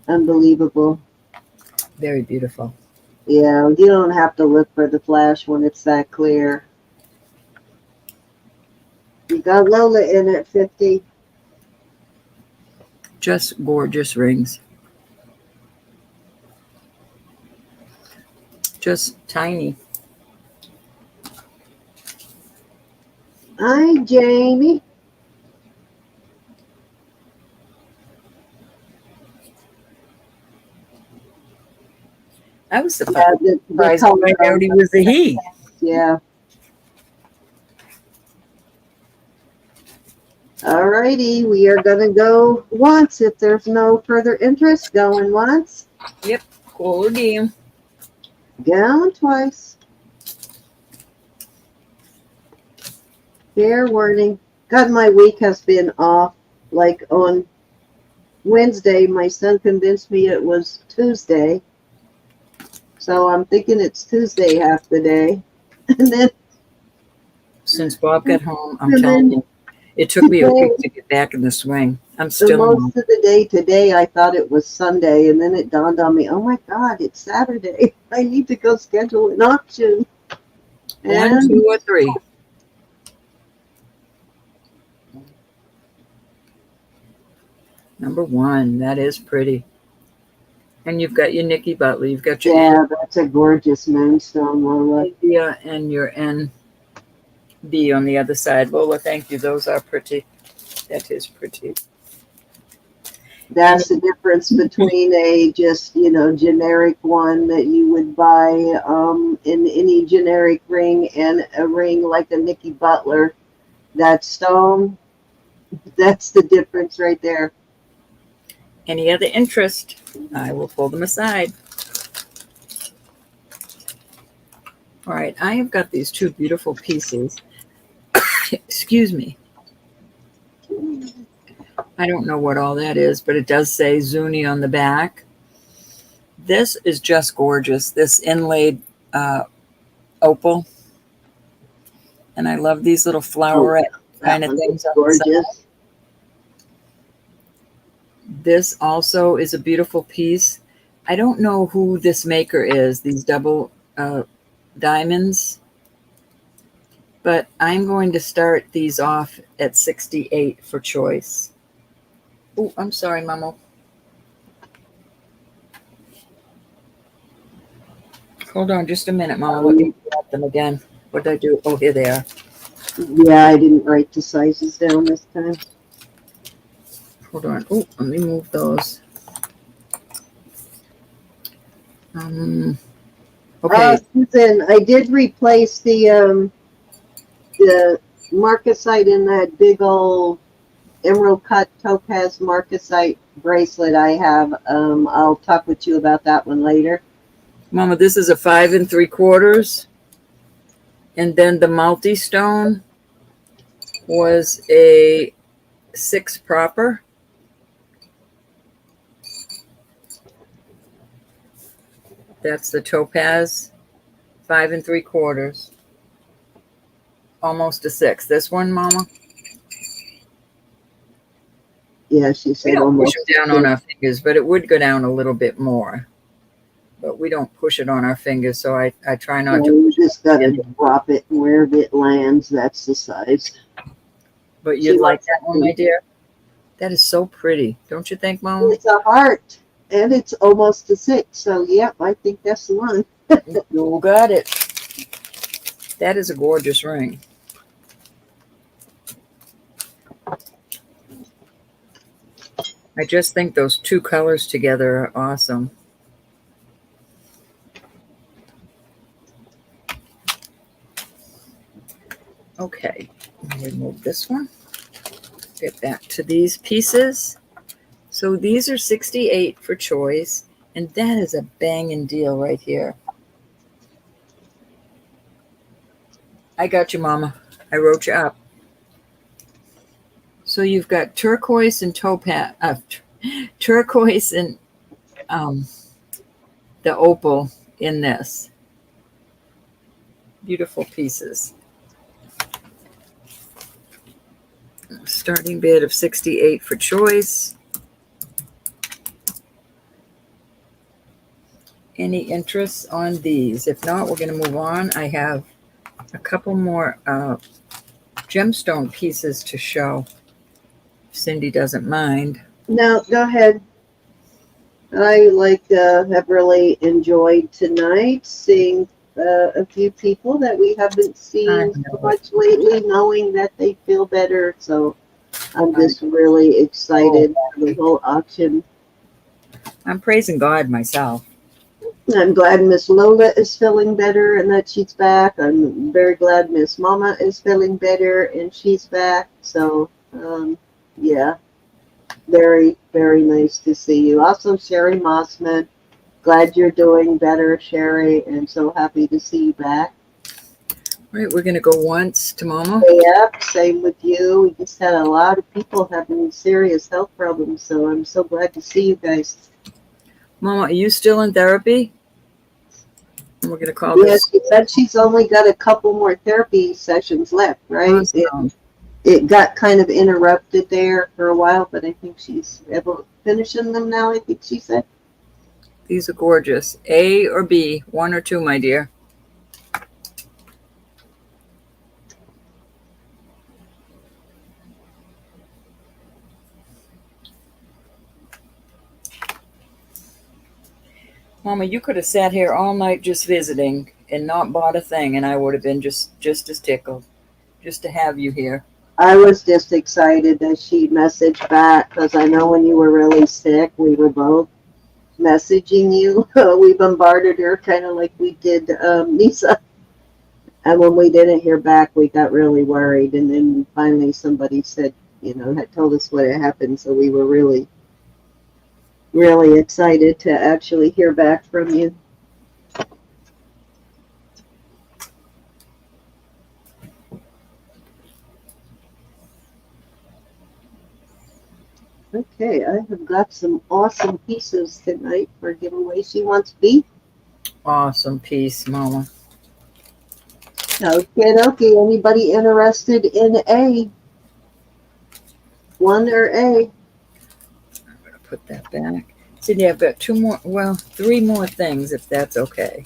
Unbelievable. Very beautiful. Yeah, you don't have to look for the flash when it's that clear. You got Lola in at 50. Just gorgeous rings. Just tiny. Hi, Jamie. I was Yeah, surprised the to find out he was a he. Yeah. Alrighty, we are gonna go once if there's no further interest. Going once, Yep. Cool again. going twice. Fair warning. God, my week has been off. Like on Wednesday, my son convinced me it was Tuesday. So I'm thinking it's Tuesday half the day. And then Since Bob got home, I'm And telling then you, it took me a week to get back in the swing. I'm for still most of the day today, I thought it was Sunday. And then it dawned on me, oh my God, it's Saturday. I need to go schedule an auction. 1, And 2, or 3. Number 1. That is pretty. And you've got your Nicki Butler. You've got your yeah, that's a gorgeous moonstone, Lola. India and your NB on the other side. Lola, thank you. Those are pretty. That is pretty. That's the difference between a just, generic one that you would buy in any generic ring and a ring like a Nicki Butler. That stone, that's the difference right there. Any other interest, I will pull them aside. All right, I have got these 2 beautiful pieces. Excuse me. I don't know what all that is, but it does say Zuni on the back. This is just gorgeous. This inlaid opal. And I love these little flowerette kind of things on the side. Gorgeous. This also is a beautiful piece. I don't know who this maker is, these double diamonds, but I'm going to start these off at 68 for choice. Oh, I'm sorry, Mama. Hold on just a minute, Mama. Let me grab them again. What did I do? Oh, here they are. Yeah, I didn't write the sizes down this time. Hold on. Oh, let me move those. Okay. Susan, I did replace the marcasite in that big old emerald cut topaz marcasite bracelet I have. I'll talk with you about that one later. Mama, this is a 5 3/4. And then the multi-stone was a 6 proper. That's the topaz, 5 3/4. Almost a 6. This one, Mama? Yeah, she We said don't push almost. them down on our fingers, but it would go down a little bit more. But we don't push it on our fingers, so I try not to. You just gotta drop it wherever it lands. That's the size. But you'd like that one, my dear? That is so pretty. Don't you think, Mama? It's a heart, and it's almost a 6. So, yep, I think that's the one. You got it. That is a gorgeous ring. I just think those 2 colors together are awesome. Okay, I'll remove this one. Get back to these pieces. So these are 68 for choice, and that is a banging deal right here. I got you, Mama. I wrote you up. So you've got turquoise and topaz, turquoise and the opal in this. Beautiful pieces. Starting bid of 68 for choice. Any interest on these? If not, we're going to move on. I have a couple more gemstone pieces to show. If Cindy doesn't mind. No, go ahead. I have really enjoyed tonight seeing a few people that we haven't seen so much lately, knowing that they feel better. So I'm just really excited for the whole auction. I'm praising God myself. I'm glad Miss Lola is feeling better and that she's back. I'm very glad Miss Mama is feeling better and she's back. So, yeah, very, very nice to see you. Also, Sherry Mossman, glad you're doing better, Sherry, and so happy to see you back. All right, we're going to go once to Mama. Yep, same with you. We just had a lot of people having serious health problems, so I'm so glad to see you guys. Mama, are you still in therapy? We're going to call Yes, she said she's only got a couple more therapy sessions left, right? Awesome. It got kind of interrupted there for a while, but I think she's able to finish them now, I think she said. These are gorgeous. A or B? One or two, my dear? Mama, you could have sat here all night just visiting and not bought a thing, and I would have been just as tickled just to have you here. I was just excited that she messaged back because I know when you were really sick, we were both messaging you. We bombarded her kind of like we did Nisa. And when we didn't hear back, we got really worried. And then finally somebody said, had told us what had happened. So we were really, really excited to actually hear back from you. Okay, I have got some awesome pieces tonight for giveaway. She wants B. Awesome piece, Mama. Okay, anybody interested in A? One or A? I'm going to put that back. Cindy, I've got three more things, if that's okay.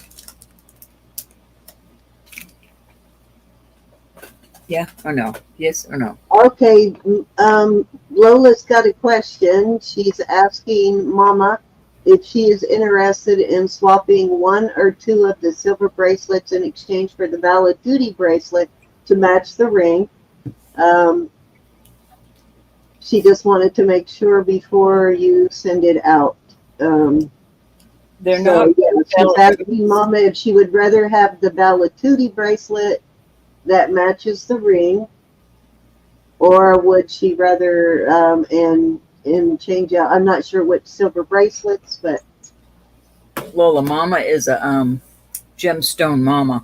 Yeah or no? Yes or no? Okay, Lola's got a question. She's asking Mama if she is interested in swapping one or two of the silver bracelets in exchange for the valid duty bracelet to match the ring. She just wanted to make sure before you send it out. They're not. Yeah, she's asking Mama if she would rather have the Balatuti bracelet that matches the ring, or would she rather and change out? I'm not sure which silver bracelets, but Lola, Mama is a gemstone mama.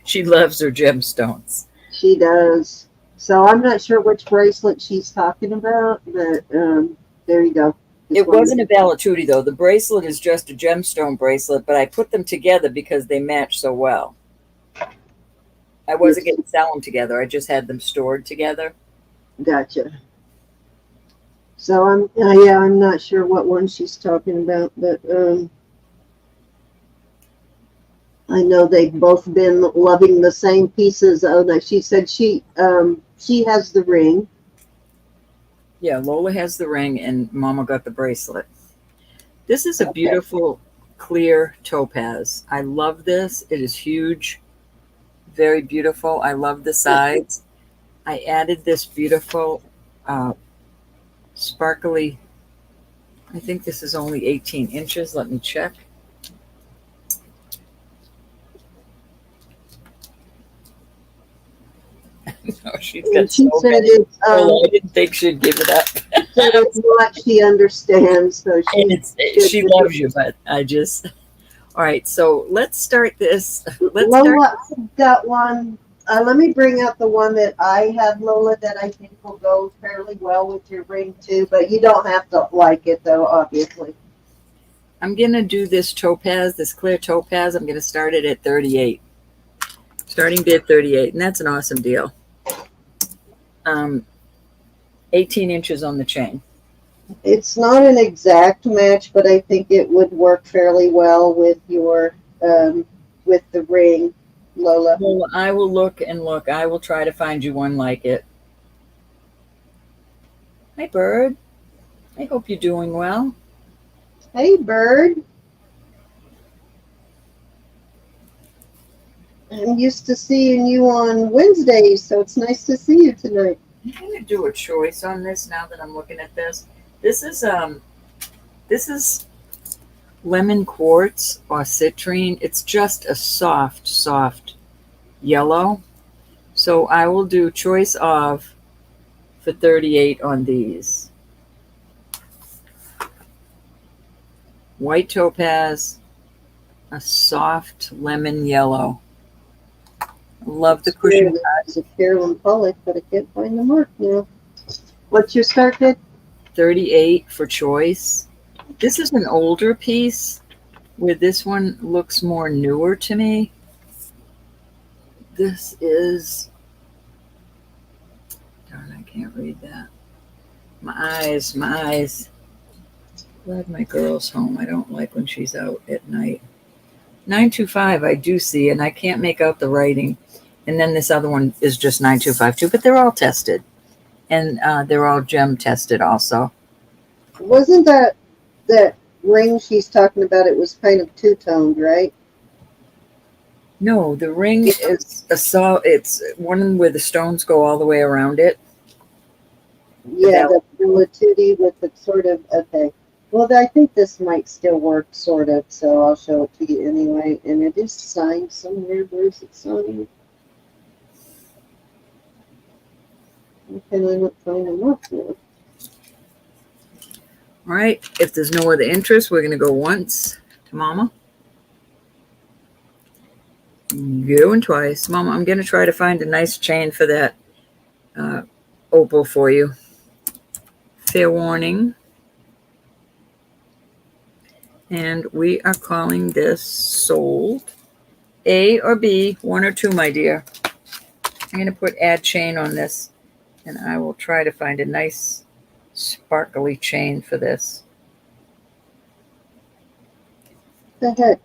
She loves her gemstones. she does. So I'm not sure which bracelet she's talking about, but there you go. It wasn't a Balatuti though. The bracelet is just a gemstone bracelet, but I put them together because they match so well. I wasn't going to sell them together. I just had them stored together. Gotcha. So I'm not sure what one she's talking about, but I know they've both been loving the same pieces. Oh no, she said she has the ring. Yeah, Lola has the ring and Mama got the bracelet. This is a beautiful clear topaz. I love this. It is huge. Very beautiful. I love the sides. I added this beautiful sparkly, I think this is only 18 inches. Let me check. No, she's got She so said many. it's I didn't think she'd give it up. said it's not, she understands, so she loves you, but I just. All right, so let's start this. Lola, I've got one. Let me bring out the one that I have, Lola, that I think will go fairly well with your ring too. But you don't have to like it, though, obviously. I'm going to do this topaz, this clear topaz. I'm going to start it at 38. Starting bid 38, and that's an awesome deal. 18 inches on the chain. It's not an exact match, but I think it would work fairly well with your with the ring, Lola. Well, I will look and look. I will try to find you one like it. Hi, Bird. I hope you're doing well. Hey, Bird. I'm used to seeing you on Wednesdays, so it's nice to see you tonight. I'm going to do a choice on this now that I'm looking at this. This is lemon quartz or citrine. It's just a soft yellow. So I will do choice of for 38 on these. White topaz, a soft lemon yellow. Love the cushion. It's a Carolyn Pollock, but I can't find the mark now. What's your start bid? 38 for choice. This is an older piece where this one looks more newer to me. This is, darn, I can't read that. My eyes. Glad my girl's home. I don't like when she's out at night. 925 I do see, and I can't make out the writing. And then this other one is just 9252, but they're all tested. And they're all gem tested also. Wasn't that ring she's talking about? It was kind of two-toned, right? No, the ring is it's one where the stones go all the way around it. Yeah, the Latuti with the sort of, okay. Well, I think this might still work, sort of, so I'll show it to you anyway. And it is signed somewhere. Where's it signed? Can I not find them up now? All right. If there's no other interest, we're going to go once to Mama. Going twice. Mama, I'm going to try to find a nice chain for that opal for you. Fair warning. And we are calling this sold. A or B, 1 or 2, my dear. I'm going to put add chain on this. And I will try to find a nice sparkly chain for this. What the heck?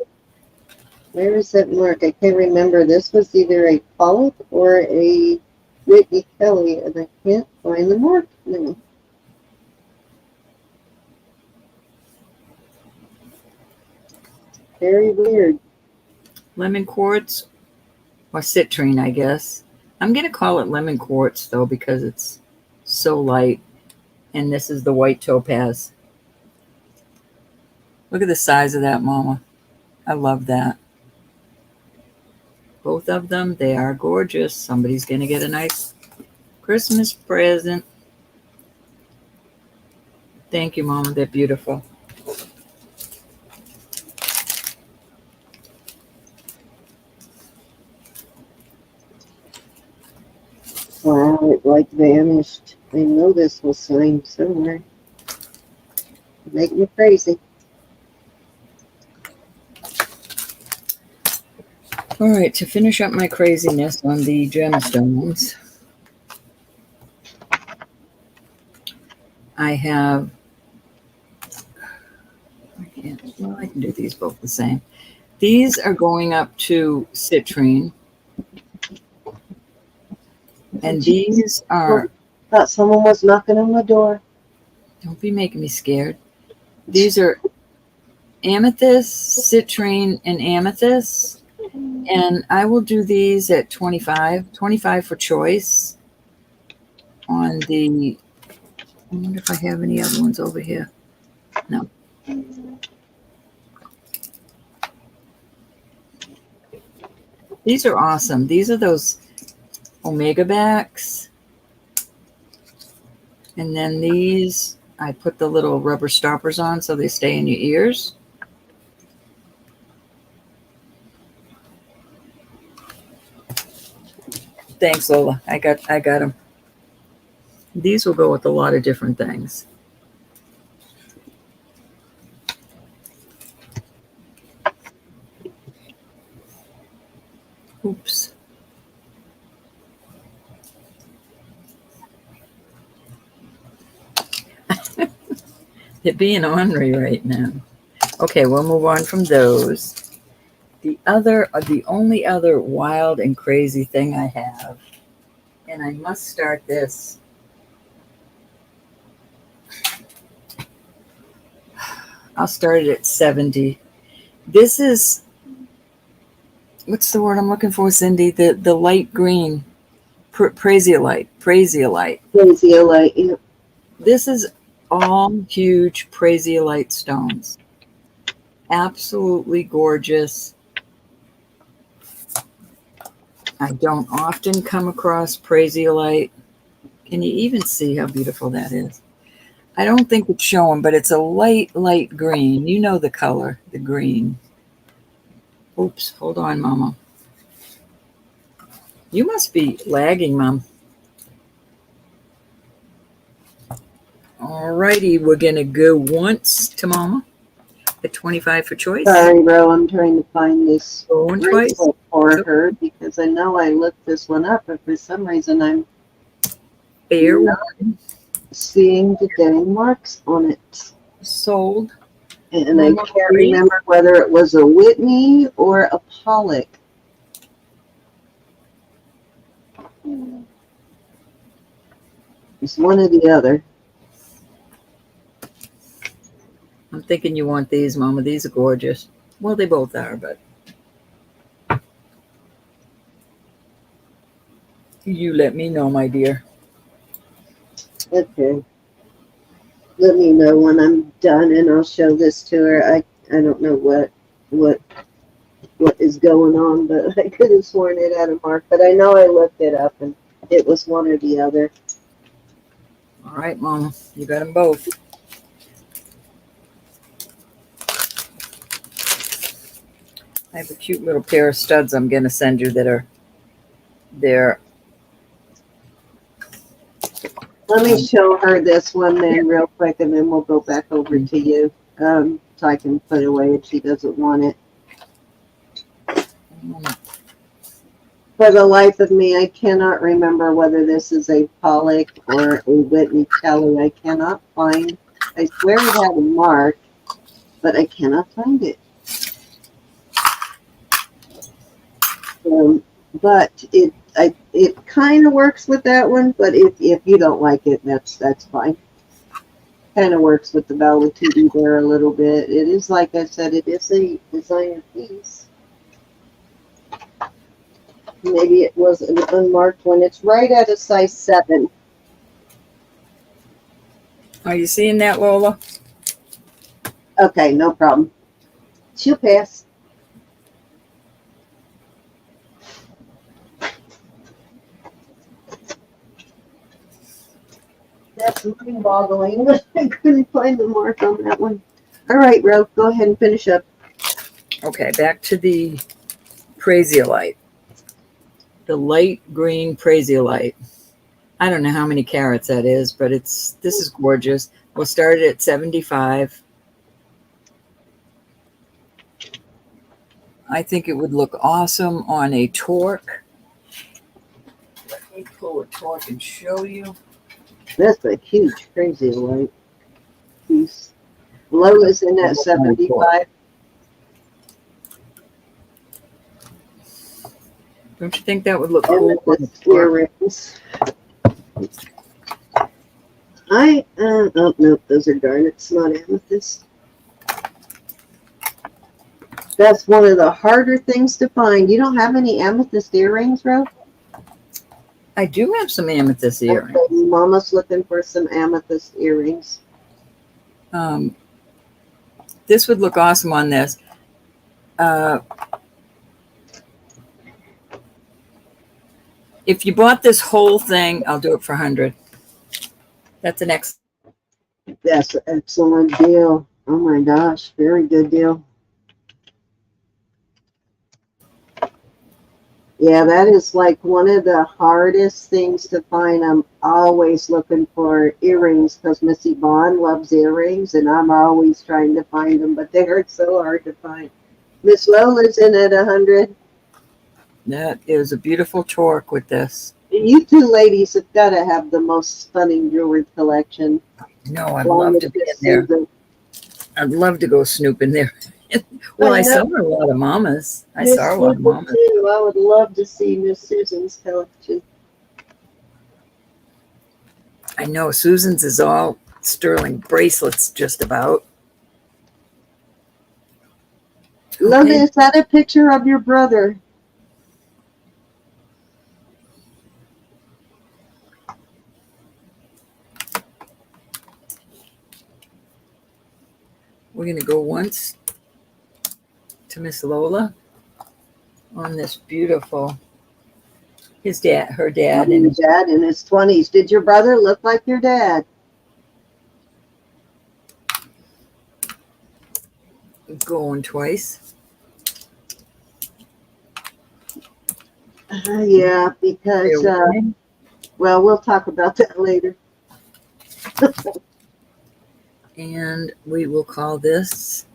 Where is that mark? I can't remember. This was either a Pollock or a Whitney Kelly, and I can't find the mark now. Very weird. Lemon quartz or citrine, I guess. I'm going to call it lemon quartz, though, because it's so light. And this is the white topaz. Look at the size of that, Mama. I love that. Both of them, they are gorgeous. Somebody's going to get a nice Christmas present. Thank you, Mama. They're beautiful. Wow, it like vanished. I know this was signed somewhere. Make me crazy. All right, to finish up my craziness on the gemstones, I have, I can do these both the same. These are going up to citrine. And these are, Thought someone was knocking on the door. don't be making me scared. These are amethyst, citrine, and amethyst. And I will do these at 25 for choice. On the, I wonder if I have any other ones over here. No. These are awesome. These are those Omega backs. And then these, I put the little rubber stoppers on so they stay in your ears. Thanks, Lola. I got them. These will go with a lot of different things. Oops. It being ornery right now. Okay, we'll move on from those. The only other wild and crazy thing I have, and I must start this. I'll start it at 70. This is, what's the word I'm looking for, Cindy? The light green, praisiolite. Praisiolite, yeah. This is all huge praisiolite stones. Absolutely gorgeous. I don't often come across praisiolite. Can you even see how beautiful that is? I don't think it's showing, but it's a light green. You know the color, the green. Oops, hold on, Mama. You must be lagging, Mom. All righty, we're going to go once to Mama at 25 for choice. Sorry, Ro, I'm trying to find this Going twice. bracelet for her because I know I looked this one up, but for some reason I'm Fair not seeing the dang marks on it. sold. And I can't remember whether it was a Whitney or a Pollock. It's one or the other. I'm thinking you want these, Mama. These are gorgeous. Well, they both are, but you let me know, my dear. Okay. Let me know when I'm done and I'll show this to her. I don't know what is going on, but I could have sworn it had a mark. But I know I looked it up and it was one or the other. All right, Mama. You got them both. I have a cute little pair of studs I'm going to send you that are there. Let me show her this one then real quick and then we'll go back over to you so I can put it away if she doesn't want it. For the life of me, I cannot remember whether this is a Pollock or a Whitney Kelly. I cannot find. I swear it had a mark, but I cannot find it. But it kind of works with that one. But if you don't like it, that's fine. Kind of works with the Valentini there a little bit. It is, like I said, it is a designer piece. Maybe it was an unmarked one. It's right at a size 7. Are you seeing that, Lola? Okay, no problem. She'll pass. That's mind-boggling. I couldn't find the mark on that one. All right, Ro, go ahead and finish up. Okay, back to the praisiolite. The light green praisiolite. I don't know how many carats that is, but this is gorgeous. We'll start it at 75. I think it would look awesome on a torque. Let me pull a torque and show you. That's a huge, crazy light piece. Low is in at 75. Don't you think that would look cool? Amethyst earrings. Oh no, those are garnets, not amethyst. That's one of the harder things to find. You don't have any amethyst earrings, Ro? I do have some amethyst earrings. Okay, Mama's looking for some amethyst earrings. This would look awesome on this. If you bought this whole thing, I'll do it for 100. That's an excellent. That's an excellent deal. Oh my gosh, very good deal. Yeah, that is like one of the hardest things to find. I'm always looking for earrings because Missy Bond loves earrings, and I'm always trying to find them, but they are so hard to find. Miss Lola's in at 100. That is a beautiful torque with this. You two ladies have got to have the most stunning jewelry collection. No, I'd along love with to be in this there. season. I'd love to go snoop in there. Well, I I saw know. a lot of mamas. I Miss saw a lot of Susan, mamas. too. I would love to see Miss Susan's collection. I know Susan's is all sterling bracelets, just about. Love Okay. is that a picture of your brother? We're going to go once to Miss Lola on this beautiful, her dad, Your and dad in his 20s. Did your brother look like your dad? going twice. Yeah, because, well, we'll talk about that later. And we will call this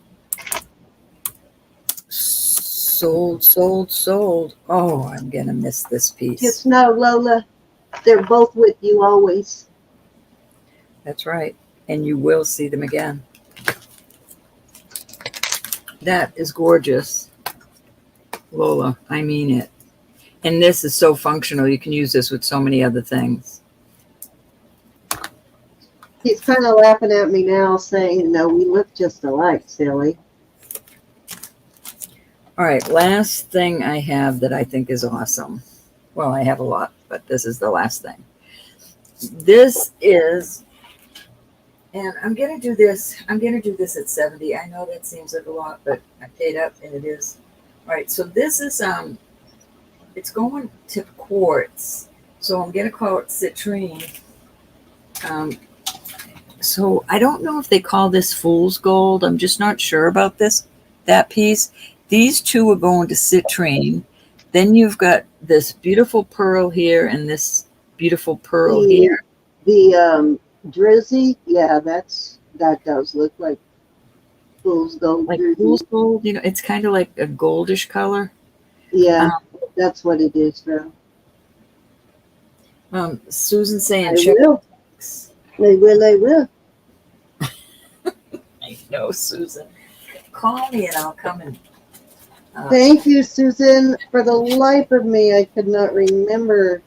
sold, sold, sold. Oh, I'm going to miss this piece. Just know, Lola, they're both with you always. That's right. And you will see them again. That is gorgeous, Lola. I mean it. And this is so functional. You can use this with so many other things. He's kind of laughing at me now, saying, no, we look just alike, silly. All right, last thing I have that I think is awesome. Well, I have a lot, but this is the last thing. This is, and I'm going to do this. I'm going to do this at 70. I know that seems like a lot, but I paid up and it is. All right, so this is, it's going to quartz. So I'm going to call it citrine. So I don't know if they call this fool's gold. I'm just not sure about that piece. These two are going to citrine. Then you've got this beautiful pearl here and this beautiful pearl here. The drizzy, yeah, that does look like fool's gold. Like drizzy. fool's gold, you know, it's kind of like a goldish color. Yeah, that's what it is, bro. Susan saying, I check. will. I will, I will. I know, Susan. Call me and I'll come and. Thank you, Susan. For the life of me, I could not remember.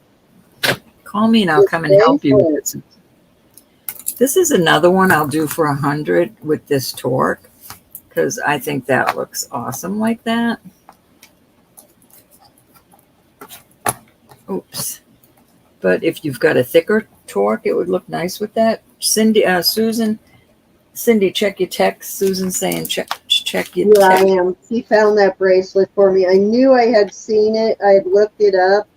Call me and I'll come and help you with it. This is another one I'll do for 100 with this torque because I think that looks awesome like that. Oops. But if you've got a thicker torque, it would look nice with that. Cindy, check your text. Susan's saying check your text. Yeah, I am. She found that bracelet for me. I knew I had seen it. I had looked it up,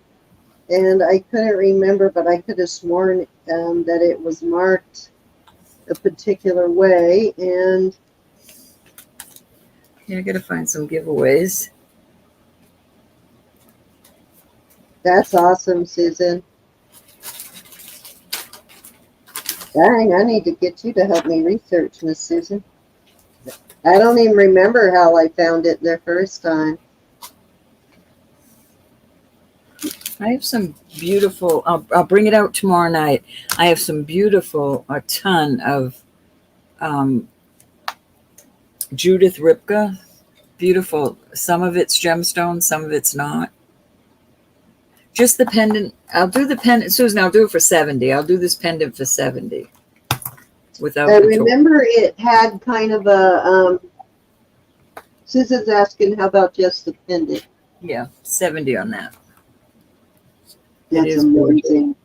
and I couldn't remember, but I could have sworn that it was marked a particular way. And yeah, I got to find some giveaways. that's awesome, Susan. Dang, I need to get you to help me research, Miss Susan. I don't even remember how I found it the first time. I have some beautiful, I'll bring it out tomorrow night. I have some beautiful, a ton of Judith Ripka. Beautiful. Some of it's gemstones, some of it's not. Just the pendant. I'll do the pendant. Susan, I'll do it for 70. I'll do this pendant for 70. Without I the torque. remember it had kind of a, Susan's asking, how about just the pendant? Yeah, 70 on that. That's is amazing.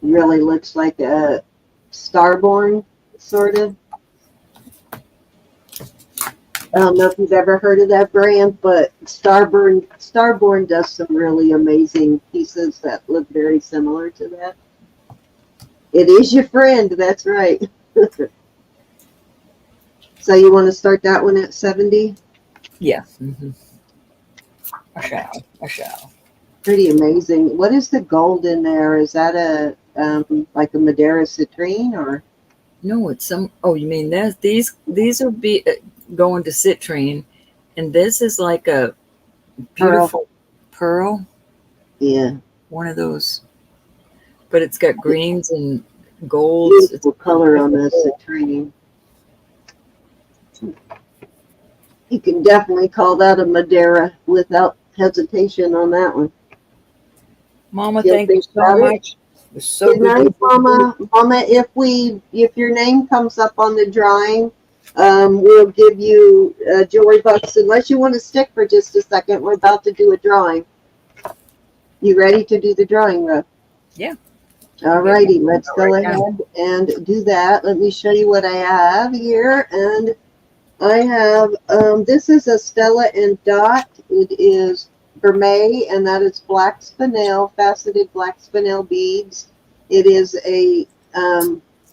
Really looks like a Starborn, sort of. I don't know if you've ever heard of that brand, but Starborn does some really amazing pieces that look very similar to that. It is your friend, that's right. So you want to start that one at 70? Yeah. Mm-hmm. I shall. Pretty amazing. What is the gold in there? Is that a like a Madeira citrine or? No, it's some. Oh, you mean that these will be going to citrine, and this is like a beautiful pearl. Yeah. One of those. But it's got greens and golds. It's Beautiful color on this citrine. You can definitely call that a Madeira without hesitation on that one. Mama, Feel thank you think so about it. much. It was so Good good. night, Mama. Mama, if your name comes up on the drawing, we'll give you jewelry bucks. Unless you want to stick for just a second, we're about to do a drawing. You ready to do the drawing, Ro? Yeah. All righty, let's go Right ahead now. and do that. Let me show you what I have here. And I have, this is a Stella and Dot. It is vermeil, and that is black spinel, faceted black spinel beads. It is a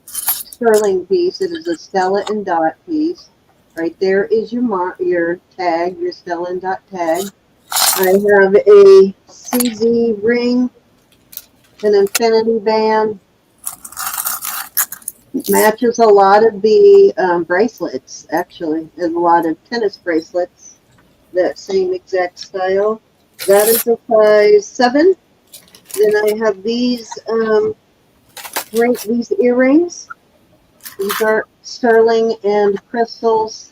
sterling piece. It is a Stella and Dot piece. Right there is your tag, your Stella and Dot tag. I have a CZ ring, an infinity band. It matches a lot of the bracelets, actually, and a lot of tennis bracelets, that same exact style. That is a size 7. Then I have these these earrings. These are sterling and crystals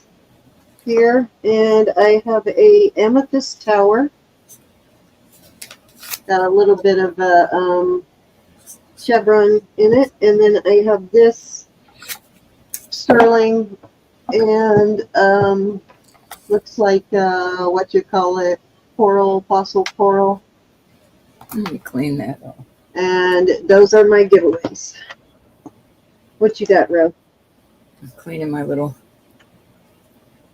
here, and I have a amethyst tower. Got a little bit of a chevron in it, and then I have this sterling and looks like what you call it, coral, fossil coral. Let me clean that off. And those are my giveaways. What you got, Ro? I'm cleaning my little.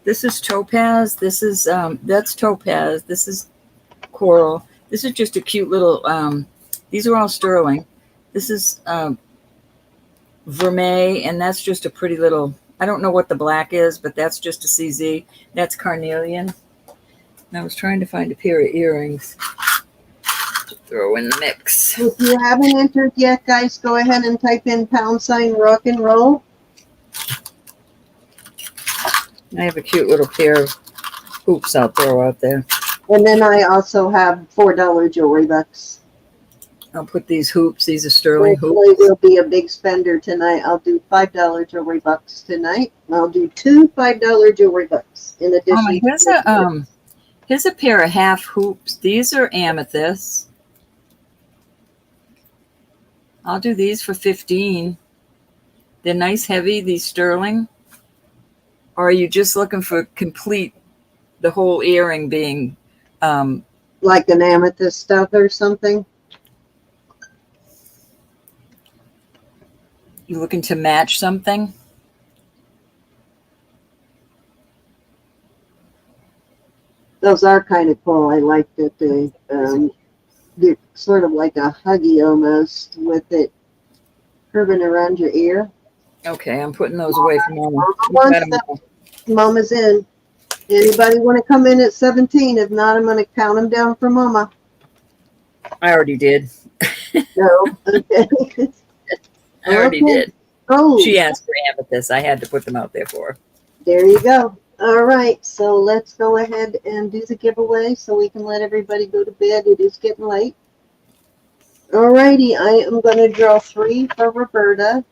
This is topaz. This is that's topaz. This is coral. This is just a cute little. These are all sterling. This is vermeil, and that's just a pretty little. I don't know what the black is, but that's just a CZ. That's carnelian. And I was trying to find a pair of earrings to throw in the mix. If you haven't entered yet, guys, go ahead and type in # rock and roll. I have a cute little pair of hoops I'll throw out there. And then I also have $4 jewelry bucks. I'll put these hoops. These are sterling Hopefully hoops. we'll be a big spender tonight. I'll do $5 jewelry bucks tonight. I'll do 2 $5 jewelry bucks in addition. Oh, here's a pair of half hoops. These are amethysts. I'll do these for 15. They're nice, heavy. These sterling. Or are you just looking for complete, the whole earring being like an amethyst stuff or something? you looking to match something? Those are kind of cool. I like that they're sort of like a huggy almost, with it curving around your ear. Okay, I'm putting those away from Mama. Mama's in. Anybody want to come in at 17? If not, I'm going to count them down for Mama. I already did. No. Okay. I already Okay. did. Oh, She asked for amethyst. I had to put them out there for her. there you go. All right. So let's go ahead and do the giveaway so we can let everybody go to bed. It is getting late. All righty. I am going to draw 3 for Roberta.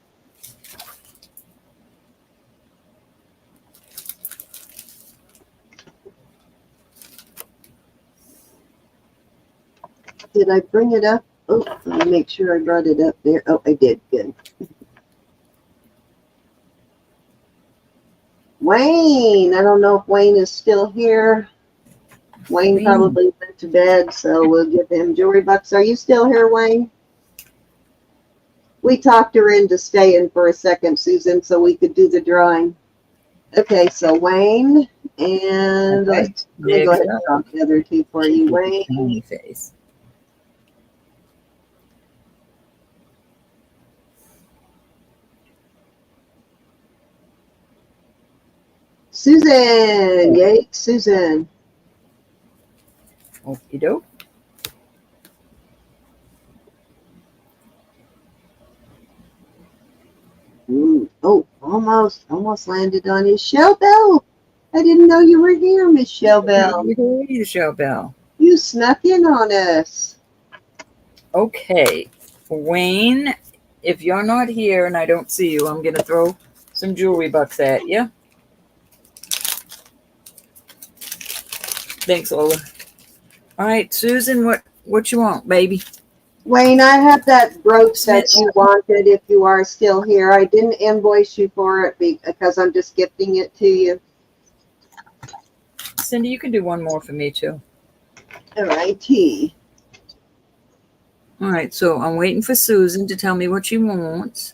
Did I bring it up? Oh, let me make sure I brought it up there. Oh, I did. Good. Wayne. I don't know if Wayne is still here. Wayne probably went to bed, so we'll give him jewelry bucks. Are you still here, Wayne? We talked her into staying for a second, Susan, so we could do the drawing. Okay, so Wayne, and Okay. let me go ahead and draw the other 2 for you, Wayne. Tiny face. Susan, yay, Susan. Okie doke. Ooh, oh, almost landed on his shell bell. I didn't know you were here, Miss Shellbell. How are you, Shellbell? You snuck in on us. Okay, Wayne, if you're not here and I don't see you, I'm going to throw some jewelry bucks at you. Thanks, Lola. All right, Susan, what you want, baby? Wayne, I have that brooch that you wanted if you are still here. I didn't invoice you for it because I'm just gifting it to you. Cindy, you can do one more for me, too. All righty. All right, so I'm waiting for Susan to tell me what she wants.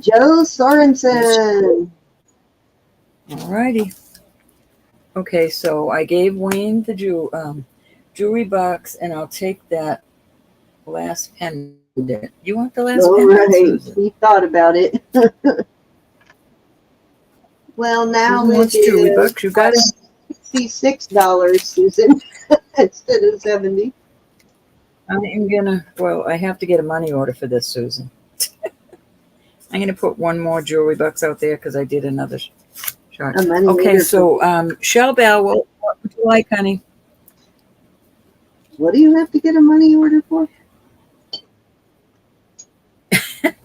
Joe Sorensen. All righty. Okay, so I gave Wayne the jewelry box, and I'll take that last pendant. You want the last All pendant, right. Susan? We thought about it. Well, now Susan wants jewelry bucks. You got it. $66, Susan, instead of 70. I have to get a money order for this, Susan. I'm gonna put one more jewelry box out there because I did another shot. A money Okay, order so Shellbell, what would you like, honey? What do you have to get a money order for?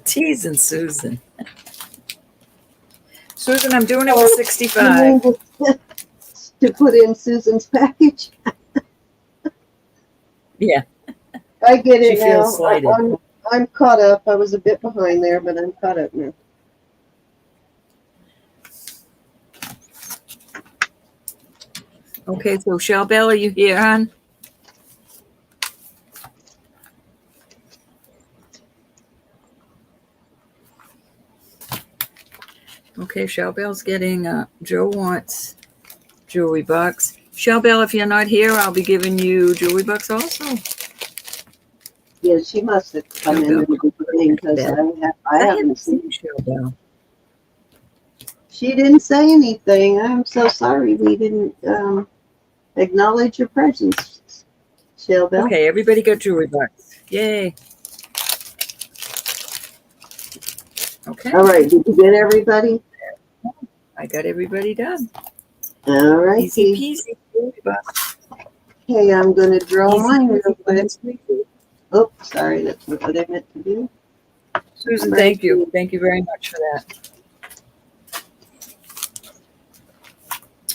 Teasing Susan. Susan, I'm doing it for 65. You mean to put in Susan's package? Yeah. I get it She now. feels slighted. I'm caught up. I was a bit behind there, but I'm caught up now. Okay, so Shellbell, are you here, hon? Okay, Shellbell's getting, Joe wants jewelry box. Shellbell, if you're not here, I'll be giving you jewelry box also. Yeah, she must have come in the beginning because I haven't seen. Shellbell. She didn't say anything. I'm so sorry we didn't acknowledge your presence, Shellbell. Okay, everybody got jewelry box. Yay. Okay. All right, did you get everybody? I got everybody done. All right. Easy peasy. Jewelry box. Okay, I'm going to draw Easy mine real peasy. quick. Oh, sorry, that's what I meant to do. Susan, thank you. Thank you very much for that.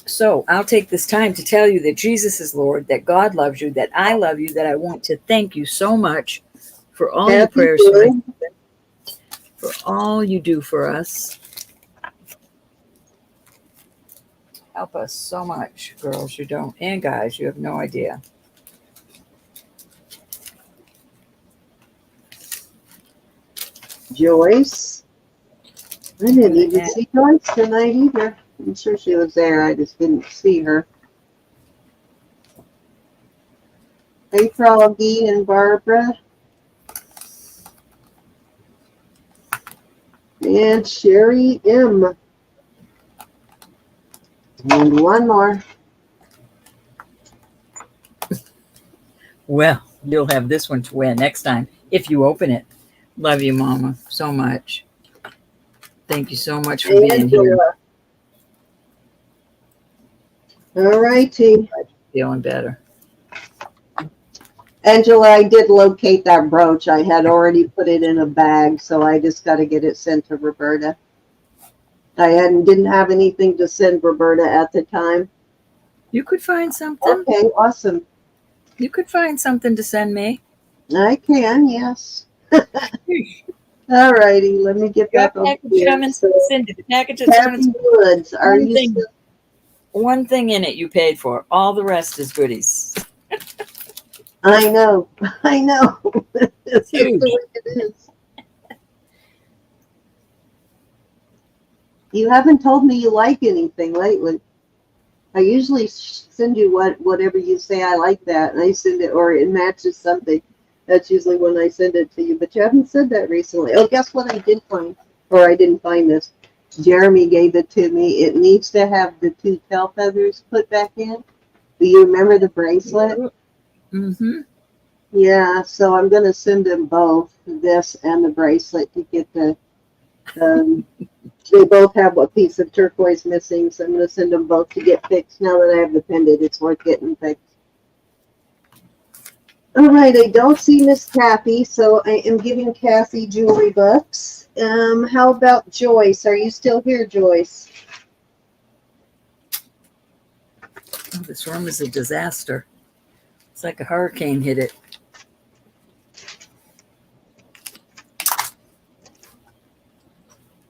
So I'll take this time to tell you that Jesus is Lord, that God loves you, that I love you, that I want to thank you so much for all your prayers, for all you do for us. Help us so much, girls, you don't, and guys, you have no idea. Joyce. I didn't even see Joyce tonight either. I'm sure she was there. I just didn't see her. Hey, Froggy and Barbara. And Sherry M. And one more. Well, you'll have this one to wear next time if you open it. Love you, Mama, so much. Thank you so much for being here. All righty. Feeling better. Angela, I did locate that brooch. I had already put it in a bag, so I just got to get it sent to Roberta. I didn't have anything to send Roberta at the time. You could find something. Okay, awesome. You could find something to send me. I can, yes. All righty, let me get back on here. Cindy, the package is Kathy coming. Woods, are you still? One thing in it you paid for. All the rest is goodies. I know. It's huge. the way it is. You haven't told me you like anything lately. I usually send you whatever you say. I like that, and I send it, or it matches something. That's usually when I send it to you. But you haven't said that recently. Oh, guess what? I did find, or I didn't find this. Jeremy gave it to me. It needs to have the 2 tail feathers put back in. Do you remember the bracelet? Mm-hmm. Yeah, so I'm gonna send them both this and the bracelet to get the. They both have a piece of turquoise missing, so I'm gonna send them both to get fixed. Now that I have the pendant, it's worth getting fixed. All right, I don't see Miss Kathy, so I am giving Kathy jewelry bucks. How about Joyce? Are you still here, Joyce? Oh, this room is a disaster. It's like a hurricane hit it.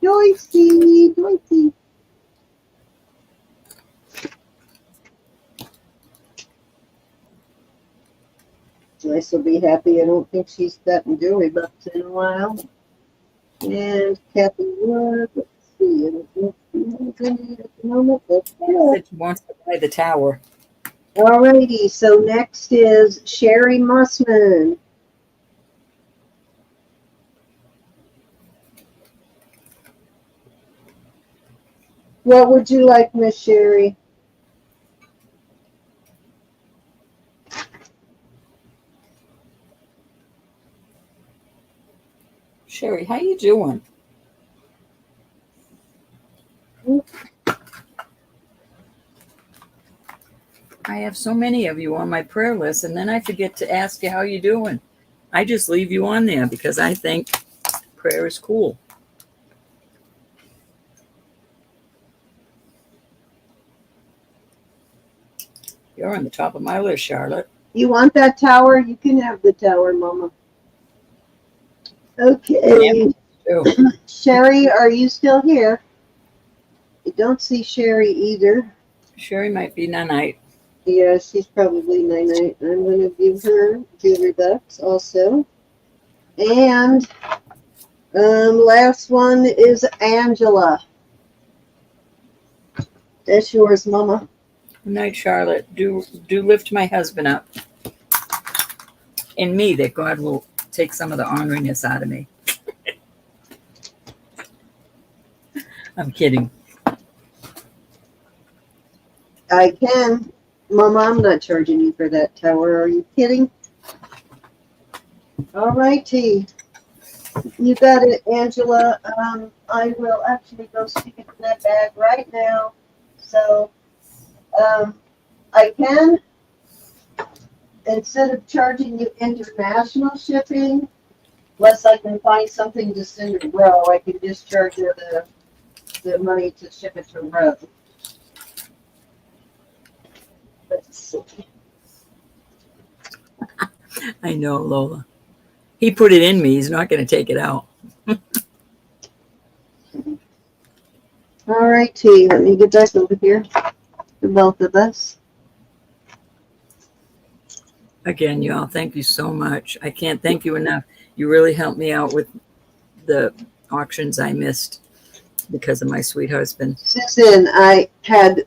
Joycey, Joycey. Joyce will be happy. I don't think she's gotten jewelry bucks in a while. And Kathy Wood, let's see. I don't know if she has any at the moment. That's good. Said she wants to buy the tower. Alrighty, so next is Sherry Mussman. What would you like, Miss Sherry? Sherry, how you doing? I have so many of you on my prayer list, and then I forget to ask you how you doing. I just leave you on there because I think prayer is cool. You're on the top of my list, Charlotte. You want that tower? You can have the tower, Mama. Okay. Too. Sherry, are you still here? I don't see Sherry either. Sherry might be nanite. Yeah, she's probably 9-9. I'm going to give her jewelry bucks also. And last one is Angela. That's yours, Mama. Good night, Charlotte. Do lift my husband up. And me, that God will take some of the orneriness out of me. I'm kidding. I can. Mama, I'm not charging you for that tower. Are you kidding? All righty. You got it, Angela. I will actually go stick it in that bag right now. So I can, instead of charging you international shipping, unless I can find something to send to Row, I can just charge her the money to ship it to Row. Let's see. I know, Lola. He put it in me. He's not going to take it out. All right, T. Let me get back over here for both of us. Again, y'all, thank you so much. I can't thank you enough. You really helped me out with the auctions I missed because of my sweet husband. Susan, I had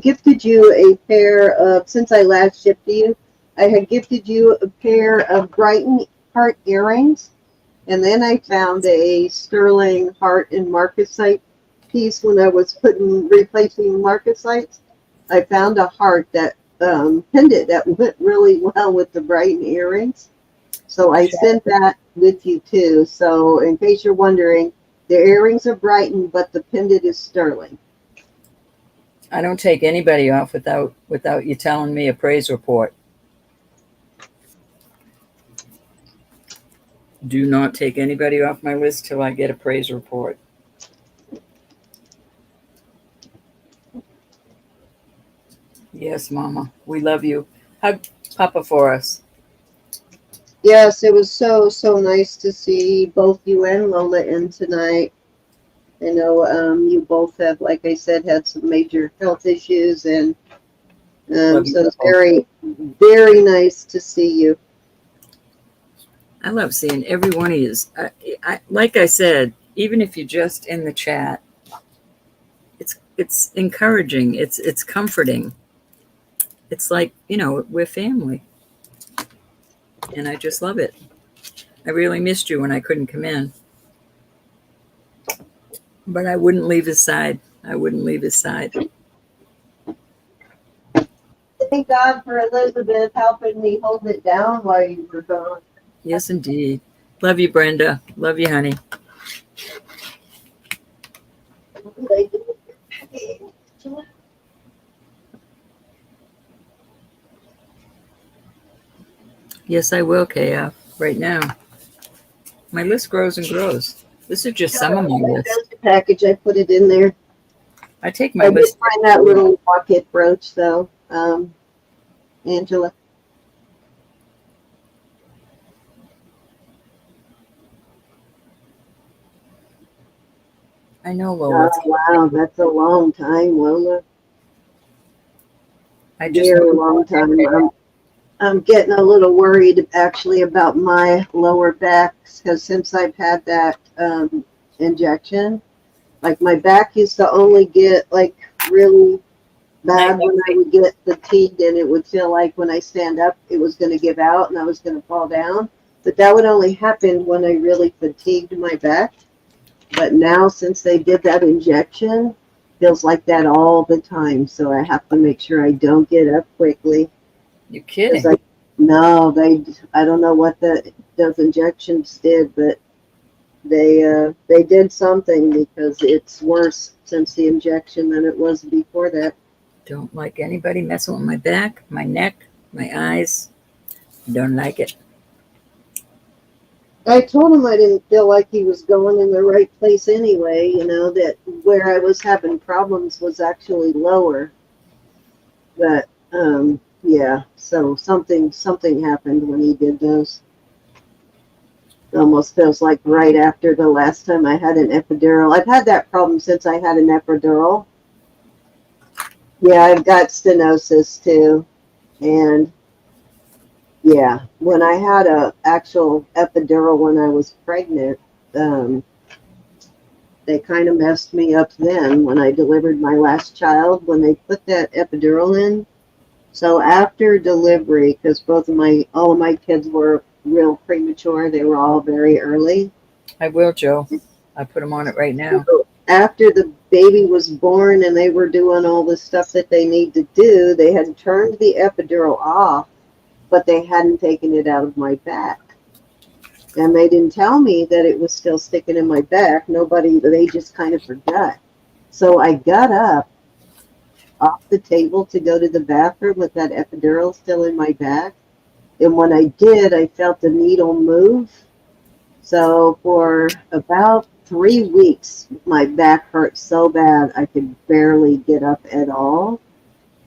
gifted you a pair of, since I last shipped to you, I had gifted you a pair of Brighton heart earrings, and then I found a sterling heart and marcasite piece when I was replacing marcasites. I found a heart that pendant that went really well with the Brighton earrings, so I sent that with you too. So in case you're wondering, the earrings are Brighton, but the pendant is sterling. I don't take anybody off without you telling me a praise report. Do not take anybody off my list till I get a praise report. Yes, Mama. We love you. Hug Papa for us. Yes, it was so nice to see both you and Lola in tonight. I know you both have, like I said, had some major health issues, and so it's very, very nice to see you. I love seeing every one of you. Like I said, even if you're just in the chat, it's encouraging. It's comforting. It's like, we're family. And I just love it. I really missed you when I couldn't come in. But I wouldn't leave his side. I wouldn't leave his side. Thank God for Elizabeth helping me hold it down while you were gone. Yes, indeed. Love you, Brenda. Love you, honey. Yes, I will, KF, right now. My list grows and grows. This is just some of my list. Package, I put it in there. I take my I did list. find that little pocket brooch though, Angela. I know, Lola. Oh, wow, that's a long time, Lola. I just Very long time. I'm getting a little worried actually about my lower back because since I've had that injection, like my back used to only get like really bad when I would get fatigued, and it would feel like when I stand up it was going to give out and I was going to fall down. But that would only happen when I really fatigued my back. But now since they did that injection, feels like that all the time. So I have to make sure I don't get up quickly. You kidding? No, I don't know what those injections did, but they did something because it's worse since the injection than it was before that. Don't like anybody messing with my back, my neck, my eyes. Don't like it. I told him I didn't feel like he was going in the right place anyway, that where I was having problems was actually lower. But yeah, so something happened when he did those. It almost feels like right after the last time I had an epidural. I've had that problem since I had an epidural. Yeah, I've got stenosis too. And yeah, when I had a actual epidural when I was pregnant, they kind of messed me up then when I delivered my last child, when they put that epidural in. So after delivery, because all of my kids were real premature, they were all very early. I will, Joe. I put them on it right now. So after the baby was born and they were doing all the stuff that they need to do, they had turned the epidural off, but they hadn't taken it out of my back. And they didn't tell me that it was still sticking in my back. They just kind of forgot. So I got up off the table to go to the bathroom with that epidural still in my back. And when I did, I felt the needle move. So for about 3 weeks, my back hurt so bad I could barely get up at all.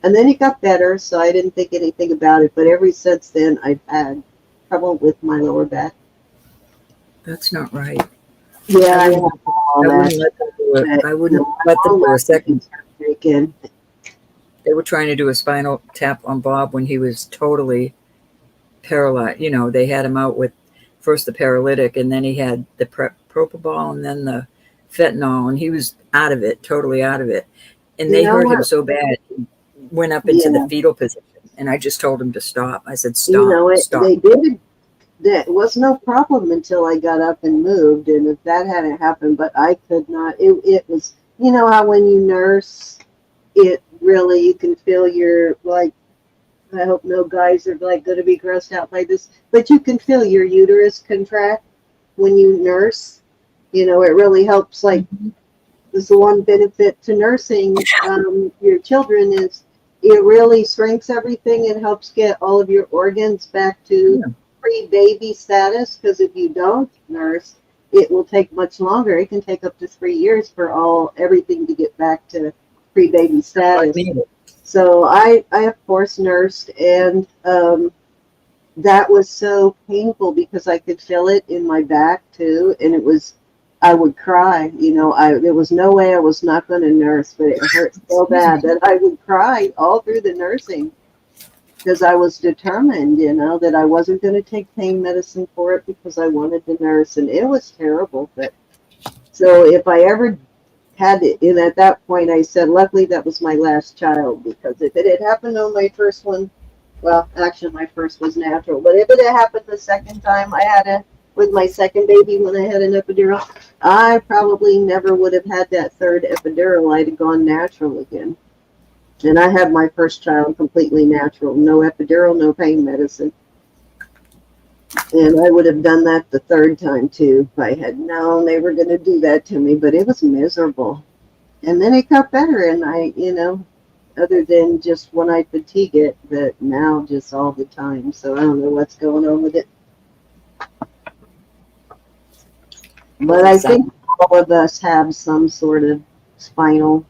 And then it got better, so I didn't think anything about it. But ever since then, I've had trouble with my lower back. That's not right. Yeah, I wouldn't let them do it. I wouldn't let them do a second. They were trying to do a spinal tap on Bob when he was totally paralyzed. They had him out with first the paralytic, and then he had the propofol and then the fentanyl, and he was out of it, totally out of it. And they hurt him so bad, he went up into the fetal position. And I just told him to stop. I said, stop, stop. They did. That was no problem until I got up and moved. And if that hadn't happened, but I could not, it was, how when you nurse, it really, you can feel your, like, I hope no guys are like going to be grossed out by this, but you can feel your uterus contract when you nurse. It really helps. Like, this is the one benefit to nursing your children is it really shrinks everything and helps get all of your organs back to pre-baby status. Because if you don't nurse, it will take much longer. It can take up to 3 years for everything to get back to pre-baby status. So I of course nursed, and that was so painful because I could feel it in my back too, and I would cry. There was no way I was not going to nurse, but it hurt so bad that I would cry all through the nursing because I was determined, that I wasn't going to take pain medicine for it because I wanted to nurse, and it was terrible. But so if I ever had it, and at that point I said, luckily that was my last child, because if it had happened on my first one, well, actually my first was natural, but if it had happened the second time I had with my second baby when I had an epidural, I probably never would have had that third epidural. I'd have gone natural again. And I had my first child completely natural, no epidural, no pain medicine. And I would have done that the third time too if I had known they were going to do that to me, but it was miserable. And then it got better, and I, other than just when I fatigue it, but now just all the time. So I don't know what's going on with it. But I think all of us have some sort of spinal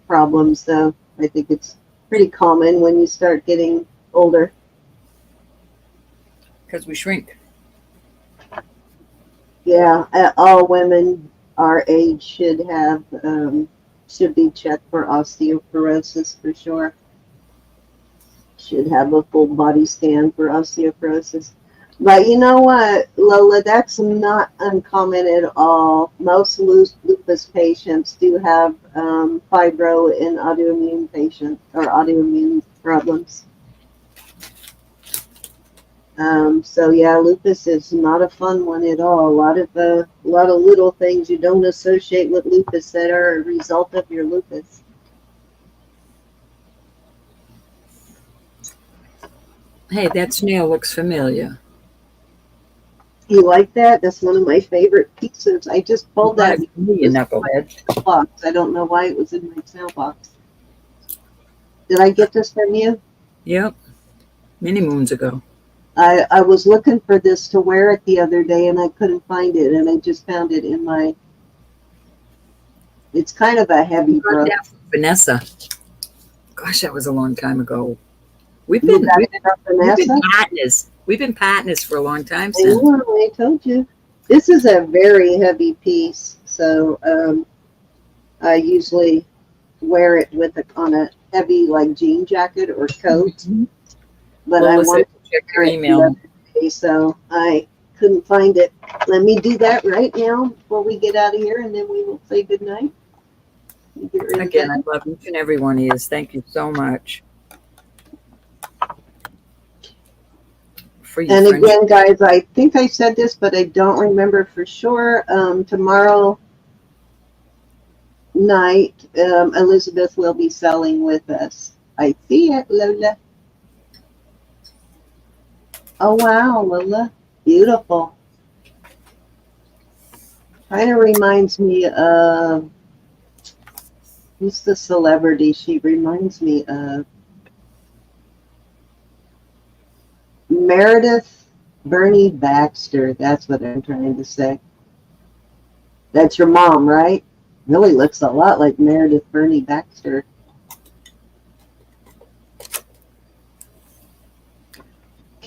problems, though. I think it's pretty common when you start getting older. Because we shrink. Yeah, all women our age should be checked for osteoporosis for sure. Should have a full body scan for osteoporosis. But you know what, Lola, that's not uncommon at all. Most lupus patients do have fibro and autoimmune patients or autoimmune problems. So yeah, lupus is not a fun one at all. A lot of little things you don't associate with lupus that are a result of your lupus. Hey, that snail looks familiar. You like that? That's one of my favorite pizzas. I just pulled that You knucklehead. box. I don't know why it was in my snail box. Did I get this from you? Yep. Many moons ago. I was looking for this to wear it the other day and I couldn't find it, and I just found it in my. It's kind of a heavy brush. Vanessa. Gosh, that was a long time ago. We've been partners. We've been partners for a long time I since. know, I told you. This is a very heavy piece, so I usually wear it on a heavy like jean jacket or coat. Mm-hmm. But Well, I wanted to check your wear it email. the other day, so I couldn't find it. Let me do that right now before we get out of here, and then we will say goodnight. Again, I love each and every one of you. Thank you so much. And again, guys, I think I said this, but I don't remember for sure. Tomorrow night, Elizabeth will be selling with us. I see it, Lola. Oh, wow, Lola. Beautiful. Kind of reminds me of, who's the celebrity she reminds me of? Meredith Bernie Baxter. That's what I'm trying to say. That's your mom, right? Really looks a lot like Meredith Bernie Baxter.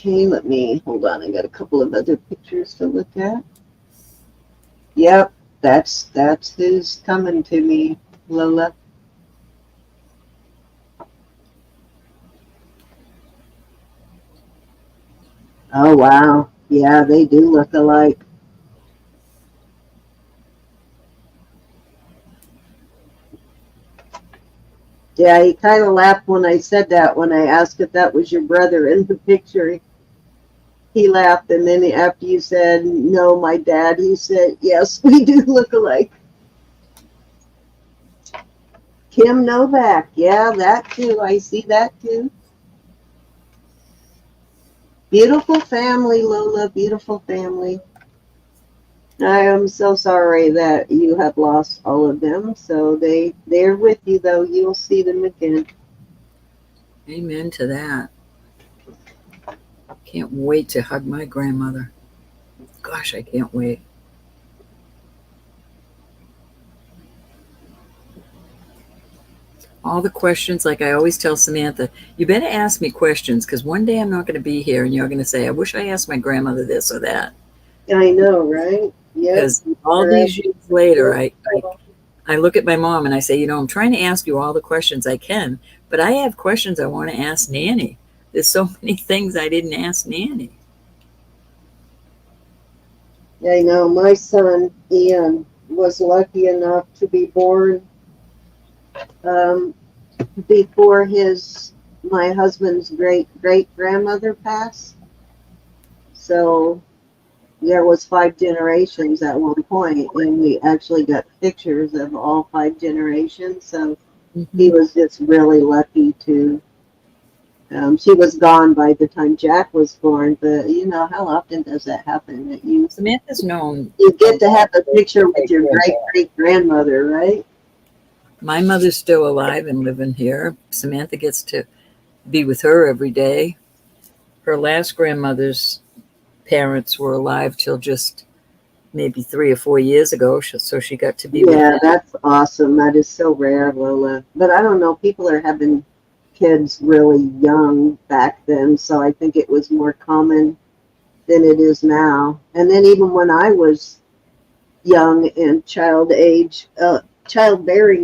Okay, hold on. I got a couple of other pictures to look at. Yep, that's who's coming to me, Lola. Oh, wow. Yeah, they do look alike. Yeah, he kind of laughed when I said that, when I asked if that was your brother in the picture. He laughed, and then after you said, no, my dad, he said, yes, we do look alike. Kim Novak. Yeah, that too. I see that too. Beautiful family, Lola. Beautiful family. I am so sorry that you have lost all of them. So they're with you, though. You'll see them again. Amen to that. Can't wait to hug my grandmother. Gosh, I can't wait. All the questions, like I always tell Samantha, you better ask me questions, because one day I'm not going to be here and you're going to say, I wish I asked my grandmother this or that. I know, right? Yeah. Because all these years later, I look at my mom and I say, I'm trying to ask you all the questions I can, but I have questions I want to ask Nanny. There's so many things I didn't ask Nanny. I know. My son, Ian, was lucky enough to be born before my husband's great-great-grandmother passed. So there was 5 generations at one point, and we actually got pictures of all 5 generations. So he was just really lucky to. She was gone by the time Jack was born, but you know, how often does that happen that Samantha's known. you get to have a picture with your great-great-grandmother, right? My mother's still alive and living here. Samantha gets to be with her every day. Her last grandmother's parents were alive till just maybe 3 or 4 years ago, so she got to be with Yeah, them. that's awesome. That is so rare, Lola. But I don't know, people are having kids really young back then, so I think it was more common than it is now. And then even when I was young and childbearing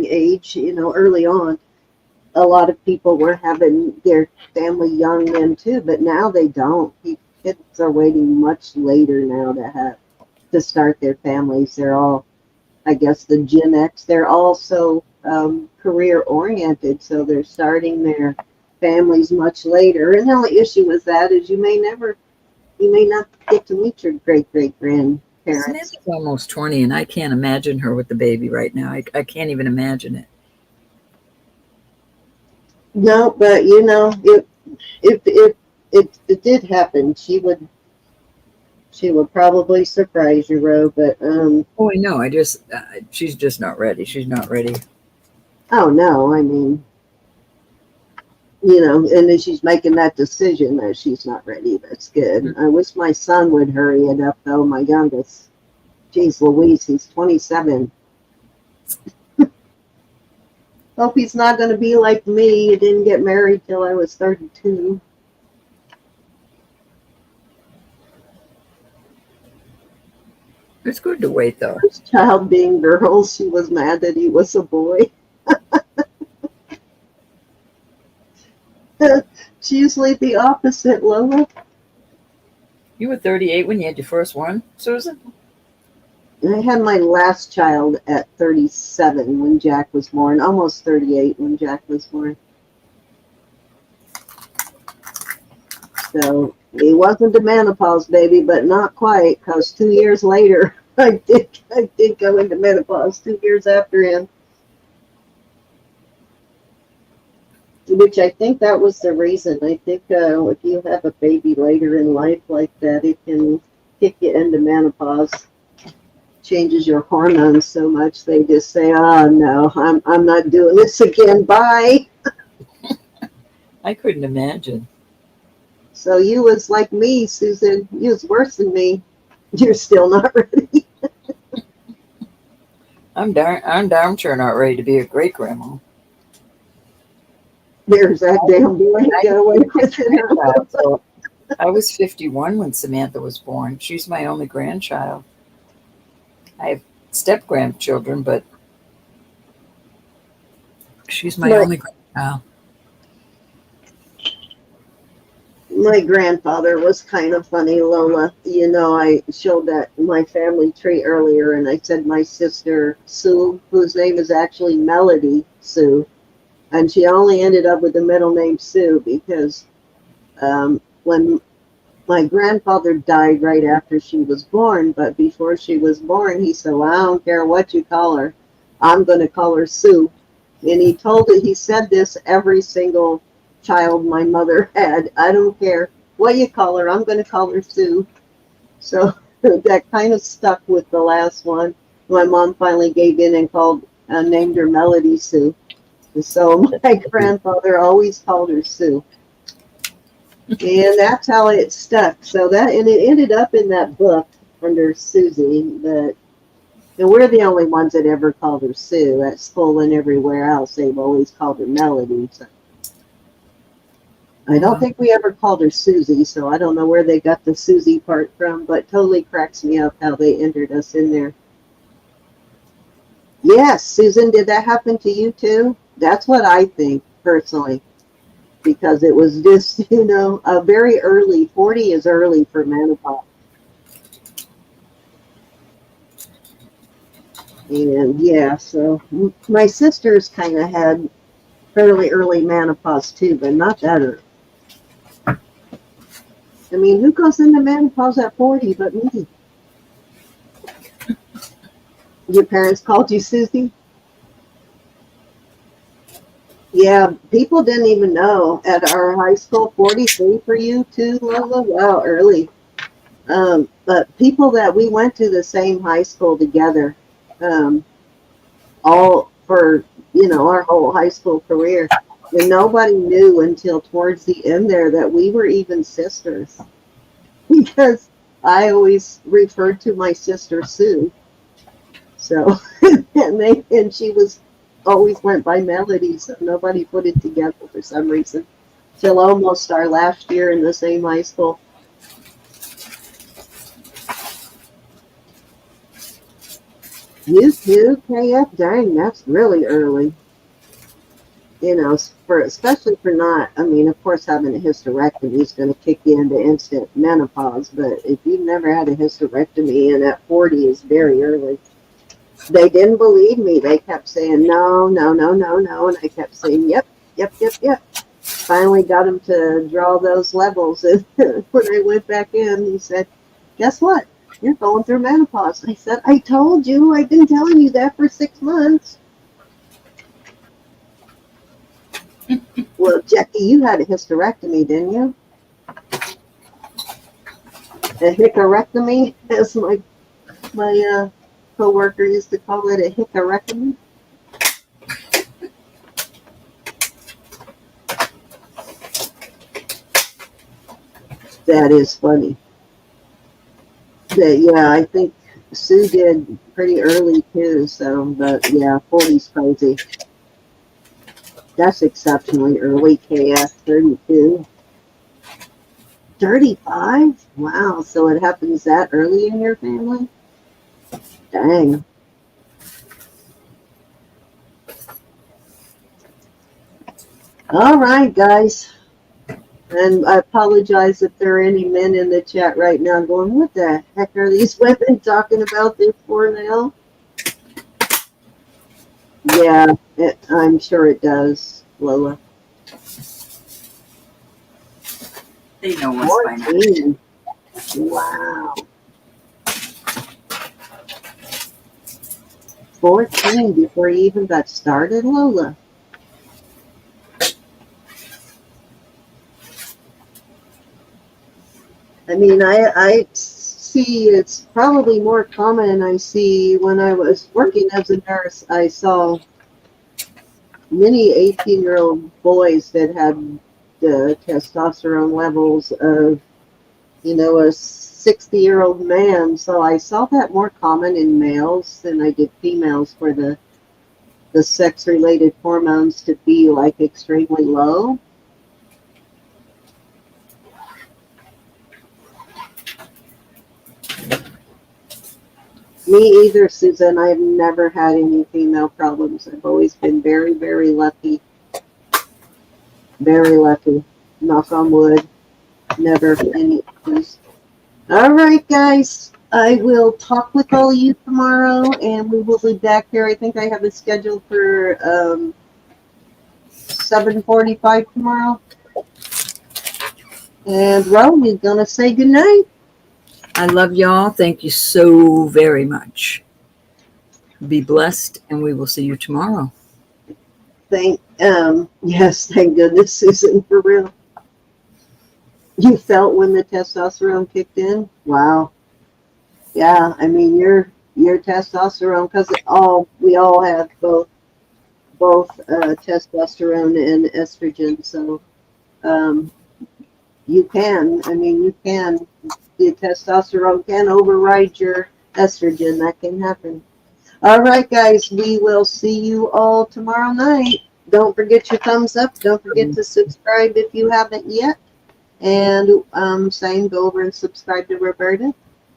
age, you know, early on, a lot of people were having their family young then too, but now they don't. Kids are waiting much later now to start their families. They're all, I guess, the Gen X. They're also career oriented, so they're starting their families much later. And the only issue with that is you may not get to meet your great-great-grandparents. Samantha's almost 20, and I can't imagine her with the baby right now. I can't even imagine it. No, but you know, if it did happen, she would probably surprise you, Ro. But Oh, I know. She's just not ready. She's not ready. oh no, I mean, you know, and then she's making that decision that she's not ready. That's good. I wish my son would hurry it up, though. My youngest, geez Louise, he's 27. Hope he's not going to be like me. He didn't get married till I was 32. It's good to wait, though. First child being girls, she was mad that he was a boy. It's usually the opposite, Lola. You were 38 when you had your first one, Susan? I had my last child at 37 when Jack was born, almost 38 when Jack was born. So he wasn't a menopause baby, but not quite, because 2 years later, I did go into menopause 2 years after him. Which I think that was the reason. I think if you have a baby later in life like that, it can kick you into menopause. Changes your hormones so much they just say, "Oh no, I'm not doing this again. Bye." I couldn't imagine. So you was like me, Susan. You was worse than me. You're still not ready. I'm darn sure not ready to be a great grandma. There's that damn boy. Get away with it. So I was 51 when Samantha was born. She's my only grandchild. I have step grandchildren, but she's my only grandchild. My grandfather was kind of funny, Lola. You know, I showed that my family tree earlier, and I said my sister Sue, whose name is actually Melody Sue, and she only ended up with the middle name Sue because when my grandfather died right after she was born, but before she was born, he said, "Well, I don't care what you call her. I'm going to call her Sue." And he said this every single child my mother had. "I don't care what you call her. I'm going to call her Sue." So that kind of stuck with the last one. My mom finally gave in and named her Melody Sue. And so my grandfather always called her Sue. And that's how it stuck. And it ended up in that book under Susie, but and we're the only ones that ever called her Sue. At school and everywhere else, they've always called her Melody. So I don't think we ever called her Susie, so I don't know where they got the Susie part from, but totally cracks me up how they entered us in there. Yes, Susan, did that happen to you too? That's what I think, personally. Because it was just, you know, a very early, 40 is early for menopause. And yeah, so my sisters kind of had fairly early menopause too, but not that early. I mean, who goes into menopause at 40 but me? Your parents called you Susie? Yeah, people didn't even know at our high school. 43 for you too, Lola. Wow, early. But people that we went to the same high school together, um, all for our whole high school career, and nobody knew until towards the end there that we were even sisters because I always referred to my sister Sue. So and she was always went by Melody, so nobody put it together for some reason till almost our last year in the same high school. You too, KF? Dang, that's really early. For especially for not. I mean, of course, having a hysterectomy is going to kick you into instant menopause, but if you've never had a hysterectomy and at 40 is very early. They didn't believe me. They kept saying no, no, no, no, no, and I kept saying yep, yep, yep, yep. Finally got him to draw those levels, and when I went back in, he said, "Guess what? You're going through menopause." I said, "I told you. I've been telling you that for 6 months." Well, Jackie, you had a hysterectomy, didn't you? A hickorectomy, as my coworker used to call it, a hickorectomy. That is funny. Yeah, I think Sue did pretty early too. So, but yeah, 40's crazy. That's exceptionally early. KF 32. 35? Wow. So it happens that early in your family? Dang. All right, guys. And I apologize if there are any men in the chat right now going, what the heck are these women talking about this for now? Yeah, I'm sure it does, Lola. They know us by now. 14. Wow. 14 before you even got started, Lola. I mean, I see it's probably more common. I see when I was working as a nurse, I saw many 18-year-old boys that had the testosterone levels of, a 60-year-old man. So I saw that more common in males than I did females for the sex-related hormones to be like extremely low. Me either, Susan. I've never had any female problems. I've always been very, very lucky. Very lucky. Knock on wood. Never any issues. All right, guys. I will talk with all of you tomorrow, and we will be back here. I think I have it scheduled for 7:45 tomorrow. And Ron, you're gonna say goodnight. I love y'all. Thank you so very much. Be blessed, and we will see you tomorrow. Yes, thank goodness, Susan, for real. You felt when the testosterone kicked in? Wow. Yeah, I mean your testosterone, because we all have both testosterone and estrogen, so you can. I mean, you can. The testosterone can override your estrogen. That can happen. All right, guys, we will see you all tomorrow night. Don't forget your thumbs up. Don't forget to subscribe if you haven't yet. And same, go over and subscribe to Roberta.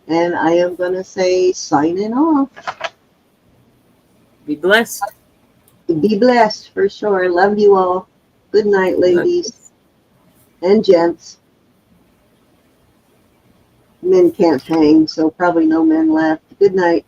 And I am going to say signing off. Be blessed. Be blessed for sure. Love you all. Good night, ladies and gents. Men can't hang, so probably no men left. Good night.